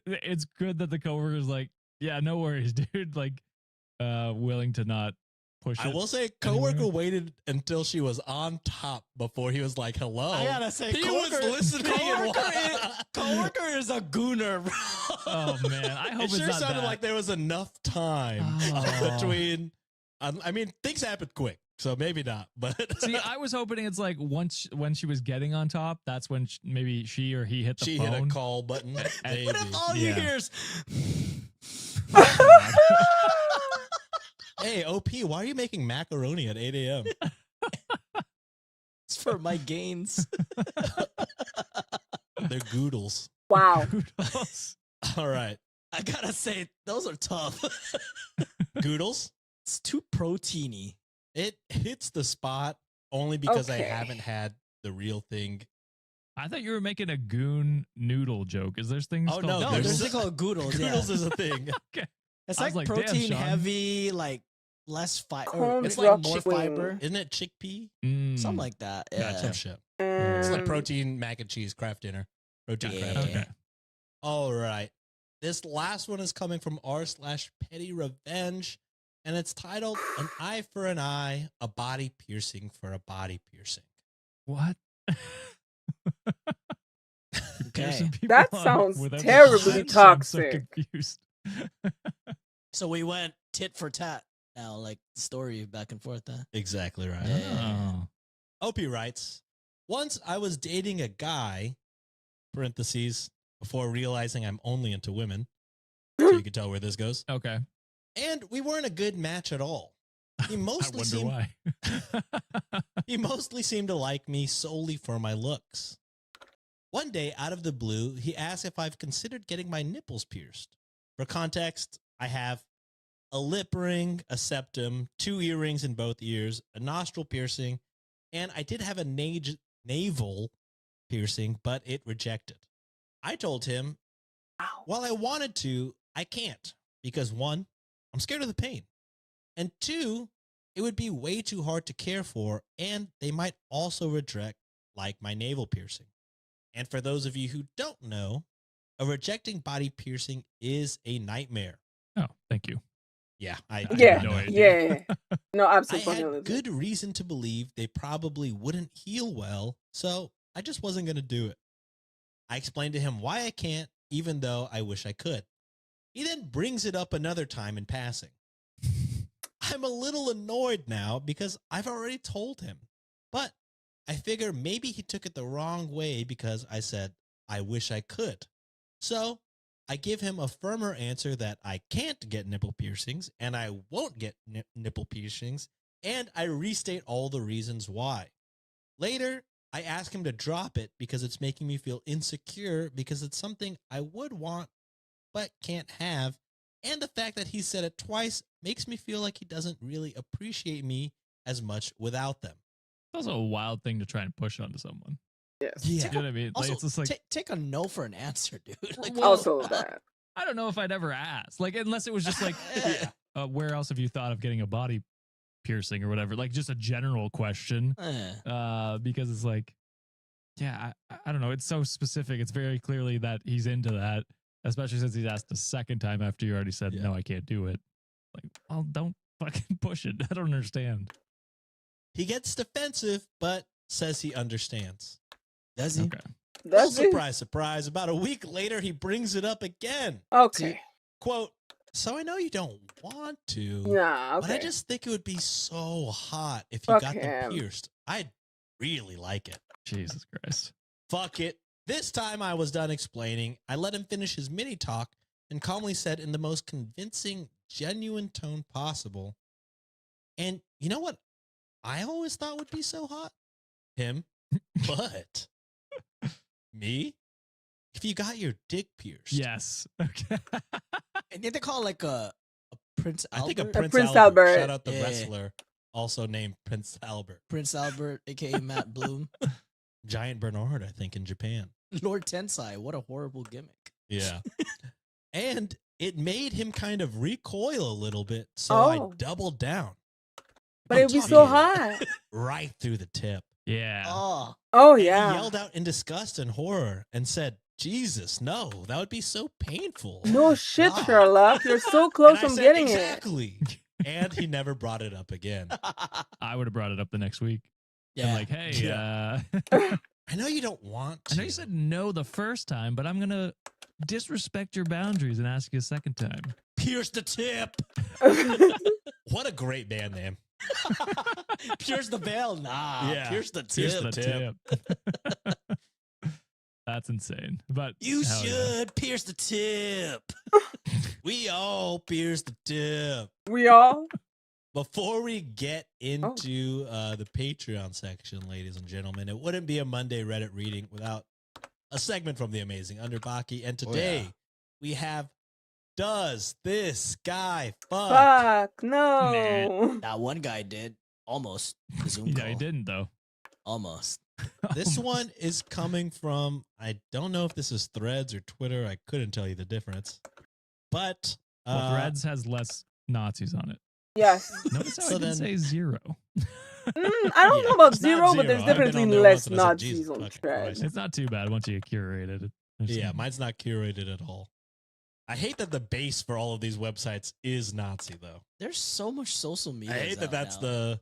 S4: it's good that the coworker's like, yeah, no worries, dude. Like, willing to not push it.
S2: I will say, coworker
S4: anywhere.
S2: waited until she was on top before he was like, "Hello."
S3: I gotta say,
S2: he was listening.
S3: Coworker is a gooner, bro.
S4: Oh man, I hope
S2: It
S4: it's
S2: sure
S4: not
S2: sounded
S4: that.
S2: like there was enough time
S4: Oh.
S2: between. I mean, things happen quick, so maybe not. But
S4: See, I was hoping it's like when she was getting on top, that's when maybe she or he hit the
S2: she
S4: phone.
S2: hit a call button. Maybe.
S3: What if all you
S4: Yeah.
S3: hear is
S2: Hey, OP, why are you making macaroni at 8 a.m.?
S3: it's for my gains?
S2: They're goodles.
S1: Wow.
S4: Kudos.
S2: All right.
S3: I gotta say, those are tough.
S2: Goodles.
S3: It's too proteiny.
S2: It hits the spot only because I
S1: Okay.
S2: haven't had the real thing.
S4: I thought you were making a goon noodle joke. Is there things
S2: Oh,
S4: called
S2: no,
S3: No,
S2: there's
S3: there's
S2: a-
S3: a thing called goodles. Yeah.
S2: Goodles is a thing.
S4: Okay.
S3: It's
S4: I
S3: like,
S4: was like, damn,
S3: protein
S4: Sean.
S3: heavy, like less fiber.
S1: Corn
S3: It's like
S1: drop
S3: more
S1: chicken.
S3: fiber.
S2: Isn't it chickpea?
S3: Something like that. Yeah.
S2: Some shit. It's like
S1: Um,
S2: protein mac and cheese craft dinner. Protein
S3: Yeah.
S2: craft dinner.
S4: Okay.
S2: All right. This last one is coming from r/petty revenge, and it's titled "An Eye for an Eye, a Body Piercing for a Body Piercing."
S4: What? Piercing
S3: Okay.
S4: people
S1: That
S4: on
S1: sounds
S4: without the
S1: terribly
S4: eyes? I'm so
S1: toxic.
S4: confused.
S3: So we went tit for tat now, like the story back and forth. Huh?
S2: Exactly right.
S3: Yeah.
S4: Oh.
S2: Opie writes, once I was dating a guy, parentheses, before realizing I'm only into women. So you can tell where this goes.
S4: Okay.
S2: And we weren't a good match at all. He
S4: I
S2: mostly
S4: wonder
S2: seemed
S4: why.
S2: he mostly seemed to like me solely for my looks. One day, out of the blue, he asked if I've considered getting my nipples pierced. For context, I have a lip ring, a septum, 2 earrings in both ears, a nostril piercing, and I did have a navel piercing, but it rejected. I told him, while I wanted to, I can't, because 1, I'm scared of the pain, and 2, it would be way too hard to care for, and they might also reject, like my navel piercing. And for those of you who don't know, a rejecting body piercing is a nightmare.
S4: Oh, thank you.
S2: Yeah, I
S1: Yeah,
S2: had no
S4: idea.
S1: yeah. No,
S2: I
S1: absolutely.
S2: had good reason to believe they probably wouldn't heal well, so I just wasn't going to do it. I explained to him why I can't, even though I wish I could. He then brings it up another time in passing. I'm a little annoyed now because I've already told him, but I figure maybe he took it the wrong way because I said, I wish I could. So I give him a firmer answer that I can't get nipple piercings and I won't get nipple piercings, and I restate all the reasons why. Later, I ask him to drop it because it's making me feel insecure because it's something I would want but can't have, and the fact that he said it twice makes me feel like he doesn't really appreciate me as much without them.
S4: It's also a wild thing to try and push onto someone.
S1: Yes.
S3: Yeah.
S4: You know what I mean?
S3: Also,
S4: Like, it's just like,
S3: take a no for an answer, dude. Like,
S4: Well,
S1: Also that.
S4: I don't know if I'd ever ask. Like, unless it was just like, where else have you thought of getting a body piercing or whatever? Like, just a general question. Because it's like, yeah, I don't know. It's so specific. It's very clearly that he's into that, especially since he's asked a second time after you already said, no, I can't do it. Like, well, don't fucking push it. I don't understand.
S2: He gets defensive, but says he understands.
S3: Does he?
S4: Okay.
S2: Well,
S1: Does he?
S2: surprise, surprise. About a week later, he brings it up again.
S1: Okay.
S2: Quote, so I know you don't want to,
S1: Nah,
S2: but I
S1: okay.
S2: just think it would be so hot if you
S1: Fuck
S2: got them
S1: him.
S2: pierced. I'd really like it.
S4: Jesus Christ.
S2: Fuck it. This time I was done explaining. I let him finish his mini talk and calmly said in the most convincing, genuine tone possible, and you know what I always thought would be so hot? Him. But me? If you got your dick pierced.
S4: Yes. Okay.
S3: And did they call it like a Prince
S2: I
S3: Albert?
S2: think a Prince,
S1: Prince
S2: Albert.
S1: Albert.
S2: Shout out the
S3: Yeah.
S2: wrestler, also named Prince Albert.
S3: Prince Albert, aka Matt Bloom.
S2: Giant Bernard, I think, in Japan.
S3: Lord Tensai, what a horrible gimmick.
S2: Yeah. And it made him kind of recoil a little bit, so I
S1: Oh.
S2: doubled down.
S1: But
S2: I'm
S1: it would be
S2: talking
S1: so hot.
S2: right through the tip.
S4: Yeah.
S3: Oh,
S1: Oh
S2: And
S1: yeah.
S2: he yelled out in disgust and horror and said, Jesus, no, that would be so painful.
S1: No shit,
S2: God."
S1: Sherlock. You're so
S2: And
S1: close
S2: I
S1: from
S2: said,
S1: getting
S2: exactly. And he never brought it up again.
S4: I would have brought it up the next week.
S3: yeah.
S4: I'm like, hey,
S2: Yeah.
S1: it.
S2: I know you don't want to.
S4: I know you said no the first time, but I'm going to disrespect your boundaries and ask you a second time.
S2: Pierce the tip. What a great band name.
S3: Pierce the veil? Nah.
S2: Yeah.
S3: Pierce the tip.
S4: Here's the tip. That's insane. But
S3: You
S4: hell yeah.
S3: should pierce the tip.
S2: We all pierce the tip.
S1: We all.
S2: Before we get into the Patreon section, ladies and gentlemen, it wouldn't be a Monday Reddit reading without a segment from the amazing Underbaki. And today we have Does This Guy Fuck?
S1: Fuck no.
S3: That one guy did. Almost. The Zoom
S4: Yeah,
S3: call.
S4: he didn't, though.
S3: Almost.
S2: This one is coming from, I don't know if this is Threads or Twitter. I couldn't tell you the difference. But
S4: Well, Threads has less Nazis on it.
S1: Yes.
S4: Notice how
S2: So
S4: I didn't
S2: then-
S4: say 0.
S1: I don't know
S2: Yeah,
S1: about
S2: it's not
S1: zero, but there's
S2: zero. I've been
S1: definitely
S2: on there
S1: less
S2: once and I said,
S1: Nazis
S2: Jesus
S1: on
S2: fucking
S1: Threads.
S2: Christ.
S4: It's not too bad once you curate it.
S2: Yeah, mine's not curated at all. I hate that the base for all of these websites is Nazi, though.
S3: There's so much social media.
S2: I hate that that's the...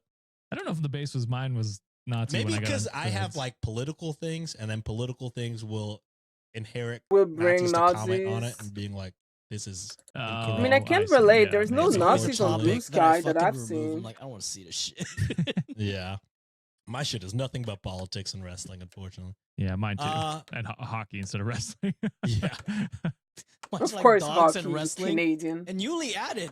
S4: I don't know if the base was mine was Nazi.
S2: Maybe
S4: when I got
S2: because
S4: on
S2: I have
S4: Threads.
S2: like political things, and then political things will inherit
S1: Will bring
S2: Nazis to comment on it
S1: Nazis.
S2: and being like, this is
S4: Oh,
S1: I mean, I
S2: incorrect.
S1: can't
S4: see.
S1: relate.
S4: Yeah,
S1: There's no
S2: It's
S1: Nazis on
S2: unfortunately-
S1: Blue Sky that I've
S3: I'm
S1: seen.
S3: like, I don't want to see this shit.
S2: Yeah. My shit is nothing but politics and wrestling, unfortunately.
S4: Yeah, mine too.
S2: Uh,
S4: And hockey instead of wrestling.
S2: Yeah.
S3: Much
S1: Of
S3: like
S1: course,
S3: dogs
S1: hockey,
S3: and wrestling.
S1: Canadian.
S3: And newly added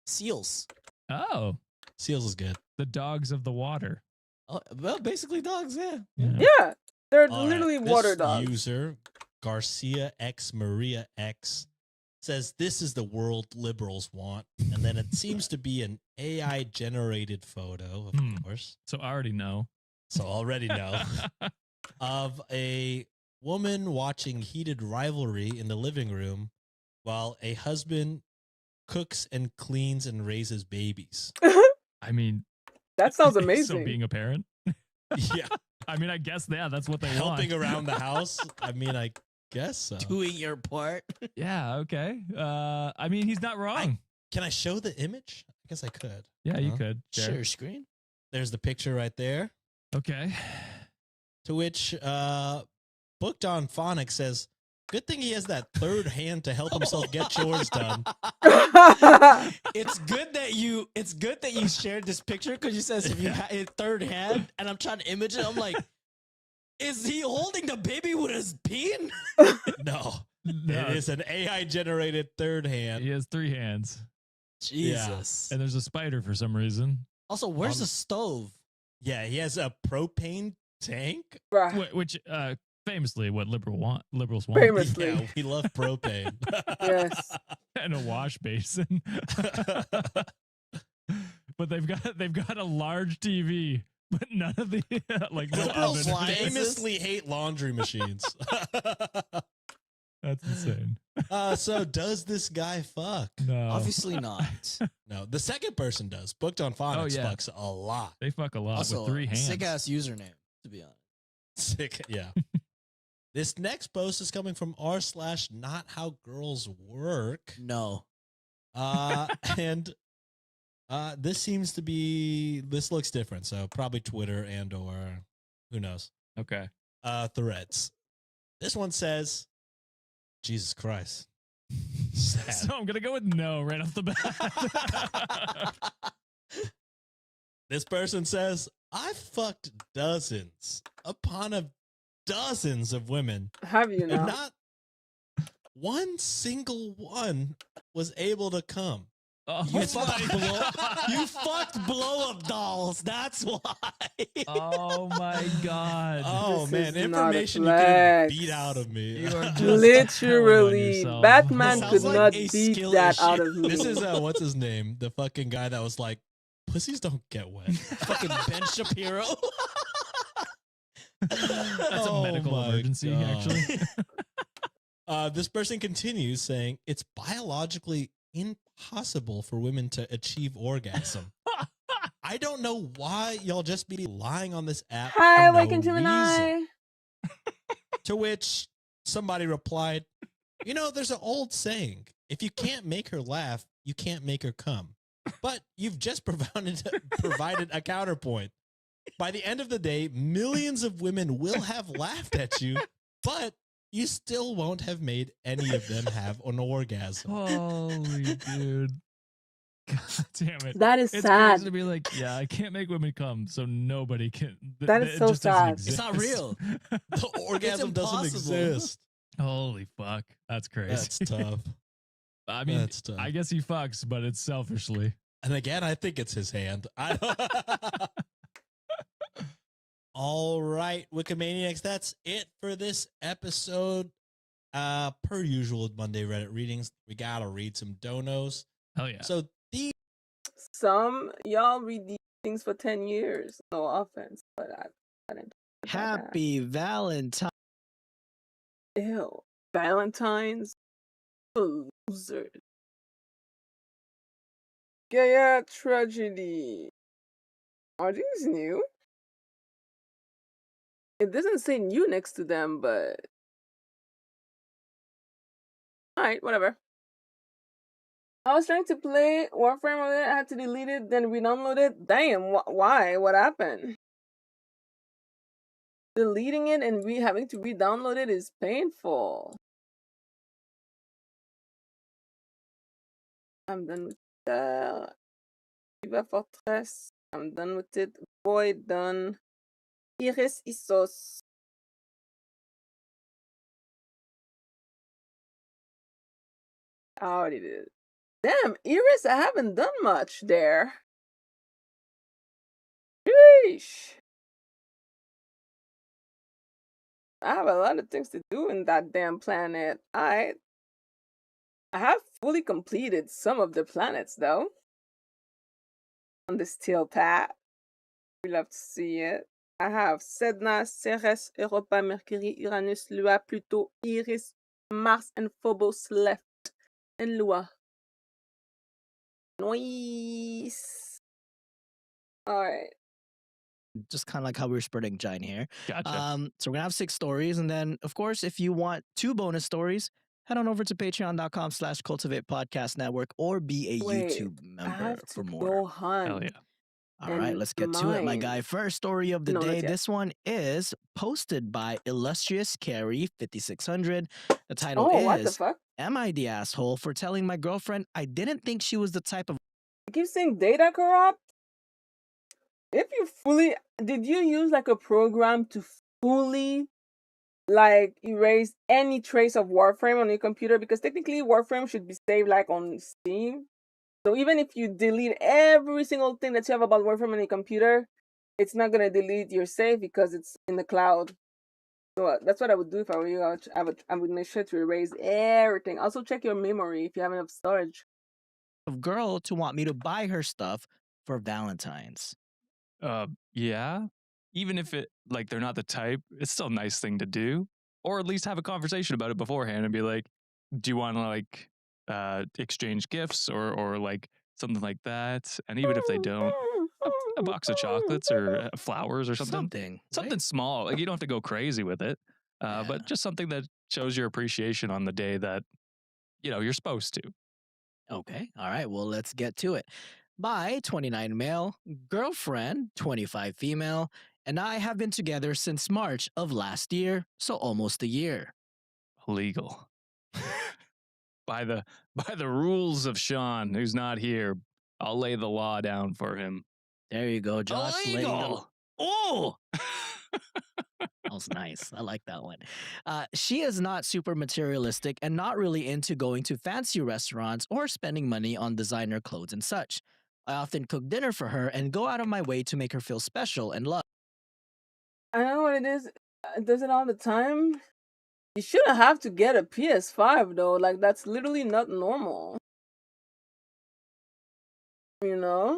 S3: seals.
S4: Oh,
S2: Seals is good.
S4: the dogs of the water.
S3: Oh, well, basically dogs, yeah.
S4: Yeah.
S1: Yeah, they're
S2: All right,
S1: literally
S2: this
S1: water dogs.
S2: User Garcia X Maria X says this is the world liberals want, and then it seems to be an AI generated photo, of
S4: Hmm.
S2: course.
S4: So I already know.
S2: So already know of a woman watching heated rivalry in the living room while a husband cooks and cleans and raises babies.
S4: I mean,
S1: That sounds
S4: so
S1: amazing.
S4: being a parent.
S2: Yeah,
S4: I mean, I guess that's what they
S2: helping
S4: want.
S2: around the house. I mean, I guess so.
S3: Doing your part.
S4: Yeah. Okay. I mean, he's not wrong.
S2: Can I show the image? I guess I could.
S4: yeah, you
S2: Huh?
S4: could. Share.
S3: Share screen.
S2: There's the picture right there.
S4: Okay.
S2: To which Booked on Phonics says, good thing he has that third hand to help himself get chores done.
S3: It's good that you shared this picture because you says if you had a third hand, and I'm trying to image it. I'm like, is he holding the baby with his peen?
S2: No,
S4: No,
S2: it is an AI generated third hand.
S4: he has 3 hands,
S3: Jesus.
S4: and there's a spider for some reason.
S3: Also, where's the stove?
S2: Yeah, he has a propane tank.
S1: Bruh.
S4: Which famously, what liberals want,
S1: Famously.
S2: Yeah, we love propane.
S1: Yes.
S4: and a wash basin. But they've got a large TV, but none of the like no
S2: Liberals
S4: oven.
S2: famously hate laundry machines.
S4: That's insane.
S2: So does this guy fuck?
S4: No,
S3: Obviously not.
S2: No, the second person does. Booked on Phonics
S4: yeah.
S2: fucks a lot.
S4: they fuck a lot
S3: Also,
S4: with 3 hands.
S3: sick ass username, to be honest.
S2: Sick, yeah. This next post is coming from r/not how girls work.
S3: No.
S2: And this looks different. So probably Twitter and or who knows.
S4: Okay.
S2: Threads. This one says, Jesus Christ. Sad.
S4: So I'm gonna go with no right off the bat.
S2: This person says, I fucked dozens upon dozens of women,
S1: Have you
S2: and
S1: now?
S2: not one single one was able to come.
S4: Oh
S3: You
S4: my
S3: fucked
S4: God.
S3: you fucked blow up dolls. That's why.
S4: Oh my God.
S2: Oh
S1: This
S2: man,
S1: is not a
S2: information you can
S1: flex.
S2: beat out of me.
S4: You are just
S1: Literally,
S4: telling on yourself.
S1: Batman
S3: Sounds
S1: could
S3: like
S1: not
S3: a
S1: beat
S3: skill
S1: that
S3: issue.
S1: out of me.
S2: This is what's his name? The fucking guy that was like, pussies don't get wet.
S3: Fucking Ben Shapiro.
S4: That's a
S2: Oh
S4: medical
S2: my
S4: emergency,
S2: God.
S4: actually.
S2: This person continues saying it's biologically impossible for women to achieve orgasm. I don't know why y'all just be lying on this app.
S1: Hi,
S2: for no
S1: welcome to Gemini.
S2: reason. To which somebody replied, you know, there's an old saying, if you can't make her laugh, you can't make her come. But you've just provided a counterpoint. By the end of the day, millions of women will have laughed at you, but you still won't have made any of them have an orgasm.
S4: Holy dude. God damn it.
S1: That is
S4: It's
S1: sad.
S4: crazy to be like, yeah, I can't make women come, so nobody can.
S1: That is
S4: it
S1: so
S4: just doesn't
S1: sad.
S3: It's not
S4: exist.
S3: real.
S2: The orgasm doesn't
S3: impossible.
S2: exist.
S4: Holy fuck. That's crazy.
S2: That's tough.
S4: I mean,
S2: That's tough.
S4: I guess he fucks, but it's selfishly.
S2: And again, I think it's his hand. I don't... All right, Wikimaniacs, that's it for this episode. Per usual with Monday Reddit readings, we gotta read some donos.
S4: Hell yeah.
S2: So these
S1: Some y'all read these things for 10 years. No offense, but I didn't.
S3: Happy Valentine.
S1: Ew. Valentine's losers. Gaia tragedy. Are these new? It doesn't say new next to them, but alright, whatever. I was trying to play Warframe with it, I had to delete it, then re-download it. Damn, why? What happened? Deleting it and having to re-download it is painful. I'm done with that. Viva Fortress. I'm done with it. Boy, done. Iris Isos. I already did. Damn, Iris, I haven't done much there. Sheesh. I have a lot of things to do in that damn planet. I have fully completed some of the planets though. On the steel path. We love to see it. I have Sedna, Ceres, Europa, Mercury, Uranus, Lua, Pluto, Eris, Mars, and Phobos left. And Lua. Nice. Alright.
S3: Just kind of like how we were spreading giant here.
S4: Gotcha.
S3: So we're gonna have 6 stories, and then of course, if you want 2 bonus stories, head on over to patreon.com/cultivate podcast network or be a
S1: Wait,
S3: YouTube
S1: I
S3: member
S1: have
S3: for
S1: to
S3: more.
S1: go hunt.
S4: Hell yeah.
S3: All right,
S1: and
S3: let's get to it, my
S1: mine.
S3: guy. First story of the
S1: No, not
S3: day.
S1: yet.
S3: This one is posted by Illustrious Carrie 5600. The title
S1: Oh, what the
S3: is
S1: fuck?
S3: Am I the asshole for telling my girlfriend I didn't think she was the type of
S1: I keep saying data corrupt. If you fully did you use like a program to fully like erase any trace of Warframe on your computer? Because technically Warframe should be saved like on Steam. So even if you delete every single thing that you have about Warframe on your computer, it's not gonna delete your save because it's in the cloud. So that's what I would do if I were you. I would make sure to erase everything. Also check your memory if you have enough storage.
S3: girl to want me to buy her stuff for Valentine's?
S4: Yeah. Even if it like they're not the type, it's still a nice thing to do. Or at least have a conversation about it beforehand and be like, do you want to like exchange gifts or like something like that? And even if they don't, a box of chocolates or flowers or something.
S3: Something,
S4: Something
S3: right?
S4: small. Like you don't have to go crazy with it.
S3: Yeah.
S4: But just something that shows your appreciation on the day that, you're supposed to.
S3: Okay. All right. Well, let's get to it. By 29 male, girlfriend 25 female, and I have been together since March of last year, so almost a year.
S4: Legal. by the by the rules of Sean, who's not here, I'll lay the law down for him.
S3: There you go, Josh. Laying the-
S4: Illegal.
S3: Oh, that was nice. I like that one. She is not super materialistic and not really into going to fancy restaurants or spending money on designer clothes and such. I often cook dinner for her and go out of my way to make her feel special and loved.
S1: I know what it is. It does it all the time. You shouldn't have to get a PS5 though. Like that's literally not normal. You know?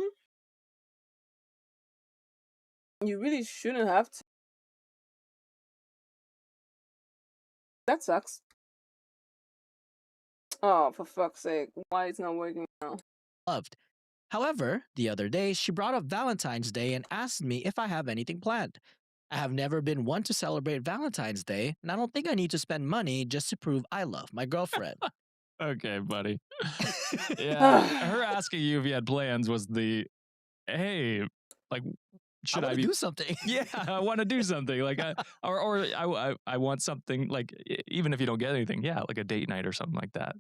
S1: You really shouldn't have to. That sucks. Oh, for fuck's sake. Why it's not working now?
S3: Loved. However, the other day, she brought up Valentine's Day and asked me if I have anything planned. I have never been one to celebrate Valentine's Day, and I don't think I need to spend money just to prove I love my girlfriend.
S4: Okay, buddy. Yeah, her asking you if you had plans was the, hey, like, should
S3: I
S4: I
S3: want
S4: be
S3: to do something.
S4: Yeah, I want to do something like, I want something like, even if you don't get anything, yeah, like a date night or something like that.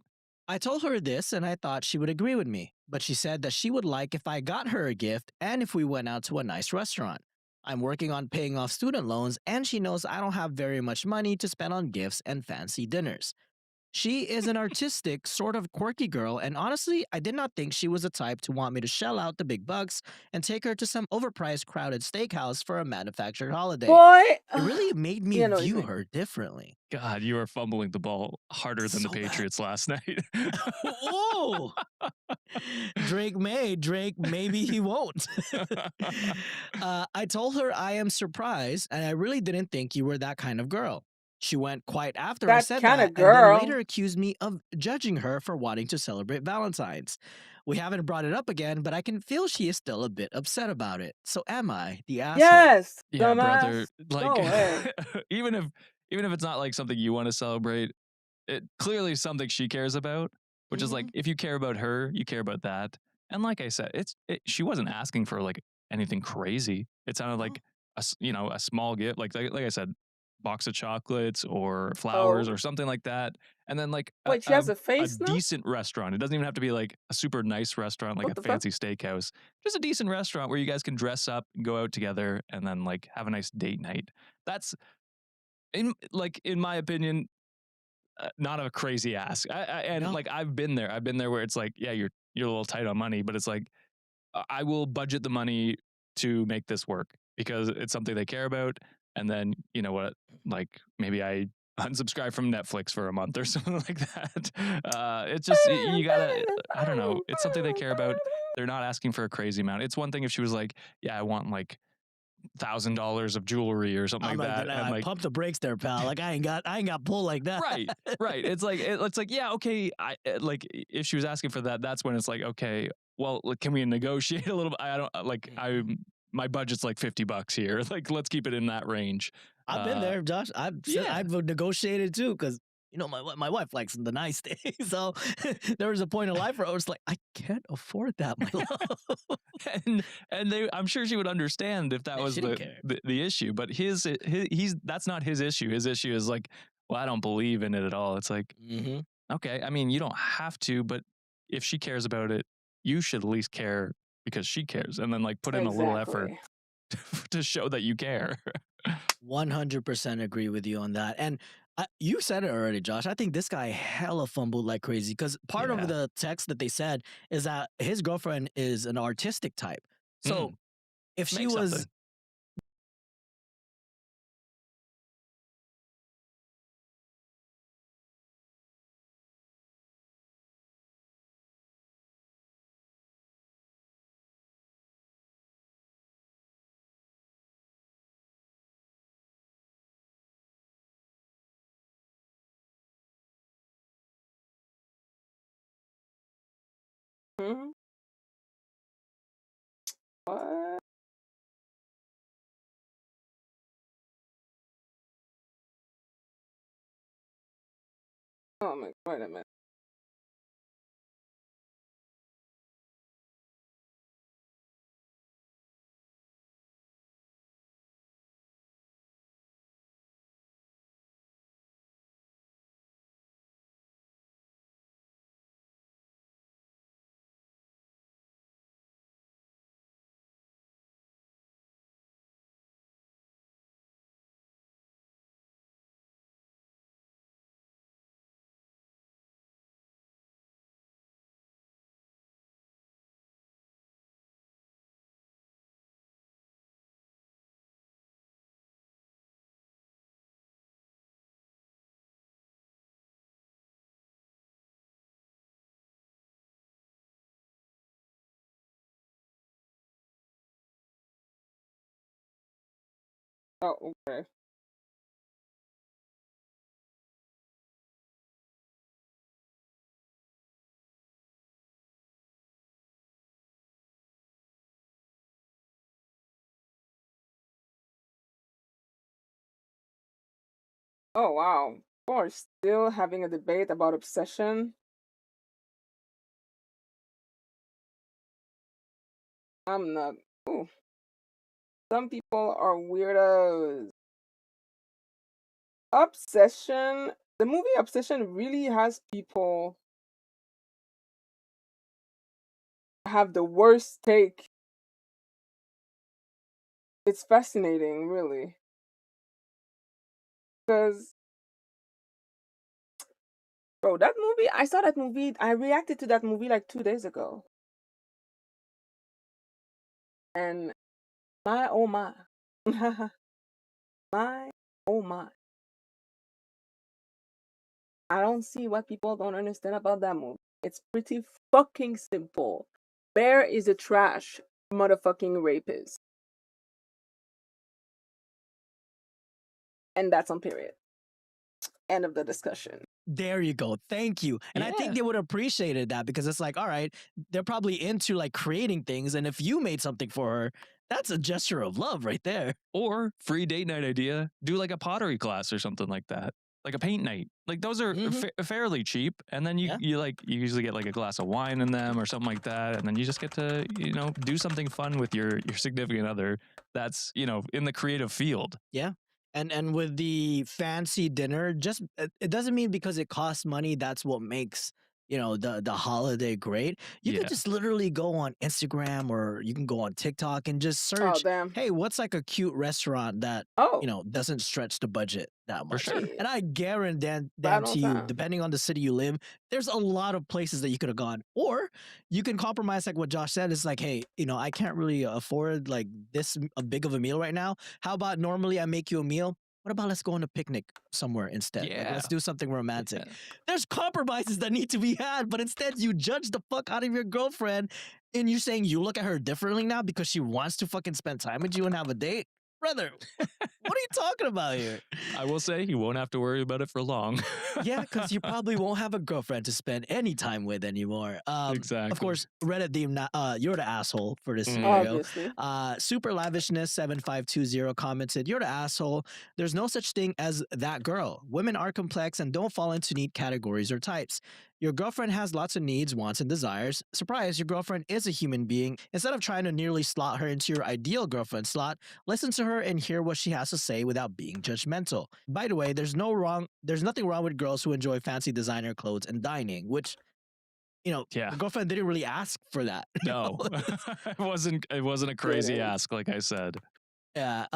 S3: I told her this and I thought she would agree with me, but she said that she would like if I got her a gift and if we went out to a nice restaurant. I'm working on paying off student loans and she knows I don't have very much money to spend on gifts and fancy dinners. She is an artistic, sort of quirky girl, and honestly, I did not think she was the type to want me to shell out the big bucks and take her to some overpriced, crowded steakhouse for a manufactured holiday.
S1: Boy,
S3: It really made me
S1: Yeah, no,
S3: view
S1: it's
S3: her differently.
S4: God, you are fumbling the ball harder than
S3: So
S4: the
S3: bad.
S4: Patriots last night.
S3: Oh, Drake may, Drake, maybe he won't. I told her I am surprised and I really didn't think you were that kind of girl. She went quiet after I
S1: that
S3: said
S1: kind
S3: that
S1: of
S3: and then
S1: girl.
S3: later accused me of judging her for wanting to celebrate Valentine's. We haven't brought it up again, but I can feel she is still a bit upset about it. So am I the asshole?
S1: Yes,
S4: Yeah,
S1: dumbass.
S4: brother. Like,
S1: Go away.
S4: even if it's not like something you want to celebrate, it clearly is something she cares about. Which is like, if you care about her, you care about that. And like I said, she wasn't asking for like anything crazy. It sounded like a small gift, like I said, box of chocolates or flowers
S1: Oh.
S4: or something like that. And then like
S1: Wait, she has a face now?
S4: decent restaurant. It doesn't even have to be like a super nice restaurant, like
S1: What
S4: a
S1: the fuck?
S4: fancy steakhouse. Just a decent restaurant where you guys can dress up and go out together and then like have a nice date night. That's in my opinion, not a crazy ask. And
S3: No.
S4: like I've been there. I've been there where it's like, yeah, you're a little tight on money, but it's like I will budget the money to make this work because it's something they care about. And then you know what, like maybe I unsubscribe from Netflix for a month or something like that. It's just you gotta. I don't know. It's something they care about. They're not asking for a crazy amount. It's one thing if she was like, yeah, I want like $1,000 of jewelry or something
S5: I'm
S4: like
S5: not
S4: that,
S5: gonna
S4: and like
S5: pump the brakes there, pal. Like I ain't got pull like that.
S4: right. It's like yeah, okay. I like if she was asking for that, that's when it's like okay, well, like, can we negotiate a little bit? I don't like my budget's like $50 here. Like let's keep it in that range.
S5: I've been there, Josh.
S4: yeah.
S5: I've negotiated too because you know my wife likes the nice things. So there was a point in life where I was like, I can't afford that, my love.
S4: and I'm sure she would understand if that
S5: Yeah,
S4: was
S5: she didn't care.
S4: the issue. But he's that's not his issue. His issue is like, well, I don't believe in it at all. It's like,
S5: Mm-hmm.
S4: okay, I mean, you don't have to, but if she cares about it, you should at least care because she cares, and then like put in a little effort to show that you care.
S5: 100% agree with you on that. And you said it already, Josh. I think this guy hella fumbled like crazy because part
S4: Yeah.
S5: of the text that they said is that his girlfriend is an artistic type. So if she
S4: Make
S5: was
S4: something.
S1: Hmm? What? Oh my, wait a minute. Oh, okay. Oh wow. We're still having a debate about obsession. I'm not. Ooh. Some people are weirdos. Obsession. The movie Obsession really has people have the worst take. It's fascinating, really. Because, bro, that movie, I saw that movie, I reacted to that movie like 2 days ago. And my oh my. My oh my. I don't see what people don't understand about that movie. It's pretty fucking simple. Bear is a trash motherfucking rapist. And that's on period. End of the discussion.
S5: There you go. Thank you. And I think
S4: Yeah.
S5: they would have appreciated that because it's like, all right, they're probably into like creating things. And if you made something for her, that's a gesture of love right there.
S4: Or free date night idea, do like a pottery class or something like that, like a paint night. Like those are fairly cheap, and then you usually get like a glass of wine in them or something like that, and then you just get to do something fun with your significant other. That's in the creative field.
S5: Yeah. And with the fancy dinner, just it doesn't mean because it costs money that's what makes the holiday great. You could
S4: Yeah.
S5: just literally go on Instagram or you can go on TikTok and just
S1: Oh
S5: search,
S1: damn.
S5: hey, what's like a cute restaurant that
S1: Oh
S5: doesn't stretch the budget that
S4: For
S5: much.
S4: sure.
S1: shit.
S5: And I guarantee
S1: Right
S5: to
S1: on
S5: you,
S1: time.
S5: depending on the city you live, there's a lot of places that you could have gone. Or you can compromise like what Josh said. It's like, hey, I can't really afford like this a big of a meal right now. How about normally I make you a meal? What about let's go on a picnic somewhere instead? Like let's
S4: Yeah.
S5: do something romantic.
S4: Yeah.
S5: There's compromises that need to be had, but instead you judge the fuck out of your girlfriend and you're saying you look at her differently now because she wants to fucking spend time with you and have a date? Brother, what are you talking about here?
S4: I will say he won't have to worry about it for long.
S5: Yeah, because you probably won't have a girlfriend to spend any time with anymore.
S4: Exactly.
S5: Of course, Reddit theme, you're the asshole for this
S4: Mhm.
S5: scenario.
S1: Obviously.
S5: Super Lavishness 7520 commented, "You're the asshole. There's no such thing as that girl. Women are complex and don't fall into neat categories or types. Your girlfriend has lots of needs, wants, and desires. Surprise, your girlfriend is a human being. Instead of trying to nearly slot her into your ideal girlfriend slot, listen to her and hear what she has to say without being judgmental. By the way, there's nothing wrong with girls who enjoy fancy designer clothes and dining, which
S4: Yeah.
S5: your girlfriend didn't really ask for that.
S4: No, it wasn't a crazy
S1: Didn't.
S4: ask, like I said.
S5: Yeah.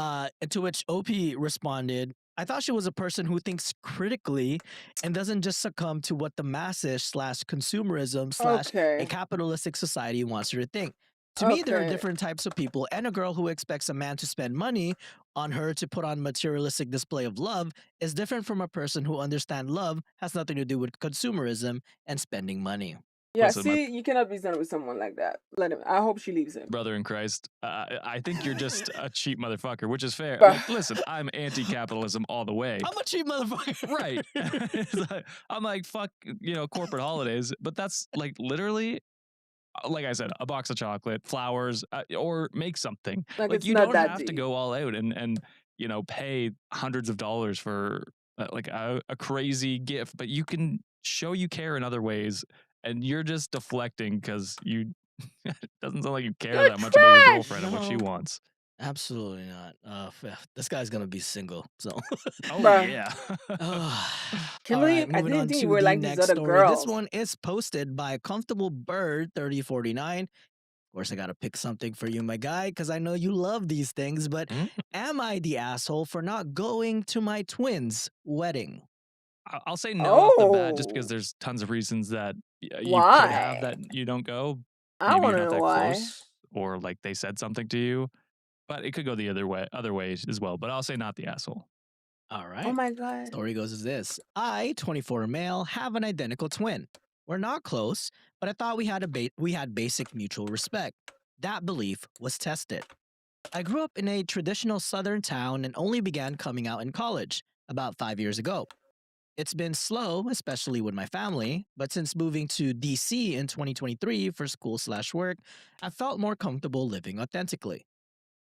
S5: To which OP responded, I thought she was a person who thinks critically and doesn't just succumb to what the masses slash consumerism slash a
S1: Okay.
S5: capitalistic society wants her to think. To me, there are
S1: Okay.
S5: different types of people, and a girl who expects a man to spend money on her to put on materialistic display of love is different from a person who understands love has nothing to do with consumerism and spending money.
S1: Yeah,
S4: Listen, my
S1: see, you cannot be done with someone like that. Let him. I hope she leaves him.
S4: brother in Christ, I think you're just a cheap motherfucker, which is fair.
S1: Bruh.
S4: Like, listen, I'm anti-capitalism all the way.
S5: I'm a cheap motherfucker.
S4: Right. It's like- I'm like, fuck, corporate holidays, but that's like literally, like I said, a box of chocolate, flowers, or make something.
S1: Like
S4: Like
S1: it's
S4: you
S1: not
S4: don't
S1: that
S4: have to
S1: deep.
S4: go all out and pay hundreds of dollars for like a crazy gift, but you can show you care in other ways, and you're just deflecting because you. It doesn't sound like you care
S1: You're
S4: that much about your
S1: trash!
S4: girlfriend and what she
S5: No.
S4: wants.
S5: Absolutely not. This guy's gonna be single. So,
S4: Oh
S1: Bruh.
S4: yeah.
S1: Can't
S5: all right,
S1: believe I
S5: moving
S1: didn't
S5: on
S1: think
S5: to
S1: you were
S5: the
S1: like these
S5: next
S1: other
S5: story. This
S1: girls.
S5: one is posted by Comfortable Bird 3049. Of course, I gotta pick something for you, my guy, because I know you love these things. But
S4: Mm.
S5: am I the asshole for not going to my twins' wedding?
S4: I'll say no off the bat, just
S1: Oh.
S4: because there's tons of reasons that you could have
S1: Why?
S4: that you don't go.
S1: I
S4: Maybe
S1: want
S4: you're
S1: to
S4: not
S1: know
S4: that
S1: why.
S4: close, or like they said something to you. But it could go the other ways as well. But I'll say not the asshole.
S5: All
S1: Oh
S5: right.
S1: my god.
S5: Story goes as this. I, 24 male, have an identical twin. We're not close, but I thought we had basic mutual respect. That belief was tested. I grew up in a traditional southern town and only began coming out in college about 5 years ago. It's been slow, especially with my family, but since moving to DC in 2023 for school/work, I felt more comfortable living authentically.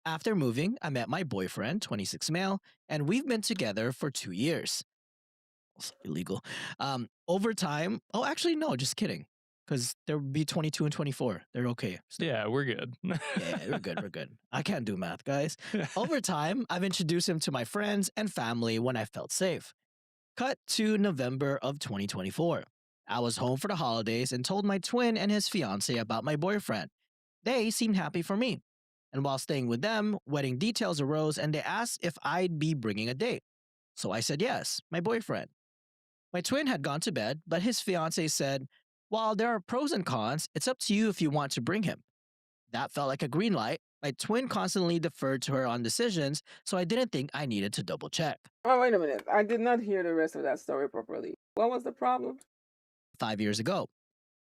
S5: After moving, I met my boyfriend, 26 male, and we've been together for 2 years. Also illegal. Over time, oh, actually, no, just kidding. Because there would be 22 and 24. They're okay. still.
S4: Yeah, we're good.
S5: Yeah, we're good. We're good. I can't do math, guys. Over time, I've introduced him to my friends and family when I felt safe. Cut to November of 2024. I was home for the holidays and told my twin and his fiance about my boyfriend. They seemed happy for me. And while staying with them, wedding details arose and they asked if I'd be bringing a date. So I said yes, my boyfriend. My twin had gone to bed, but his fiance said, while there are pros and cons, it's up to you if you want to bring him. That felt like a green light. My twin constantly deferred to her on decisions, so I didn't think I needed to double check.
S1: Oh, wait a minute. I did not hear the rest of that story properly. What was the problem?
S5: 5 years ago.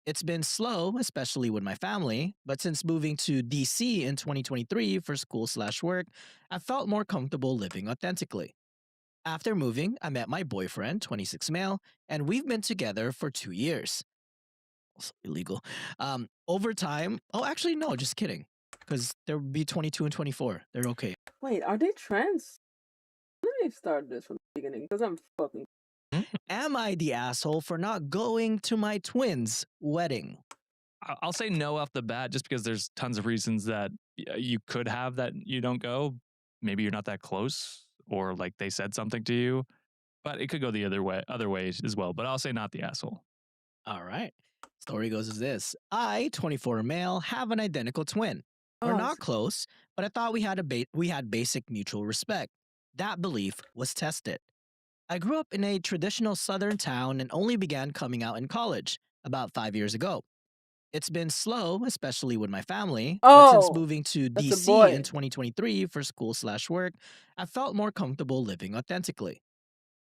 S5: It's been slow, especially with my family, but since moving to DC in 2023 for school/work, I felt more comfortable living authentically. After moving, I met my boyfriend, 26 male, and we've been together for 2 years. Also illegal. Over time, oh, actually, no, just kidding. Because there would be 22 and 24. They're okay.
S1: Wait, are they trans? Let me start this from the beginning because I'm fucking.
S5: Am I the asshole for not going to my twins' wedding?
S4: I'll say no off the bat, just because there's tons of reasons that you could have that you don't go. Maybe you're not that close, or like they said something to you. But it could go the other ways as well. But I'll say not the asshole.
S5: All right. Story goes as this. I, 24 male, have an identical twin. We're
S1: Oh,
S5: not close, but I thought we had basic mutual respect. That belief was tested. I grew up in a traditional southern town and only began coming out in college about 5 years ago. It's been slow, especially with my family, but since
S1: oh,
S5: moving to
S1: that's a
S5: DC in
S1: boy.
S5: 2023 for school/work, I felt more comfortable living authentically.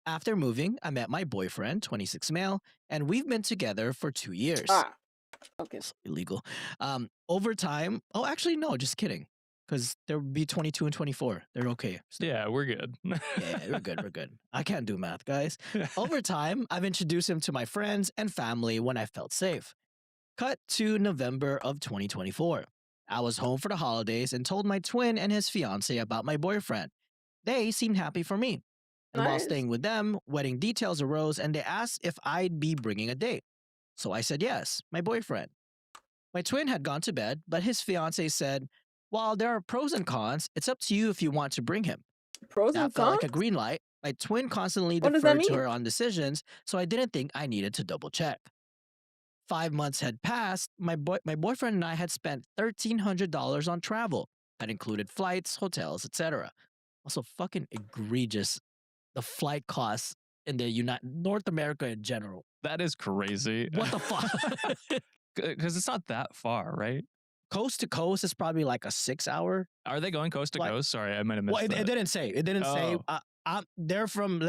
S5: After moving, I met my boyfriend, 26 male, and we've been together for 2 years.
S1: Ah, okay.
S5: It's illegal. Over time, oh, actually, no, just kidding. Because there would be 22 and 24. They're okay. still.
S4: Yeah, we're good.
S5: Yeah, we're good. We're good. I can't do math, guys. Over time, I've introduced him to my friends and family when I felt safe. Cut to November of 2024. I was home for the holidays and told my twin and his fiance about my boyfriend. They seemed happy for me. And while
S1: Nice.
S5: staying with them, wedding details arose and they asked if I'd be bringing a date. So I said yes, my boyfriend. My twin had gone to bed, but his fiance said, while there are pros and cons, it's up to you if you want to bring him.
S1: Pros
S5: That
S1: and
S5: felt like
S1: cons?
S5: a green light. My twin constantly
S1: What does that
S5: deferred to
S1: mean?
S5: her on decisions, so I didn't think I needed to double check. 5 months had passed. My boyfriend and I had spent $1,300 on travel. That included flights, hotels, etc. Also, fucking egregious. The flight costs in the North America in general.
S4: That is crazy.
S5: What the fuck?
S4: Because it's not that far, right?
S5: Coast to coast is probably like a 6 hour.
S4: Are they going coast to
S5: Like-
S4: coast? Sorry, I might have missed
S5: Well, it
S4: that.
S5: didn't say. It didn't say.
S4: Oh.
S5: They're from.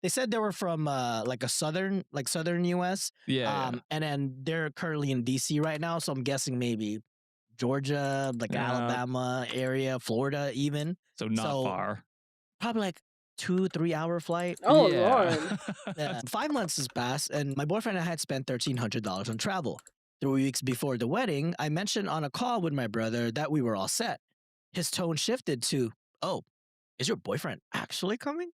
S5: They said they were from like a southern U.S.
S4: Yeah, yeah.
S5: And then they're currently in D.C. right now, so I'm guessing maybe Georgia, like
S4: Yeah.
S5: Alabama area, Florida, even.
S4: So not
S5: so-
S4: far.
S5: Probably like 2-3 hour flight.
S1: Oh,
S4: Yeah.
S1: Lord.
S5: Yeah. 5 months has passed, and my boyfriend and I had spent $1,300 on travel. 3 weeks before the wedding, I mentioned on a call with my brother that we were all set. His tone shifted to, "Oh, is your boyfriend actually coming?"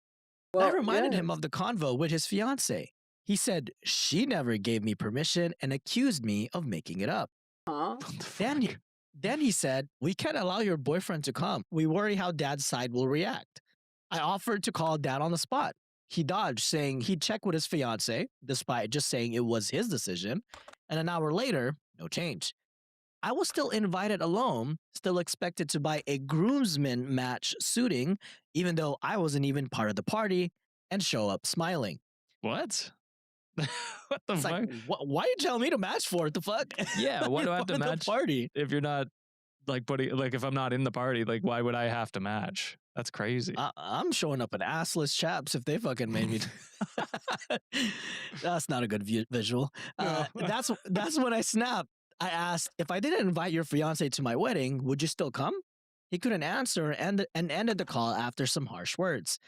S1: Well,
S5: I reminded him
S1: yes.
S5: of the convo with his fiance. He said she never gave me permission and accused me of making it up.
S1: Huh?
S4: What the
S5: Then
S4: fuck?
S5: Then he said, "We can't allow your boyfriend to come. We worry how dad's side will react." I offered to call dad on the spot. He dodged, saying he'd check with his fiance, despite just saying it was his decision. And an hour later, no change. I was still invited alone, still expected to buy a groomsman match suiting, even though I wasn't even part of the party, and show up smiling.
S4: What? What the
S5: It's
S4: fuck?
S5: like, why you telling me to match for it? The fuck?
S4: Yeah, why do I have to
S5: At the
S4: match?
S5: party?
S4: If you're not like putting, like, if I'm not in the party, like, why would I have to match? That's crazy.
S5: I'm showing up at assless chaps if they fucking made me. That's not a good visual.
S4: No.
S5: That's when I snapped. I asked, if I didn't invite your fiance to my wedding, would you still come? He couldn't answer and ended the call after some harsh words.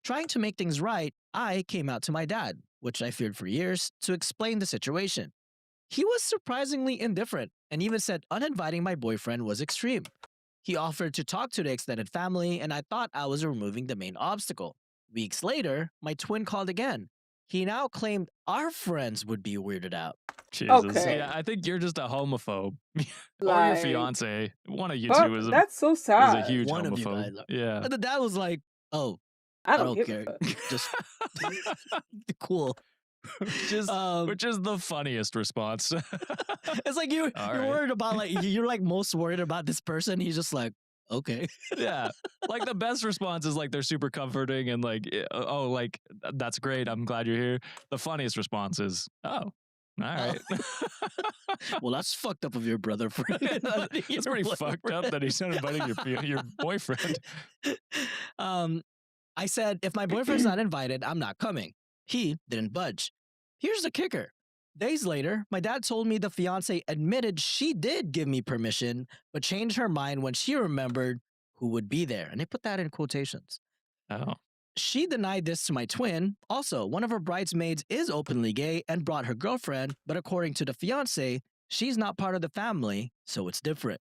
S5: Trying to make things right, I came out to my dad, which I feared for years, to explain the situation. He was surprisingly indifferent and even said uninviting my boyfriend was extreme. He offered to talk to the extended family, and I thought I was removing the main obstacle. Weeks later, my twin called again. He now claimed our friends would be weirded out.
S4: Jesus.
S1: Okay.
S4: Yeah, I think you're just a homophobe. Or your
S1: Like,
S4: fiance. One of you
S1: fuck,
S4: two is a
S1: that's so
S4: is a
S1: sad.
S4: huge
S5: One of you
S4: homophobe.
S5: guys.
S4: Yeah.
S5: And the dad was like, "Oh,
S1: I
S5: I
S1: don't
S5: don't
S1: give
S5: care.
S1: a fuck.
S5: Just cool."
S4: Which is the funniest response.
S5: It's like you're
S4: All right.
S5: worried about you're like most worried about this person. He's just like, okay.
S4: Yeah. Like the best response is like they're super comforting and like, oh, like that's great. I'm glad you're here. The funniest response is, oh, all right.
S5: Well, that's fucked up of your brother for
S4: It's pretty fucked up that he's not inviting your boyfriend.
S5: I said, if my boyfriend's not invited, I'm not coming. He didn't budge. Here's the kicker. Days later, my dad told me the fiance admitted she did give me permission, but changed her mind when she remembered who would be there. And they put that in quotations.
S4: Oh.
S5: She denied this to my twin. Also, one of her bridesmaids is openly gay and brought her girlfriend, but according to the fiance, she's not part of the family, so it's different.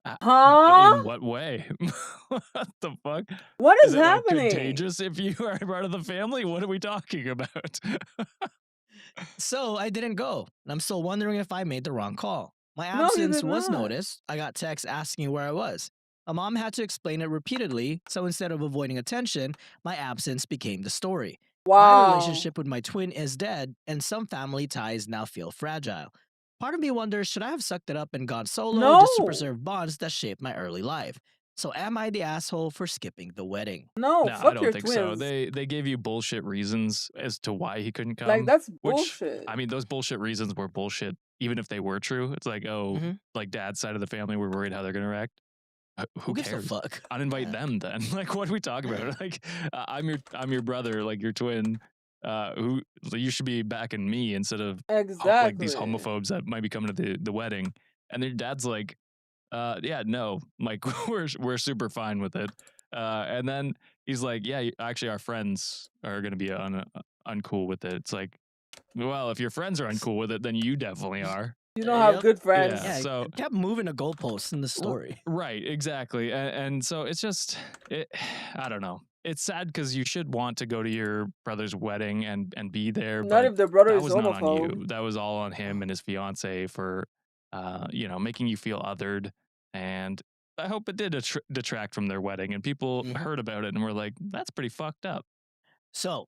S1: Huh?
S4: In what way? What the fuck?
S1: What is
S4: Is it like
S1: happening?
S4: contagious if you are part of the family? What are we talking about?
S5: So I didn't go, and I'm still wondering if I made the wrong call. My
S1: No, you
S5: absence
S1: did
S5: was
S1: not.
S5: noticed. I got texts asking where I was. My mom had to explain it repeatedly, so instead of avoiding attention, my absence became the story. My
S1: Wow.
S5: relationship with my twin is dead, and some family ties now feel fragile. Part of me wonders, should I have sucked it up and gone solo just to
S1: No.
S5: preserve bonds that shaped my early life? So am I the asshole for skipping the wedding?
S1: No,
S6: No, I
S1: fuck
S6: don't
S1: your
S6: think so.
S1: twins.
S6: They gave you bullshit reasons as to why he couldn't come.
S1: Like, that's
S6: which
S1: bullshit.
S6: I mean, those bullshit reasons were bullshit, even if they were true. It's like, oh,
S5: Mhm.
S6: like dad's side of the family, we're worried how they're gonna react. Who
S5: gives a
S6: cares?
S5: fuck?
S6: Uninvite
S5: Yeah.
S6: them then. Like, what are we talking about? Like, I'm your brother, like your twin. Who you should be backing me instead of like these
S1: Exactly.
S6: homophobes that might be coming to the wedding. And their dad's like, yeah, no, like we're super fine with it. And then he's like, yeah, actually, our friends are gonna be uncool with it. It's like, well, if your friends are uncool with it, then you definitely are.
S1: You don't have
S5: Yep.
S1: good friends.
S6: Yeah,
S5: Yeah,
S6: so
S5: it kept moving the goalposts in the story.
S6: right, exactly, and so it's just, I don't know. It's sad because you should want to go to your brother's wedding and be there,
S1: Not
S6: but
S1: if the brother
S6: that
S1: is
S6: was not on
S1: homophobe.
S6: you. That was all on him and his fiance for, making you feel othered. And I hope it did detract from their wedding, and people
S5: Mhm.
S6: heard about it and were like, "That's pretty fucked up."
S5: So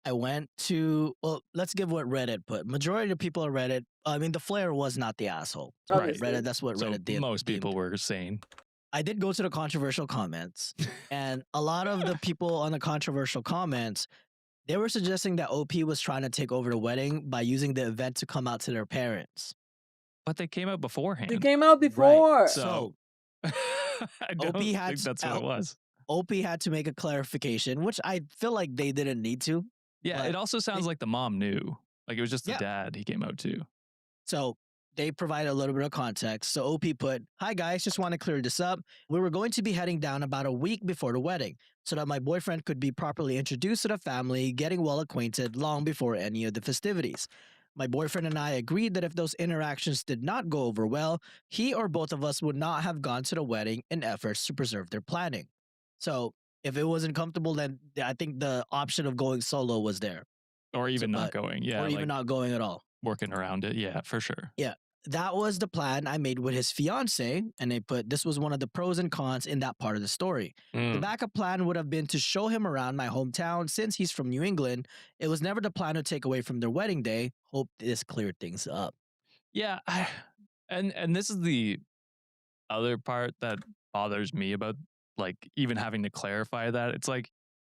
S5: I went to, well, let's give what Reddit put. Majority of people on Reddit, I mean, the Flair was not the asshole. So
S6: Right.
S5: Reddit, that's what
S6: So
S5: Reddit did.
S6: most people were saying,
S5: I did go to the controversial comments, and a lot of the people on the controversial comments, they were suggesting that OP was trying to take over the wedding by using the event to come out to their parents.
S6: but they came out beforehand.
S1: They came out before.
S6: So I don't
S5: OP had
S6: think that's what it was.
S5: OP had to make a clarification, which I feel like they didn't need to.
S6: Yeah,
S5: But
S6: it also sounds like the mom knew. Like it was just the
S5: Yeah.
S6: dad he came out to.
S5: So they provided a little bit of context. So OP put, "Hi guys, just want to clear this up. We were going to be heading down about a week before the wedding so that my boyfriend could be properly introduced to the family, getting well acquainted long before any of the festivities. My boyfriend and I agreed that if those interactions did not go over well, he or both of us would not have gone to the wedding in efforts to preserve their planning. So if it wasn't comfortable, then I think the option of going solo was there,
S6: Or even not
S5: but-
S6: going. Yeah.
S5: or even
S6: like
S5: not going at all.
S6: working around it. Yeah, for sure.
S5: That was the plan I made with his fiance, and they put this was one of the pros and cons in that part of the story. The
S6: Mm.
S5: backup plan would have been to show him around my hometown since he's from New England. It was never the plan to take away from their wedding day. Hope this cleared things up.
S6: Yeah. And this is the other part that bothers me about like even having to clarify that. It's like,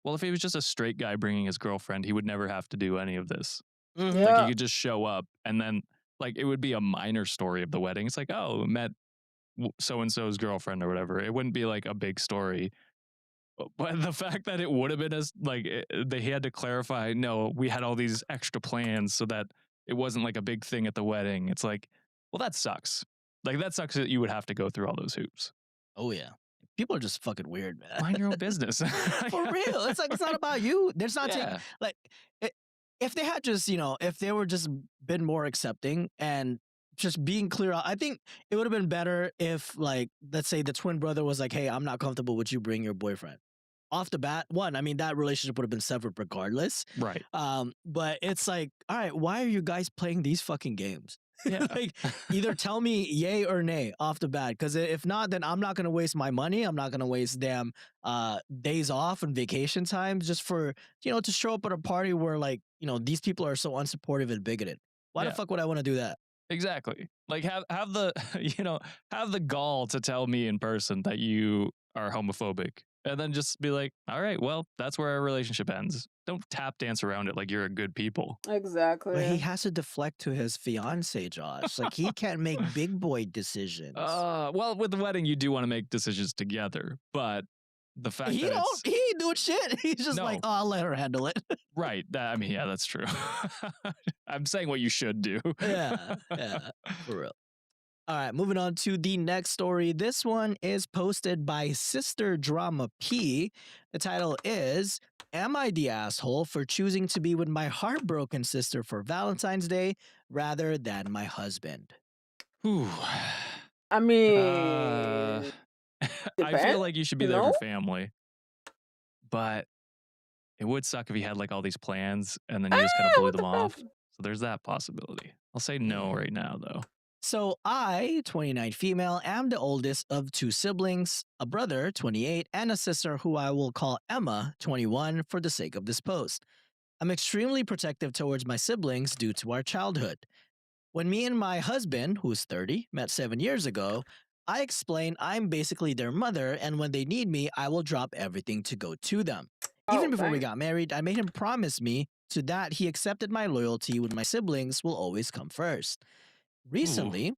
S6: well, if he was just a straight guy bringing his girlfriend, he would never have to do any of this. Like
S1: Yeah.
S6: he could just show up and then like it would be a minor story of the wedding. It's like, oh, met so and so's girlfriend or whatever. It wouldn't be like a big story. But the fact that it would have been as like they had to clarify, no, we had all these extra plans so that it wasn't like a big thing at the wedding. It's like, well, that sucks. Like that sucks that you would have to go through all those hoops.
S5: Oh yeah, people are just fucking weird, man.
S6: Mind your own business.
S5: For real, it's like it's not about you. There's not taking
S6: Yeah.
S5: like if they had just if they were just been more accepting and just being clear, I think it would have been better if like let's say the twin brother was like, "Hey, I'm not comfortable with you bringing your boyfriend." Off the bat, one, I mean that relationship would have been severed regardless.
S6: Right.
S5: But it's like, all right, why are you guys playing these fucking games?
S6: Yeah.
S5: Like, either tell me yay or nay off the bat, because if not, then I'm not gonna waste my money. I'm not gonna waste damn days off and vacation time just for to show up at a party where like these people are so unsupportive and bigoted. Why
S6: Yeah.
S5: the fuck would I want to do that?
S6: Exactly. Like have the have the gall to tell me in person that you are homophobic. And then just be like, all right, well, that's where our relationship ends. Don't tap dance around it like you're a good people.
S1: Exactly.
S5: But he has to deflect to his fiance, Josh. Like he can't make big boy decisions.
S6: Well, with the wedding, you do want to make decisions together, but the fact
S5: He
S6: that
S5: don't.
S6: it's
S5: He ain't doing shit. He's just like,
S6: No.
S5: oh, I'll let her handle it.
S6: right. I mean, yeah, that's true. I'm saying what you should do.
S5: yeah, for real. All right, moving on to the next story. This one is posted by Sister Drama P. The title is "Am I the asshole for choosing to be with my heartbroken sister for Valentine's Day rather than my husband?"
S6: Whew.
S1: I mean,
S6: I feel
S1: depends,
S6: like you should be
S1: you
S6: there
S1: know?
S6: for family, but it would suck if he had like all these plans and then you just kind of blew
S1: what
S6: them
S1: the
S6: off.
S1: fuck?
S6: So there's that possibility. I'll say no right now, though.
S5: So I, 29 female, am the oldest of 2 siblings, a brother, 28, and a sister who I will call Emma, 21, for the sake of this post. I'm extremely protective towards my siblings due to our childhood. When me and my husband, who's 30, met 7 years ago, I explained I'm basically their mother, and when they need me, I will drop everything to go to them. Even
S1: Oh,
S5: before we
S1: damn.
S5: got married, I made him promise me to that he accepted my loyalty with my siblings will always come first. Recently,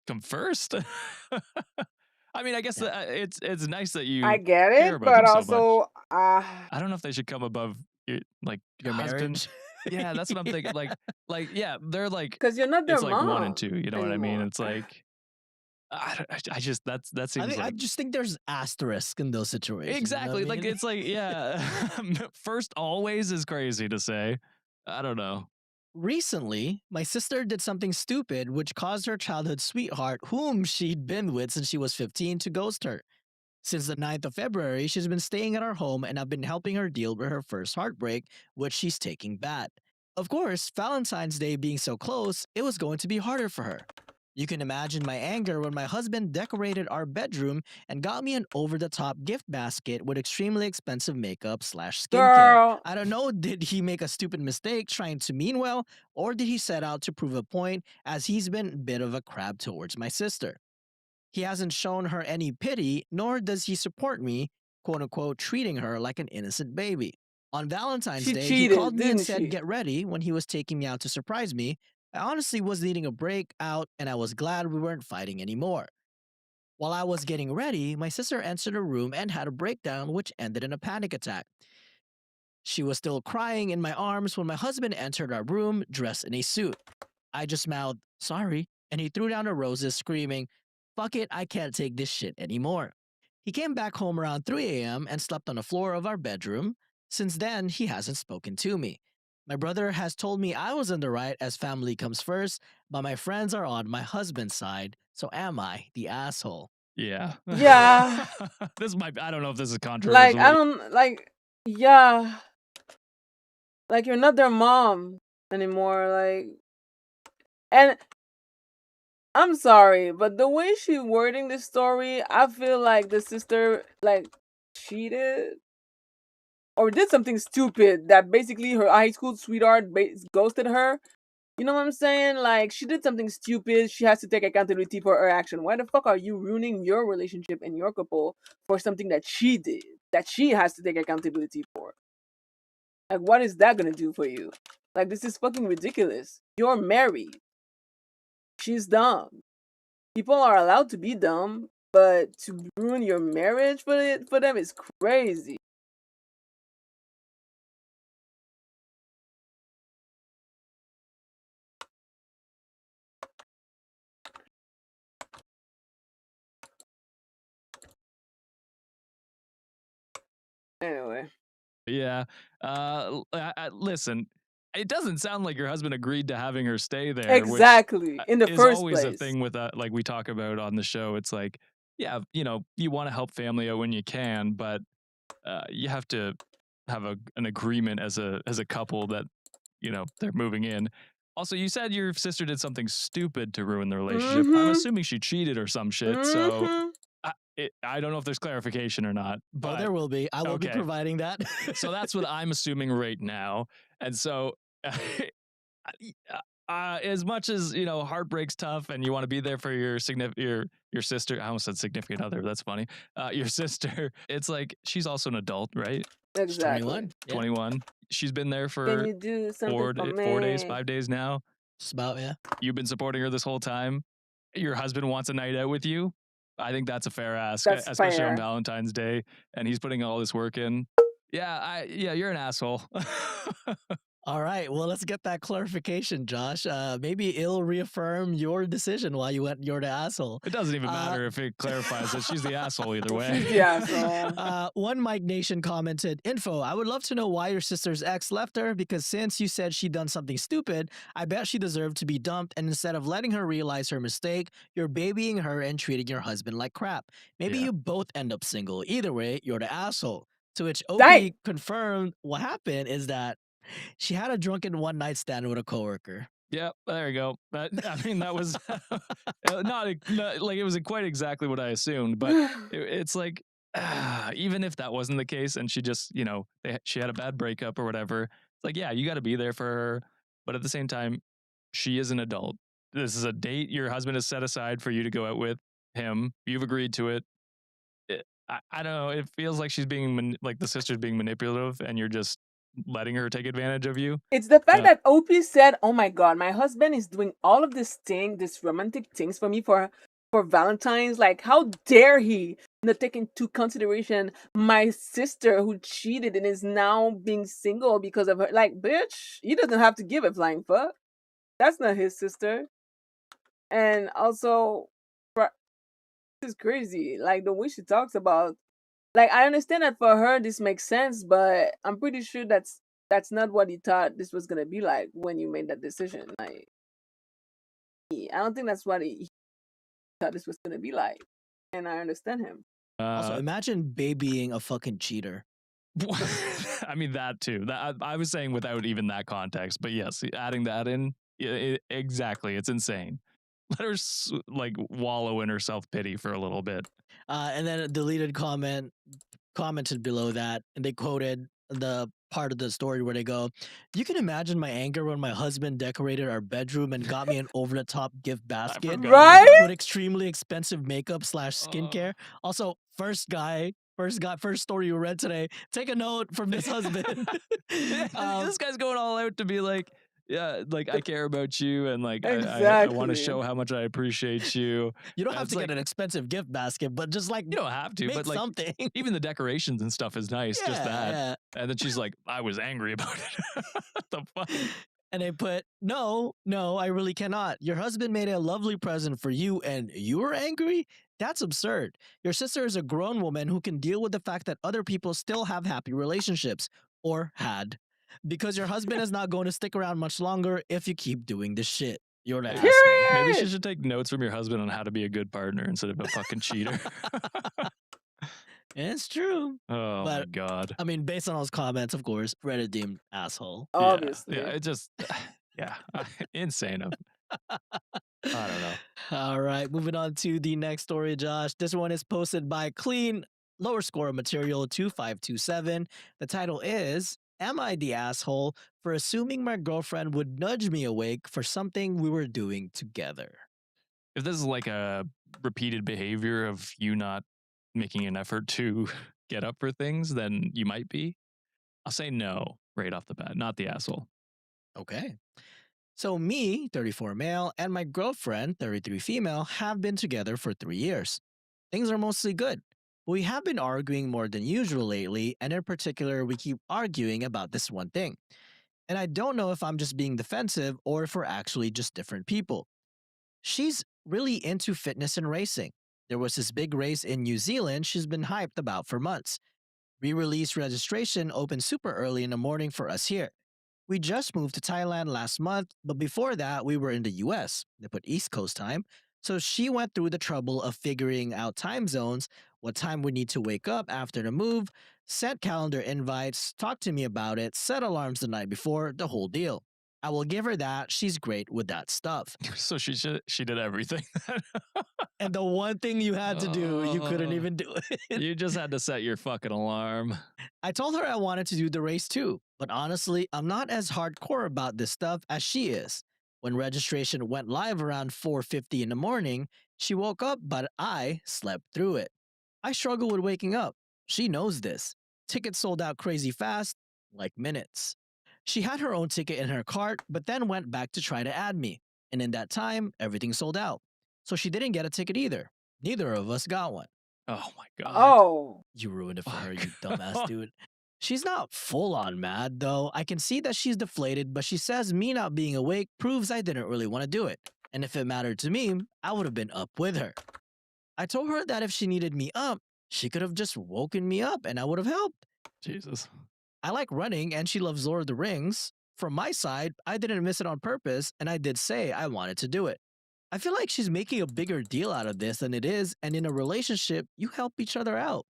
S6: Come first. I mean, I guess
S5: yeah,
S6: it's nice that you
S1: I get
S6: care
S1: it,
S6: about
S1: but
S6: them so much.
S1: also,
S6: I don't know if they should come above your
S5: your
S6: husband.
S5: marriage.
S6: Yeah, that's what I'm thinking.
S5: Yeah.
S6: Yeah, they're like
S1: because you're not their
S6: it's like 1 and
S1: mom
S6: 2. You know what I mean?
S1: anymore.
S6: It's like I just that
S5: I
S6: seems
S5: think I
S6: like
S5: just think there's asterisk in those situations.
S6: exactly
S5: You know what I
S6: like
S5: mean?
S6: it's like yeah. First always is crazy to say. I don't know.
S5: Recently, my sister did something stupid which caused her childhood sweetheart, whom she'd been with since she was 15, to ghost her. Since the 9th of February, she's been staying at our home and I've been helping her deal with her first heartbreak, which she's taking bad. Of course, Valentine's Day being so close, it was going to be harder for her. You can imagine my anger when my husband decorated our bedroom and got me an over the top gift basket with extremely expensive makeup slash skincare.
S1: Girl,
S5: I don't know, did he make a stupid mistake trying to mean well, or did he set out to prove a point as he's been a bit of a crab towards my sister? He hasn't shown her any pity, nor does he support me, quote unquote, treating her like an innocent baby. On Valentine's
S1: she
S5: Day, he called
S1: cheated,
S5: me and
S1: didn't
S5: said,
S1: she?
S5: "Get ready," when he was taking me out to surprise me. I honestly was needing a break out, and I was glad we weren't fighting anymore. While I was getting ready, my sister entered the room and had a breakdown, which ended in a panic attack. She was still crying in my arms when my husband entered our room dressed in a suit. I just mouthed, "Sorry," and he threw down the roses, screaming, "Fuck it, I can't take this shit anymore." He came back home around 3 a.m. and slept on the floor of our bedroom. Since then, he hasn't spoken to me. My brother has told me I was in the right as family comes first, but my friends are on my husband's side, so am I the asshole?
S6: Yeah.
S1: Yeah,
S6: This might I don't know if this is
S1: like,
S6: controversial.
S1: I don't, like, yeah, like, you're not their mom anymore, like, and I'm sorry, but the way she wording this story, I feel like the sister, like, cheated or did something stupid that basically her high school sweetheart ghosted her. You know what I'm saying? Like, she did something stupid. She has to take accountability for her action. Why the fuck are you ruining your relationship and your couple for something that she did, that she has to take accountability for? Like, what is that gonna do for you? Like, this is fucking ridiculous. You're married. She's dumb. People are allowed to be dumb, but to ruin your marriage for them is crazy. Anyway.
S6: Yeah. Listen, it doesn't sound like your husband agreed to having her stay there, which
S1: Exactly. In the
S6: is
S1: first
S6: always a
S1: place.
S6: thing with like we talk about on the show. It's like, yeah, you want to help family out when you can, but you have to have an agreement as a couple that they're moving in. Also, you said your sister did something stupid to ruin the relationship. I'm
S1: Mm-hmm.
S6: assuming she cheated or some shit. So
S1: Mm-hmm.
S6: I don't know if there's clarification or not,
S5: Oh,
S6: but
S5: there will be. I will be
S6: okay.
S5: providing that.
S6: So that's what I'm assuming right now. And so, as much as heartbreak's tough, and you want to be there for your your sister. I almost said significant other. That's funny. Your sister. It's like she's also an adult, right?
S5: She's
S1: Exactly.
S5: 21. Yeah,
S6: 21. She's been there
S1: Can
S6: for
S1: you do something for
S6: 4 days,
S1: me?
S6: 5 days now.
S5: just about, yeah.
S6: You've been supporting her this whole time. Your husband wants a night out with you. I think that's a fair ask,
S1: That's
S6: especially on
S1: fair.
S6: Valentine's Day, and he's putting all this work in. Yeah, you're an asshole.
S5: All right, well, let's get that clarification, Josh. Maybe it'll reaffirm your decision why you went, "You're the asshole."
S6: It doesn't even matter if it clarifies that she's the asshole either way.
S1: She's the asshole.
S5: One Mike Nation commented, "Info, I would love to know why your sister's ex left her, because since you said she done something stupid, I bet she deserved to be dumped, and instead of letting her realize her mistake, you're babying her and treating your husband like crap. Maybe
S6: Yeah.
S5: you both end up single. Either way, you're the asshole." To which OP
S1: Dang.
S5: confirmed what happened is that she had a drunken one-night stand with a coworker.
S6: Yeah, there you go. I mean, that was not like it was quite exactly what I assumed, but it's like even if that wasn't the case, and she just she had a bad breakup or whatever, it's like yeah, you got to be there for her, but at the same time, she is an adult. This is a date your husband has set aside for you to go out with him. You've agreed to it. I don't know. It feels like she's being like the sister's being manipulative, and you're just letting her take advantage of you.
S1: It's the fact that OP said, "Oh my God, my husband is doing all of this romantic things for me for Valentine's. Like, how dare he not take into consideration my sister who cheated and is now being single because of her? Like, bitch, he doesn't have to give a flying fuck. That's not his sister." And also, this is crazy. Like the way she talks about, like I understand that for her this makes sense, but I'm pretty sure that's not what he thought this was gonna be like when you made that decision. Like, I don't think that's what he thought this was gonna be like, and I understand him.
S5: Also, imagine babying a fucking cheater.
S6: I mean that too. That I was saying without even that context, but yes, adding that in, exactly, it's insane. Let her like wallow in her self pity for a little bit.
S5: And then a deleted commented below that, and they quoted the part of the story where they go, "You can imagine my anger when my husband decorated our bedroom and got me an over-the-top gift basket
S1: Right?
S5: with extremely expensive makeup / skincare." Also, first story you read today. Take a note from this husband.
S6: This guy's going all out to be like, yeah, like I care about you, and like I want to
S1: Exactly.
S6: show how much I appreciate you.
S5: You don't have
S6: It's
S5: to
S6: like,
S5: get an expensive gift basket, but just like
S6: you don't have to,
S5: make
S6: but like
S5: something.
S6: even the decorations and stuff is nice. Just that,
S5: Yeah.
S6: and then she's like, I was angry about it. What the fuck?
S5: And they put, no, I really cannot. Your husband made a lovely present for you and you were angry? That's absurd. Your sister is a grown woman who can deal with the fact that other people still have happy relationships, or had. Because your husband is not going to stick around much longer if you keep doing this shit. You're an asshole.
S6: Maybe she
S1: Period.
S6: should take notes from your husband on how to be a good partner instead of a fucking cheater.
S5: It's true.
S6: Oh my
S5: But,
S6: god.
S5: I mean, based on those comments, of course, Reddit deemed asshole.
S1: Obviously.
S6: Yeah, it just yeah, insane. I don't know.
S5: All right, moving on to the next story, Josh. This one is posted by Clean Lower Score Material 2527. The title is, "Am I the asshole for assuming my girlfriend would nudge me awake for something we were doing together?"
S6: If this is like a repeated behavior of you not making an effort to get up for things, then you might be. I'll say no right off the bat, not the asshole.
S5: Okay. So, me, 34 male, and my girlfriend, 33 female, have been together for 3 years. Things are mostly good. We have been arguing more than usual lately, and in particular, we keep arguing about this one thing. And I don't know if I'm just being defensive or if we're actually just different people. She's really into fitness and racing. There was this big race in New Zealand she's been hyped about for months. Re-release registration opened super early in the morning for us here. We just moved to Thailand last month, but before that, we were in the US. They put East Coast time. So she went through the trouble of figuring out time zones, what time we need to wake up after the move, set calendar invites, talk to me about it, set alarms the night before, the whole deal. I will give her that. She's great with that stuff.
S6: So she did everything.
S5: And the one thing you had to do, you couldn't even do it.
S6: You just had to set your fucking alarm.
S5: I told her I wanted to do the race too, but honestly, I'm not as hardcore about this stuff as she is. When registration went live around 4:50 in the morning, she woke up, but I slept through it. I struggle with waking up. She knows this. Tickets sold out crazy fast, like minutes. She had her own ticket in her cart, but then went back to try to add me. And in that time, everything sold out. So she didn't get a ticket either. Neither of us got one.
S6: Oh my god.
S1: Oh.
S5: You ruined it for her, you
S6: Fuck.
S5: dumbass dude. She's not full on mad, though. I can see that she's deflated, but she says me not being awake proves I didn't really want to do it. And if it mattered to me, I would have been up with her. I told her that if she needed me up, she could have just woken me up and I would have helped.
S6: Jesus.
S5: I like running and she loves Lord of the Rings. From my side, I didn't miss it on purpose and I did say I wanted to do it. I feel like she's making a bigger deal out of this than it is, and in a relationship, you help each other out.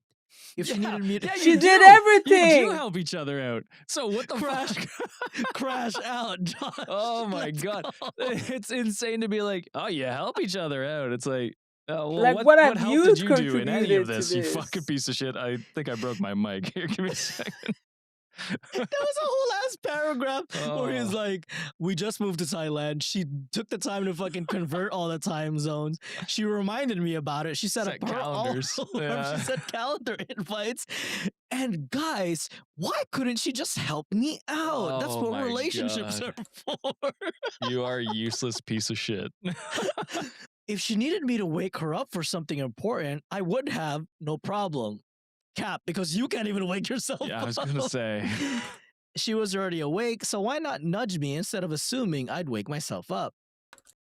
S5: If she needed me to
S6: yeah,
S1: She
S6: you
S1: did
S6: do.
S1: everything.
S6: You do help each other out. So what the
S5: crash,
S6: fuck?
S5: crash out, Josh.
S6: Oh my
S5: Let's
S6: god,
S5: go.
S6: it's insane to be like, oh, you help each other out. It's like, well,
S1: Like,
S6: what
S1: what
S6: what
S1: have
S6: help
S1: you
S6: did you do in any of
S1: contributed to
S6: this? You fucking
S1: this?
S6: piece of shit. I think I broke my mic. Here, give me a second.
S5: There was a whole ass paragraph where he's
S6: Oh.
S5: like, "We just moved to Thailand. She took the time to fucking convert all the time zones. She reminded me about it. She set
S6: Set
S5: up her
S6: calendars. Yeah.
S5: She set calendar invites. And guys, why couldn't she just help me out? That's
S6: Oh
S5: what
S6: my
S5: relationships
S6: God.
S5: are for."
S6: You are a useless piece of shit.
S5: If she needed me to wake her up for something important, I would have, no problem. Cap, because you can't even wake yourself
S6: Yeah, I was
S5: up.
S6: gonna say.
S5: She was already awake, so why not nudge me instead of assuming I'd wake myself up?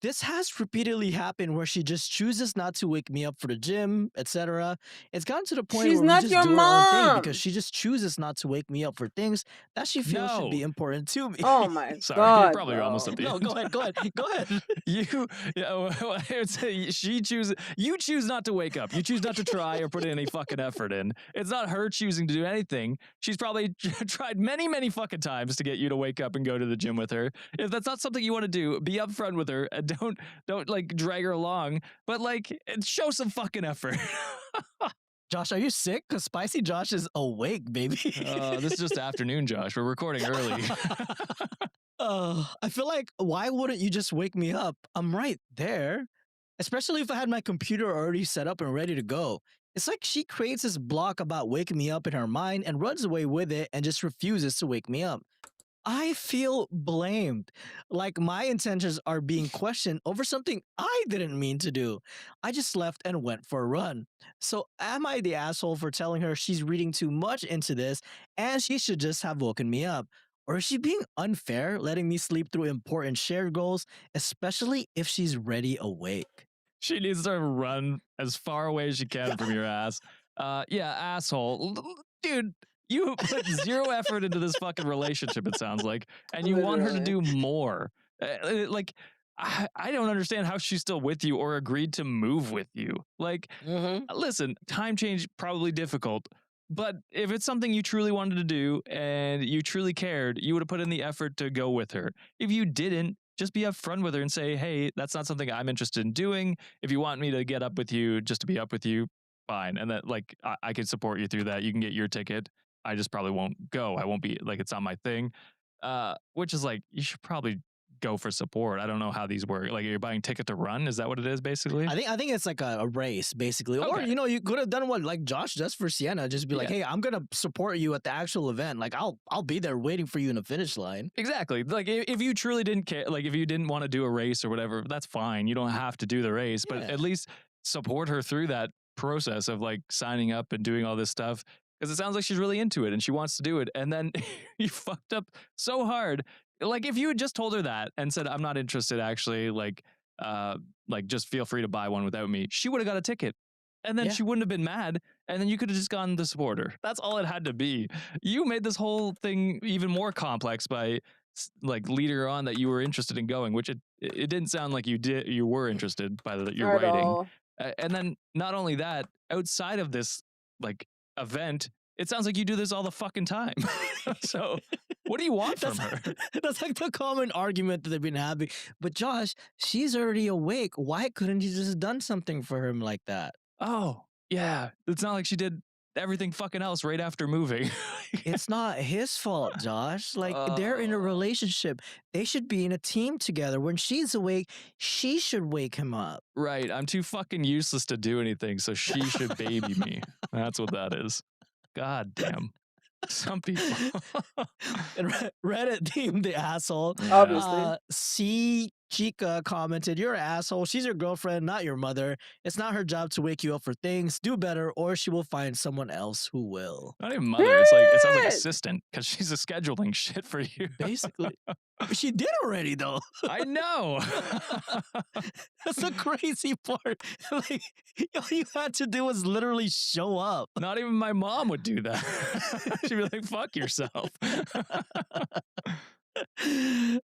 S5: This has repeatedly happened where she just chooses not to wake me up for the gym, etc. It's gotten to the point
S1: She's
S5: where we
S1: not
S5: just
S1: your
S5: do our own thing
S1: mom.
S5: because she just chooses not to wake me up for things that she feels should be
S6: No.
S5: important to me.
S1: Oh my
S6: Sorry,
S1: god.
S6: you're probably
S1: bro.
S6: almost at the
S5: No,
S6: end.
S5: go ahead.
S6: You, yeah, well, I would say you choose not to wake up. You choose not to try or put any fucking effort in. It's not her choosing to do anything. She's probably tried many, many fucking times to get you to wake up and go to the gym with her. If that's not something you want to do, be upfront with her and don't like drag her along, but like show some fucking effort.
S5: Josh, are you sick? Because Spicy Josh is awake, baby.
S6: This is just afternoon, Josh. We're recording early.
S5: I feel like, why wouldn't you just wake me up? I'm right there. Especially if I had my computer already set up and ready to go. It's like she creates this block about waking me up in her mind and runs away with it and just refuses to wake me up. I feel blamed. Like my intentions are being questioned over something I didn't mean to do. I just left and went for a run. So, am I the asshole for telling her she's reading too much into this and she should just have woken me up? Or is she being unfair, letting me sleep through important shared goals, especially if she's ready awake?
S6: She needs to run as far away as she can from your ass. Yeah, asshole. Dude, you put zero effort into this fucking relationship, it sounds like, and you want her to do more. Like, I don't understand how she's still with you or agreed to move with you. Like, listen, time change probably difficult, but if it's something you truly wanted to do and you truly cared, you would have put in the effort to go with her. If you didn't, just be upfront with her and say, hey, that's not something I'm interested in doing. If you want me to get up with you, just to be up with you, fine. And that, like, I can support you through that. You can get your ticket. I just probably won't go. I won't be, like, it's not my thing. Which is like, you should probably go for support. I don't know how these work. Like, you're buying ticket to run. Is that what it is, basically?
S5: I think it's like a race, basically. Or,
S6: Okay.
S5: you could have done what like Josh does for Sienna. Just be like,
S6: Yeah.
S5: hey, I'm gonna support you at the actual event. Like I'll be there waiting for you in the finish line.
S6: Exactly. Like, if you truly didn't care, like, if you didn't want to do a race or whatever, that's fine. You don't have to do the race, but
S5: Yeah.
S6: at least support her through that process of like signing up and doing all this stuff. Because it sounds like she's really into it and she wants to do it. And then you fucked up so hard. Like, if you had just told her that and said, I'm not interested, actually, like just feel free to buy one without me, she would have got a ticket. And then
S5: Yeah.
S6: she wouldn't have been mad. And then you could have just gone to support her. That's all it had to be. You made this whole thing even more complex by like leading her on that you were interested in going, which it didn't sound like you were interested by your
S1: At
S6: writing.
S1: all.
S6: And then not only that, outside of this like event, it sounds like you do this all the fucking time. So what do you want from her?
S5: That's like the common argument that they've been having. But Josh, she's already awake. Why couldn't you just done something for him like that?
S6: Oh, yeah. It's not like she did everything fucking else right after moving.
S5: It's not his fault, Josh. Like they're in a relationship. They should be in a team together. When she's awake, she should wake him up.
S6: Right. I'm too fucking useless to do anything, so she should baby me. That's what that is. God damn. Some people.
S5: And Reddit deemed the asshole.
S1: Obviously.
S5: C Chica commented, "You're an asshole. She's your girlfriend, not your mother. It's not her job to wake you up for things. Do better, or she will find someone else who will."
S6: Not even mother. It's like, it sounds like
S1: Period.
S6: assistant because she's a scheduling shit for you.
S5: Basically. She did already, though.
S6: I know.
S5: That's the crazy part. Like, all you had to do was literally show up.
S6: Not even my mom would do that. She'd be like, fuck yourself.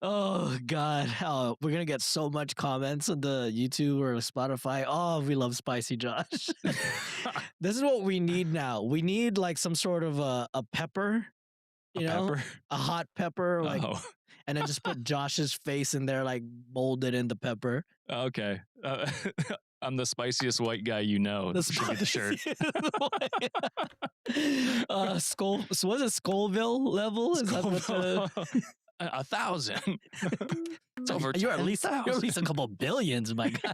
S5: Oh God. Oh, we're gonna get so much comments on the YouTube or Spotify. Oh, we love spicy Josh. This is what we need now. We need like some sort of a pepper,
S6: A
S5: you know,
S6: pepper?
S5: a hot pepper, like,
S6: Oh,
S5: and then just put Josh's face in there, like molded in the pepper.
S6: okay. I'm the spiciest white guy you know.
S5: The
S6: Should be the shirt.
S5: Skull. So was it Scoville level? Is that what the?
S6: 1,000. It's over.
S5: You're at least
S6: 10,000.
S5: a couple billions, my guy.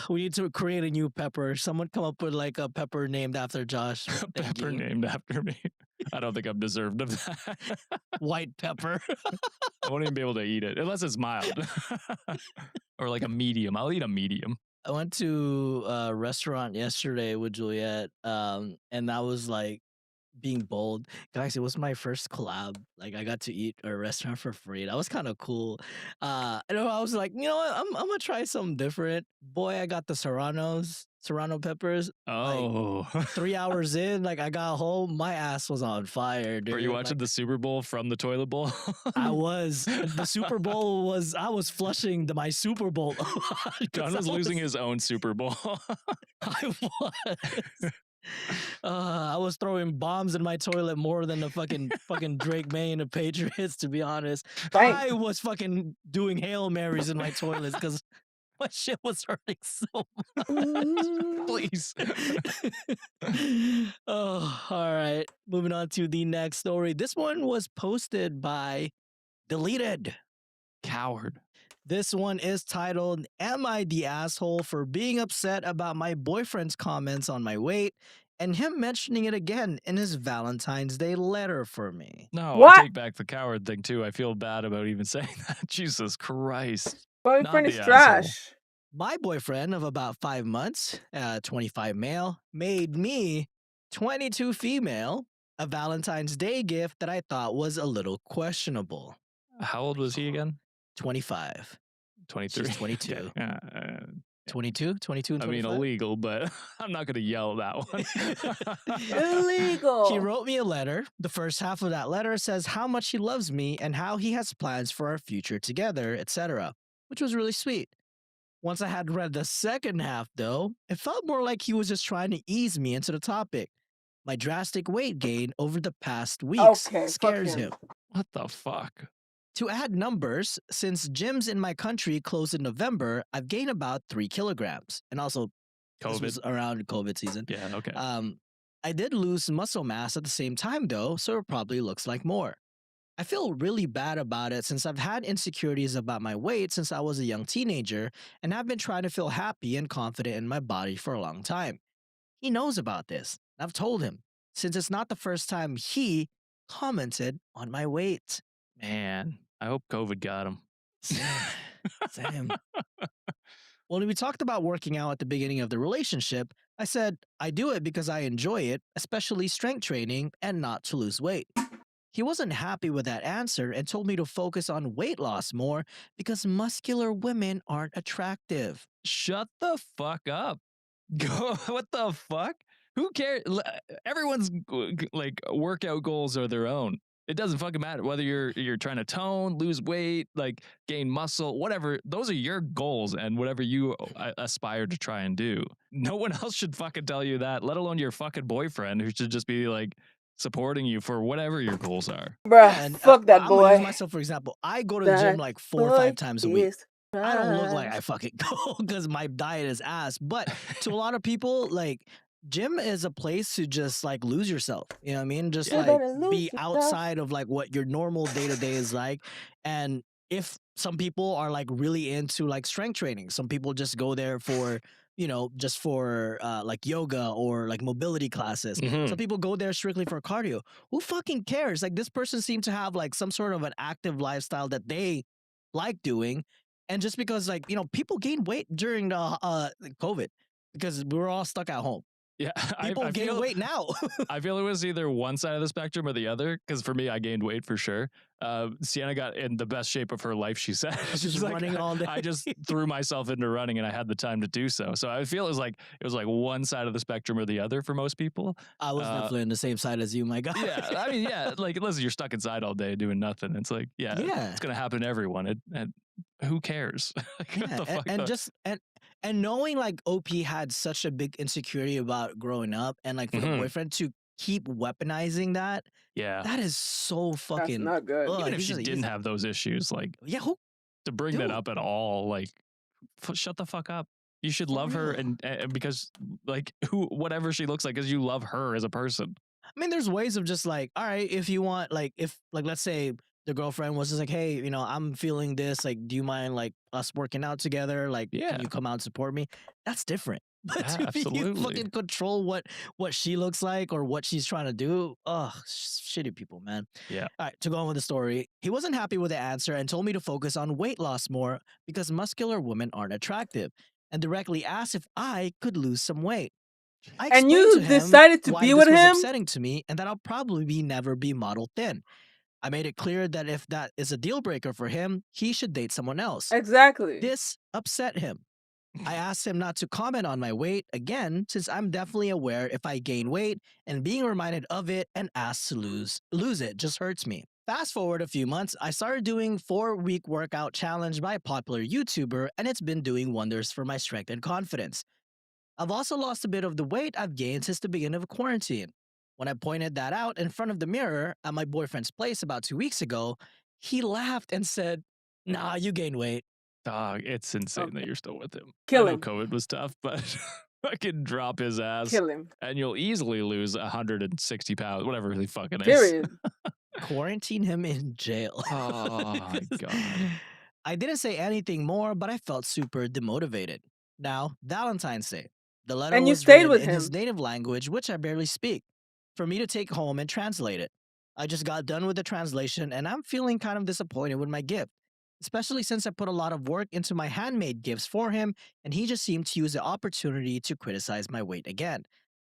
S5: We need to create a new pepper. Someone come up with like a pepper named after Josh. Thank
S6: Pepper
S5: you.
S6: named after me. I don't think I'm deserved of that.
S5: White pepper.
S6: I won't even be able to eat it unless it's mild or like a medium. I'll eat a medium.
S5: I went to a restaurant yesterday with Juliet, and that was like being bold. Guys, it was my first collab. Like I got to eat at a restaurant for free. That was kind of cool. And I was like, you know what? I'm gonna try something different. Boy, I got the Serrano peppers.
S6: Oh.
S5: 3 hours in, like I got home, my ass was on fire, dude.
S6: Were you watching
S5: Like,
S6: the Super Bowl from the toilet bowl?
S5: I was. The Super Bowl was. I was flushing my Super Bowl.
S6: John was losing his own Super Bowl.
S5: I was. I was throwing bombs in my toilet more than the fucking Drake May and the Patriots. To be honest,
S1: Right.
S5: I was fucking doing Hail Marys in my toilets because my shit was hurting so much.
S6: Please.
S5: Oh, all right. Moving on to the next story. This one was posted by Deleted.
S6: Coward.
S5: This one is titled, Am I the asshole for being upset about my boyfriend's comments on my weight and him mentioning it again in his Valentine's Day letter for me?
S6: No,
S1: What?
S6: I take back the coward thing too. I feel bad about even saying that. Jesus Christ.
S1: Boyfriend
S6: Not
S1: is
S6: the
S1: trash.
S5: My boyfriend of about 5 months, 25 male, made me, 22 female, a Valentine's Day gift that I thought was a little questionable.
S6: How old was he again?
S5: 25.
S6: 23.
S5: She's 22.
S6: Okay. Yeah,
S5: 22? 22 and
S6: I mean,
S5: 25?
S6: illegal, but I'm not going to yell that one.
S1: Illegal.
S5: He wrote me a letter. The first half of that letter says how much he loves me and how he has plans for our future together, etc., which was really sweet. Once I had read the second half, though, it felt more like he was just trying to ease me into the topic. My drastic weight gain over the past weeks
S1: Okay, fuck
S5: scares
S1: him.
S5: him.
S6: What the fuck?
S5: To add numbers, since gyms in my country closed in November, I've gained about 3 kilograms. And also, this was
S6: COVID.
S5: around COVID season.
S6: Yeah, okay.
S5: I did lose muscle mass at the same time, though, so it probably looks like more. I feel really bad about it since I've had insecurities about my weight since I was a young teenager and have been trying to feel happy and confident in my body for a long time. He knows about this. I've told him, since it's not the first time he commented on my weight.
S6: Man, I hope COVID got him.
S5: Same. When we talked about working out at the beginning of the relationship, I said I do it because I enjoy it, especially strength training, and not to lose weight. He wasn't happy with that answer and told me to focus on weight loss more because muscular women aren't attractive.
S6: Shut the fuck up. Go. What the fuck? Who cares? Everyone's like workout goals are their own. It doesn't fucking matter whether you're trying to tone, lose weight, like gain muscle, whatever. Those are your goals and whatever you aspire to try and do. No one else should fucking tell you that, let alone your fucking boyfriend, who should just be like supporting you for whatever your goals are.
S1: Bruh,
S5: And
S1: fuck that
S5: I'm gonna use
S1: boy.
S5: myself for example. I go to the gym like 4 or 5 times a week. I don't look like I fucking go because my diet is ass. But to a lot of people, like gym is a place to just like lose yourself. You know what I mean? Just
S1: You
S5: like
S1: better lose
S5: be
S1: yourself.
S5: outside of like what your normal day to day is like. And if some people are like really into like strength training, some people just go there for, you know, just for like yoga or like mobility classes.
S6: Mhm.
S5: Some people go there strictly for cardio. Who fucking cares? Like this person seemed to have like some sort of an active lifestyle that they like doing. And just because like, you know, people gain weight during the COVID because we were all stuck at home.
S6: Yeah,
S5: People
S6: I
S5: gain
S6: feel
S5: weight now.
S6: I feel it was either one side of the spectrum or the other. Because for me, I gained weight for sure. Sienna got in the best shape of her life. She said,
S5: Just
S6: she's like,
S5: running all day.
S6: I just threw myself into running, and I had the time to do so. So I feel it was like one side of the spectrum or the other for most people.
S5: I was definitely on the same side as you, my guy.
S6: Yeah, I mean, yeah, like unless you're stuck inside all day doing nothing, it's like, yeah,
S5: Yeah.
S6: it's gonna happen to everyone. And who cares? Like, what
S5: Yeah,
S6: the fuck?
S5: and just and knowing like OP had such a big insecurity about growing up, and like for the
S6: Mhm.
S5: boyfriend to keep weaponizing that,
S6: Yeah,
S5: that is so
S1: That's
S5: fucking.
S1: not good.
S5: Ugh,
S6: even if
S5: he's
S6: she
S5: just-
S6: didn't have those issues, like
S5: yeah, who
S6: to bring that
S5: Dude.
S6: up at all, like shut the fuck up. You should
S5: For
S6: love her,
S5: real.
S6: and because like whatever she looks like, because you love her as a person.
S5: I mean, there's ways of just like, all right, if you want, like, if like, let's say the girlfriend was just like, hey, you know, I'm feeling this. Like, do you mind like us working out together? Like,
S6: Yeah.
S5: can you come out and support me? That's different. But
S6: Yeah,
S5: to be you
S6: absolutely.
S5: fucking control what she looks like or what she's trying to do, ugh, shitty people, man.
S6: Yeah.
S5: All right, to go on with the story, he wasn't happy with the answer and told me to focus on weight loss more because muscular women aren't attractive, and directly asked if I could lose some weight. I
S1: And
S5: explained
S1: you
S5: to him
S1: decided to
S5: why
S1: be
S5: this
S1: with
S5: was
S1: him?
S5: upsetting to me and that I'll probably never be model thin. I made it clear that if that is a deal breaker for him, he should date someone else.
S1: Exactly.
S5: This upset him. I asked him not to comment on my weight again, since I'm definitely aware if I gain weight, and being reminded of it and asked to lose it just hurts me. Fast forward a few months, I started doing 4-week workout challenge by a popular YouTuber, and it's been doing wonders for my strength and confidence. I've also lost a bit of the weight I've gained since the beginning of quarantine. When I pointed that out in front of the mirror at my boyfriend's place about 2 weeks ago, he laughed and said, "Nah, you gained weight."
S6: Dog, it's insane that
S1: Okay.
S6: you're still with him.
S1: Kill
S6: I know
S1: him.
S6: COVID was tough, but fucking drop his ass,
S1: Kill him.
S6: and you'll easily lose 160 pounds, whatever he fucking is.
S1: Period.
S5: Quarantine him in jail.
S6: Oh my god.
S5: I didn't say anything more, but I felt super demotivated. Now, Valentine's Day. The letter
S1: And you
S5: was
S1: stayed
S5: written
S1: with
S5: in his
S1: him.
S5: native language, which I barely speak, for me to take home and translate it. I just got done with the translation, and I'm feeling kind of disappointed with my gift, especially since I put a lot of work into my handmade gifts for him, and he just seemed to use the opportunity to criticize my weight again.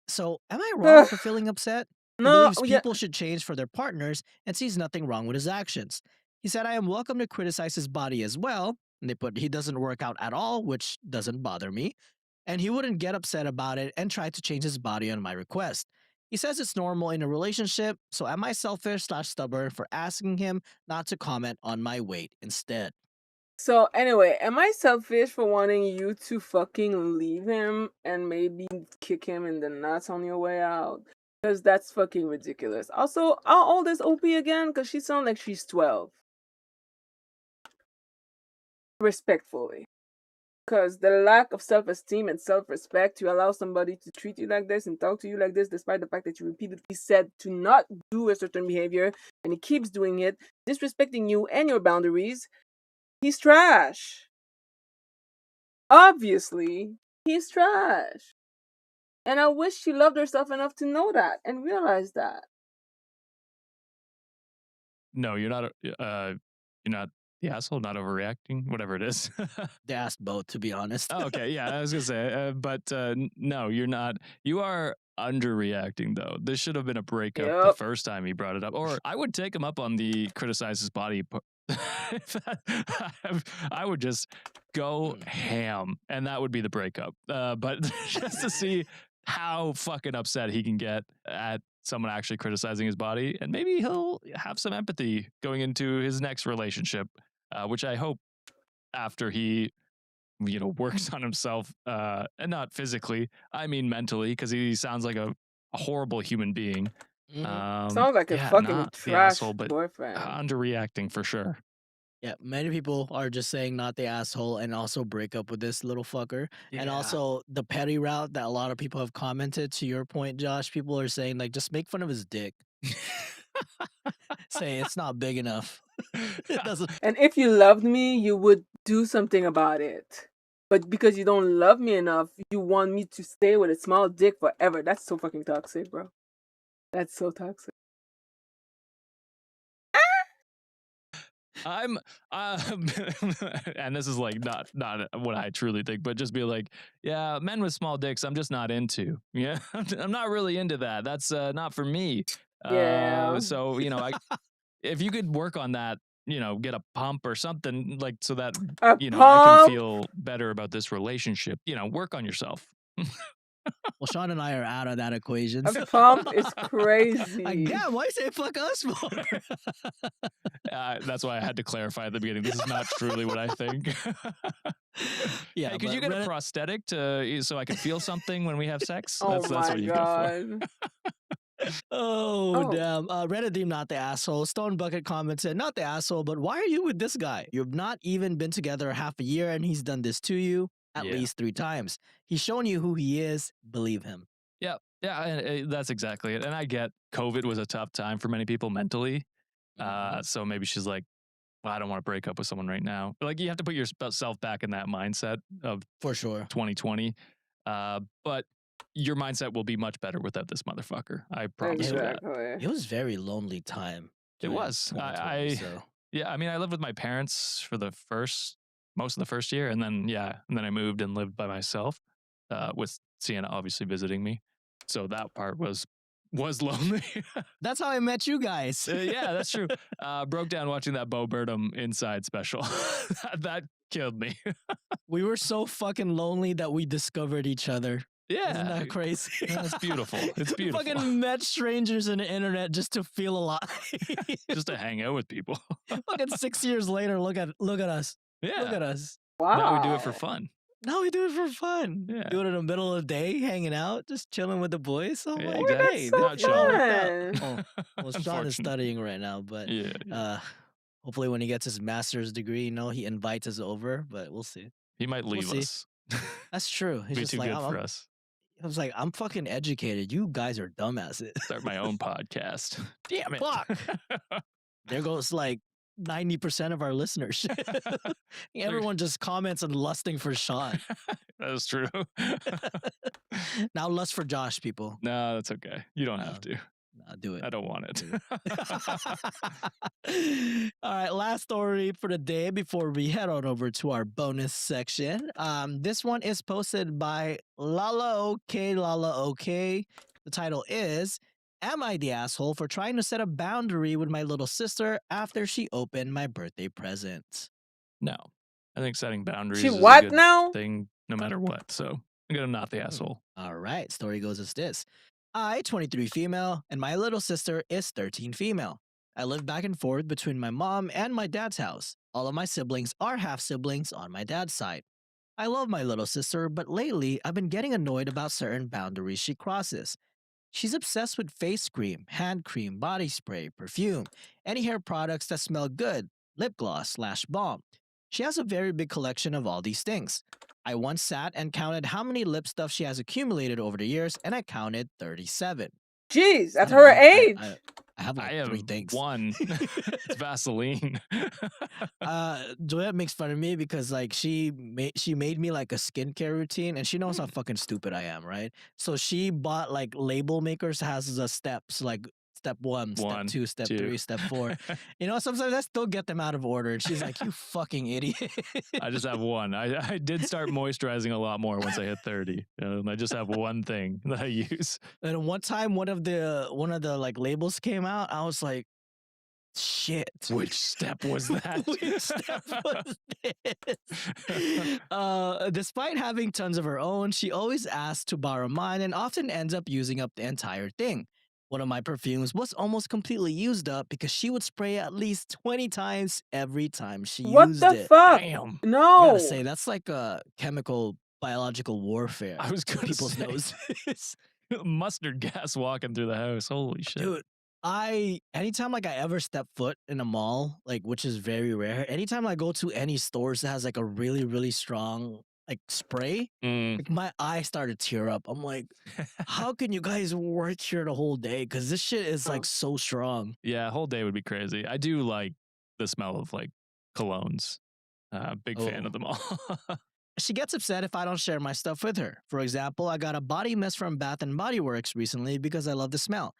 S5: So, am I wrong for feeling upset? He
S1: No,
S5: believes
S1: yeah.
S5: people should change for their partners and sees nothing wrong with his actions. He said I am welcome to criticize his body as well. And they put he doesn't work out at all, which doesn't bother me. And he wouldn't get upset about it and try to change his body on my request. He says it's normal in a relationship, so am I selfish/stubborn for asking him not to comment on my weight instead?
S1: So anyway, am I selfish for wanting you to fucking leave him and maybe kick him in the nuts on your way out? Because that's fucking ridiculous. Also, how old is OP again? Because she sounds like she's 12. Respectfully. Because the lack of self-esteem and self-respect to allow somebody to treat you like this and talk to you like this, despite the fact that you repeatedly said to not do a certain behavior, and he keeps doing it, disrespecting you and your boundaries, he's trash. Obviously, he's trash. And I wish she loved herself enough to know that and realize that.
S6: No, you're not the asshole, not overreacting, whatever it is.
S5: They asked both, to be honest.
S6: Oh, okay, yeah, I was gonna say, but no, you're not. You are underreacting though. This should have been a breakup the
S1: Yep.
S6: first time he brought it up, or I would take him up on the criticize his body. I would just go ham, and that would be the breakup. But just to see how fucking upset he can get at someone actually criticizing his body, and maybe he'll have some empathy going into his next relationship, which I hope after he works on himself, and not physically, I mean mentally, because he sounds like a horrible human being.
S1: Sounds like a
S6: yeah,
S1: fucking
S6: not the
S1: trash
S6: asshole, but
S1: boyfriend.
S6: underreacting for sure.
S5: Yeah, many people are just saying not the asshole and also break up with this little fucker. And
S6: Yeah.
S5: also the petty route that a lot of people have commented, to your point, Josh, people are saying like just make fun of his dick. Say it's not big enough. It doesn't.
S1: And if you loved me, you would do something about it. But because you don't love me enough, you want me to stay with a small dick forever. That's so fucking toxic, bro. That's so toxic.
S6: I'm, and this is like not what I truly think, but just be like, yeah, men with small dicks, I'm just not into. Yeah, I'm not really into that. That's not for me.
S1: Yeah.
S6: So if you could work on that, get a pump or something like so that
S1: A
S6: I can
S1: pump?
S6: feel better about this relationship. Work on yourself.
S5: Well, Sean and I are out of that equation.
S1: A
S5: so-
S1: pump is
S5: Like,
S1: crazy.
S5: damn, why you say fuck us for?
S6: That's why I had to clarify at the beginning. This is not truly what I think.
S5: Yeah,
S6: hey, could you
S5: but
S6: get a prosthetic so I could feel something when we have sex?
S1: Oh
S6: That's
S1: my
S6: what you go for.
S1: god.
S5: Oh,
S1: Oh.
S5: damn. Reddit Deem, not the asshole. Stone Bucket commented, not the asshole, but why are you with this guy? You've not even been together half a year and he's done this to you at
S6: Yeah.
S5: least 3 times. He's shown you who he is. Believe him.
S6: Yeah, and that's exactly it. And I get COVID was a tough time for many people mentally. So maybe she's like, well, I don't want to break up with someone right now. But like you have to put yourself back in that mindset of
S5: For sure.
S6: 2020. But your mindset will be much better without this motherfucker. I promise you that.
S1: Exactly.
S5: It was a very lonely time.
S6: It
S5: during
S6: was.
S5: 2020, so.
S6: Yeah, I mean, I lived with my parents for most of the first year, and then I moved and lived by myself, with Sienna obviously visiting me. So that part was lonely.
S5: That's how I met you guys.
S6: Yeah, that's true. Broke down watching that Bo Burnham Inside special. that killed me.
S5: We were so fucking lonely that we discovered each other.
S6: Yeah,
S5: Isn't that crazy?
S6: That's beautiful. It's
S5: We
S6: beautiful.
S5: fucking met strangers on the internet just to feel alive.
S6: Just to hang out with people.
S5: Fucking 6 years later, look at us.
S6: Yeah.
S5: Look at us.
S1: Wow.
S6: Now we do it for fun.
S5: Now we do it for fun.
S6: Yeah.
S5: Do it in the middle of the day, hanging out, just chilling with the boys. So I'm
S6: Yeah,
S5: like,
S6: exactly.
S5: hey,
S1: so
S5: this shit worked out.
S1: fun.
S5: Oh, well, Sean is
S6: Unfortunately.
S5: studying right now, but
S6: Yeah.
S5: hopefully when he gets his master's degree, he invites us over, but we'll see.
S6: He might leave
S5: see.
S6: us.
S5: That's true. He's
S6: Be
S5: just
S6: too
S5: like,
S6: good for us.
S5: I was like, I'm fucking educated. You guys are dumbasses.
S6: Start my own podcast. Damn it.
S5: Fuck. There goes like 90% of our listeners. Everyone just comments on lusting for Sean.
S6: That is true.
S5: Now lust for Josh, people.
S6: No, that's okay. You don't have to.
S5: Nah, do it.
S6: I don't want it.
S5: All right, last story for the day before we head on over to our bonus section. This one is posted by Lala OK. The title is, am I the asshole for trying to set a boundary with my little sister after she opened my birthday present?
S6: No. I think setting boundaries
S1: She
S6: is
S1: what
S6: a good
S1: now?
S6: thing no matter what. So I'm not the asshole.
S5: All right, story goes as this. I, 23 female, and my little sister is 13 female. I live back and forth between my mom and my dad's house. All of my siblings are half siblings on my dad's side. I love my little sister, but lately I've been getting annoyed about certain boundaries she crosses. She's obsessed with face cream, hand cream, body spray, perfume, any hair products that smell good, lip gloss / balm. She has a very big collection of all these things. I once sat and counted how many lip stuff she has accumulated over the years, and I counted 37.
S1: Jeez, at
S5: I
S1: her
S5: don't know,
S1: age.
S5: I have like
S6: I have
S5: 3 things.
S6: one. It's Vaseline.
S5: Joette makes fun of me because like she made me like a skincare routine, and she knows how fucking stupid I am, right? So she bought like label makers, has the steps like step 1, step 2, step 3, step 4. Sometimes I still get them out of order, and she's like, "You fucking idiot."
S6: I just have one. I did start moisturizing a lot more once I hit 30. And I just have one thing that I use.
S5: And one time, one of the like labels came out. I was like, "Shit,
S6: Which step was that?
S5: Which step was this?" Despite having tons of her own, she always asks to borrow mine and often ends up using up the entire thing. One of my perfumes was almost completely used up because she would spray at least 20 times every time she
S1: What
S5: used
S1: the
S5: it.
S1: fuck?
S6: Damn.
S5: I
S1: No.
S5: gotta say, that's like a biological warfare.
S6: I was gonna
S5: people's
S6: say.
S5: noses.
S6: Mustard gas walking through the house. Holy shit.
S5: Dude, anytime like I ever step foot in a mall, like which is very rare, anytime I go to any stores that has like a really, really strong like spray, like my eyes start to tear up. I'm like, how can you guys work here the whole day? Because this shit is like so strong.
S6: Yeah, a whole day would be crazy. I do like the smell of like colognes. Big fan of them all.
S5: She gets upset if I don't share my stuff with her. For example, I got a body mist from Bath and Body Works recently because I love the smell.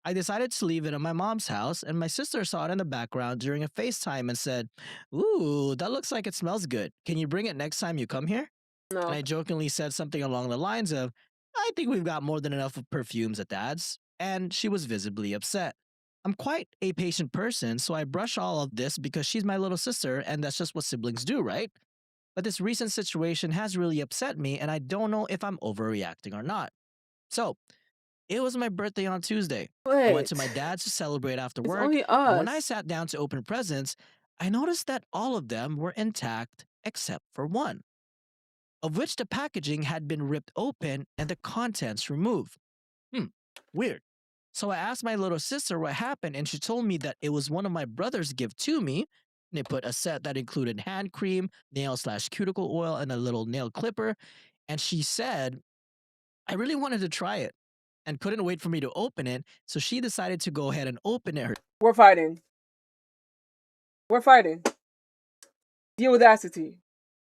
S5: I decided to leave it at my mom's house, and my sister saw it in the background during a FaceTime and said, "Ooh, that looks like it smells good. Can you bring it next time you come here?" And
S1: No.
S5: I jokingly said something along the lines of, "I think we've got more than enough of perfumes at Dad's." And she was visibly upset. I'm quite a patient person, so I brush all of this because she's my little sister, and that's just what siblings do, right? But this recent situation has really upset me, and I don't know if I'm overreacting or not. So, it was my birthday on Tuesday. I went to my
S1: Wait.
S5: dad's to celebrate after
S1: It's
S5: work,
S1: only
S5: and when I
S1: us.
S5: sat down to open presents, I noticed that all of them were intact except for one, of which the packaging had been ripped open and the contents removed. Hmm, weird. So I asked my little sister what happened, and she told me that it was one of my brother's gift to me. They put a set that included hand cream, nail/cuticle oil, and a little nail clipper. And she said, I really wanted to try it and couldn't wait for me to open it, so she decided to go ahead and open it.
S1: We're fighting. We're fighting. The audacity.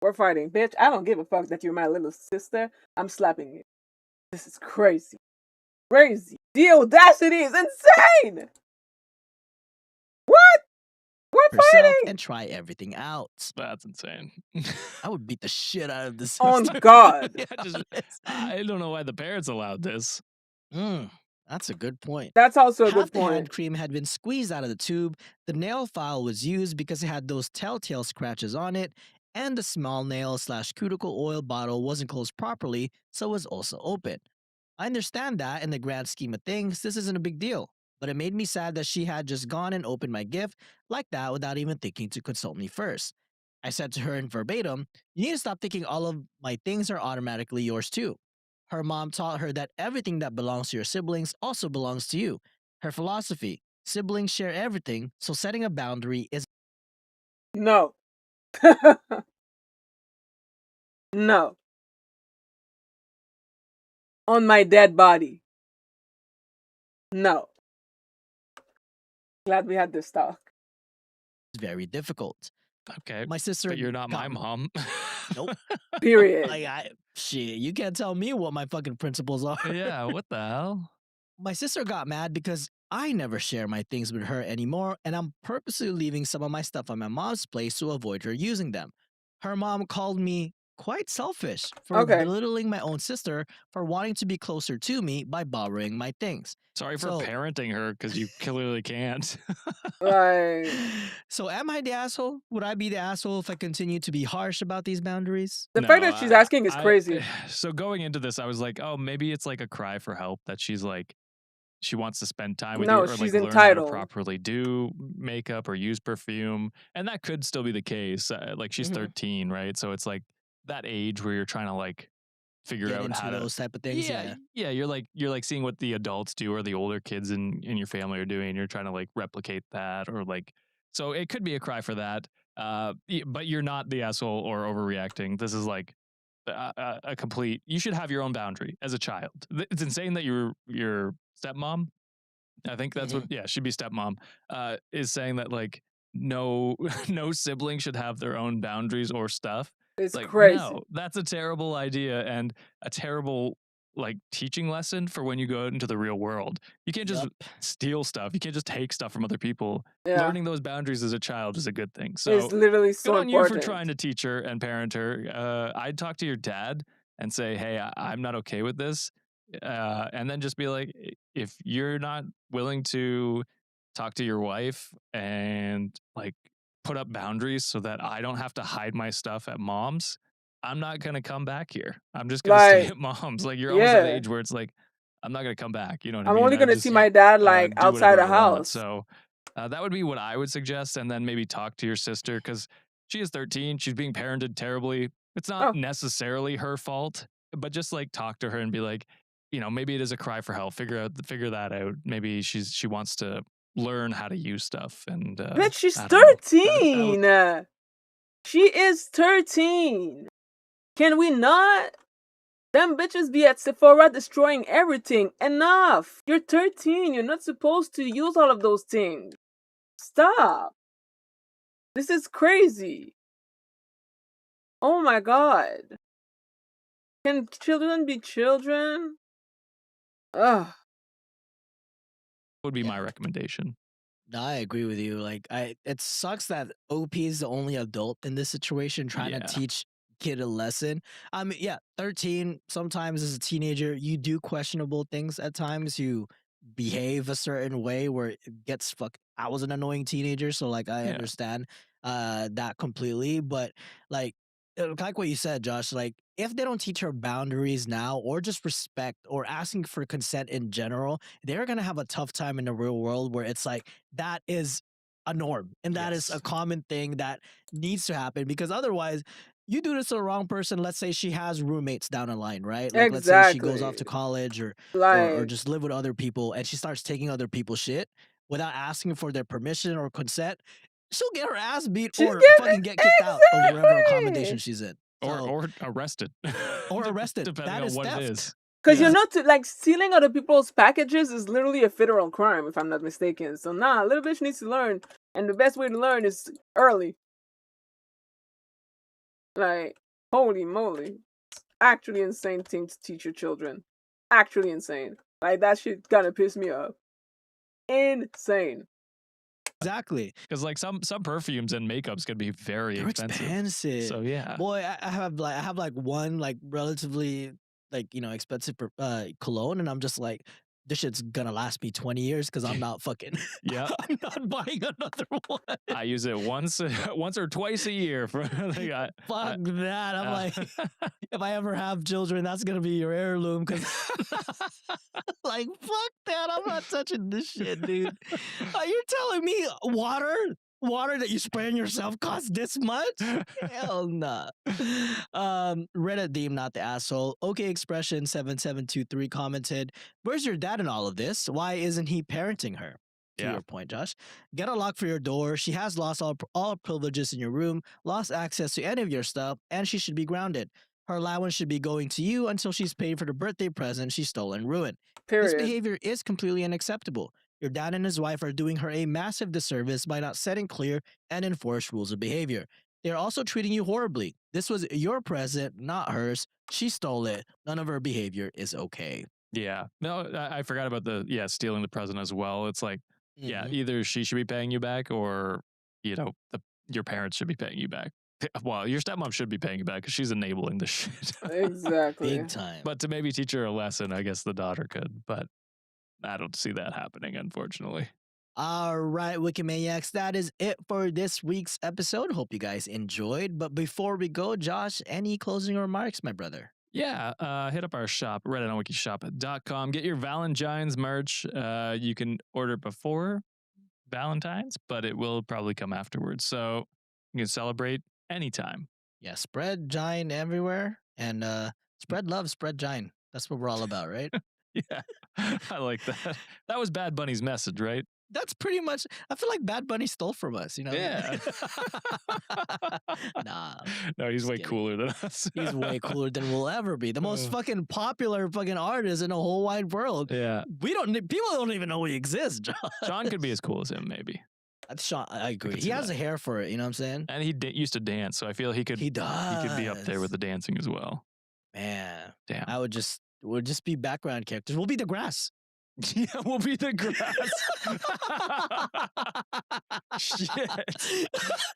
S1: We're fighting. Bitch, I don't give a fuck that you're my little sister. I'm slapping you. This is crazy. Crazy. The audacity is insane! What? We're
S5: Herself
S1: fighting!
S5: and try everything out.
S6: That's insane.
S5: I would beat the shit out of this.
S1: On
S5: sister.
S1: God.
S6: Yeah, I don't know why the parents allowed this.
S5: That's a good point.
S1: That's also a
S5: Half
S1: good
S5: the hand
S1: point.
S5: cream had been squeezed out of the tube, the nail file was used because it had those telltale scratches on it, and the small nail/cuticle oil bottle wasn't closed properly, so it was also open. I understand that in the grand scheme of things, this isn't a big deal, but it made me sad that she had just gone and opened my gift like that without even thinking to consult me first. I said to her in verbatim, "You need to stop thinking all of my things are automatically yours too." Her mom taught her that everything that belongs to your siblings also belongs to you. Her philosophy: siblings share everything, so setting a boundary is
S1: No. No. On my dead body. No. Glad we had this talk.
S5: very difficult.
S6: Okay,
S5: My sister
S6: but you're not my
S5: got
S6: mom.
S5: Nope.
S1: Period.
S5: Shit, you can't tell me what my fucking principles are.
S6: Yeah, what the hell?
S5: My sister got mad because I never share my things with her anymore, and I'm purposely leaving some of my stuff at my mom's place to avoid her using them. Her mom called me quite selfish for
S1: Okay.
S5: belittling my own sister for wanting to be closer to me by borrowing my things.
S6: Sorry for
S5: So-
S6: parenting her because you clearly can't.
S1: Like,
S5: So am I the asshole? Would I be the asshole if I continue to be harsh about these boundaries?
S1: the fact that she's asking is crazy.
S6: So going into this, I was like, oh, maybe it's like a cry for help that she's like, she wants to spend time with
S1: No,
S6: you or like
S1: she's
S6: learn how to
S1: entitled.
S6: properly do makeup or use perfume. And that could still be the case. Like she's
S5: Mhm.
S6: 13, right? So it's like that age where you're trying to like figure
S5: Get
S6: out
S5: into
S6: how to
S5: those type of things.
S6: yeah, you're like seeing what the adults do or the older kids in your family are doing. You're trying to like replicate that or like so it could be a cry for that. But you're not the asshole or overreacting. This is like a complete. You should have your own boundary as a child. It's insane that your stepmom. I think that's what. Yeah, should be stepmom. Is saying that like no no sibling should have their own boundaries or stuff.
S1: It's
S6: Like
S1: crazy.
S6: no, that's a terrible idea and a terrible like teaching lesson for when you go out into the real world. You can't just
S5: Yup.
S6: steal stuff. You can't just take stuff from other people.
S1: Yeah.
S6: Learning those boundaries as a child is a good thing. So
S1: It's literally
S6: good
S1: so
S6: on you for
S1: important.
S6: trying to teach her and parent her. I'd talk to your dad and say, "Hey, I'm not okay with this," and then just be like, "If you're not willing to talk to your wife and like put up boundaries so that I don't have to hide my stuff at mom's, I'm not gonna come back here. I'm just gonna stay
S1: Like,
S6: at mom's." Like you're almost at the
S1: yeah.
S6: age where it's like, I'm not gonna come back. You know what I
S1: I'm
S6: mean?
S1: only
S6: I
S1: gonna
S6: just
S1: see my dad like
S6: do
S1: outside
S6: whatever
S1: the
S6: I want.
S1: house.
S6: So that would be what I would suggest, and then maybe talk to your sister because she is 13. She's being parented terribly. It's not
S1: Oh.
S6: necessarily her fault, but just like talk to her and be like, you know, maybe it is a cry for help. Figure that out. Maybe she wants to learn how to use stuff. And
S1: Bitch, she's
S6: I don't know.
S1: 13. She is 13. Can we not? Them bitches be at Sephora destroying everything. Enough. You're 13. You're not supposed to use all of those things. Stop. This is crazy. Oh my god. Can children be children? Ugh.
S6: would be
S5: Yeah.
S6: my recommendation.
S5: No, I agree with you. Like, it sucks that OP is the only adult in this situation trying to
S6: Yeah.
S5: teach kid a lesson. I mean, yeah, 13. Sometimes as a teenager, you do questionable things at times. You behave a certain way where it gets fuck. I was an annoying teenager, so like I
S6: Yeah.
S5: understand that completely. But like what you said, Josh, like if they don't teach her boundaries now or just respect or asking for consent in general, they're gonna have a tough time in the real world where it's like that is a norm and that is
S6: Yes.
S5: a common thing that needs to happen because otherwise you do this to the wrong person. Let's say she has roommates down the line, right? Like let's say she goes off to
S1: Exactly.
S5: college or
S1: Like,
S5: just live with other people and she starts taking other people's shit without asking for their permission or consent. She'll get her ass beat
S1: she's
S5: or
S1: getting
S5: fucking get kicked out of wherever accommodation
S1: exactly.
S5: she's in.
S6: Or
S5: So,
S6: or arrested.
S5: or arrested.
S6: Depending
S5: That
S6: on
S5: is
S6: what it
S5: theft.
S6: is.
S1: Because
S5: Yeah.
S1: you're not like stealing other people's packages is literally a federal crime, if I'm not mistaken. So nah, little bitch needs to learn, and the best way to learn is early. Like, holy moly, actually insane thing to teach your children. Actually insane. Like that shit gonna piss me off. Insane.
S5: Exactly.
S6: Because like some perfumes and makeups can be very
S5: They're
S6: expensive.
S5: expensive.
S6: So yeah.
S5: Boy, I have like one like relatively like expensive cologne, and I'm just like, this shit's gonna last me 20 years because I'm not fucking.
S6: Yeah.
S5: I'm not buying another one.
S6: I use it once or twice a year for like,
S5: Fuck that. I'm like, if I ever have children, that's gonna be your heirloom. Cause like, fuck that. I'm not touching this shit, dude. You're telling me water that you spray on yourself costs this much? Hell nah. Reddit Deem, not the asshole. Okay, Expression 7723 commented, "Where's your dad in all of this? Why isn't he parenting her?" To
S6: Yeah.
S5: your point, Josh. Get a lock for your door. She has lost all privileges in your room, lost access to any of your stuff, and she should be grounded. Her allowance should be going to you until she's paid for the birthday present she stole and ruined. This
S1: Period.
S5: behavior is completely unacceptable. Your dad and his wife are doing her a massive disservice by not setting clear and enforced rules of behavior. They're also treating you horribly. This was your present, not hers. She stole it. None of her behavior is okay.
S6: Yeah. No, I forgot about the stealing the present as well. It's like, yeah,
S5: Mhm.
S6: either she should be paying you back or, your parents should be paying you back. Well, your stepmom should be paying you back because she's enabling the shit.
S1: Exactly.
S5: Big time.
S6: But to maybe teach her a lesson, I guess the daughter could. But I don't see that happening, unfortunately.
S5: All right, Wikimaniacs, that is it for this week's episode. Hope you guys enjoyed. But before we go, Josh, any closing remarks, my brother?
S6: Yeah, hit up our shop, redditonwikishop.com. Get your Valentine's merch. You can order before Valentine's, but it will probably come afterwards. So you can celebrate anytime.
S5: Yeah, spread Gine everywhere. And spread love, spread Gine. That's what we're all about, right?
S6: Yeah, I like that. That was Bad Bunny's message, right?
S5: That's pretty much. I feel like Bad Bunny stole from us,
S6: Yeah.
S5: Nah,
S6: No, he's
S5: just
S6: way
S5: kidding.
S6: cooler than us.
S5: He's way cooler than we'll ever be. The most fucking popular fucking artist in the whole wide world.
S6: Yeah.
S5: People don't even know we exist, John.
S6: Sean could be as cool as him, maybe.
S5: That's Sean. I agree.
S6: can
S5: He
S6: see
S5: has
S6: that.
S5: the hair for it. You know what I'm saying?
S6: And he used to dance, so I feel he could
S5: He does.
S6: he could be up there with the dancing as well.
S5: Man.
S6: Damn.
S5: We'll just be background characters. We'll be the grass.
S6: Yeah, we'll be the grass. Shit.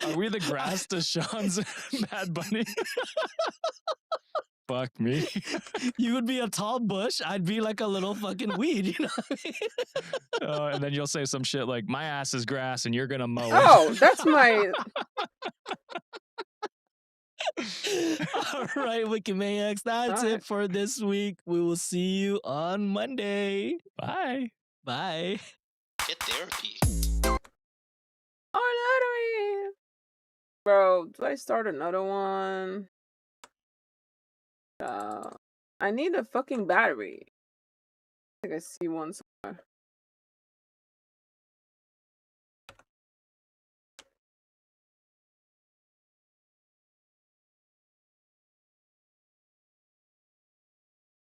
S6: Are we the grass to Sean's Bad Bunny? Fuck me.
S5: You would be a tall bush. I'd be like a little fucking weed. You know what I mean?
S6: And then you'll say some shit like, my ass is grass and you're going to mow it.
S1: Oh, that's my.
S5: All right, Wikimaniacs, that's
S1: All
S5: it
S1: right.
S5: for this week. We will see you on Monday.
S6: Bye.
S5: Bye.
S7: Get therapy.
S1: Lottery. Bro, do I start another one? I need a fucking battery. I think I see one somewhere.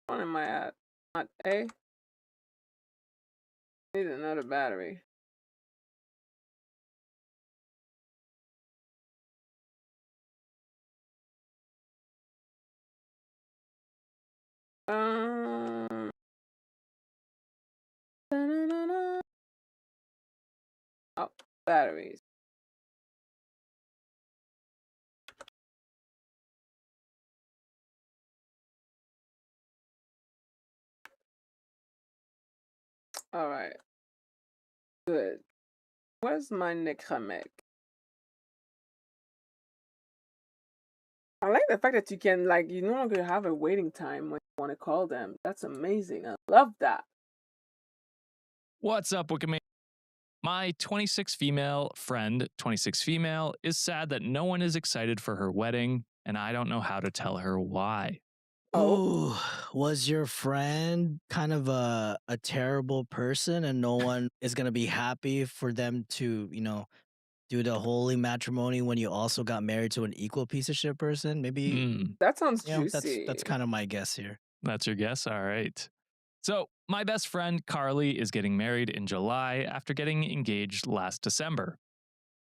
S1: One am I at? Not A. Need another battery. Um. Oh, batteries. All right. Good. Where's my Necramek? I like the fact that you can, like, you no longer have a waiting time when you want to call them. That's amazing. I love that.
S6: What's up, Wikimate? My 26 female friend, 26 female, is sad that no one is excited for her wedding, and I don't know how to tell her why.
S1: Oh.
S5: Ooh, was your friend kind of a terrible person and no one is gonna be happy for them to, do the holy matrimony when you also got married to an equal piece of shit person? Maybe
S1: That sounds
S5: that's
S1: juicy.
S5: kind of my guess here.
S6: That's your guess? All right. So, my best friend Carly is getting married in July after getting engaged last December.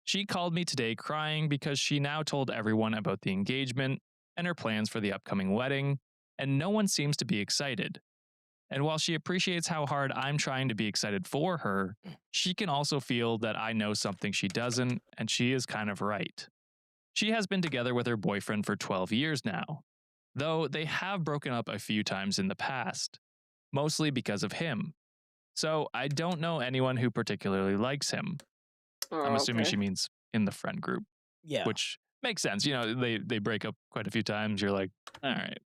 S6: She called me today crying because she now told everyone about the engagement and her plans for the upcoming wedding, and no one seems to be excited. And while she appreciates how hard I'm trying to be excited for her, she can also feel that I know something she doesn't, and she is kind of right. She has been together with her boyfriend for 12 years now, though they have broken up a few times in the past, mostly because of him. So I don't know anyone who particularly likes him. I'm
S1: Oh,
S6: assuming
S1: okay.
S6: she means in the friend group,
S5: Yeah.
S6: which makes sense. You know, they break up quite a few times. You're like, all right,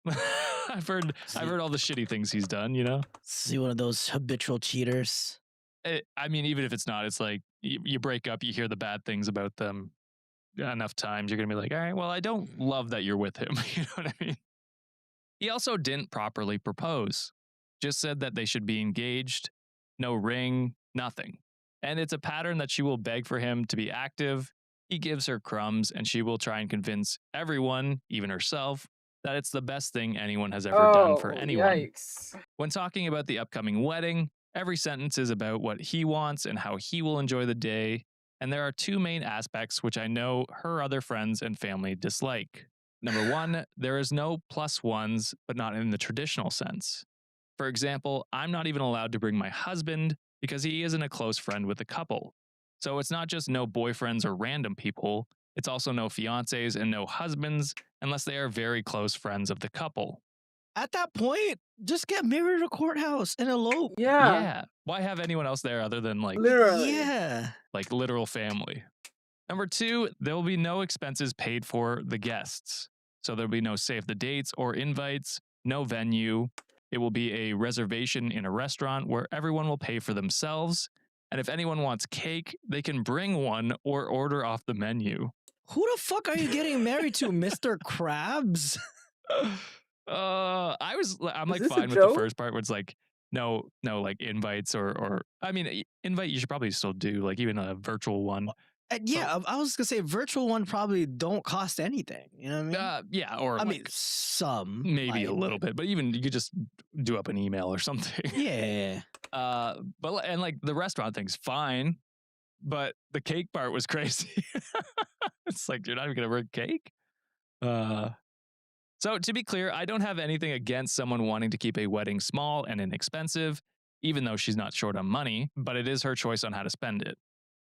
S6: I've heard all the shitty things he's done. You know,
S5: See one of those habitual cheaters.
S6: I mean, even if it's not, it's like you break up, you hear the bad things about them enough times, you're gonna be like, all right, well, I don't love that you're with him. You know what I mean? He also didn't properly propose, just said that they should be engaged, no ring, nothing. And it's a pattern that she will beg for him to be active. He gives her crumbs, and she will try and convince everyone, even herself, that it's the best thing anyone has ever done for
S1: Oh,
S6: anyone.
S1: yikes.
S6: When talking about the upcoming wedding, every sentence is about what he wants and how he will enjoy the day. And there are two main aspects which I know her other friends and family dislike. Number one, there is no plus ones, but not in the traditional sense. For example, I'm not even allowed to bring my husband because he isn't a close friend with the couple. So it's not just no boyfriends or random people, it's also no fiancés and no husbands unless they are very close friends of the couple.
S5: At that point, just get married at a courthouse and elope.
S1: Yeah,
S6: Yeah. Why have anyone else there other than
S1: literally.
S5: Yeah.
S6: like literal family? Number two, there will be no expenses paid for the guests. So there'll be no save the dates or invites, no venue. It will be a reservation in a restaurant where everyone will pay for themselves. And if anyone wants cake, they can bring one or order off the menu.
S5: Who the fuck are you getting married to, Mr. Krabs?
S6: I'm like
S1: this a
S6: fine with the
S1: joke?
S6: first part where it's like no like invites or I mean invite you should probably still do, like even a virtual one.
S5: Yeah, I was gonna say virtual one probably don't cost anything. You know what I mean?
S6: Yeah, or
S5: I
S6: like
S5: mean, some
S6: maybe a
S5: might,
S6: little bit, but even you could just do up an email or something.
S5: Yeah.
S6: But and like the restaurant thing's fine, but the cake part was crazy. It's like you're not even gonna bring cake. So to be clear, I don't have anything against someone wanting to keep a wedding small and inexpensive, even though she's not short on money, but it is her choice on how to spend it.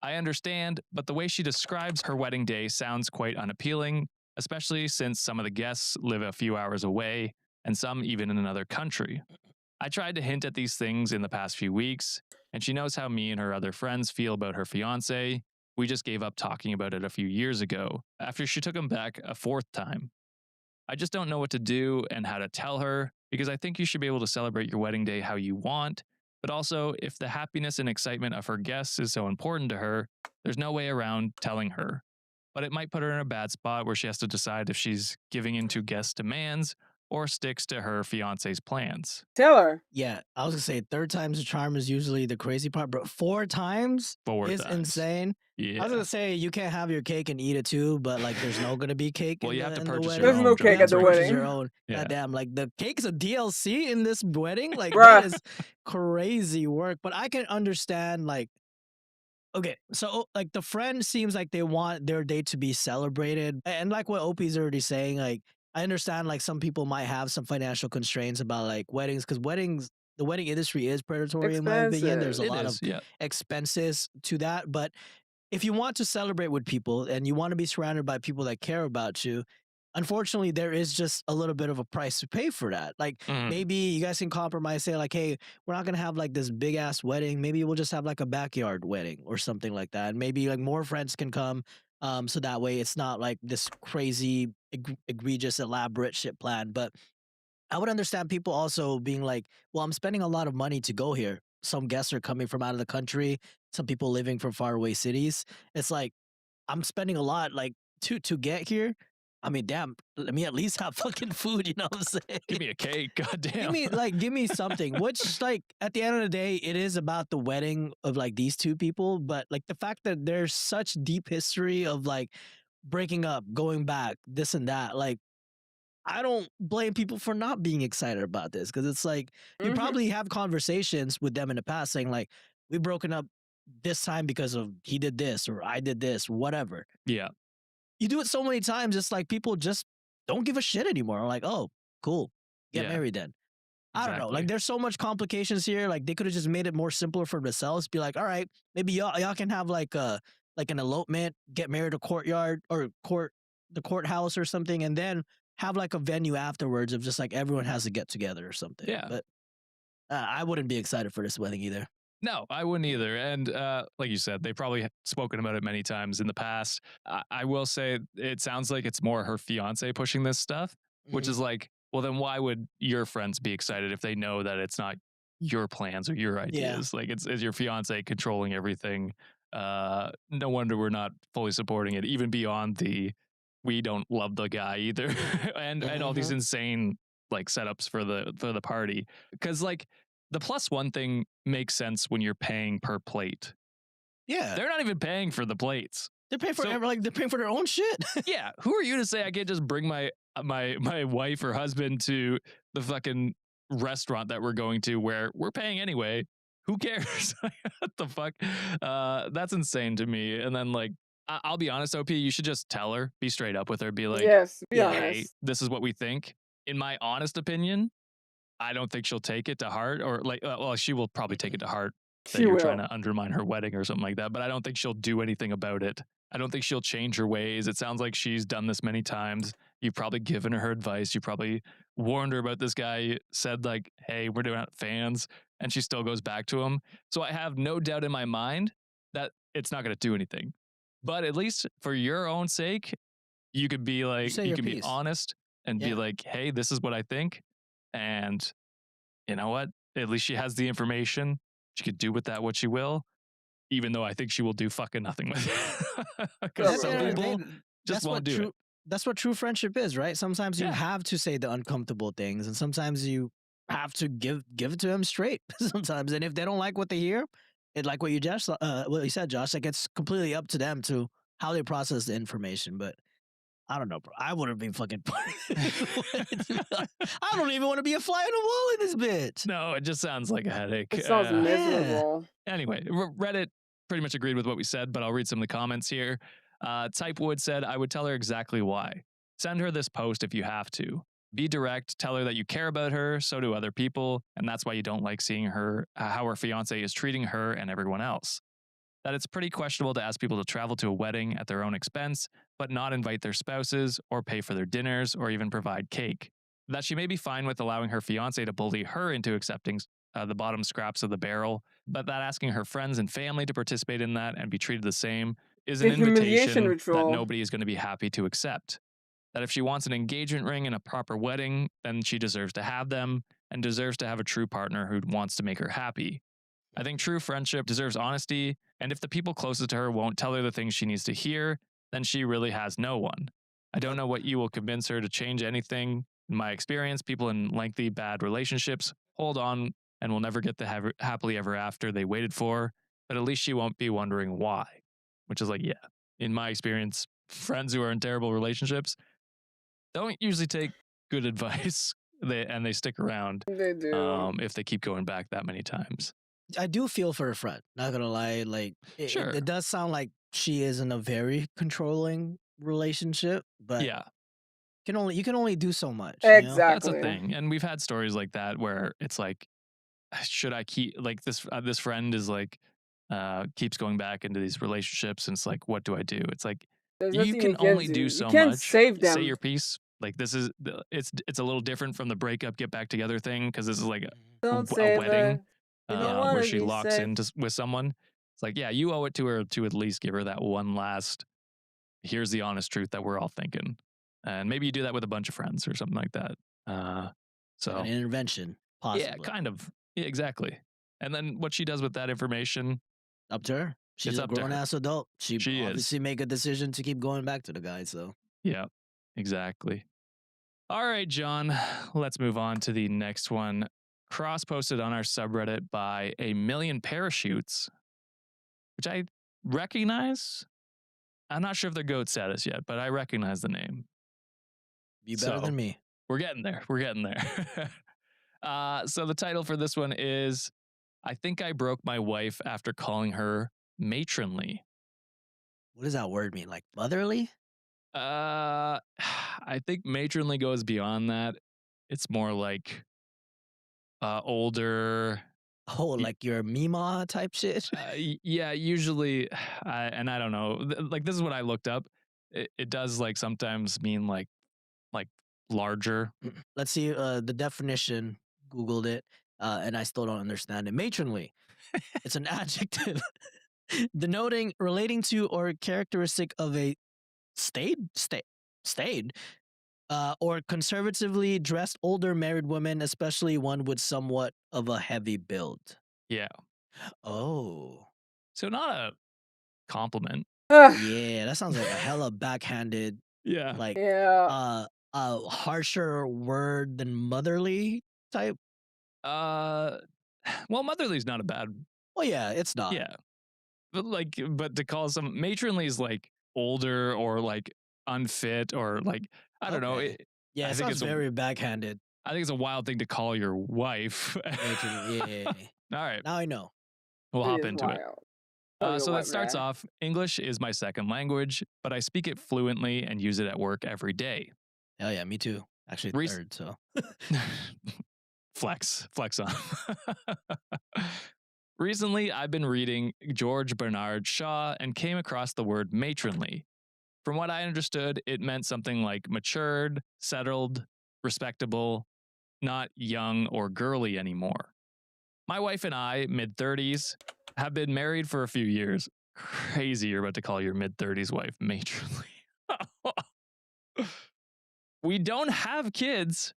S6: I understand, but the way she describes her wedding day sounds quite unappealing, especially since some of the guests live a few hours away and some even in another country. I tried to hint at these things in the past few weeks, and she knows how me and her other friends feel about her fiance. We just gave up talking about it a few years ago after she took him back a fourth time. I just don't know what to do and how to tell her because I think you should be able to celebrate your wedding day how you want. But also, if the happiness and excitement of her guests is so important to her, there's no way around telling her. But it might put her in a bad spot where she has to decide if she's giving in to guest demands or sticks to her fiance's plans.
S1: Tell her.
S5: Yeah, I was gonna say third time's the charm is usually the crazy part, but 4 times is
S6: times.
S5: insane.
S6: Yeah.
S5: I was gonna say you can't have your cake and eat it too, but like there's no gonna be cake.
S6: Well,
S5: in
S6: you
S5: the,
S6: have to
S5: in the
S6: purchase
S5: wedding.
S6: your
S1: There's
S6: own.
S1: no cake at the
S5: Purchase
S1: wedding.
S5: Your own.
S6: Yeah.
S5: Goddamn, like the cake's a DLC in this wedding. Like
S1: Bruh.
S5: that is crazy work. But I can understand like. Okay, so like the friend seems like they want their day to be celebrated, and like what Opie's already saying, like I understand like some people might have some financial constraints about like weddings because weddings the wedding industry is predatory in my opinion. There's a
S1: Expensive.
S6: It
S5: lot
S6: is,
S5: of
S6: yeah.
S5: expenses to that, but if you want to celebrate with people and you want to be surrounded by people that care about you, unfortunately, there is just a little bit of a price to pay for that. Like
S6: Mhm.
S5: maybe you guys can compromise, say like, hey, we're not gonna have like this big ass wedding. Maybe we'll just have like a backyard wedding or something like that. And maybe like more friends can come. So that way it's not like this crazy, egregious, elaborate shit plan. But I would understand people also being like, well, I'm spending a lot of money to go here. Some guests are coming from out of the country, some people living from faraway cities. It's like I'm spending a lot like to get here. I mean, damn, let me at least have fucking food, you know what I'm saying?
S6: Give me a cake, goddamn.
S5: Give me something. Which like at the end of the day, it is about the wedding of like these two people, but like the fact that there's such deep history of like breaking up, going back, this and that, like I don't blame people for not being excited about this because it's like you
S1: Mhm.
S5: probably have conversations with them in the past saying like we've broken up this time because of he did this or I did this, whatever.
S6: Yeah.
S5: You do it so many times, it's like people just don't give a shit anymore. Like, oh, cool, get
S6: Yeah.
S5: married then. I don't know.
S6: Exactly.
S5: Like, there's so much complications here. Like, they could have just made it more simpler for themselves. Be like, all right, maybe y'all can have like an elopement, get married a courtyard or the courthouse or something, and then have like a venue afterwards of just like everyone has to get together or something.
S6: Yeah.
S5: But I wouldn't be excited for this wedding either.
S6: No, I wouldn't either. And like you said, they've probably spoken about it many times in the past. I will say it sounds like it's more her fiance pushing this stuff, which
S5: Mhm.
S6: is like, well, then why would your friends be excited if they know that it's not your plans or your ideas? Like it's your fiance controlling everything. No wonder we're not fully supporting it, even beyond the we don't love the guy either, and all these
S5: Mhm.
S6: insane like setups for the party. Because like the +1 thing makes sense when you're paying per plate.
S5: Yeah,
S6: They're not even paying for the plates.
S5: they're paying for
S6: So-
S5: they're paying for their own shit.
S6: Yeah, who are you to say I can't just bring my wife or husband to the fucking restaurant that we're going to where we're paying anyway? Who cares? What the fuck? That's insane to me. And then like I'll be honest, OP, you should just tell her, be straight up with her, be like,
S1: Yes, be
S5: yeah,
S6: hey,
S1: honest.
S6: this is what we think. In my honest opinion, I don't think she'll take it to heart, or like, well, she will probably take it to heart that
S1: She
S6: you're trying
S1: will.
S6: to undermine her wedding or something like that. But I don't think she'll do anything about it. I don't think she'll change her ways. It sounds like she's done this many times. You've probably given her advice. You probably warned her about this guy, said like, hey, we're not fans. And she still goes back to him. So I have no doubt in my mind that it's not going to do anything. But at least for your own sake, you could be like,
S5: say
S6: you
S5: your
S6: can be
S5: piece.
S6: honest and be
S5: Yeah.
S6: like, hey, this is what I think. And you know what? At least she has the information. She could do with that what she will, even though I think she will do fucking nothing with it. Because
S1: At the
S6: some
S1: end of the
S6: people
S5: day,
S6: just won't do it.
S5: That's what true friendship is, right? Sometimes you
S6: Yeah.
S5: have to say the uncomfortable things, and sometimes you have to give it to them straight. Sometimes, and if they don't like what they hear, it like what you said, Josh. Like it's completely up to them to how they process the information. But I don't know, bro. I wouldn't be fucking. I don't even want to be a fly on the wall in this bitch.
S6: No, it just sounds like a headache.
S1: It sounds miserable.
S6: Anyway, Reddit pretty much agreed with what we said, but I'll read some of the comments here. Typewood said, I would tell her exactly why. Send her this post if you have to. Be direct, tell her that you care about her, so do other people, and that's why you don't like seeing her, how her fiance is treating her and everyone else. That it's pretty questionable to ask people to travel to a wedding at their own expense, but not invite their spouses, or pay for their dinners, or even provide cake. That she may be fine with allowing her fiance to bully her into accepting the bottom scraps of the barrel, but that asking her friends and family to participate in that and be treated the same is an
S1: The humiliation
S6: invitation that
S1: ritual.
S6: nobody is going to be happy to accept. That if she wants an engagement ring and a proper wedding, then she deserves to have them and deserves to have a true partner who wants to make her happy. I think true friendship deserves honesty, and if the people closest to her won't tell her the things she needs to hear, then she really has no one. I don't know what you will convince her to change anything. In my experience, people in lengthy bad relationships hold on and will never get the happily ever after they waited for, but at least she won't be wondering why. Which is like, yeah, in my experience, friends who are in terrible relationships don't usually take good advice and they stick around
S1: They do.
S6: if they keep going back that many times.
S5: I do feel for her friend. Not gonna lie, like
S6: Sure.
S5: it does sound like she is in a very controlling relationship, but
S6: Yeah,
S5: you can only do so much. You know?
S1: Exactly.
S6: that's a thing. And we've had stories like that where it's like, should I keep like this friend is like keeps going back into these relationships, and it's like, what do I do? It's like
S1: There's
S6: you
S1: nothing we
S6: can
S1: can
S6: only
S1: do.
S6: do
S1: You
S6: so
S1: can't
S6: much.
S1: save
S6: Say
S1: them.
S6: your piece. Like this is it's a little different from the breakup, get back together thing, because this is like
S1: Don't
S6: a
S1: save
S6: wedding
S1: her. You don't want
S6: where
S1: to
S6: she
S1: be
S6: locks
S1: safe.
S6: into with someone. It's like, yeah, you owe it to her to at least give her that one last. Here's the honest truth that we're all thinking, and maybe you do that with a bunch of friends or something like that.
S5: It's like
S6: So
S5: an intervention, possibly.
S6: yeah, kind of. Yeah, exactly. And then what she does with that information,
S5: Up to her. She's
S6: It's
S5: a
S6: up to
S5: grown
S6: her.
S5: ass adult. She
S6: She is.
S5: obviously make a decision to keep going back to the guy. So
S6: yeah, exactly. All right, John, let's move on to the next one. Cross posted on our subreddit by A Million Parachutes, which I recognize. I'm not sure if they're GOAT status yet, but I recognize the name.
S5: be better
S6: So-
S5: than me.
S6: We're getting there. We're getting there. So the title for this one is I think I broke my wife after calling her matronly.
S5: What does that word mean? Like motherly?
S6: I think matronly goes beyond that. It's more like older.
S5: Oh, like your Mima type shit?
S6: Yeah, usually, and I don't know. Like this is what I looked up. It does like sometimes mean like larger.
S5: Let's see the definition. Googled it, and I still don't understand it. Matronly. It's an adjective denoting, relating to, or characteristic of a staid, or conservatively dressed older married woman, especially one with somewhat of a heavy build.
S6: Yeah.
S5: Oh,
S6: So not a compliment.
S5: yeah, that sounds like a hella backhanded,
S6: Yeah.
S5: like
S1: Yeah.
S5: harsher word than motherly type.
S6: Well, motherly's not a bad.
S5: Well, yeah, it's not.
S6: Yeah. But to call some matronly is like older or like unfit or like I don't know.
S5: Okay. Yeah,
S6: I
S5: it
S6: think
S5: sounds
S6: it's
S5: very backhanded.
S6: I think it's a wild thing to call your wife.
S5: Matronly, yeah.
S6: All right,
S5: Now I know.
S6: we'll
S1: It
S6: hop
S1: is
S6: into it.
S1: wild. Oh, you're
S6: So
S1: white
S6: that starts
S1: man.
S6: off English is my second language, but I speak it fluently and use it at work every day.
S5: Hell yeah, me too. Actually,
S6: Rec-
S5: third. So
S6: flex on. Recently, I've been reading George Bernard Shaw and came across the word matronly. From what I understood, it meant something like matured, settled, respectable, not young or girly anymore. My wife and I, mid-30s, have been married for a few years. Crazy you're about to call your mid-30s wife matronly. We don't have kids,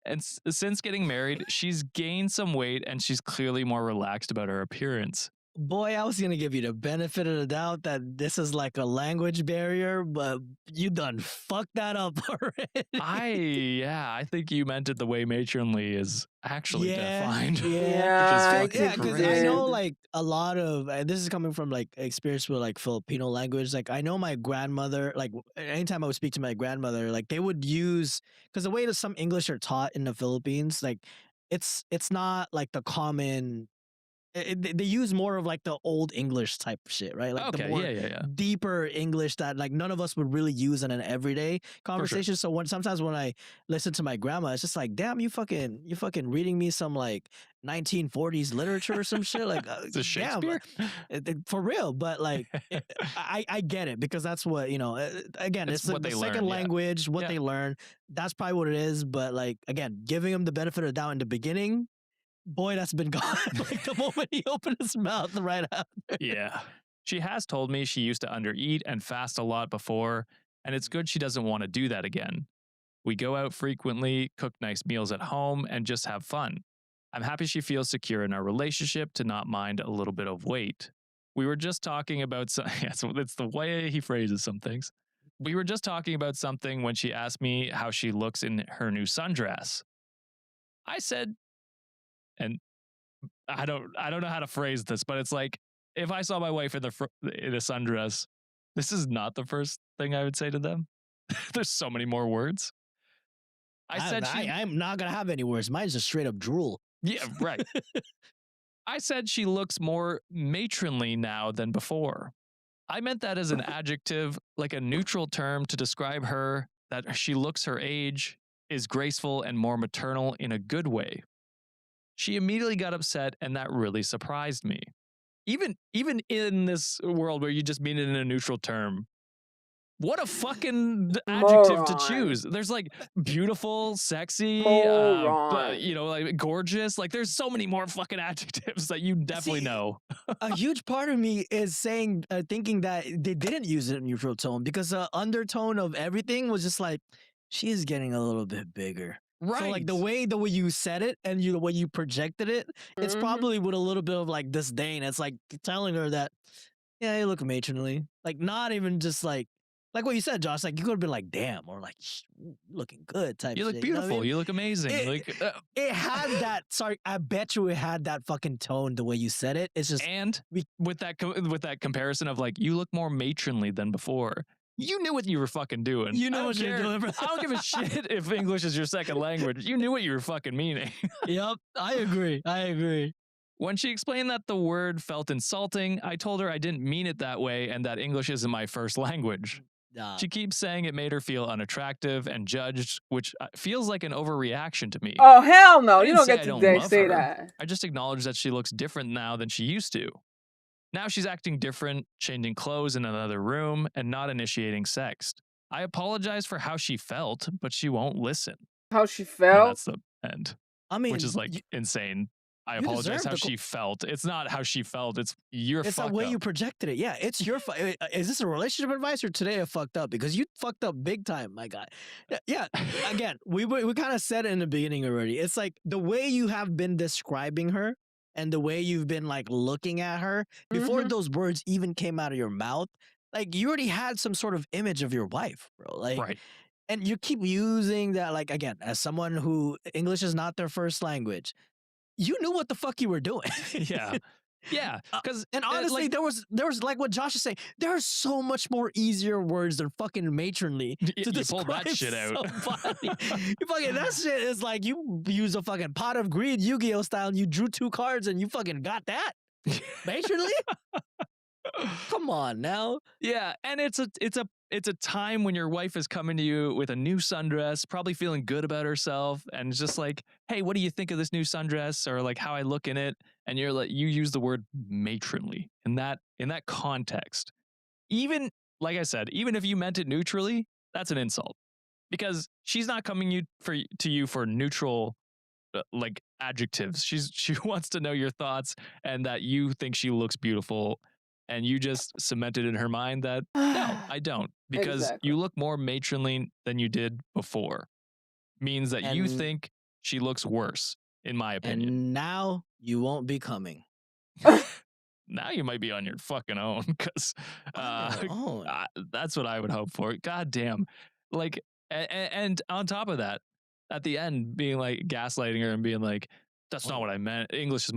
S6: and since getting married, she's gained some weight and she's clearly more relaxed about her appearance.
S5: boy, I was gonna give you the benefit of the doubt that this is like a language barrier, but you done fucked that up already.
S6: I think you meant it the way matronly is actually defined.
S1: Yeah,
S6: Which is
S5: Yeah,
S6: fucking
S5: because I know
S1: did.
S5: like a lot of this is coming from like experience with like Filipino language. Like I know my grandmother, like anytime I would speak to my grandmother, like they would use because the way that some English are taught in the Philippines, like it's not like the common. They use more of like the old English type of shit, right? Like the
S6: Okay,
S5: more
S6: yeah.
S5: deeper English that like none of us would really use in an everyday conversation. So sometimes when I listen to my grandma, it's just like, damn, you fucking reading me some like 1940s literature or some shit. Like,
S6: It's a
S5: damn,
S6: Shakespeare.
S5: for real. But like, I get it because that's what again,
S6: It's
S5: it's
S6: what
S5: the
S6: they
S5: second
S6: learn, yeah.
S5: language, what
S6: Yeah.
S5: they learn. That's probably what it is. But like again, giving them the benefit of the doubt in the beginning. Boy, that's been gone. Like the moment he opened his mouth right after.
S6: Yeah. She has told me she used to undereat and fast a lot before, and it's good she doesn't want to do that again. We go out frequently, cook nice meals at home, and just have fun. I'm happy she feels secure in our relationship to not mind a little bit of weight. We were just talking about it's the way he phrases some things. We were just talking about something when she asked me how she looks in her new sundress. I said, and I don't know how to phrase this, but it's like if I saw my wife in a sundress, this is not the first thing I would say to them. There's so many more words.
S5: I'm not gonna have any words. Mine's just straight up drool.
S6: Yeah, right. I said she looks more matronly now than before. I meant that as an adjective, like a neutral term to describe her, that she looks her age, is graceful and more maternal in a good way. She immediately got upset, and that really surprised me. Even in this world where you just mean it in a neutral term, what a fucking adjective to
S1: Moron.
S6: choose. There's like beautiful, sexy,
S1: Moron.
S6: you know, like gorgeous. Like there's so many more fucking adjectives that you definitely
S5: See,
S6: know.
S5: A huge part of me is thinking that they didn't use it in neutral tone because the undertone of everything was just like, she is getting a little bit bigger.
S6: Right.
S5: So like the way you said it and the way you projected it, it's
S1: Mhm.
S5: probably with a little bit of like disdain. It's like telling her that, yeah, you look matronly. Like not even just like what you said, Josh. Like you could have been like, damn, or like, looking good type.
S6: You look
S5: shit,
S6: beautiful.
S5: You know what I mean?
S6: You look amazing.
S5: It had that. Sorry, I bet you it had that fucking tone the way you said it. It's just
S6: and with that comparison of like, you look more matronly than before. You knew what you were fucking doing.
S5: You knew
S6: I don't
S5: what you're
S6: care.
S5: doing, bro.
S6: I don't give a shit if English is your second language. You knew what you were fucking meaning.
S5: Yep, I agree.
S6: When she explained that the word felt insulting, I told her I didn't mean it that way and that English isn't my first language. She keeps saying it made her feel unattractive and judged, which feels like an overreaction to me.
S1: Oh hell no!
S6: I
S1: You
S6: didn't
S1: don't
S6: say
S1: get
S6: I
S1: to
S6: don't love
S1: say
S6: her.
S1: that.
S6: I just acknowledge that she looks different now than she used to. Now she's acting different, changing clothes in another room, and not initiating sex. I apologize for how she felt, but she won't listen.
S1: How she
S6: And
S1: felt.
S6: that's the end.
S5: I mean,
S6: which is like insane. I
S5: you
S6: apologize
S5: deserve
S6: how
S5: the
S6: she felt. It's not how she felt. It's your
S5: it's the
S6: fuck
S5: way
S6: up.
S5: you projected it. Yeah, it's your. Is this a relationship advice or today I fucked up? Because you fucked up big time, my guy. Yeah. Again, we kind of said it in the beginning already. It's like the way you have been describing her and the way you've been like looking at her before
S1: Mhm.
S5: those words even came out of your mouth. Like you already had some sort of image of your wife, bro. Like,
S6: Right.
S5: and you keep using that. Like again, as someone who English is not their first language, you knew what the fuck you were doing.
S6: Yeah. Yeah. Because
S5: And honestly,
S6: like,
S5: there was like what Josh is saying. There are so much more easier words than fucking matronly to
S6: you pulled
S5: describe
S6: that shit out.
S5: somebody. You fucking that shit is like you use a fucking pot of greed Yu-Gi-Oh style. And you drew 2 cards and you fucking got that matronly. Come on now.
S6: Yeah, and it's a time when your wife is coming to you with a new sundress, probably feeling good about herself, and it's just like, hey, what do you think of this new sundress, or like how I look in it? And you're like, you use the word matronly in that context. Even like I said, even if you meant it neutrally, that's an insult because she's not coming to you for neutral like adjectives. She wants to know your thoughts and that you think she looks beautiful, and you just cemented in her mind that no, I don't, because
S1: Exactly.
S6: you look more matronly than you did before. Means that you
S5: And-
S6: think she looks worse, in my opinion.
S5: And now you won't be coming.
S6: Now you might be on your fucking own because that's what I would hope for. God damn. Like, and on top of that, at the end, being like gaslighting her and being like, that's not what I meant. English is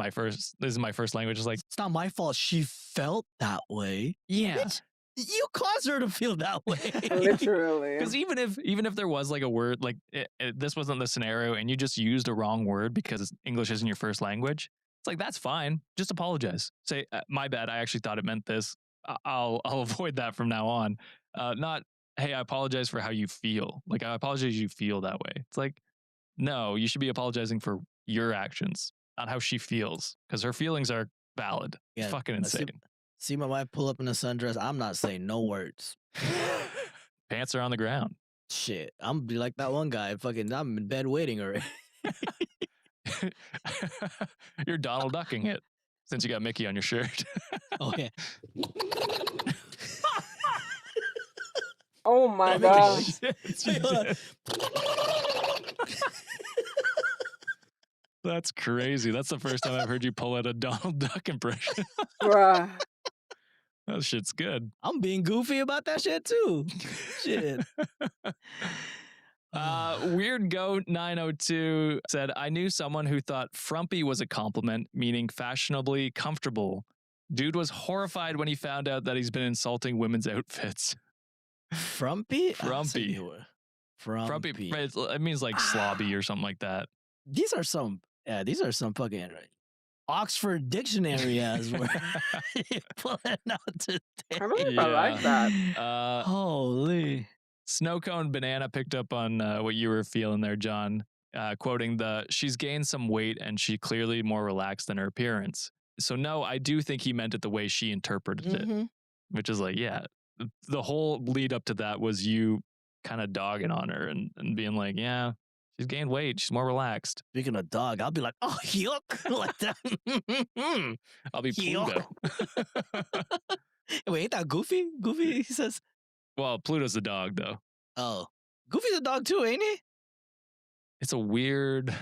S6: this is my first language. It's like,
S5: It's not my fault she felt that way.
S6: yeah.
S5: Bitch, you caused her to feel that way.
S1: Literally.
S6: Because even if there was like a word, like this wasn't the scenario and you just used a wrong word because English isn't your first language, it's like, that's fine. Just apologize. Say, my bad. I actually thought it meant this. I'll avoid that from now on. Not, hey, I apologize for how you feel. Like, I apologize you feel that way. It's like, no, you should be apologizing for your actions, not how she feels, because her feelings are valid.
S5: Yeah,
S6: It's fucking insane.
S5: See my wife pull up in a sundress. I'm not saying no words.
S6: Pants are on the ground.
S5: Shit, I'm gonna be like that one guy. Fucking, I'm in bed waiting already.
S6: You're Donald Ducking it since you got Mickey on your shirt.
S5: Oh yeah.
S1: Oh my
S5: Oh,
S1: god.
S5: Wait, hold on.
S6: That's crazy. That's the first time I've heard you pull out a Donald Duck impression.
S1: Bruh.
S6: That shit's good.
S5: I'm being goofy about that shit too. Shit.
S6: Weird Goat 902 said, I knew someone who thought frumpy was a compliment, meaning fashionably comfortable. Dude was horrified when he found out that he's been insulting women's outfits.
S5: Frumpy?
S6: Frumpy.
S5: Frumpy.
S6: It means like slobby or something like that.
S5: These are some fucking Oxford Dictionary as we're pulling out today.
S1: I don't know if I like that.
S5: Holy.
S6: Snowcone Banana picked up on what you were feeling there, John. quoting she's gained some weight and she clearly more relaxed than her appearance. So no, I do think he meant it the way she interpreted it,
S5: Mhm.
S6: which is like, yeah, the whole lead up to that was you kind of dogging on her and being like, yeah, she's gained weight. She's more relaxed.
S5: Speaking of dog, I'll be like, oh, yuck, like that.
S6: I'll be Pluto.
S5: Wait, ain't that Goofy? Goofy, he says.
S6: Well, Pluto's the dog, though.
S5: Oh, Goofy's a dog too, ain't he?
S6: It's a weird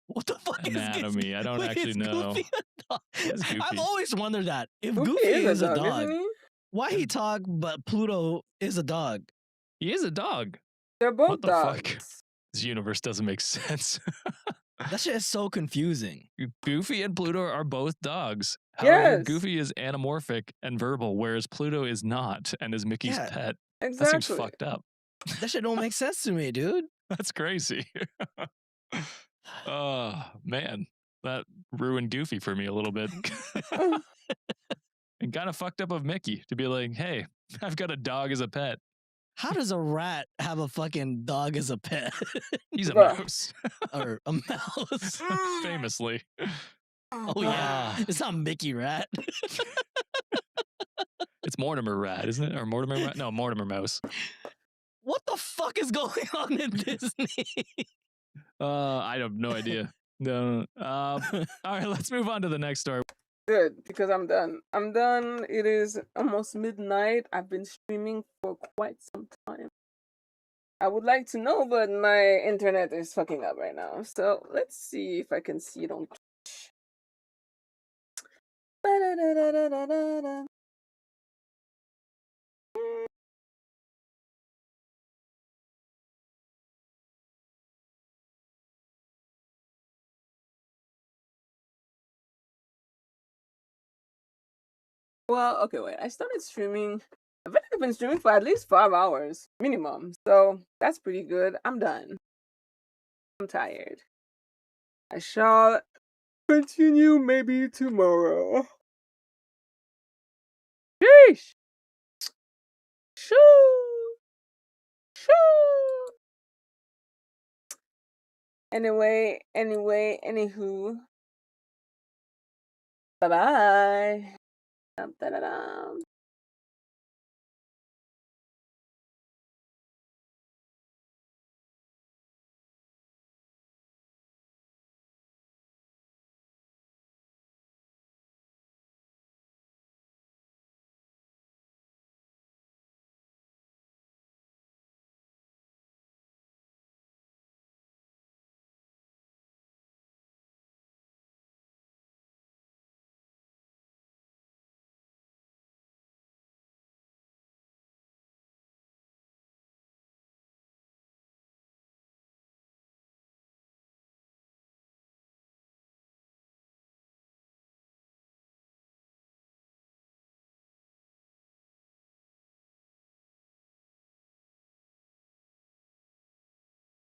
S5: What the fuck
S6: anatomy.
S5: is
S6: I don't actually
S5: is
S6: know.
S5: Goofy a dog?
S6: It's Goofy.
S5: I've always wondered that. If
S1: Goofy
S5: Goofy is a
S1: isn't
S5: dog,
S1: he?
S5: why he talk but Pluto is a dog?
S6: He is a dog.
S1: They're both
S6: What the
S1: dogs.
S6: fuck? This universe doesn't make sense.
S5: That shit is so confusing.
S6: Goofy and Pluto are both dogs. However,
S1: Yes.
S6: Goofy is anamorphic and verbal, whereas Pluto is not and is Mickey's
S5: Yeah.
S6: pet.
S1: Exactly.
S6: That seems fucked up.
S5: That shit don't make sense to me, dude.
S6: That's crazy. Oh, man. That ruined Goofy for me a little bit. And kind of fucked up of Mickey to be like, hey, I've got a dog as a pet.
S5: How does a rat have a fucking dog as a pet?
S6: He's a
S1: Bruh.
S6: mouse,
S5: Or a mouse?
S6: famously.
S5: Oh yeah, it's not Mickey Rat.
S6: It's Mortimer Rat, isn't it? Or Mortimer Rat? No, Mortimer Mouse.
S5: What the fuck is going on in Disney?
S6: I have no idea. No. All right, let's move on to the next story.
S1: Good, because I'm done. I'm done. It is almost midnight. I've been streaming for quite some time. I would like to know, but my internet is fucking up right now. So let's see if I can see it on Twitch. Ba-da-da-da-da-da-da. Well, okay, wait. I started streaming. I think I've been streaming for at least 5 hours minimum. So that's pretty good. I'm done. I'm tired. I shall continue maybe tomorrow. Sheesh. Shoo. Shoo. Anywho. Bye-bye. Dum, da-da-dum.